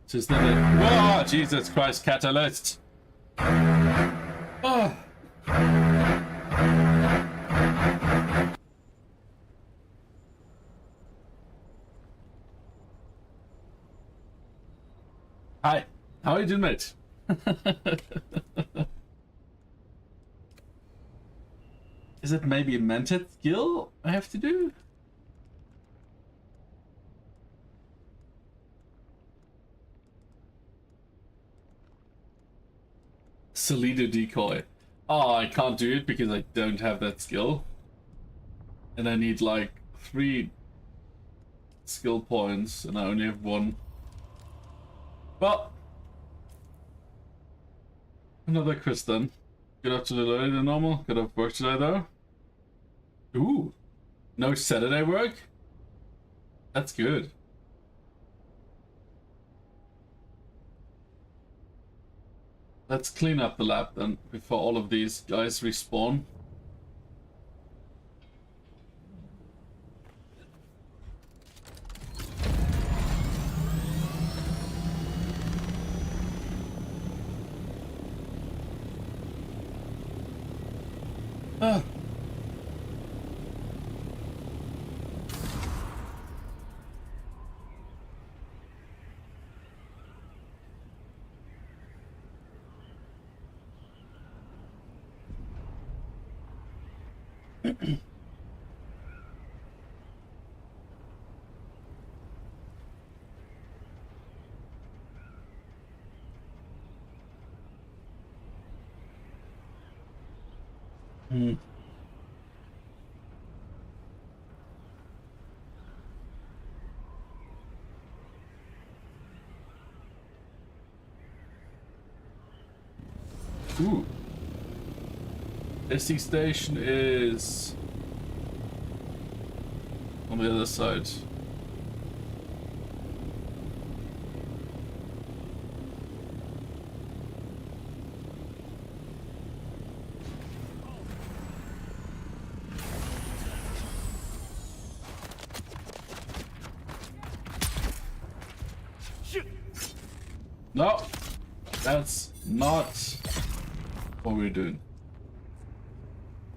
Just that it... Whoa, Jesus Christ, Catalyst! Oh. Hi, how are you doing, mate? Is it maybe a mented skill I have to do? Solido decoy. Oh, I can't do it because I don't have that skill. And I need like 3 skill points and I only have 1. Well, another quiz then. Good afternoon, earlier than normal. Got off work today though. Ooh, no Saturday work? That's good. Let's clean up the lab then before all of these guys respawn. Ah. Ooh. SC station is on the other side. No, that's not what we're doing.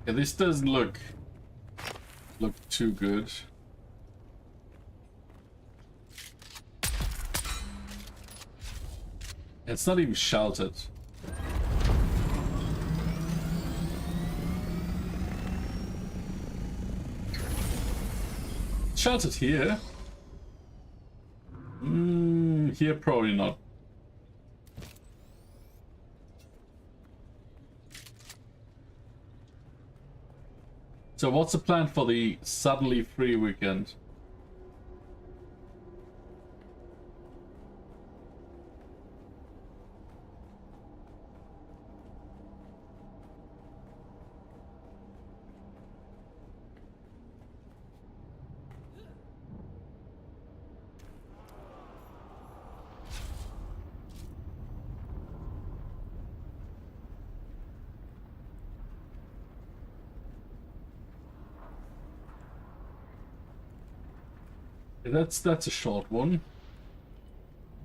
Yeah, this doesn't look too good. It's not even sheltered. It's sheltered here. Here, probably not. So what's the plan for the suddenly free weekend? That's a short one.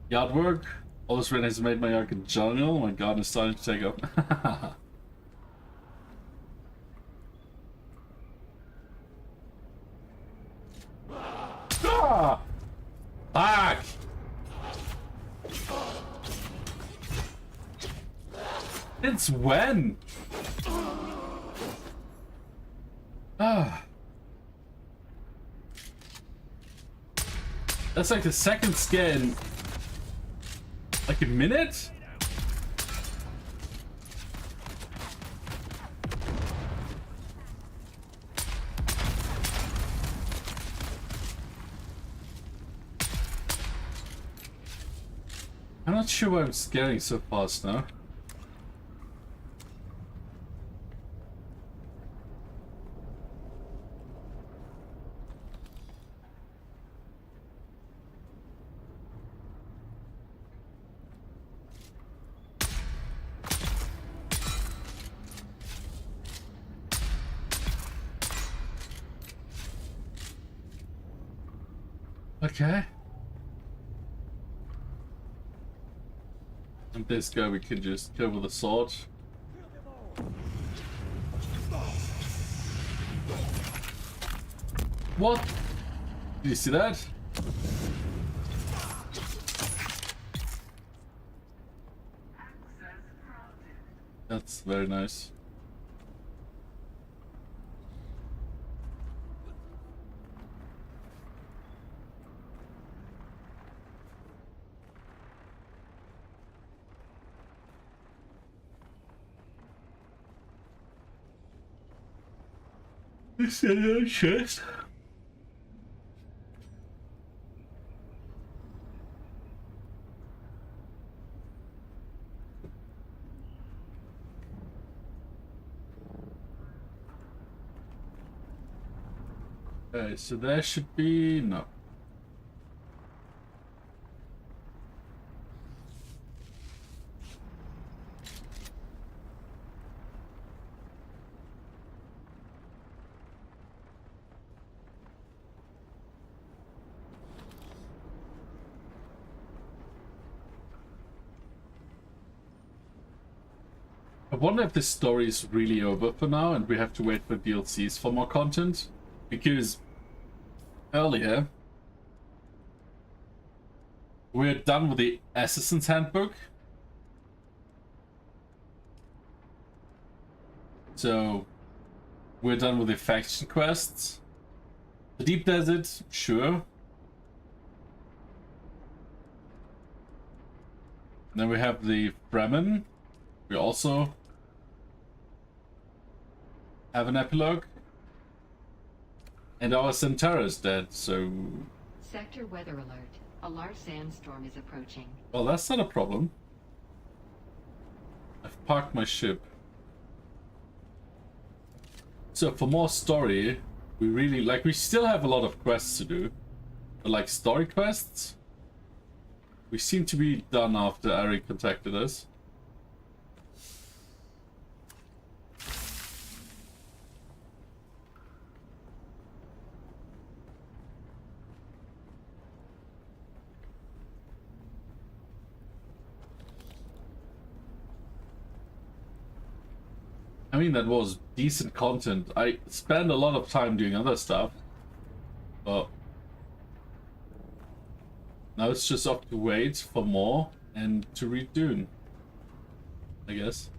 Yard work. All this rain has made my yard a jungle. My garden is starting to take up. Ah! Fuck! Since when? Ah. That's like the second scare in like a minute? I'm not sure why I'm scaring so fast now. Okay. And this guy we can just kill with a sword. What? Did you see that? That's very nice. Is that a chest? Okay, so there should be no. I wonder if this story is really over for now and we have to wait for DLCs for more content, because earlier we're done with the Assassin's Handbook, so we're done with the faction quests. The Deep Desert, sure. Then we have the Fremen. We also have an epilogue. And our Centaur is dead, so... Sector weather alert. A large sandstorm is approaching. Well, that's not a problem. I've parked my ship. So for more story, we really... Like, we still have a lot of quests to do. But like story quests, we seem to be done after Ari contacted us. I mean, that was decent content. I spent a lot of time doing other stuff, but now it's just up to wait for more and to read Dune, I guess.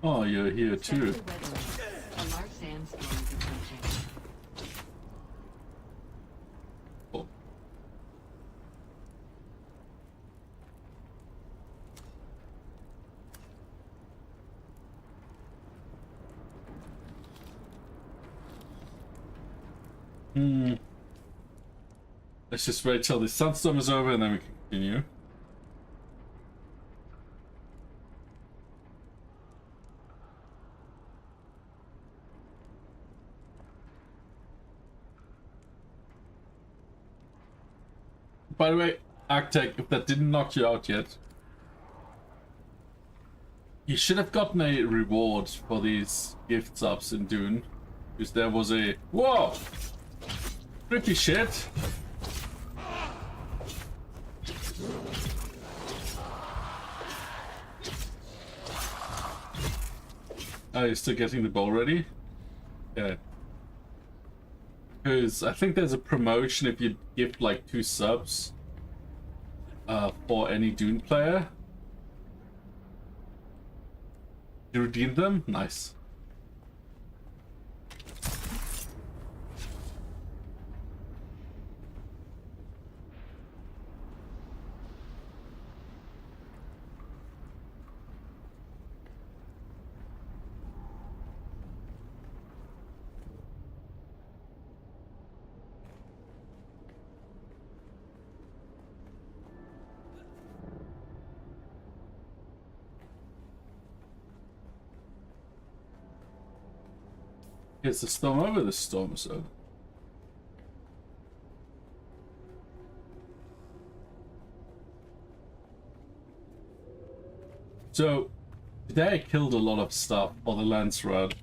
Oh, you're here too. A large sandstorm is approaching. Oh. Let's just wait till the sandstorm is over and then we can continue. By the way, Arctech, if that didn't knock you out yet, you should have gotten a reward for these gift subs in Dune. Because there was a... Whoa! Pretty shit! Oh, you're still getting the bowl ready? Yeah. Because I think there's a promotion if you gift like 2 subs for any Dune player. You redeemed them? Nice. Is the storm over? The storm is over. So, today I killed a lot of stuff for the Lance Rod.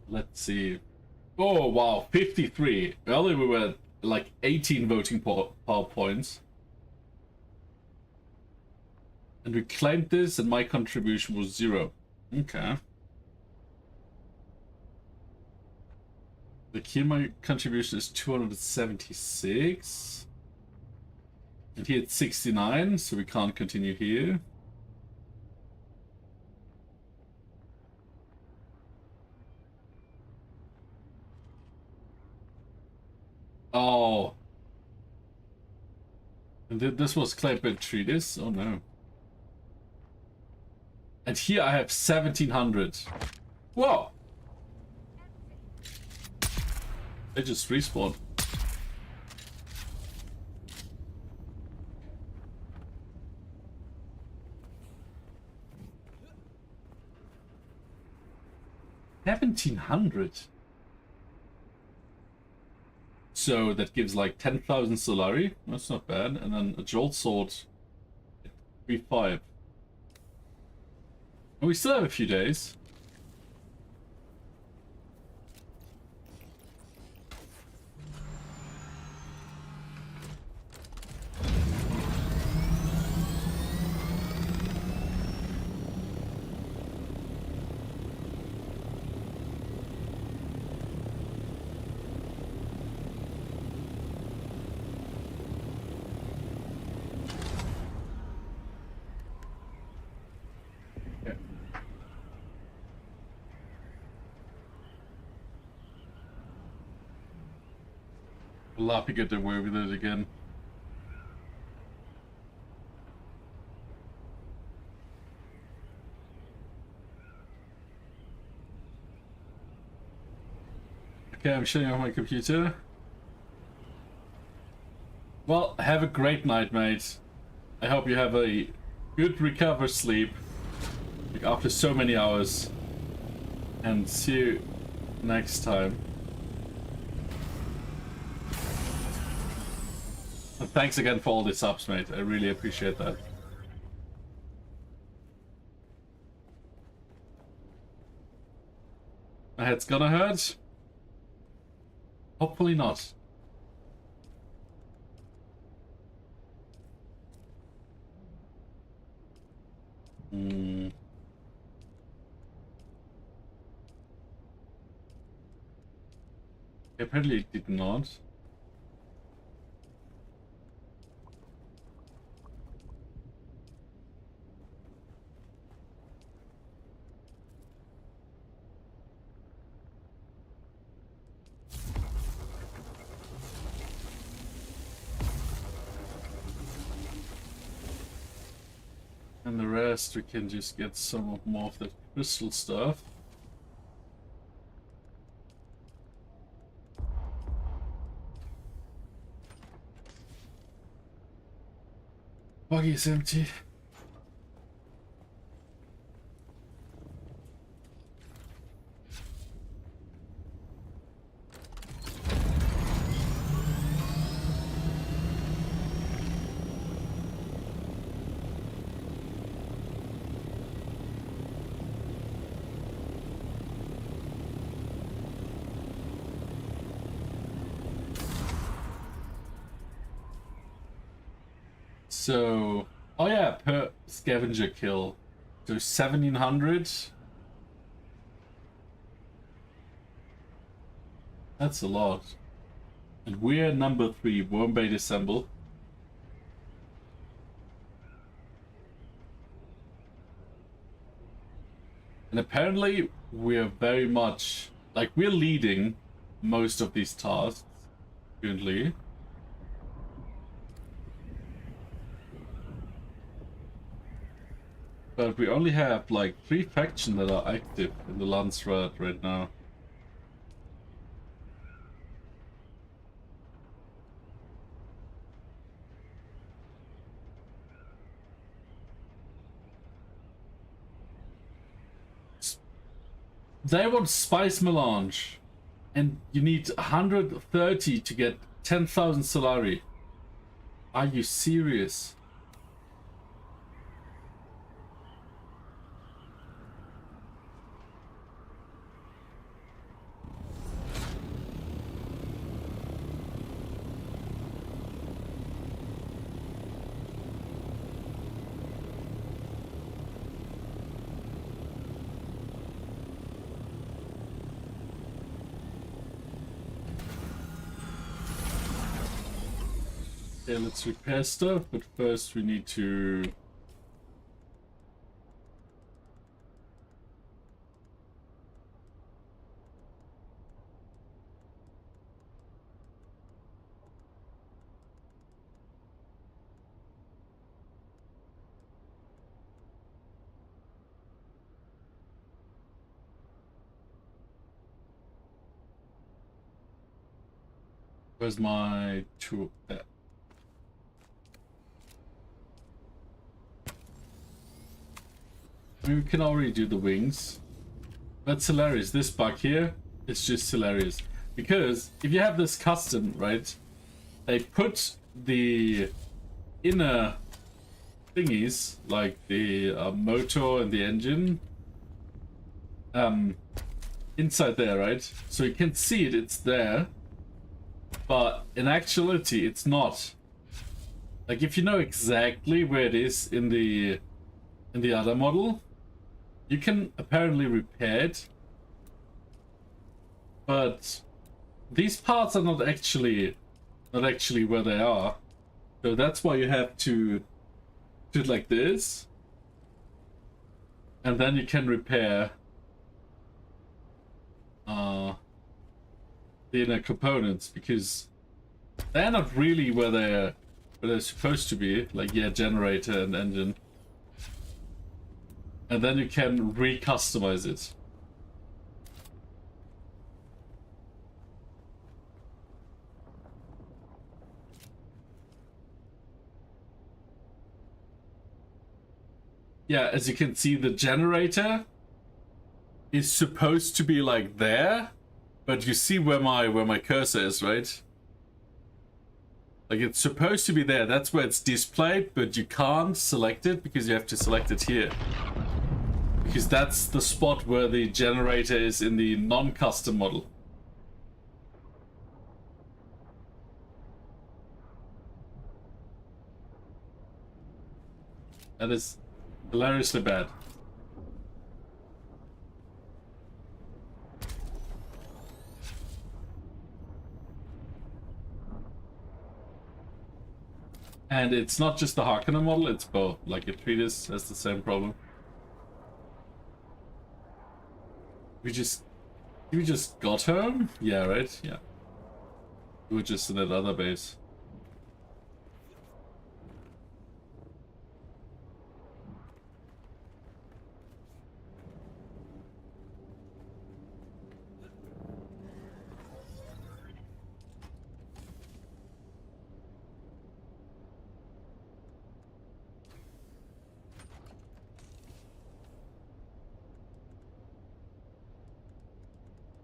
Let's see. Oh, wow, 53. Earlier we were like 18 voting power points. And we claimed this and my contribution was 0. Okay. Like here my contribution is 276. And here it's 69, so we can't continue here. Oh. And this was claimed by Treatise? Oh no. And here I have 1700. Whoa! They just respawned. $1,700. So that gives like 10,000 Solari. That's not bad. And then a Jolt Sword. 3.5. And we still have a few days. Lappy get away with it again. Okay, I'm shutting off my computer. Well, have a great night, mate. I hope you have a good recover sleep like after so many hours. And see you next time. And thanks again for all the subs, mate. I really appreciate that. My head's gonna hurt? Hopefully not. Apparently it did not. And the rest we can just get some more of the crystal stuff. Buggy is empty. So, oh yeah, per scavenger kill. So 1700. That's a lot. And we're number 3, Worm Bait Assemble. And apparently we're very much, like, we're leading most of these tasks currently. But we only have like 3 factions that are active in the Landsrat right now. They want Spice Melange, and you need 130 to get 10,000 Solari. Are you serious? Okay, let's repair stuff, but first we need to... Where's my tool? There. I mean, we can already do the wings. That's hilarious. This bug here, it's just hilarious. Because if you have this custom, right, they put the inner thingies, like the motor and the engine, inside there, right? So you can see it, it's there. But in actuality, it's not. Like, if you know exactly where it is in the other model, you can apparently repair it. But these parts are not actually where they are. So that's why you have to do it like this. And then you can repair the inner components, because they're not really where they're supposed to be. Like, yeah, generator and engine. And then you can re-customize it. Yeah, as you can see, the generator is supposed to be like there, but you see where my cursor is, right? Like, it's supposed to be there. That's where it's displayed, but you can't select it because you have to select it here. Because that's the spot where the generator is in the non-custom model. That is hilariously bad. And it's not just the Harkonnen model, it's both. Like, Atreides has the same problem. We just got home? Yeah, right? Yeah. We were just in that other base.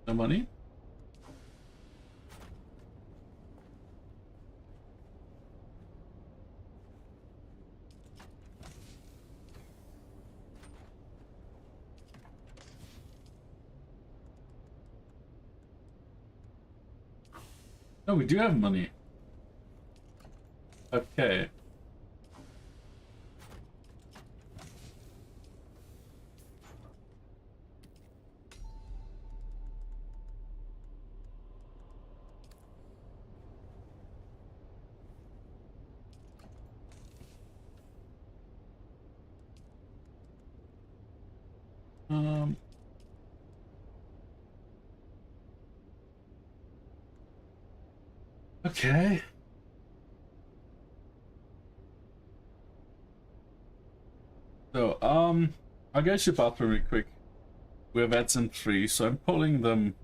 No money? No, we do have money. Okay. Okay. So, I'll go ship out really quick. We have ads in 3, so I'm pulling them.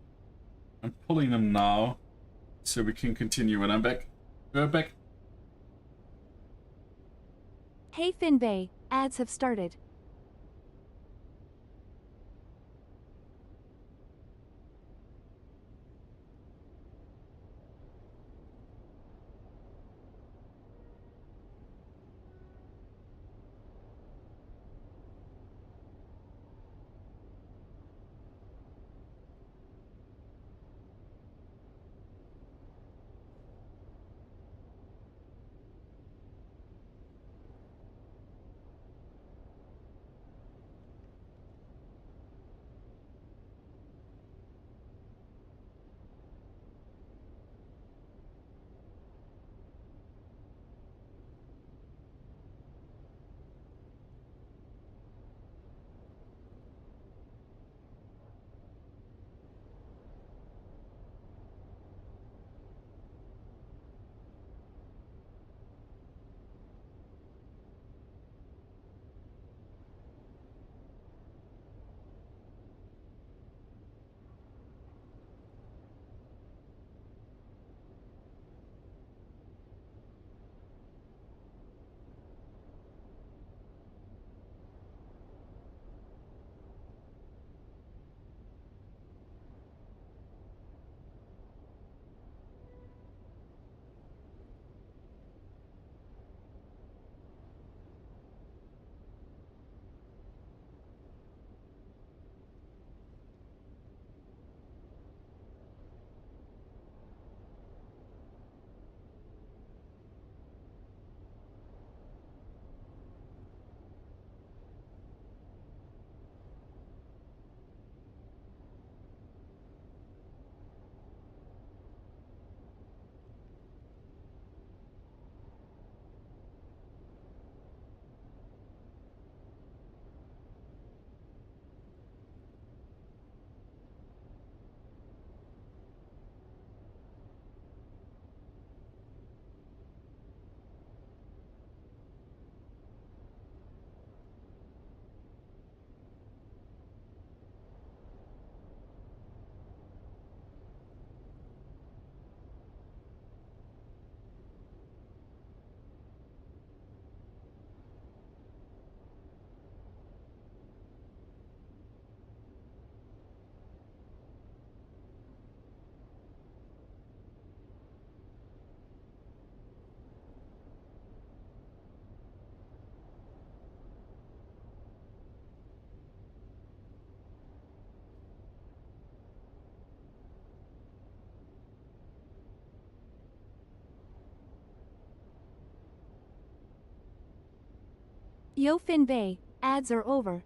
I'm pulling them now, so we can continue when I'm back. We're back. Hey Finbay, ads have started. Yo Finbay, ads are over.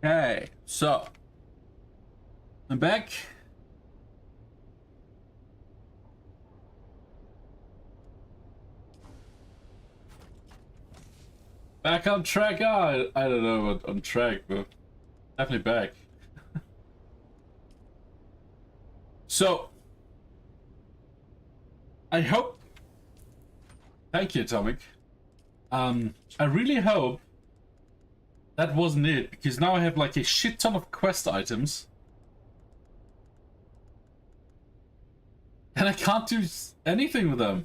Okay, so I'm back. Back on track. Oh, I don't know about on track, but definitely back. So, I hope. Thank you, Atomic. I really hope that wasn't it, because now I have like a shit ton of quest items. And I can't do anything with them.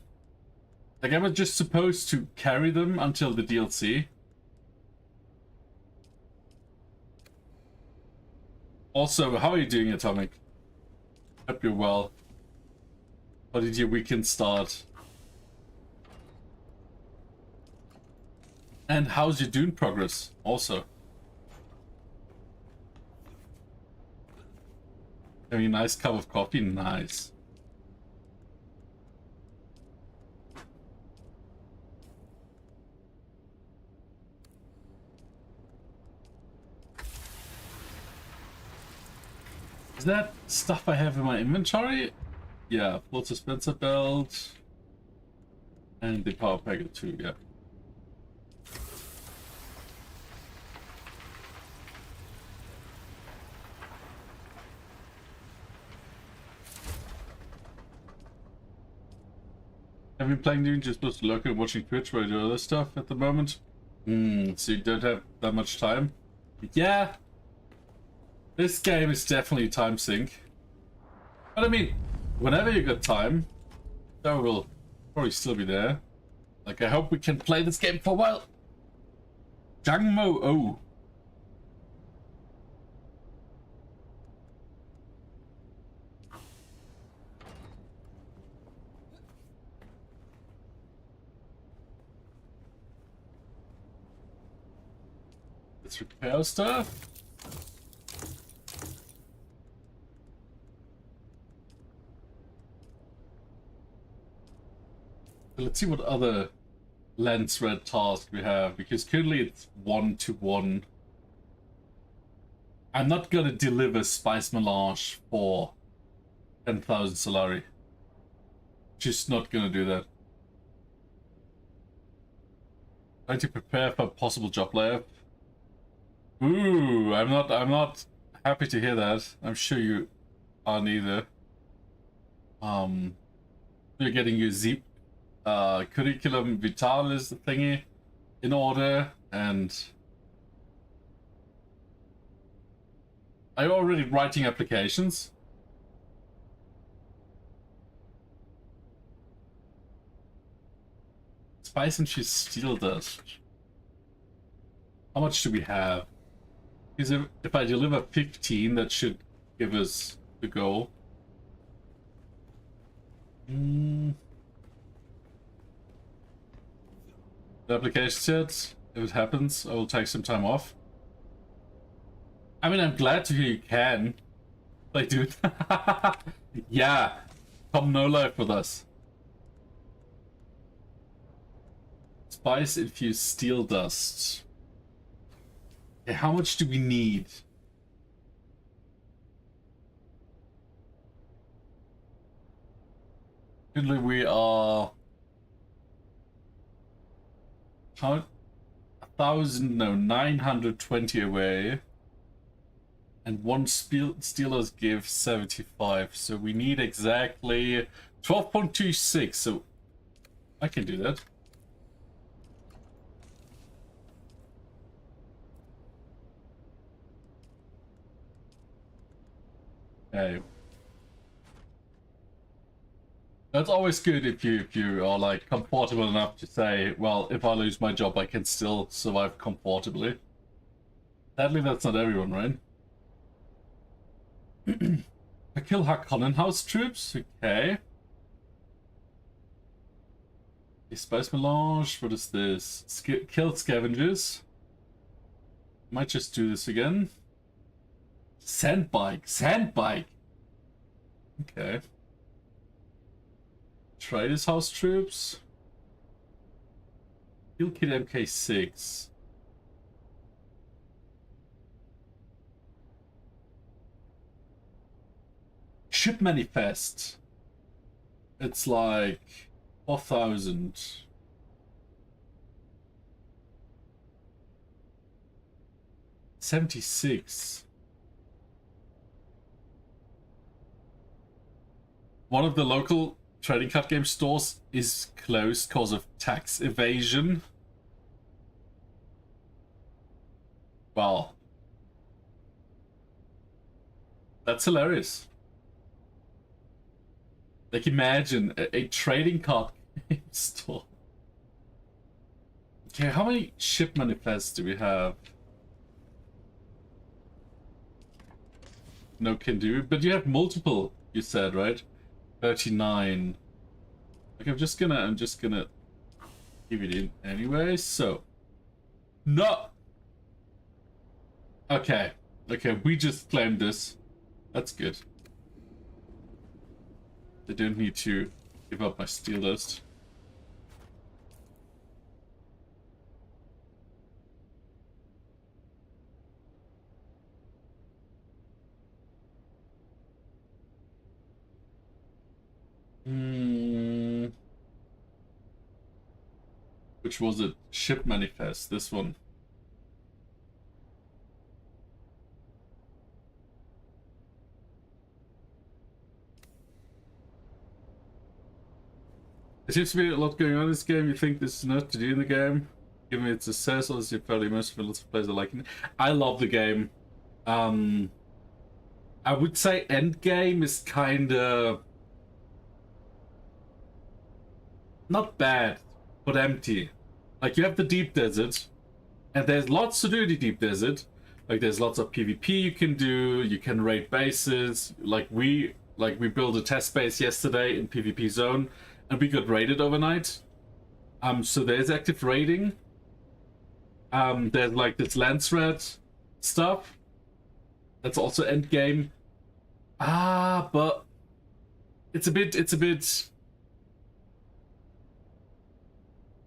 Like, I was just supposed to carry them until the DLC. Also, how are you doing, Atomic? Hope you're well. How did your weekend start? And how's your Dune progress, also? Having a nice cup of coffee? Nice. Is that stuff I have in my inventory? Yeah, full suspensor belt. And the power packet too, yeah. Have you been playing Dune just supposed to lurk and watching Twitch while you do other stuff at the moment? So you don't have that much time? Yeah. This game is definitely time sink. But I mean, whenever you got time, that will probably still be there. Like, I hope we can play this game for a while. Jangmo O. Let's repair stuff. So let's see what other lens red task we have, because currently it's 1-to-1. I'm not gonna deliver Spice Melange for 10,000 Solari. Just not gonna do that. Trying to prepare for a possible job layup. Ooh, I'm not happy to hear that. I'm sure you aren't either. You're getting your zip curriculum vitalis thingy in order, and are you already writing applications? Spice and she's steel dust. How much do we have? Because if I deliver 15, that should give us the goal. The application set, if it happens, I will take some time off. I mean, I'm glad to hear you can. Like, dude. Yeah. Come no life with us. Spice infused steel dust. Okay, how much do we need? Currently we are... How? 920 away. And one Steelers give 75. So we need exactly 12.26. So I can do that. Okay. That's always good if you are like comfortable enough to say, well, if I lose my job, I can still survive comfortably. Sadly, that's not everyone, right? I kill Harkonnen House troops. Okay. Spice Melange. What is this? Kill scavengers. Might just do this again. Sandbike. Sandbike. Okay. Traders House troops. Kill Kid MK6. Ship manifest. It's like 4,000. 76. One of the local trading card game stores is closed because of tax evasion. Wow. That's hilarious. Like, imagine a trading card game store. Okay, how many ship manifests do we have? No can do, but you have multiple, you said, right? 39. Okay, I'm just gonna give it in anyway, so. No! Okay, we just claimed this. That's good. I don't need to give up my steel dust. Which was it? Ship manifest, this one. There seems to be a lot going on in this game. You think this is enough to do in the game? Given its success, obviously probably most of lots of players are liking it. I love the game. I would say endgame is kinda not bad, but empty. Like, you have the deep desert, and there's lots to do in the deep desert. Like, there's lots of PvP you can do, you can raid bases. Like we built a test base yesterday in PvP zone, and we got raided overnight. So there's active raiding. There's like this lance rat stuff. That's also end game. But it's a bit.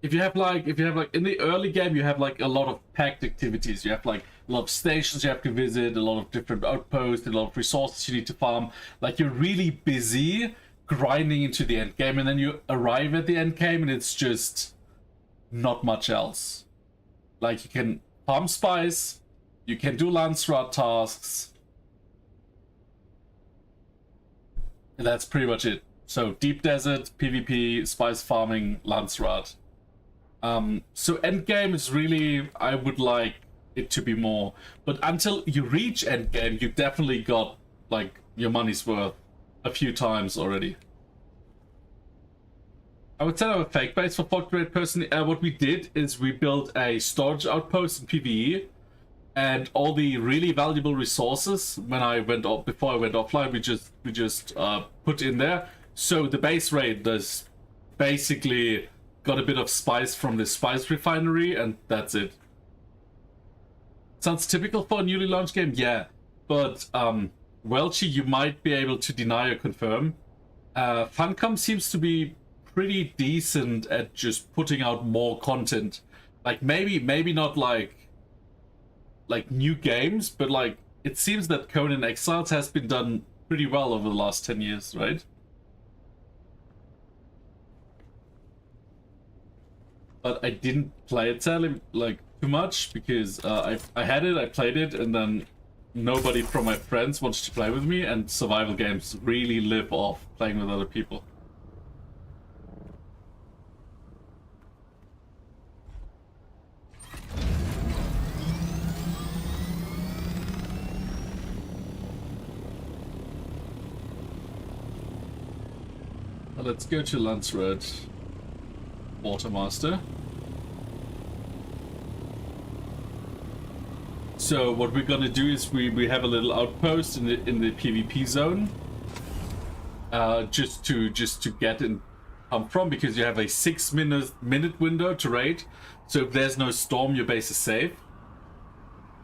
If you have like in the early game, you have like a lot of packed activities. You have like a lot of stations you have to visit, a lot of different outposts, a lot of resources you need to farm. Like, you're really busy grinding into the end game, and then you arrive at the end game and it's just not much else. Like, you can farm spice, you can do lance rat tasks, and that's pretty much it. So deep desert, PvP, spice farming, lance rat. So endgame is really, I would like it to be more, but until you reach endgame, you definitely got like your money's worth a few times already. I would set up a fake base for Fog Raid personally. What we did is we built a storage outpost in PvE, and all the really valuable resources before I went offline, we just put in there. So the base raid does basically got a bit of spice from the spice refinery, and that's it. Sounds typical for a newly launched game, yeah. But Welchie, you might be able to deny or confirm. Funcom seems to be pretty decent at just putting out more content. Like, maybe not like new games, but like it seems that Conan Exiles has been done pretty well over the last 10 years, right? But I didn't play it sadly like too much because I had it, I played it, and then nobody from my friends wanted to play with me, and survival games really live off playing with other people. Let's go to Lancered Watermaster. So what we're gonna do is we have a little outpost in the PvP zone, just to get and come from, because you have a 6-minute window to raid. So if there's no storm, your base is safe.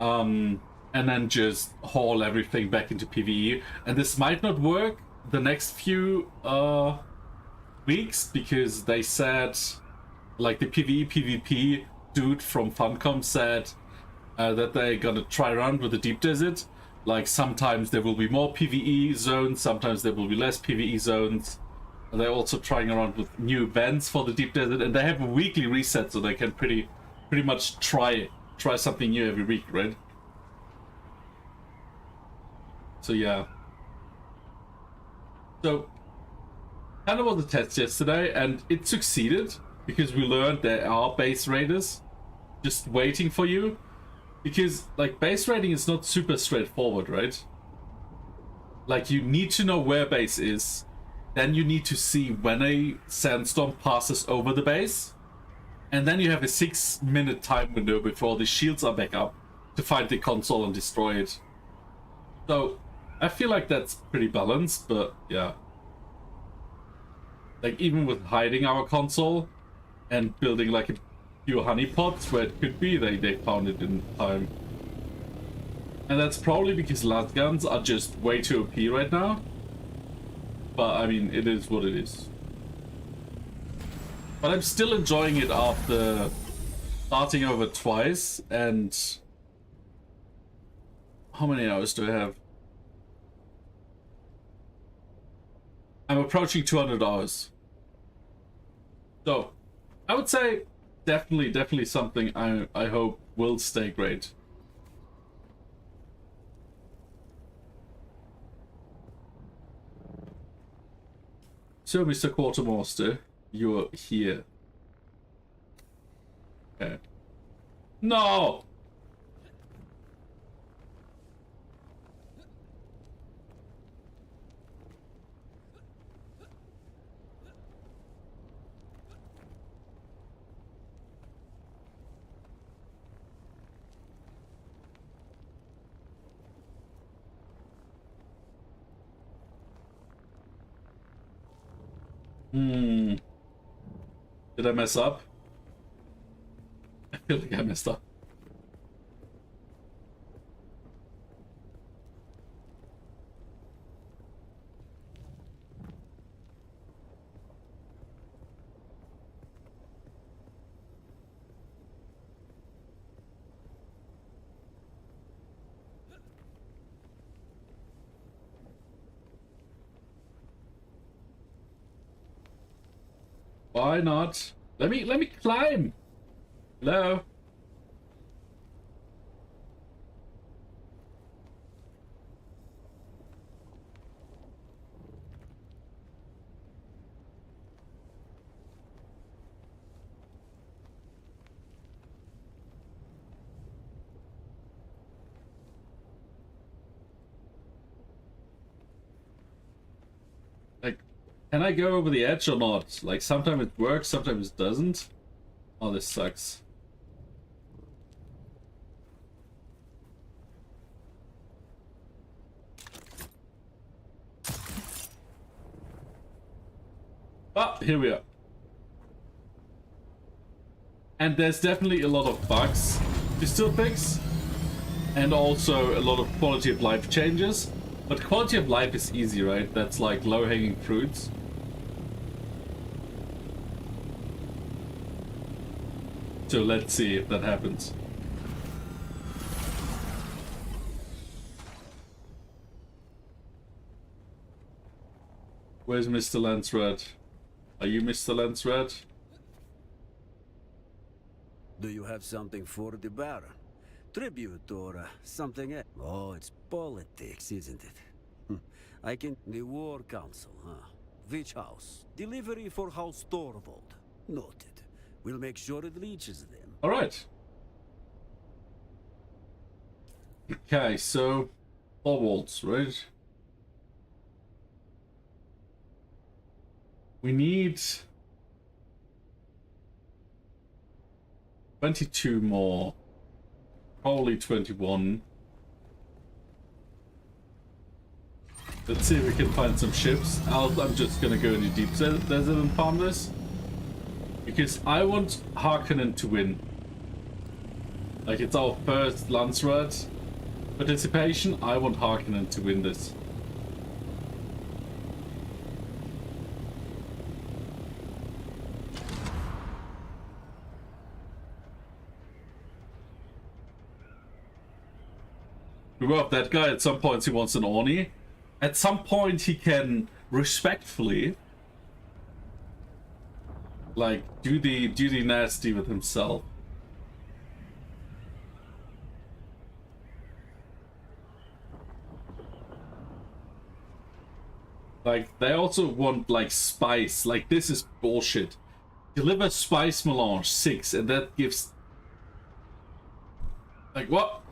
And then just haul everything back into PvE. And this might not work the next few weeks, because they said, like, the PvP dude from Funcom said that they're gonna try around with the deep desert. Like, sometimes there will be more PvE zones, sometimes there will be less PvE zones. And they're also trying around with new events for the deep desert, and they have a weekly reset, so they can pretty much try something new every week, right? So yeah. So kind of was a test yesterday, and it succeeded because we learned there are base raiders just waiting for you. Because like base raiding is not super straightforward, right? Like you need to know where base is, then you need to see when a sandstorm passes over the base, and then you have a 6-minute time window before the shields are back up to find the console and destroy it. So I feel like that's pretty balanced, but yeah. Like even with hiding our console and building like a few honeypots where it could be, they found it in time. And that's probably because las guns are just way too OP right now. But I mean, it is what it is. But I'm still enjoying it after starting over twice. And how many hours do I have? I'm approaching 200 hours. So I would say definitely something I hope will stay great. So, Mr. Quartermaster, you're here. Okay. No! Did I mess up? I feel like I messed up. Why not? Let me climb. Hello. Like, can I go over the edge or not? Like, sometimes it works, sometimes it doesn't. Oh, this sucks. Ah, here we are. And there's definitely a lot of bugs to still fix. And also a lot of quality of life changes. But quality of life is easy, right? That's like low-hanging fruits. So let's see if that happens. Where's Mr. Lance-Red? Are you Mr. Lance-Red? Do you have something for the Baron? Tribute or something else? Oh, it's politics, isn't it? I can... The War Council, huh? Which house? Delivery for House Torvald. Noted. We'll make sure it reaches them. Alright. Okay, so... Torvalds, right? We need... 22 more. Probably 21. Let's see if we can find some ships. I'm just gonna go in the deep desert and farm this. Because I want Harkonnen to win. Like, it's our first Landsrat participation. I want Harkonnen to win this. Well, that guy at some point he wants an Orni. At some point he can respectfully like do the nasty with himself. Like, they also want, like, spice. Like, this is bullshit. Deliver spice melange 6, and that gives... Like, what?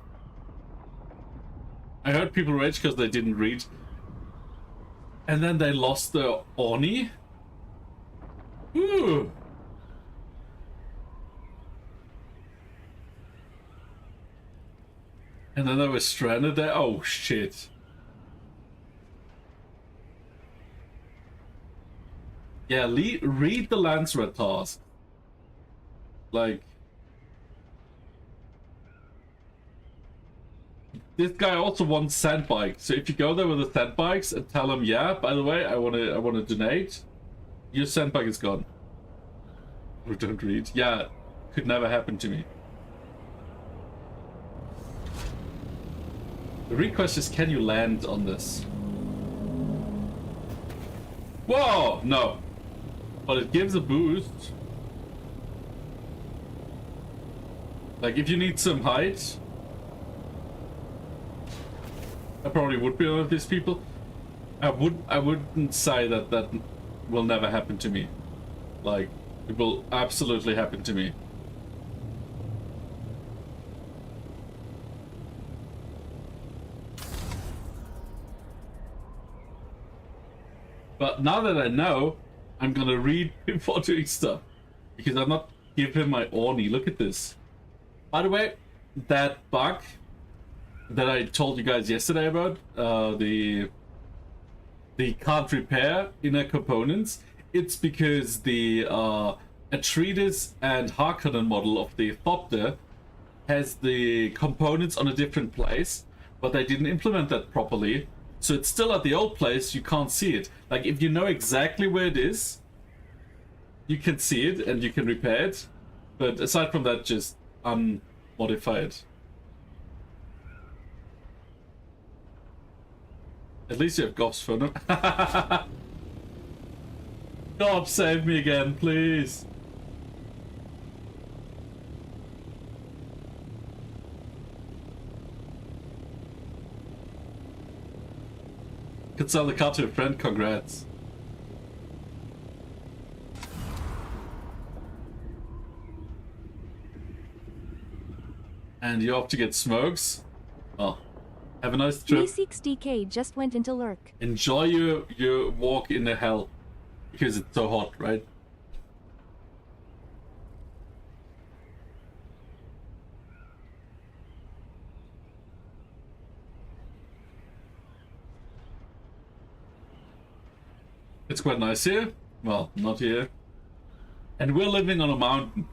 I heard people rage because they didn't read. And then they lost their Oni? Ooh. And then they were stranded there? Oh, shit. Yeah, read the Lancerat task. Like... This guy also wants sand bikes, so if you go there with the sand bikes and tell him, yeah, by the way, I wanna donate, your sand bike is gone. Or don't read. Yeah, could never happen to me. The request is, can you land on this? Whoa! No. But it gives a boost. Like, if you need some height... I probably would be one of these people. I wouldn't say that that will never happen to me. Like, it will absolutely happen to me. But now that I know, I'm gonna read before doing stuff. Because I'm not give him my Orni. Look at this. By the way, that bug that I told you guys yesterday about, the can't repair inner components, it's because the Atreides and Harkonnen model of the Thopter has the components on a different place, but they didn't implement that properly, so it's still at the old place. You can't see it. Like, if you know exactly where it is, you can see it and you can repair it, but aside from that, just unmodify it. At least you have Goff's phone. God, save me again, please. Could sell the car to a friend, congrats. And you have to get smokes? Oh. Have a nice trip. 360k just went into lurk. Enjoy your walk in the hell. Because it's so hot, right? It's quite nice here. Well, not here. And we're living on a mountain.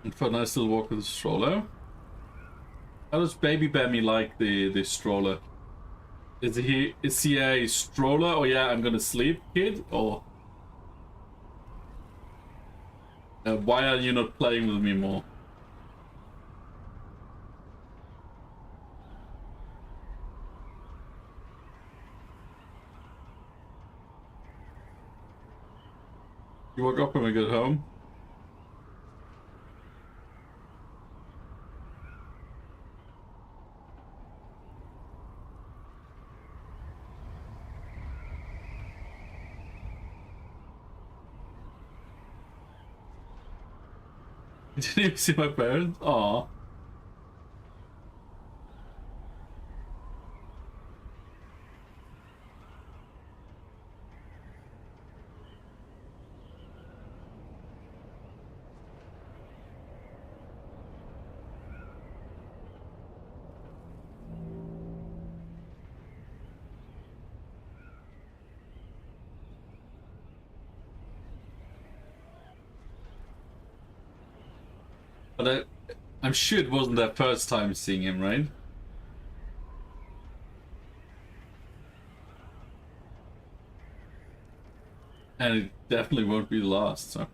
And for a nice little walk with the stroller. How does Baby Bammy like the stroller? Is he a stroller? Oh yeah, I'm gonna sleep kid? Or why are you not playing with me more? You woke up when we got home? You didn't even see my parents? Aww. But I'm sure it wasn't their first time seeing him, right? And it definitely won't be the last, so...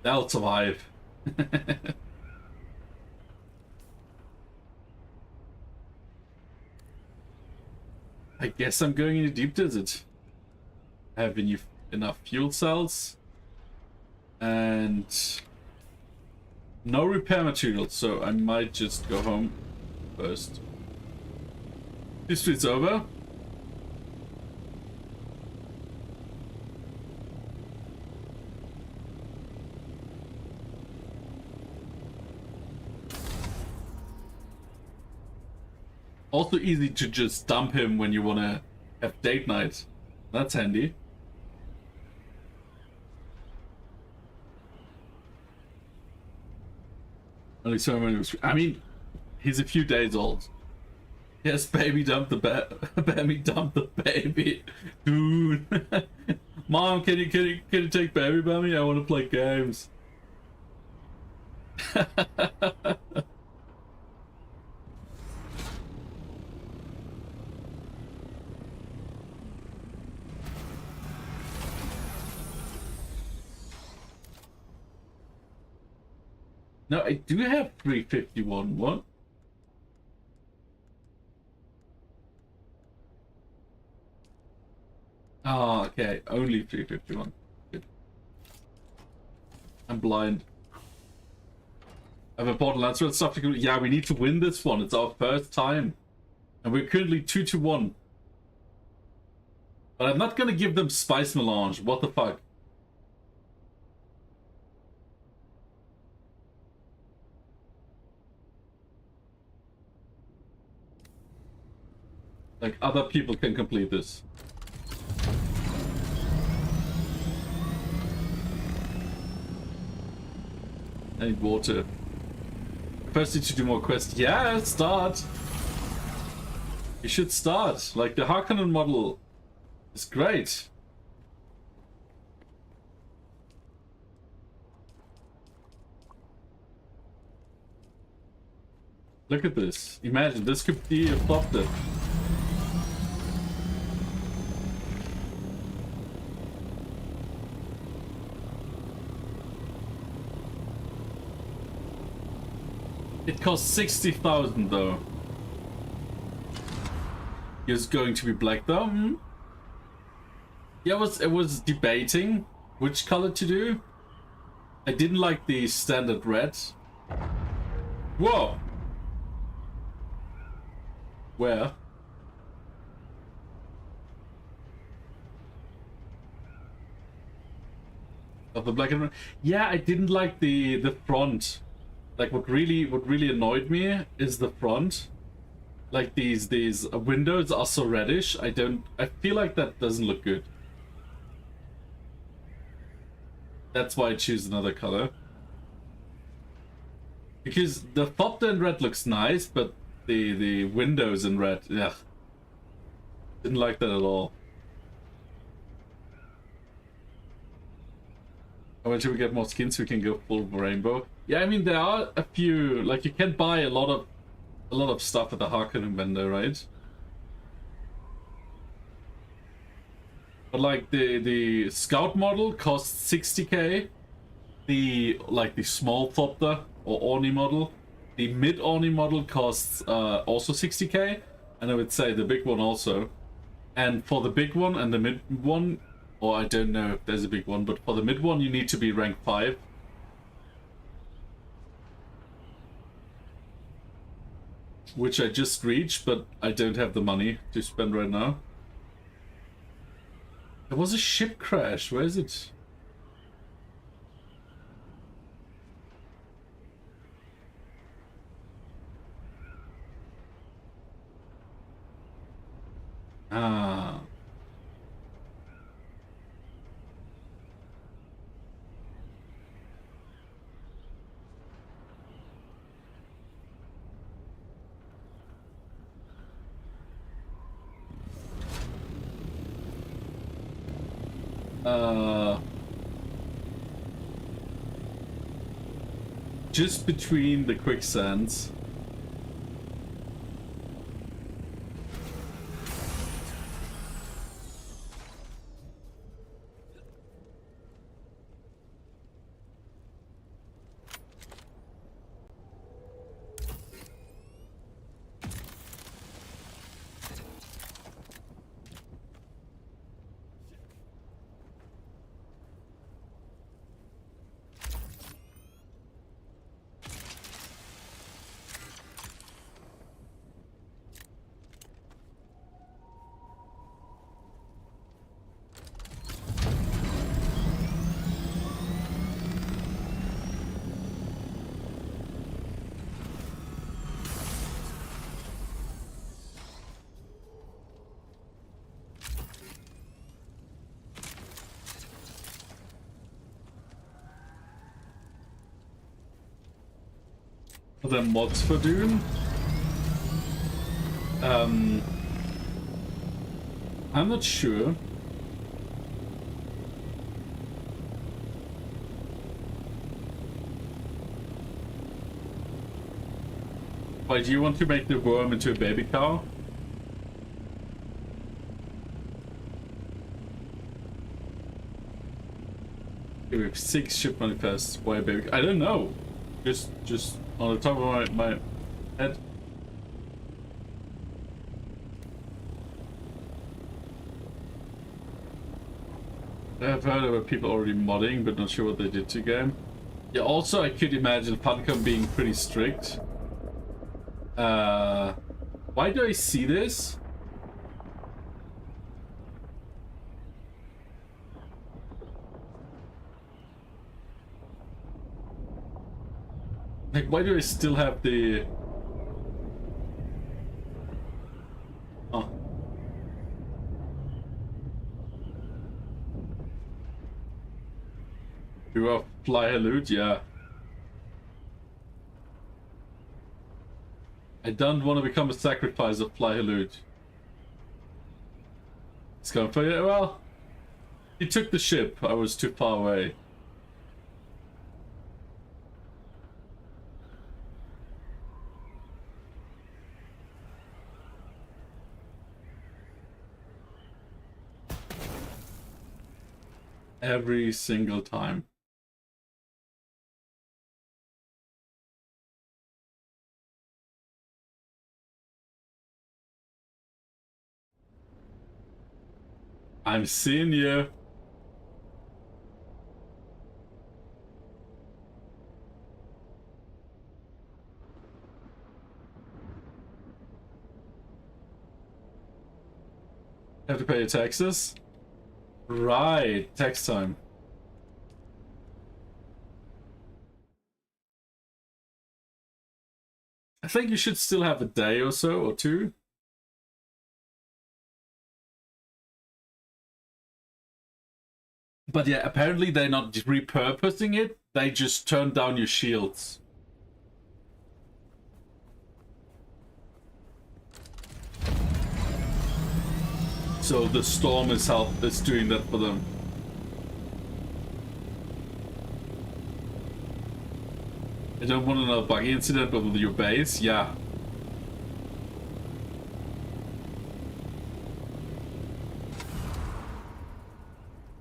They'll survive. I guess I'm going in the deep desert. I have enough fuel cells. And... No repair materials, so I might just go home first. This street's over. Also easy to just dump him when you want to have date night. That's handy. Only so many. I mean, he's a few days old. Yes, baby, dump the baby, dump the baby, dude. Mom, can you take baby by me? I want to play games. No, I do have 351. What? Oh, okay. Only 351. Good. I'm blind. I have a bottle. That's what stuff. Yeah, we need to win this one. It's our first time. And we're currently 2-1. But I'm not gonna give them spice melange. What the fuck? Like, other people can complete this. I need water. First need to do more quests. Yeah, start! You should start. Like, the Harkonnen model is great. Look at this. Imagine, this could be a plot then. It costs 60,000 though. It's going to be black though. Hmm? Yeah, it was debating which color to do. I didn't like the standard red. Whoa! Where? Of the black and red? Yeah, I didn't like the front. Like, what really annoyed me is the front. Like, these windows are so reddish. I feel like that doesn't look good. That's why I choose another color. Because the Thopter in red looks nice, but the windows in red, yeah. Didn't like that at all. Eventually we get more skins so we can go full rainbow. Yeah, I mean, there are a few, like, you can buy a lot of stuff at the Harkonnen vendor, right? But like the scout model costs 60k. The small Thopter or Orni model, the mid Orni model costs also 60k, and I would say the big one also. And for the big one and the mid one, or I don't know if there's a big one, but for the mid one you need to be rank 5. Which I just reached, but I don't have the money to spend right now. There was a ship crash. Where is it? Ah. Just between the quicksands. Are there mods for Dune? I'm not sure. Why, do you want to make the worm into a baby cow? Okay, we have 6 ship manifests. Why a baby? I don't know. Just on the top of my head. I've heard about people already modding, but not sure what they did to the game. Yeah, also I could imagine Funcom being pretty strict. Why do I see this? Like, why do I still have the... Oh. You are fly hallude, yeah. I don't want to become a sacrifice of fly hallude. It's going for you. Well, he took the ship. I was too far away. Every single time. I'm seeing you. Have to pay your taxes? Right, tax time. I think you should still have a day or so, or two. But yeah, apparently they're not repurposing it, they just turn down your shields. So the storm is doing that for them. I don't want another buggy incident, but with your base, yeah.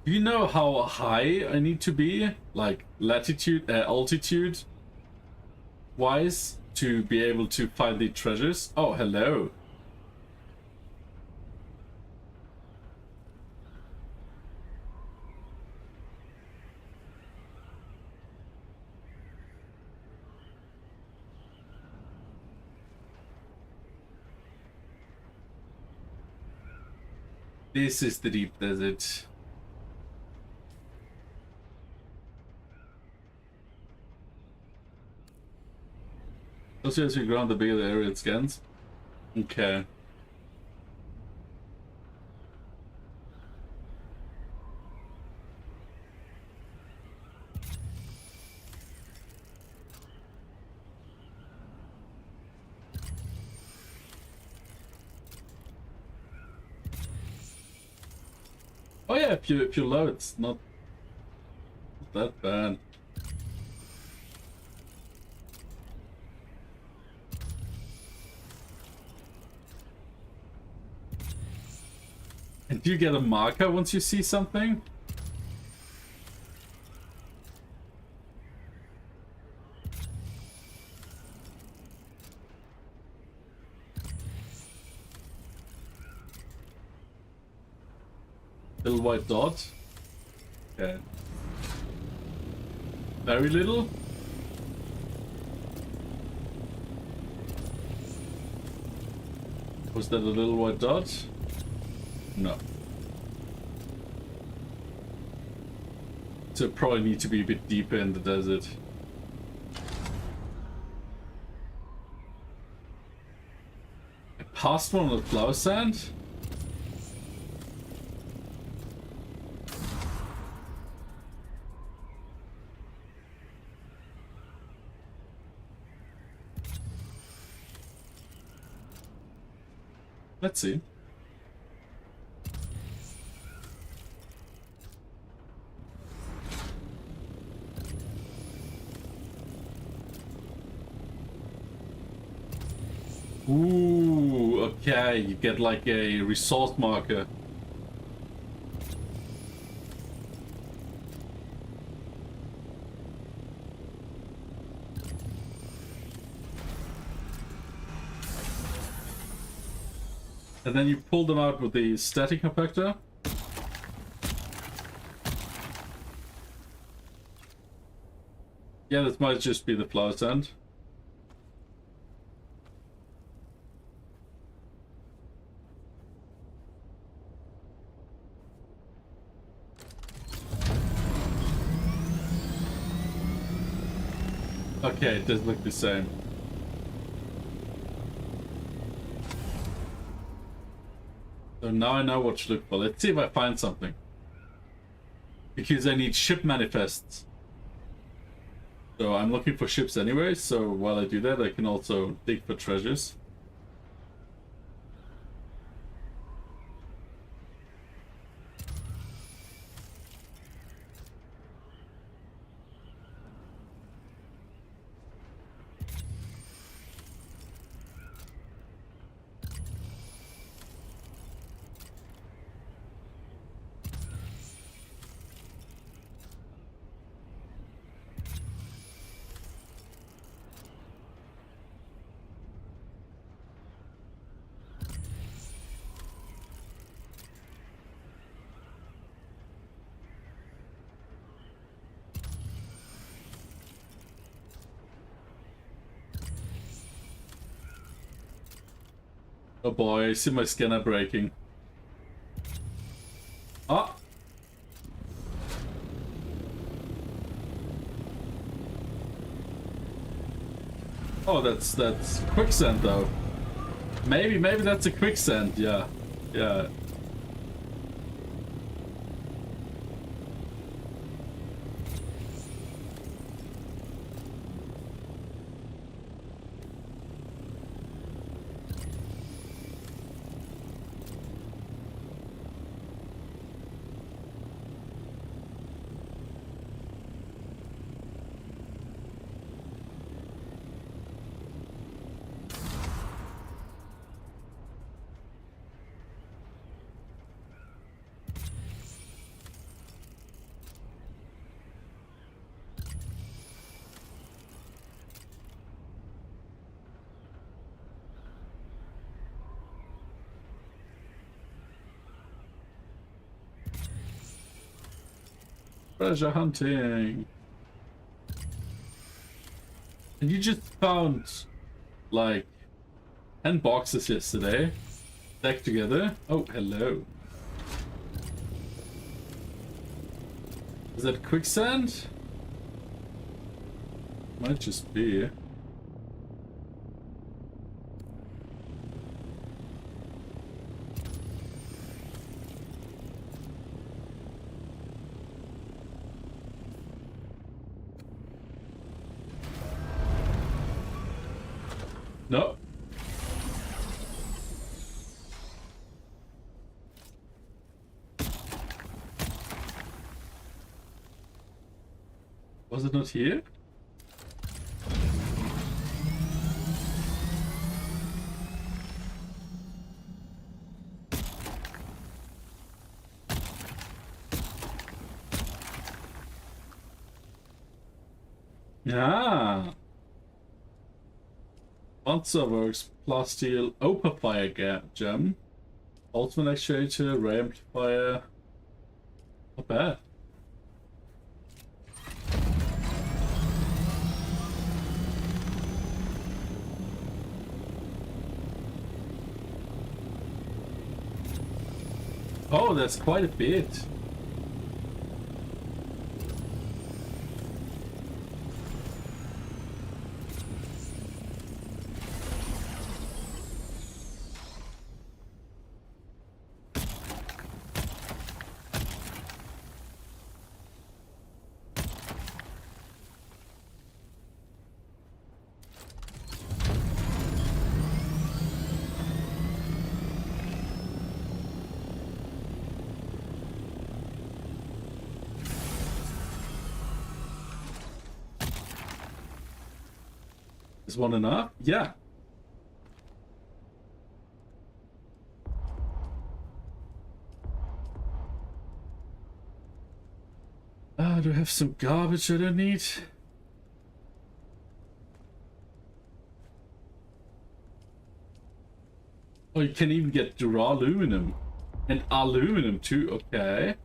Do you know how high I need to be, like latitude, altitude wise, to be able to find the treasures? Oh, hello. This is the deep desert. Also, as you ground, the bigger the area it scans. Okay. Oh yeah, if you're low, it's not that bad. And do you get a marker once you see something? Little white dot. Okay. Very little. Was that a little white dot? No. So probably need to be a bit deeper in the desert. I passed one on the flower sand? Let's see. Ooh, okay, you get like a resource marker. And then you pull them out with the static compactor. Yeah, this might just be the flower stand. Okay, it does look the same. So now I know what to look for. Let's see if I find something. Because I need ship manifests. So I'm looking for ships anyway, so while I do that, I can also dig for treasures. Oh boy, I see my scanner breaking. Ah! Oh, that's quicksand though. Maybe that's a quicksand, yeah. Yeah. Treasure hunting. And you just found like 10 boxes yesterday, stacked together. Oh, hello. Is that quicksand? Might just be. No. Was it not here? Yeah. Monster Works, Plasteel, Operfire Gem, Ultimate Actuator, Ray Amplifier. Not bad. Oh, that's quite a bit. Is one enough? Yeah. Do I have some garbage that I need? Oh, you can even get duraluminum. And aluminum too, okay.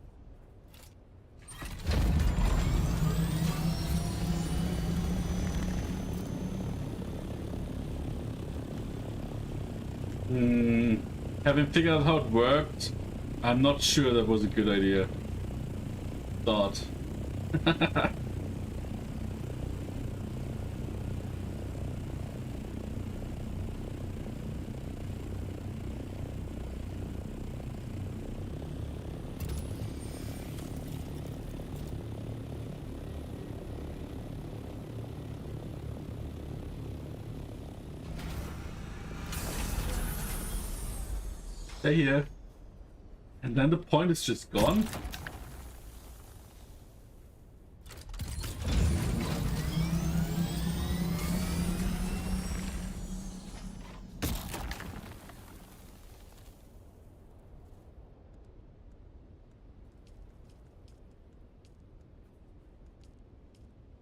Having figured out how it worked, I'm not sure that was a good idea. Thought. Stay here. And then the point is just gone.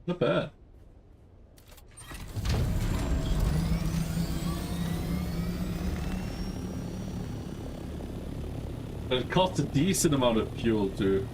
Not bad. But it costs a decent amount of fuel too.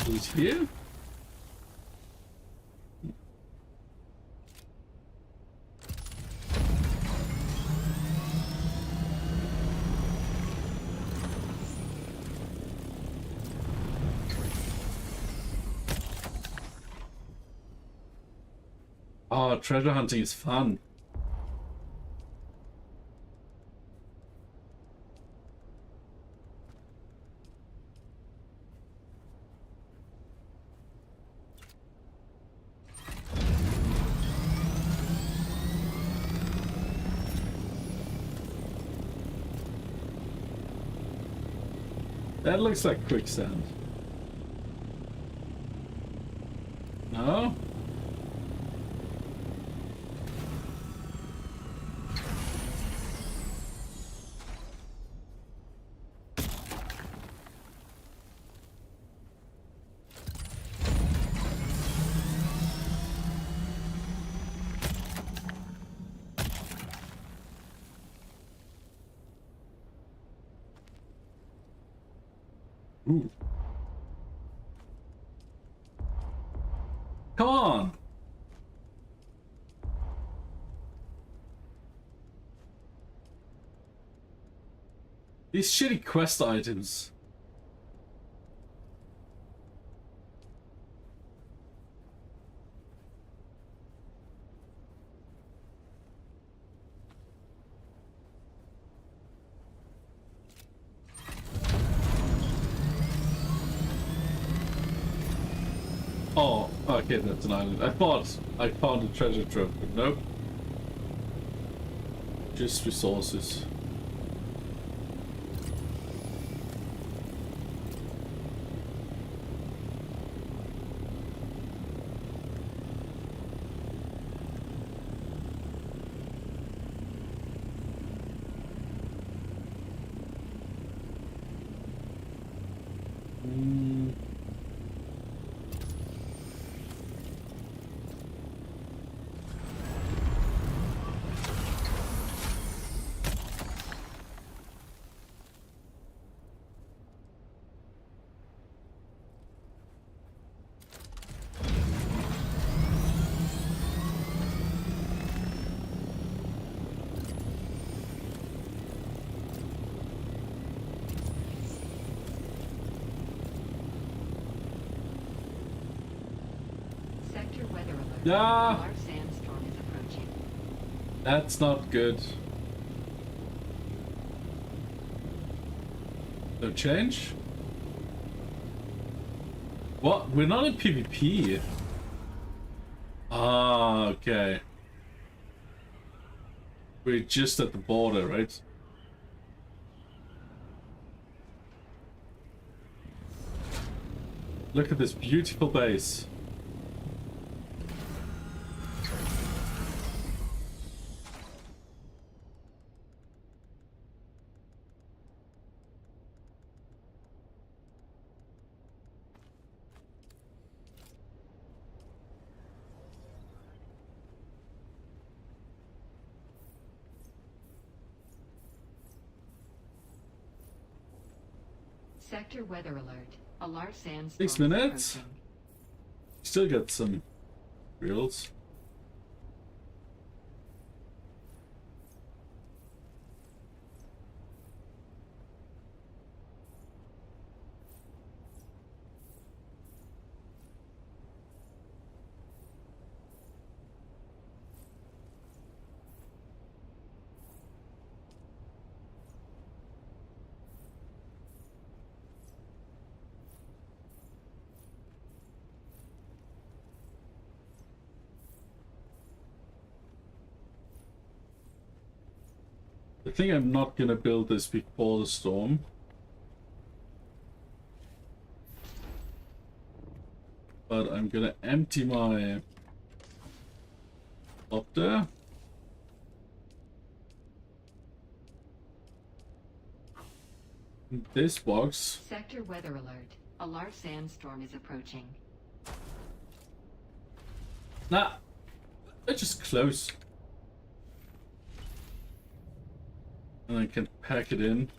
Who's here? Oh, treasure hunting is fun. That looks like quicksand. No? Ooh. Come on! These shitty quest items. Oh, okay, that's an island. I thought I found a treasure trove, but nope. Just resources. Yeah. Large sandstorm is approaching. That's not good. No change? What? We're not in PvP. Ah, okay. We're just at the border, right? Look at this beautiful base. Sector weather alert. A large sandstorm 6 minutes. Still got some reels. I think I'm not gonna build this before the storm. But I'm gonna empty my copter. This box. Sector weather alert. A large sandstorm is approaching. Nah, it's just close. And I can pack it in.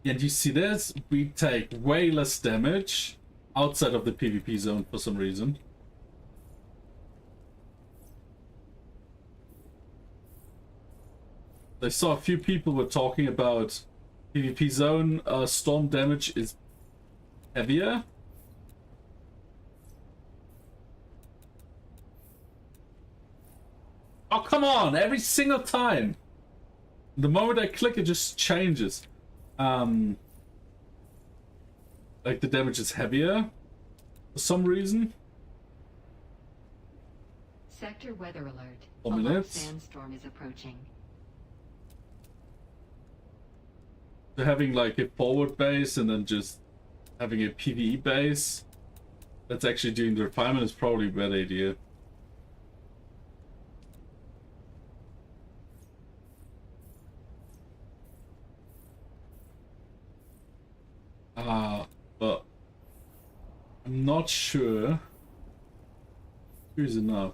And you see this? We take way less damage outside of the PvP zone for some reason. I saw a few people were talking about PvP zone storm damage is heavier. Oh, come on! Every single time! The moment I click, it just changes. Like the damage is heavier for some reason. Sector weather alert. 4 A large minutes. sandstorm is approaching. So having like a forward base and then just having a PvE base that's actually doing the refinement is probably a bad idea. But I'm not sure who's enough.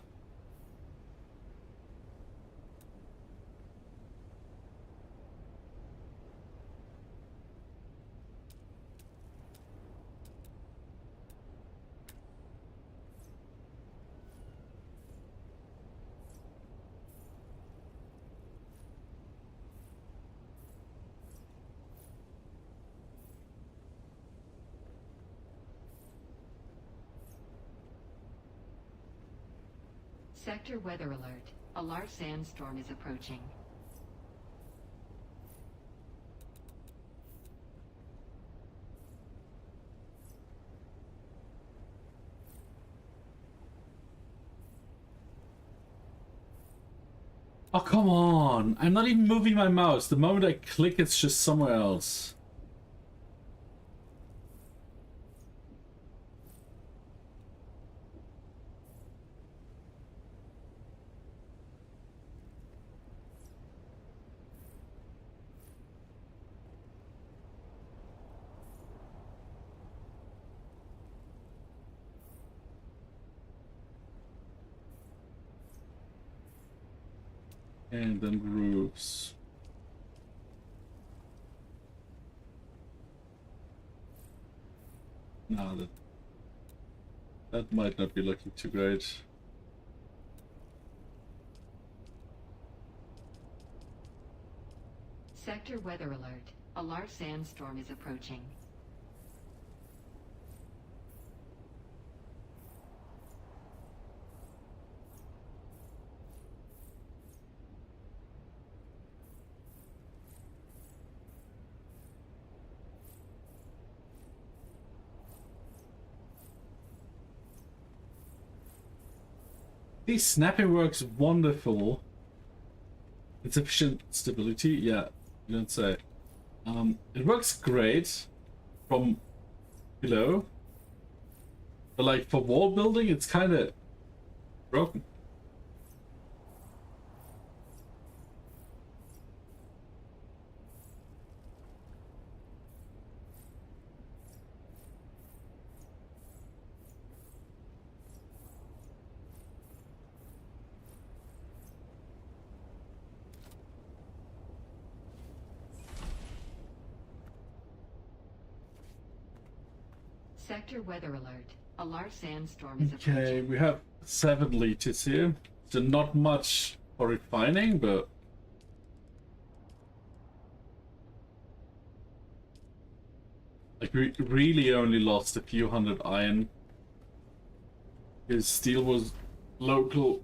Sector weather alert. A large sandstorm is approaching. Oh, come on! I'm not even moving my mouse. The moment I click, it's just somewhere else. And then roofs. No, that might not be looking too great. Sector weather alert. A large sandstorm is approaching. This snapping works wonderful. It's efficient stability, yeah, you don't say. It works great from below, but like for wall building, it's kind of broken. Sector weather alert. A large sandstorm is approaching. Okay, we have 7 liters here. So not much for refining, but like we really only lost a few hundred iron. His steel was local.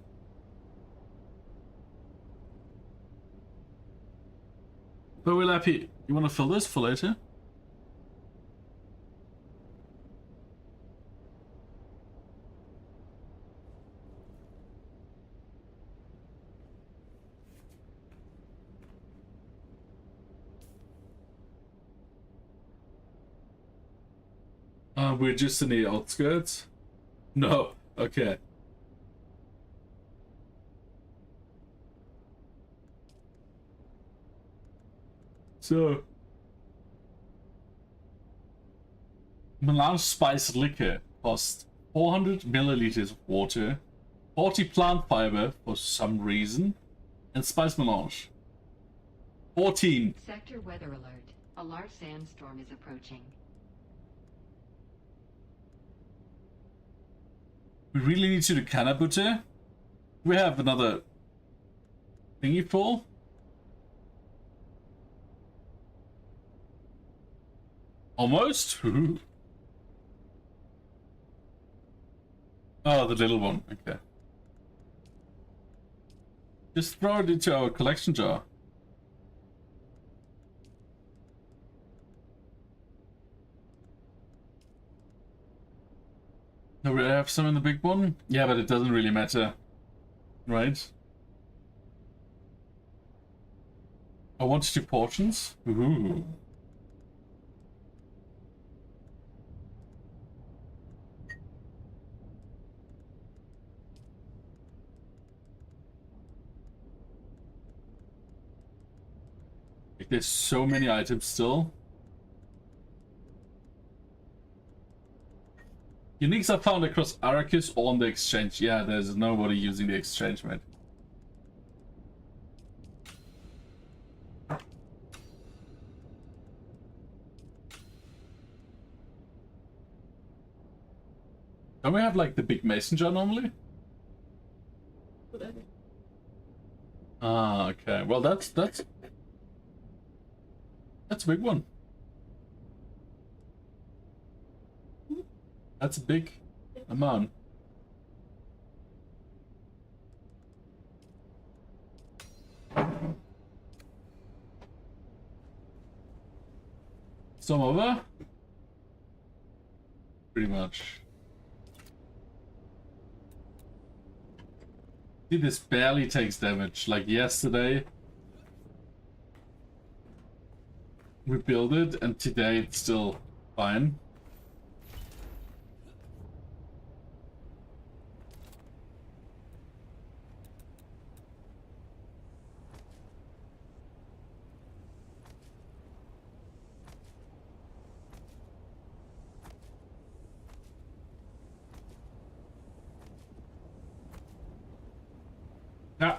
But we're happy. You want to fill this for later? We're just in the outskirts? No, okay. So, melange spiced liquor costs 400 milliliters of water, 40 plant fiber for some reason, and spice melange. 14. Sector weather alert. A large sandstorm is approaching. We really need to do canna butter. We have another thingy full. Almost. Oh, the little one. Okay. Just throw it into our collection jar. Do we have some in the big one? Yeah, but it doesn't really matter. Right? I want 2 portions. Ooh. Like, there's so many items still. Uniques are found across Arrakis or on the exchange. Yeah, there's nobody using the exchange, mate. Don't we have like the big mason jar normally? Ah, okay. Well, that's a big one. That's a big amount. Some over? Pretty much. See, this barely takes damage. Like yesterday, we built it, and today it's still fine. Ah.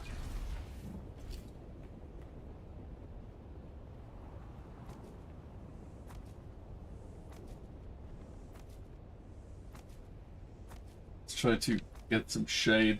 Let's try to get some shade.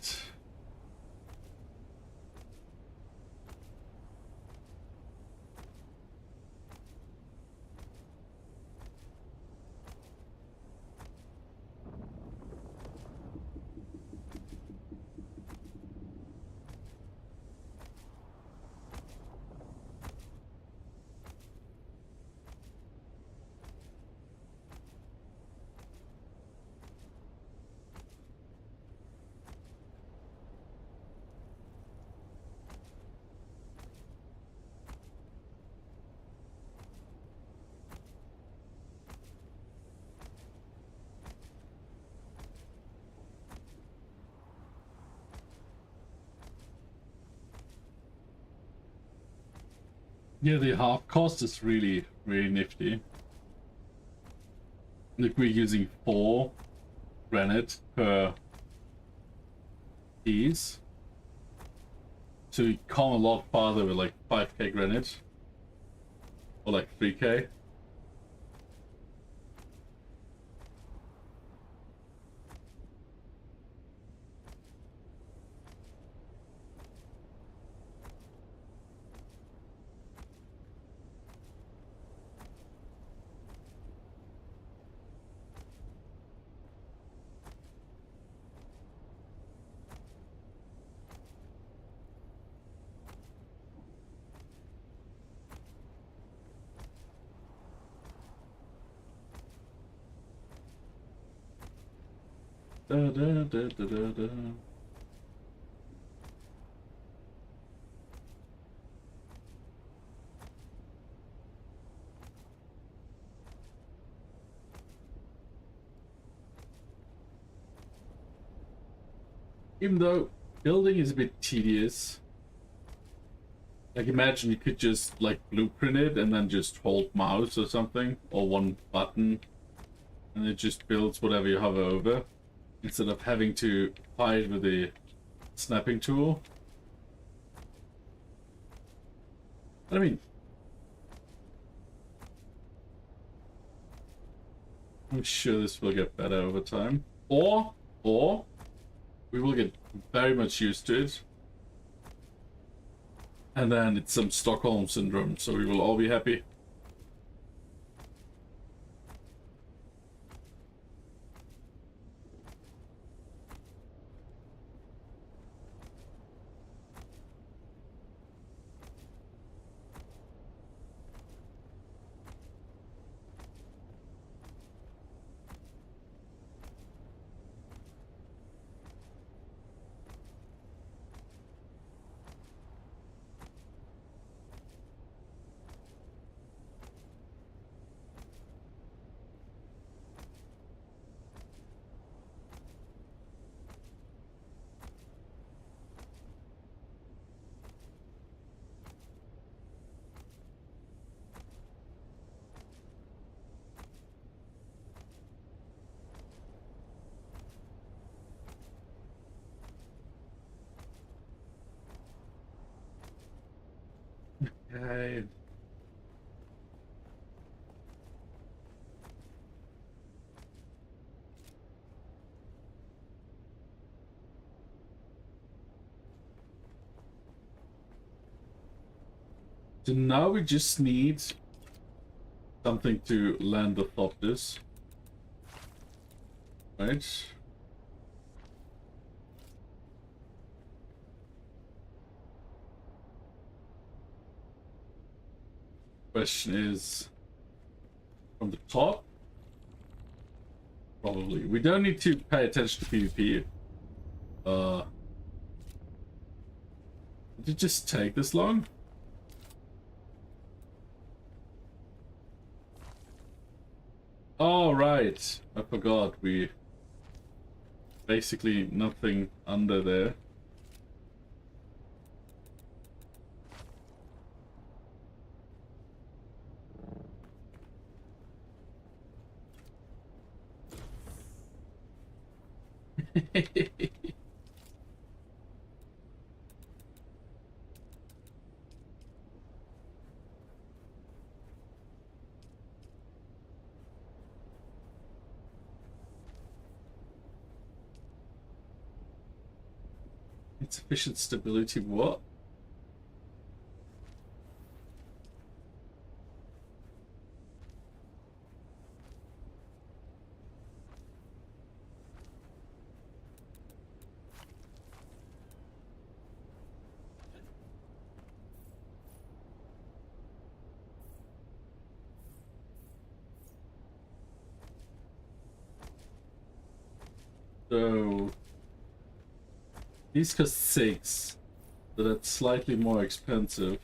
Yeah, the half cost is really nifty. Like we're using 4 granite per piece. So you come a lot farther with like 5k granite. Or like 3k. Da, da, da, da, da, da. Even though building is a bit tedious, like imagine you could just like blueprint it and then just hold mouse or something, or one button, and it just builds whatever you hover over, instead of having to fight with the snapping tool. I mean, I'm sure this will get better over time, or we will get very much used to it, and then it's some Stockholm syndrome, so we will all be happy. Okay. So now we just need something to land the Thopters. Right? Question is, from the top? Probably. We don't need to pay attention to PvP. Did it just take this long? Oh, right. I forgot. We... Basically nothing under there. Insufficient stability, what? So these cost 6, so that's slightly more expensive.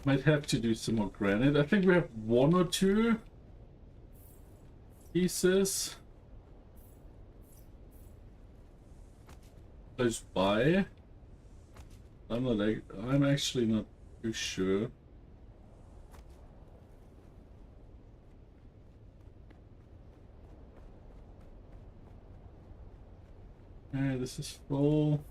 Might have to do some more granite. I think we have 1 or 2 pieces close by. I'm actually not too sure. Okay, this is full.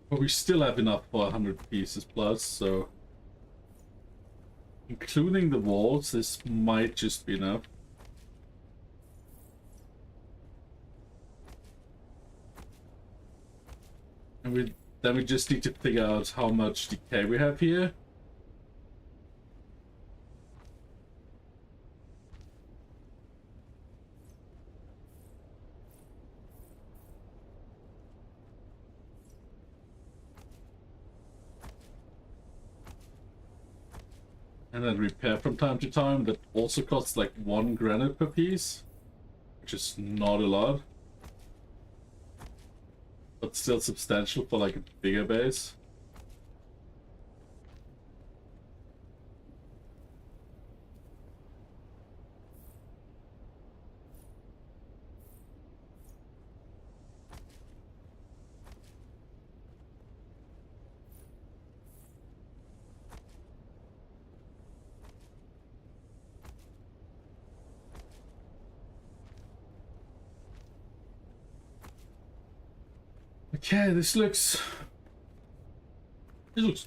But we still have enough for 100 pieces plus, so including the walls, this might just be enough. And then we just need to figure out how much decay we have here. And then repair from time to time. That also costs like 1 granite per piece, which is not a lot, but still substantial for like a bigger base. Okay, this looks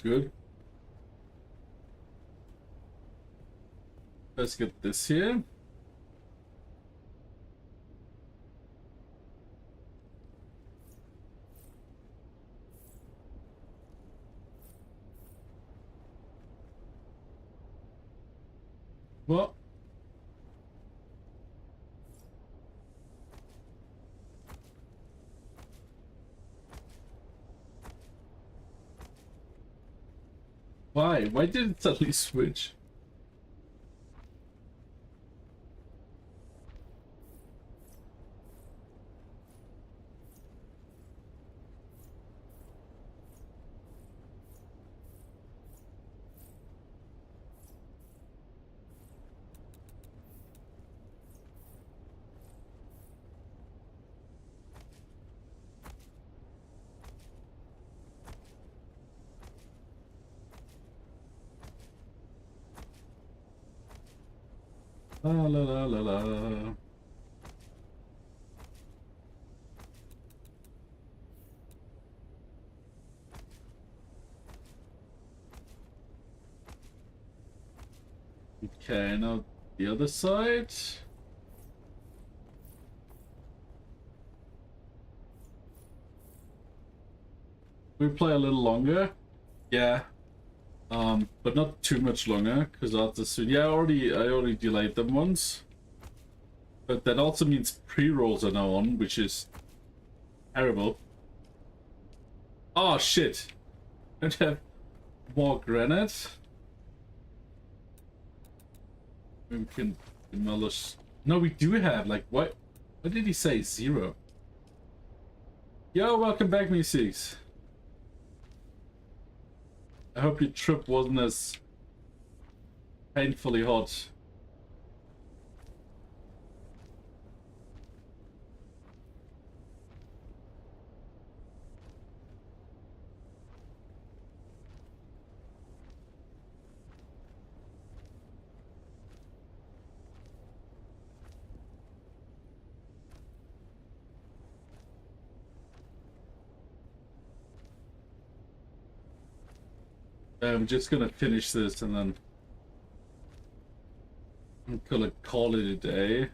good. Let's get this here. Well, why? Why did it suddenly switch? La la la la la. Okay, now the other side. We play a little longer, yeah, but not too much longer, because after soon. Yeah, I already delayed them once, but that also means pre-rolls are now on, which is terrible. Oh shit! Don't have more granite. We can demolish. No, we do have. Like, what? What did he say? 0. Yo, welcome back, me6. I hope your trip wasn't as painfully hot. I'm just gonna finish this and then I'm gonna call it a day.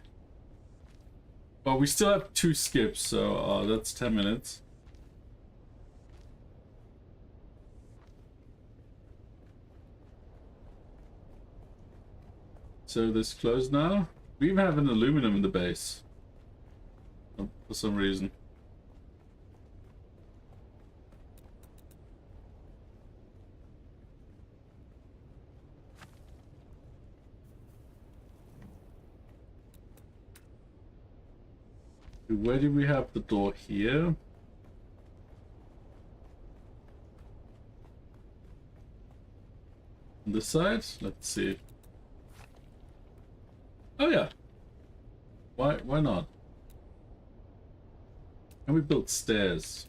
But we still have 2 skips, so that's 10 minutes. So this closed now. We even have an aluminum in the base. For some reason. Where do we have the door here? On this side? Let's see. Oh yeah. Why not? Can we build stairs?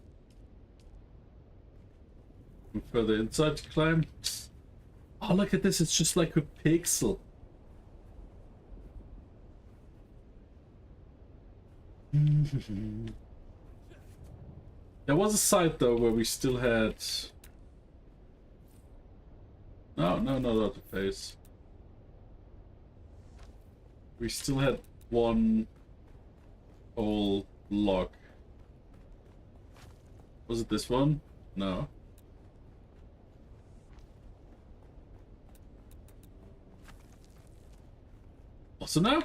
Further inside to climb? Oh, look at this, it's just like a pixel. There was a site though where we still had... No, not the face. We still had one whole lock. Was it this one? No. Also now?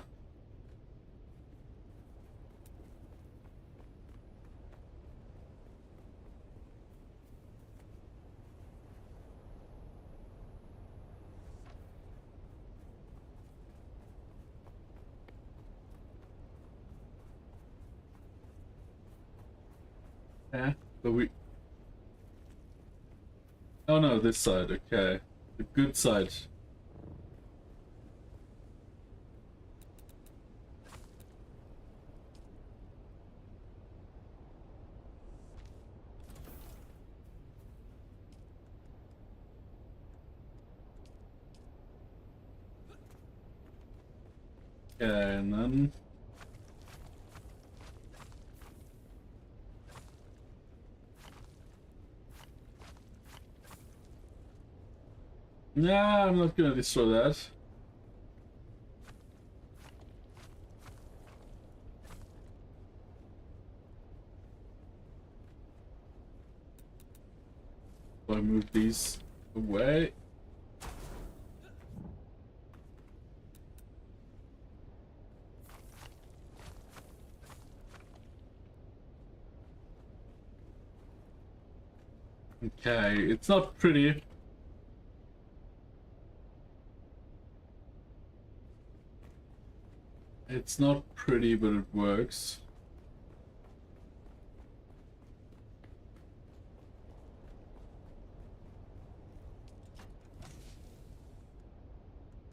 Yeah, but we... Oh no, this side, okay. The good side. Okay, and then... Nah, I'm not gonna destroy that. I move these away. Okay, it's not pretty. It's not pretty, but it works.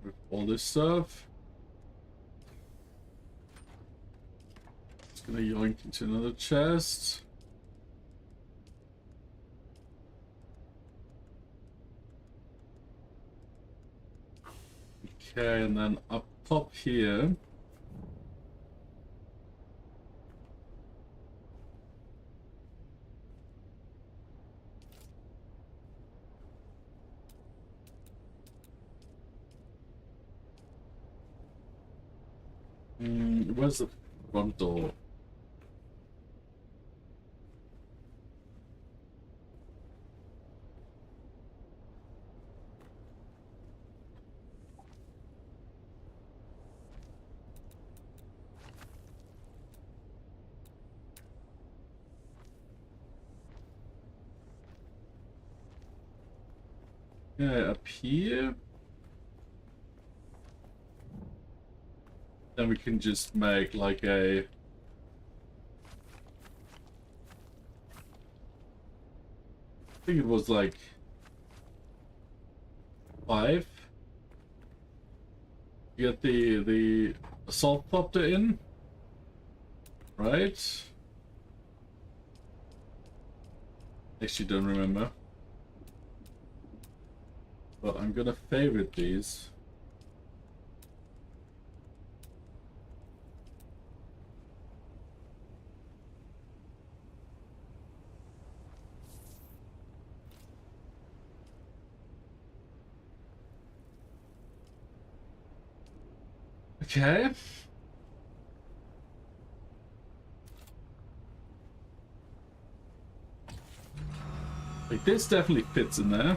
With all this stuff. Just gonna yoink into another chest. Okay, and then up top here. Where's the front door? Yeah, up here. Then we can just make like a... I think it was like 5. Get the assault copter in, right? Actually, don't remember. But I'm gonna favorite these. Okay. Like this definitely fits in there.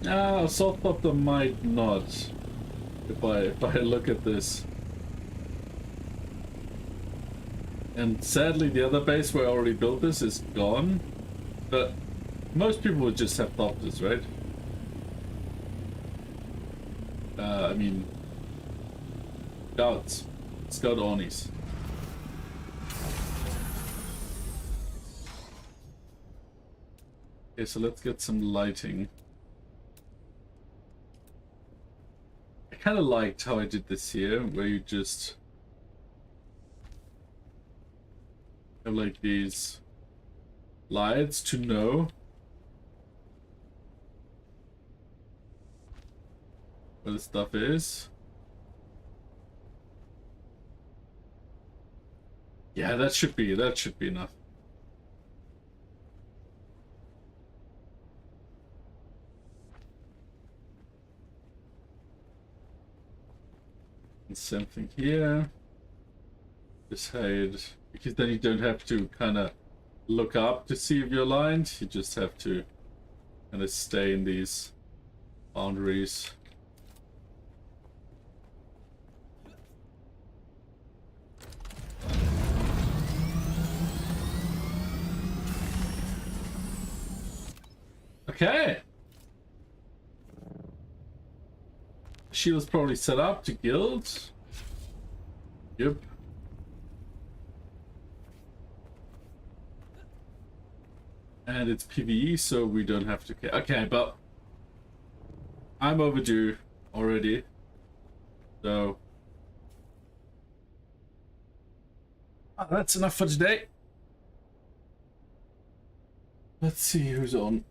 Ah, assault copter might not. If I look at this. And sadly the other base where I already built this is gone. But most people would just have copters, right? I mean, scouts. Scout Ornies. Okay, so let's get some lighting. I kind of liked how I did this here, where you just have like these lights to know where the stuff is. Yeah, that should be enough. And something here. Just hide, because then you don't have to kind of look up to see if you're aligned. You just have to kind of stay in these boundaries. Okay. She was probably set up to guild. Yep. And it's PvE, so we don't have to care. Okay, but I'm overdue already. So that's enough for today. Let's see who's on.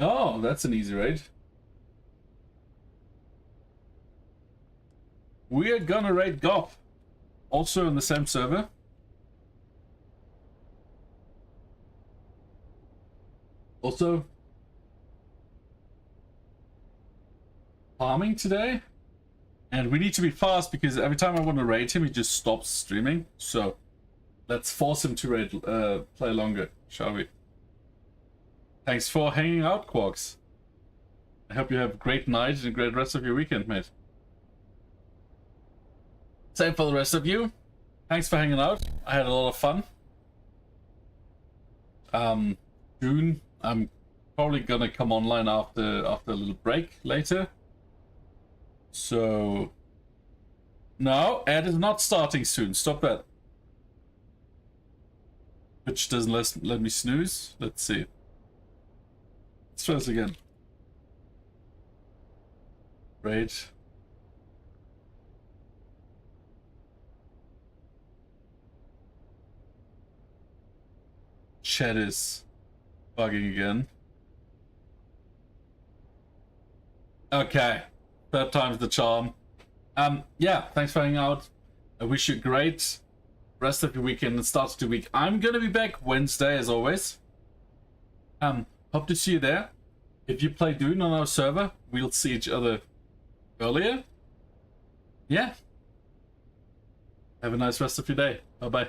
Oh, that's an easy raid. We are gonna raid Goth. Also in the same server. Also farming today. And we need to be fast because every time I want to raid him, he just stops streaming. So let's force him to raid, play longer, shall we? Thanks for hanging out, Quarks. I hope you have a great night and a great rest of your weekend, mate. Same for the rest of you. Thanks for hanging out. I had a lot of fun. June, I'm probably gonna come online after a little break later. So no, Ed is not starting soon. Stop that. Which doesn't let me snooze. Let's see. Let's try this again. Right. Chat is bugging again. Okay. Third time's the charm. Yeah, thanks for hanging out. I wish you a great rest of your weekend and start of the week. I'm gonna be back Wednesday as always. Hope to see you there. If you play Dune on our server, we'll see each other earlier. Yeah. Have a nice rest of your day. Bye-bye.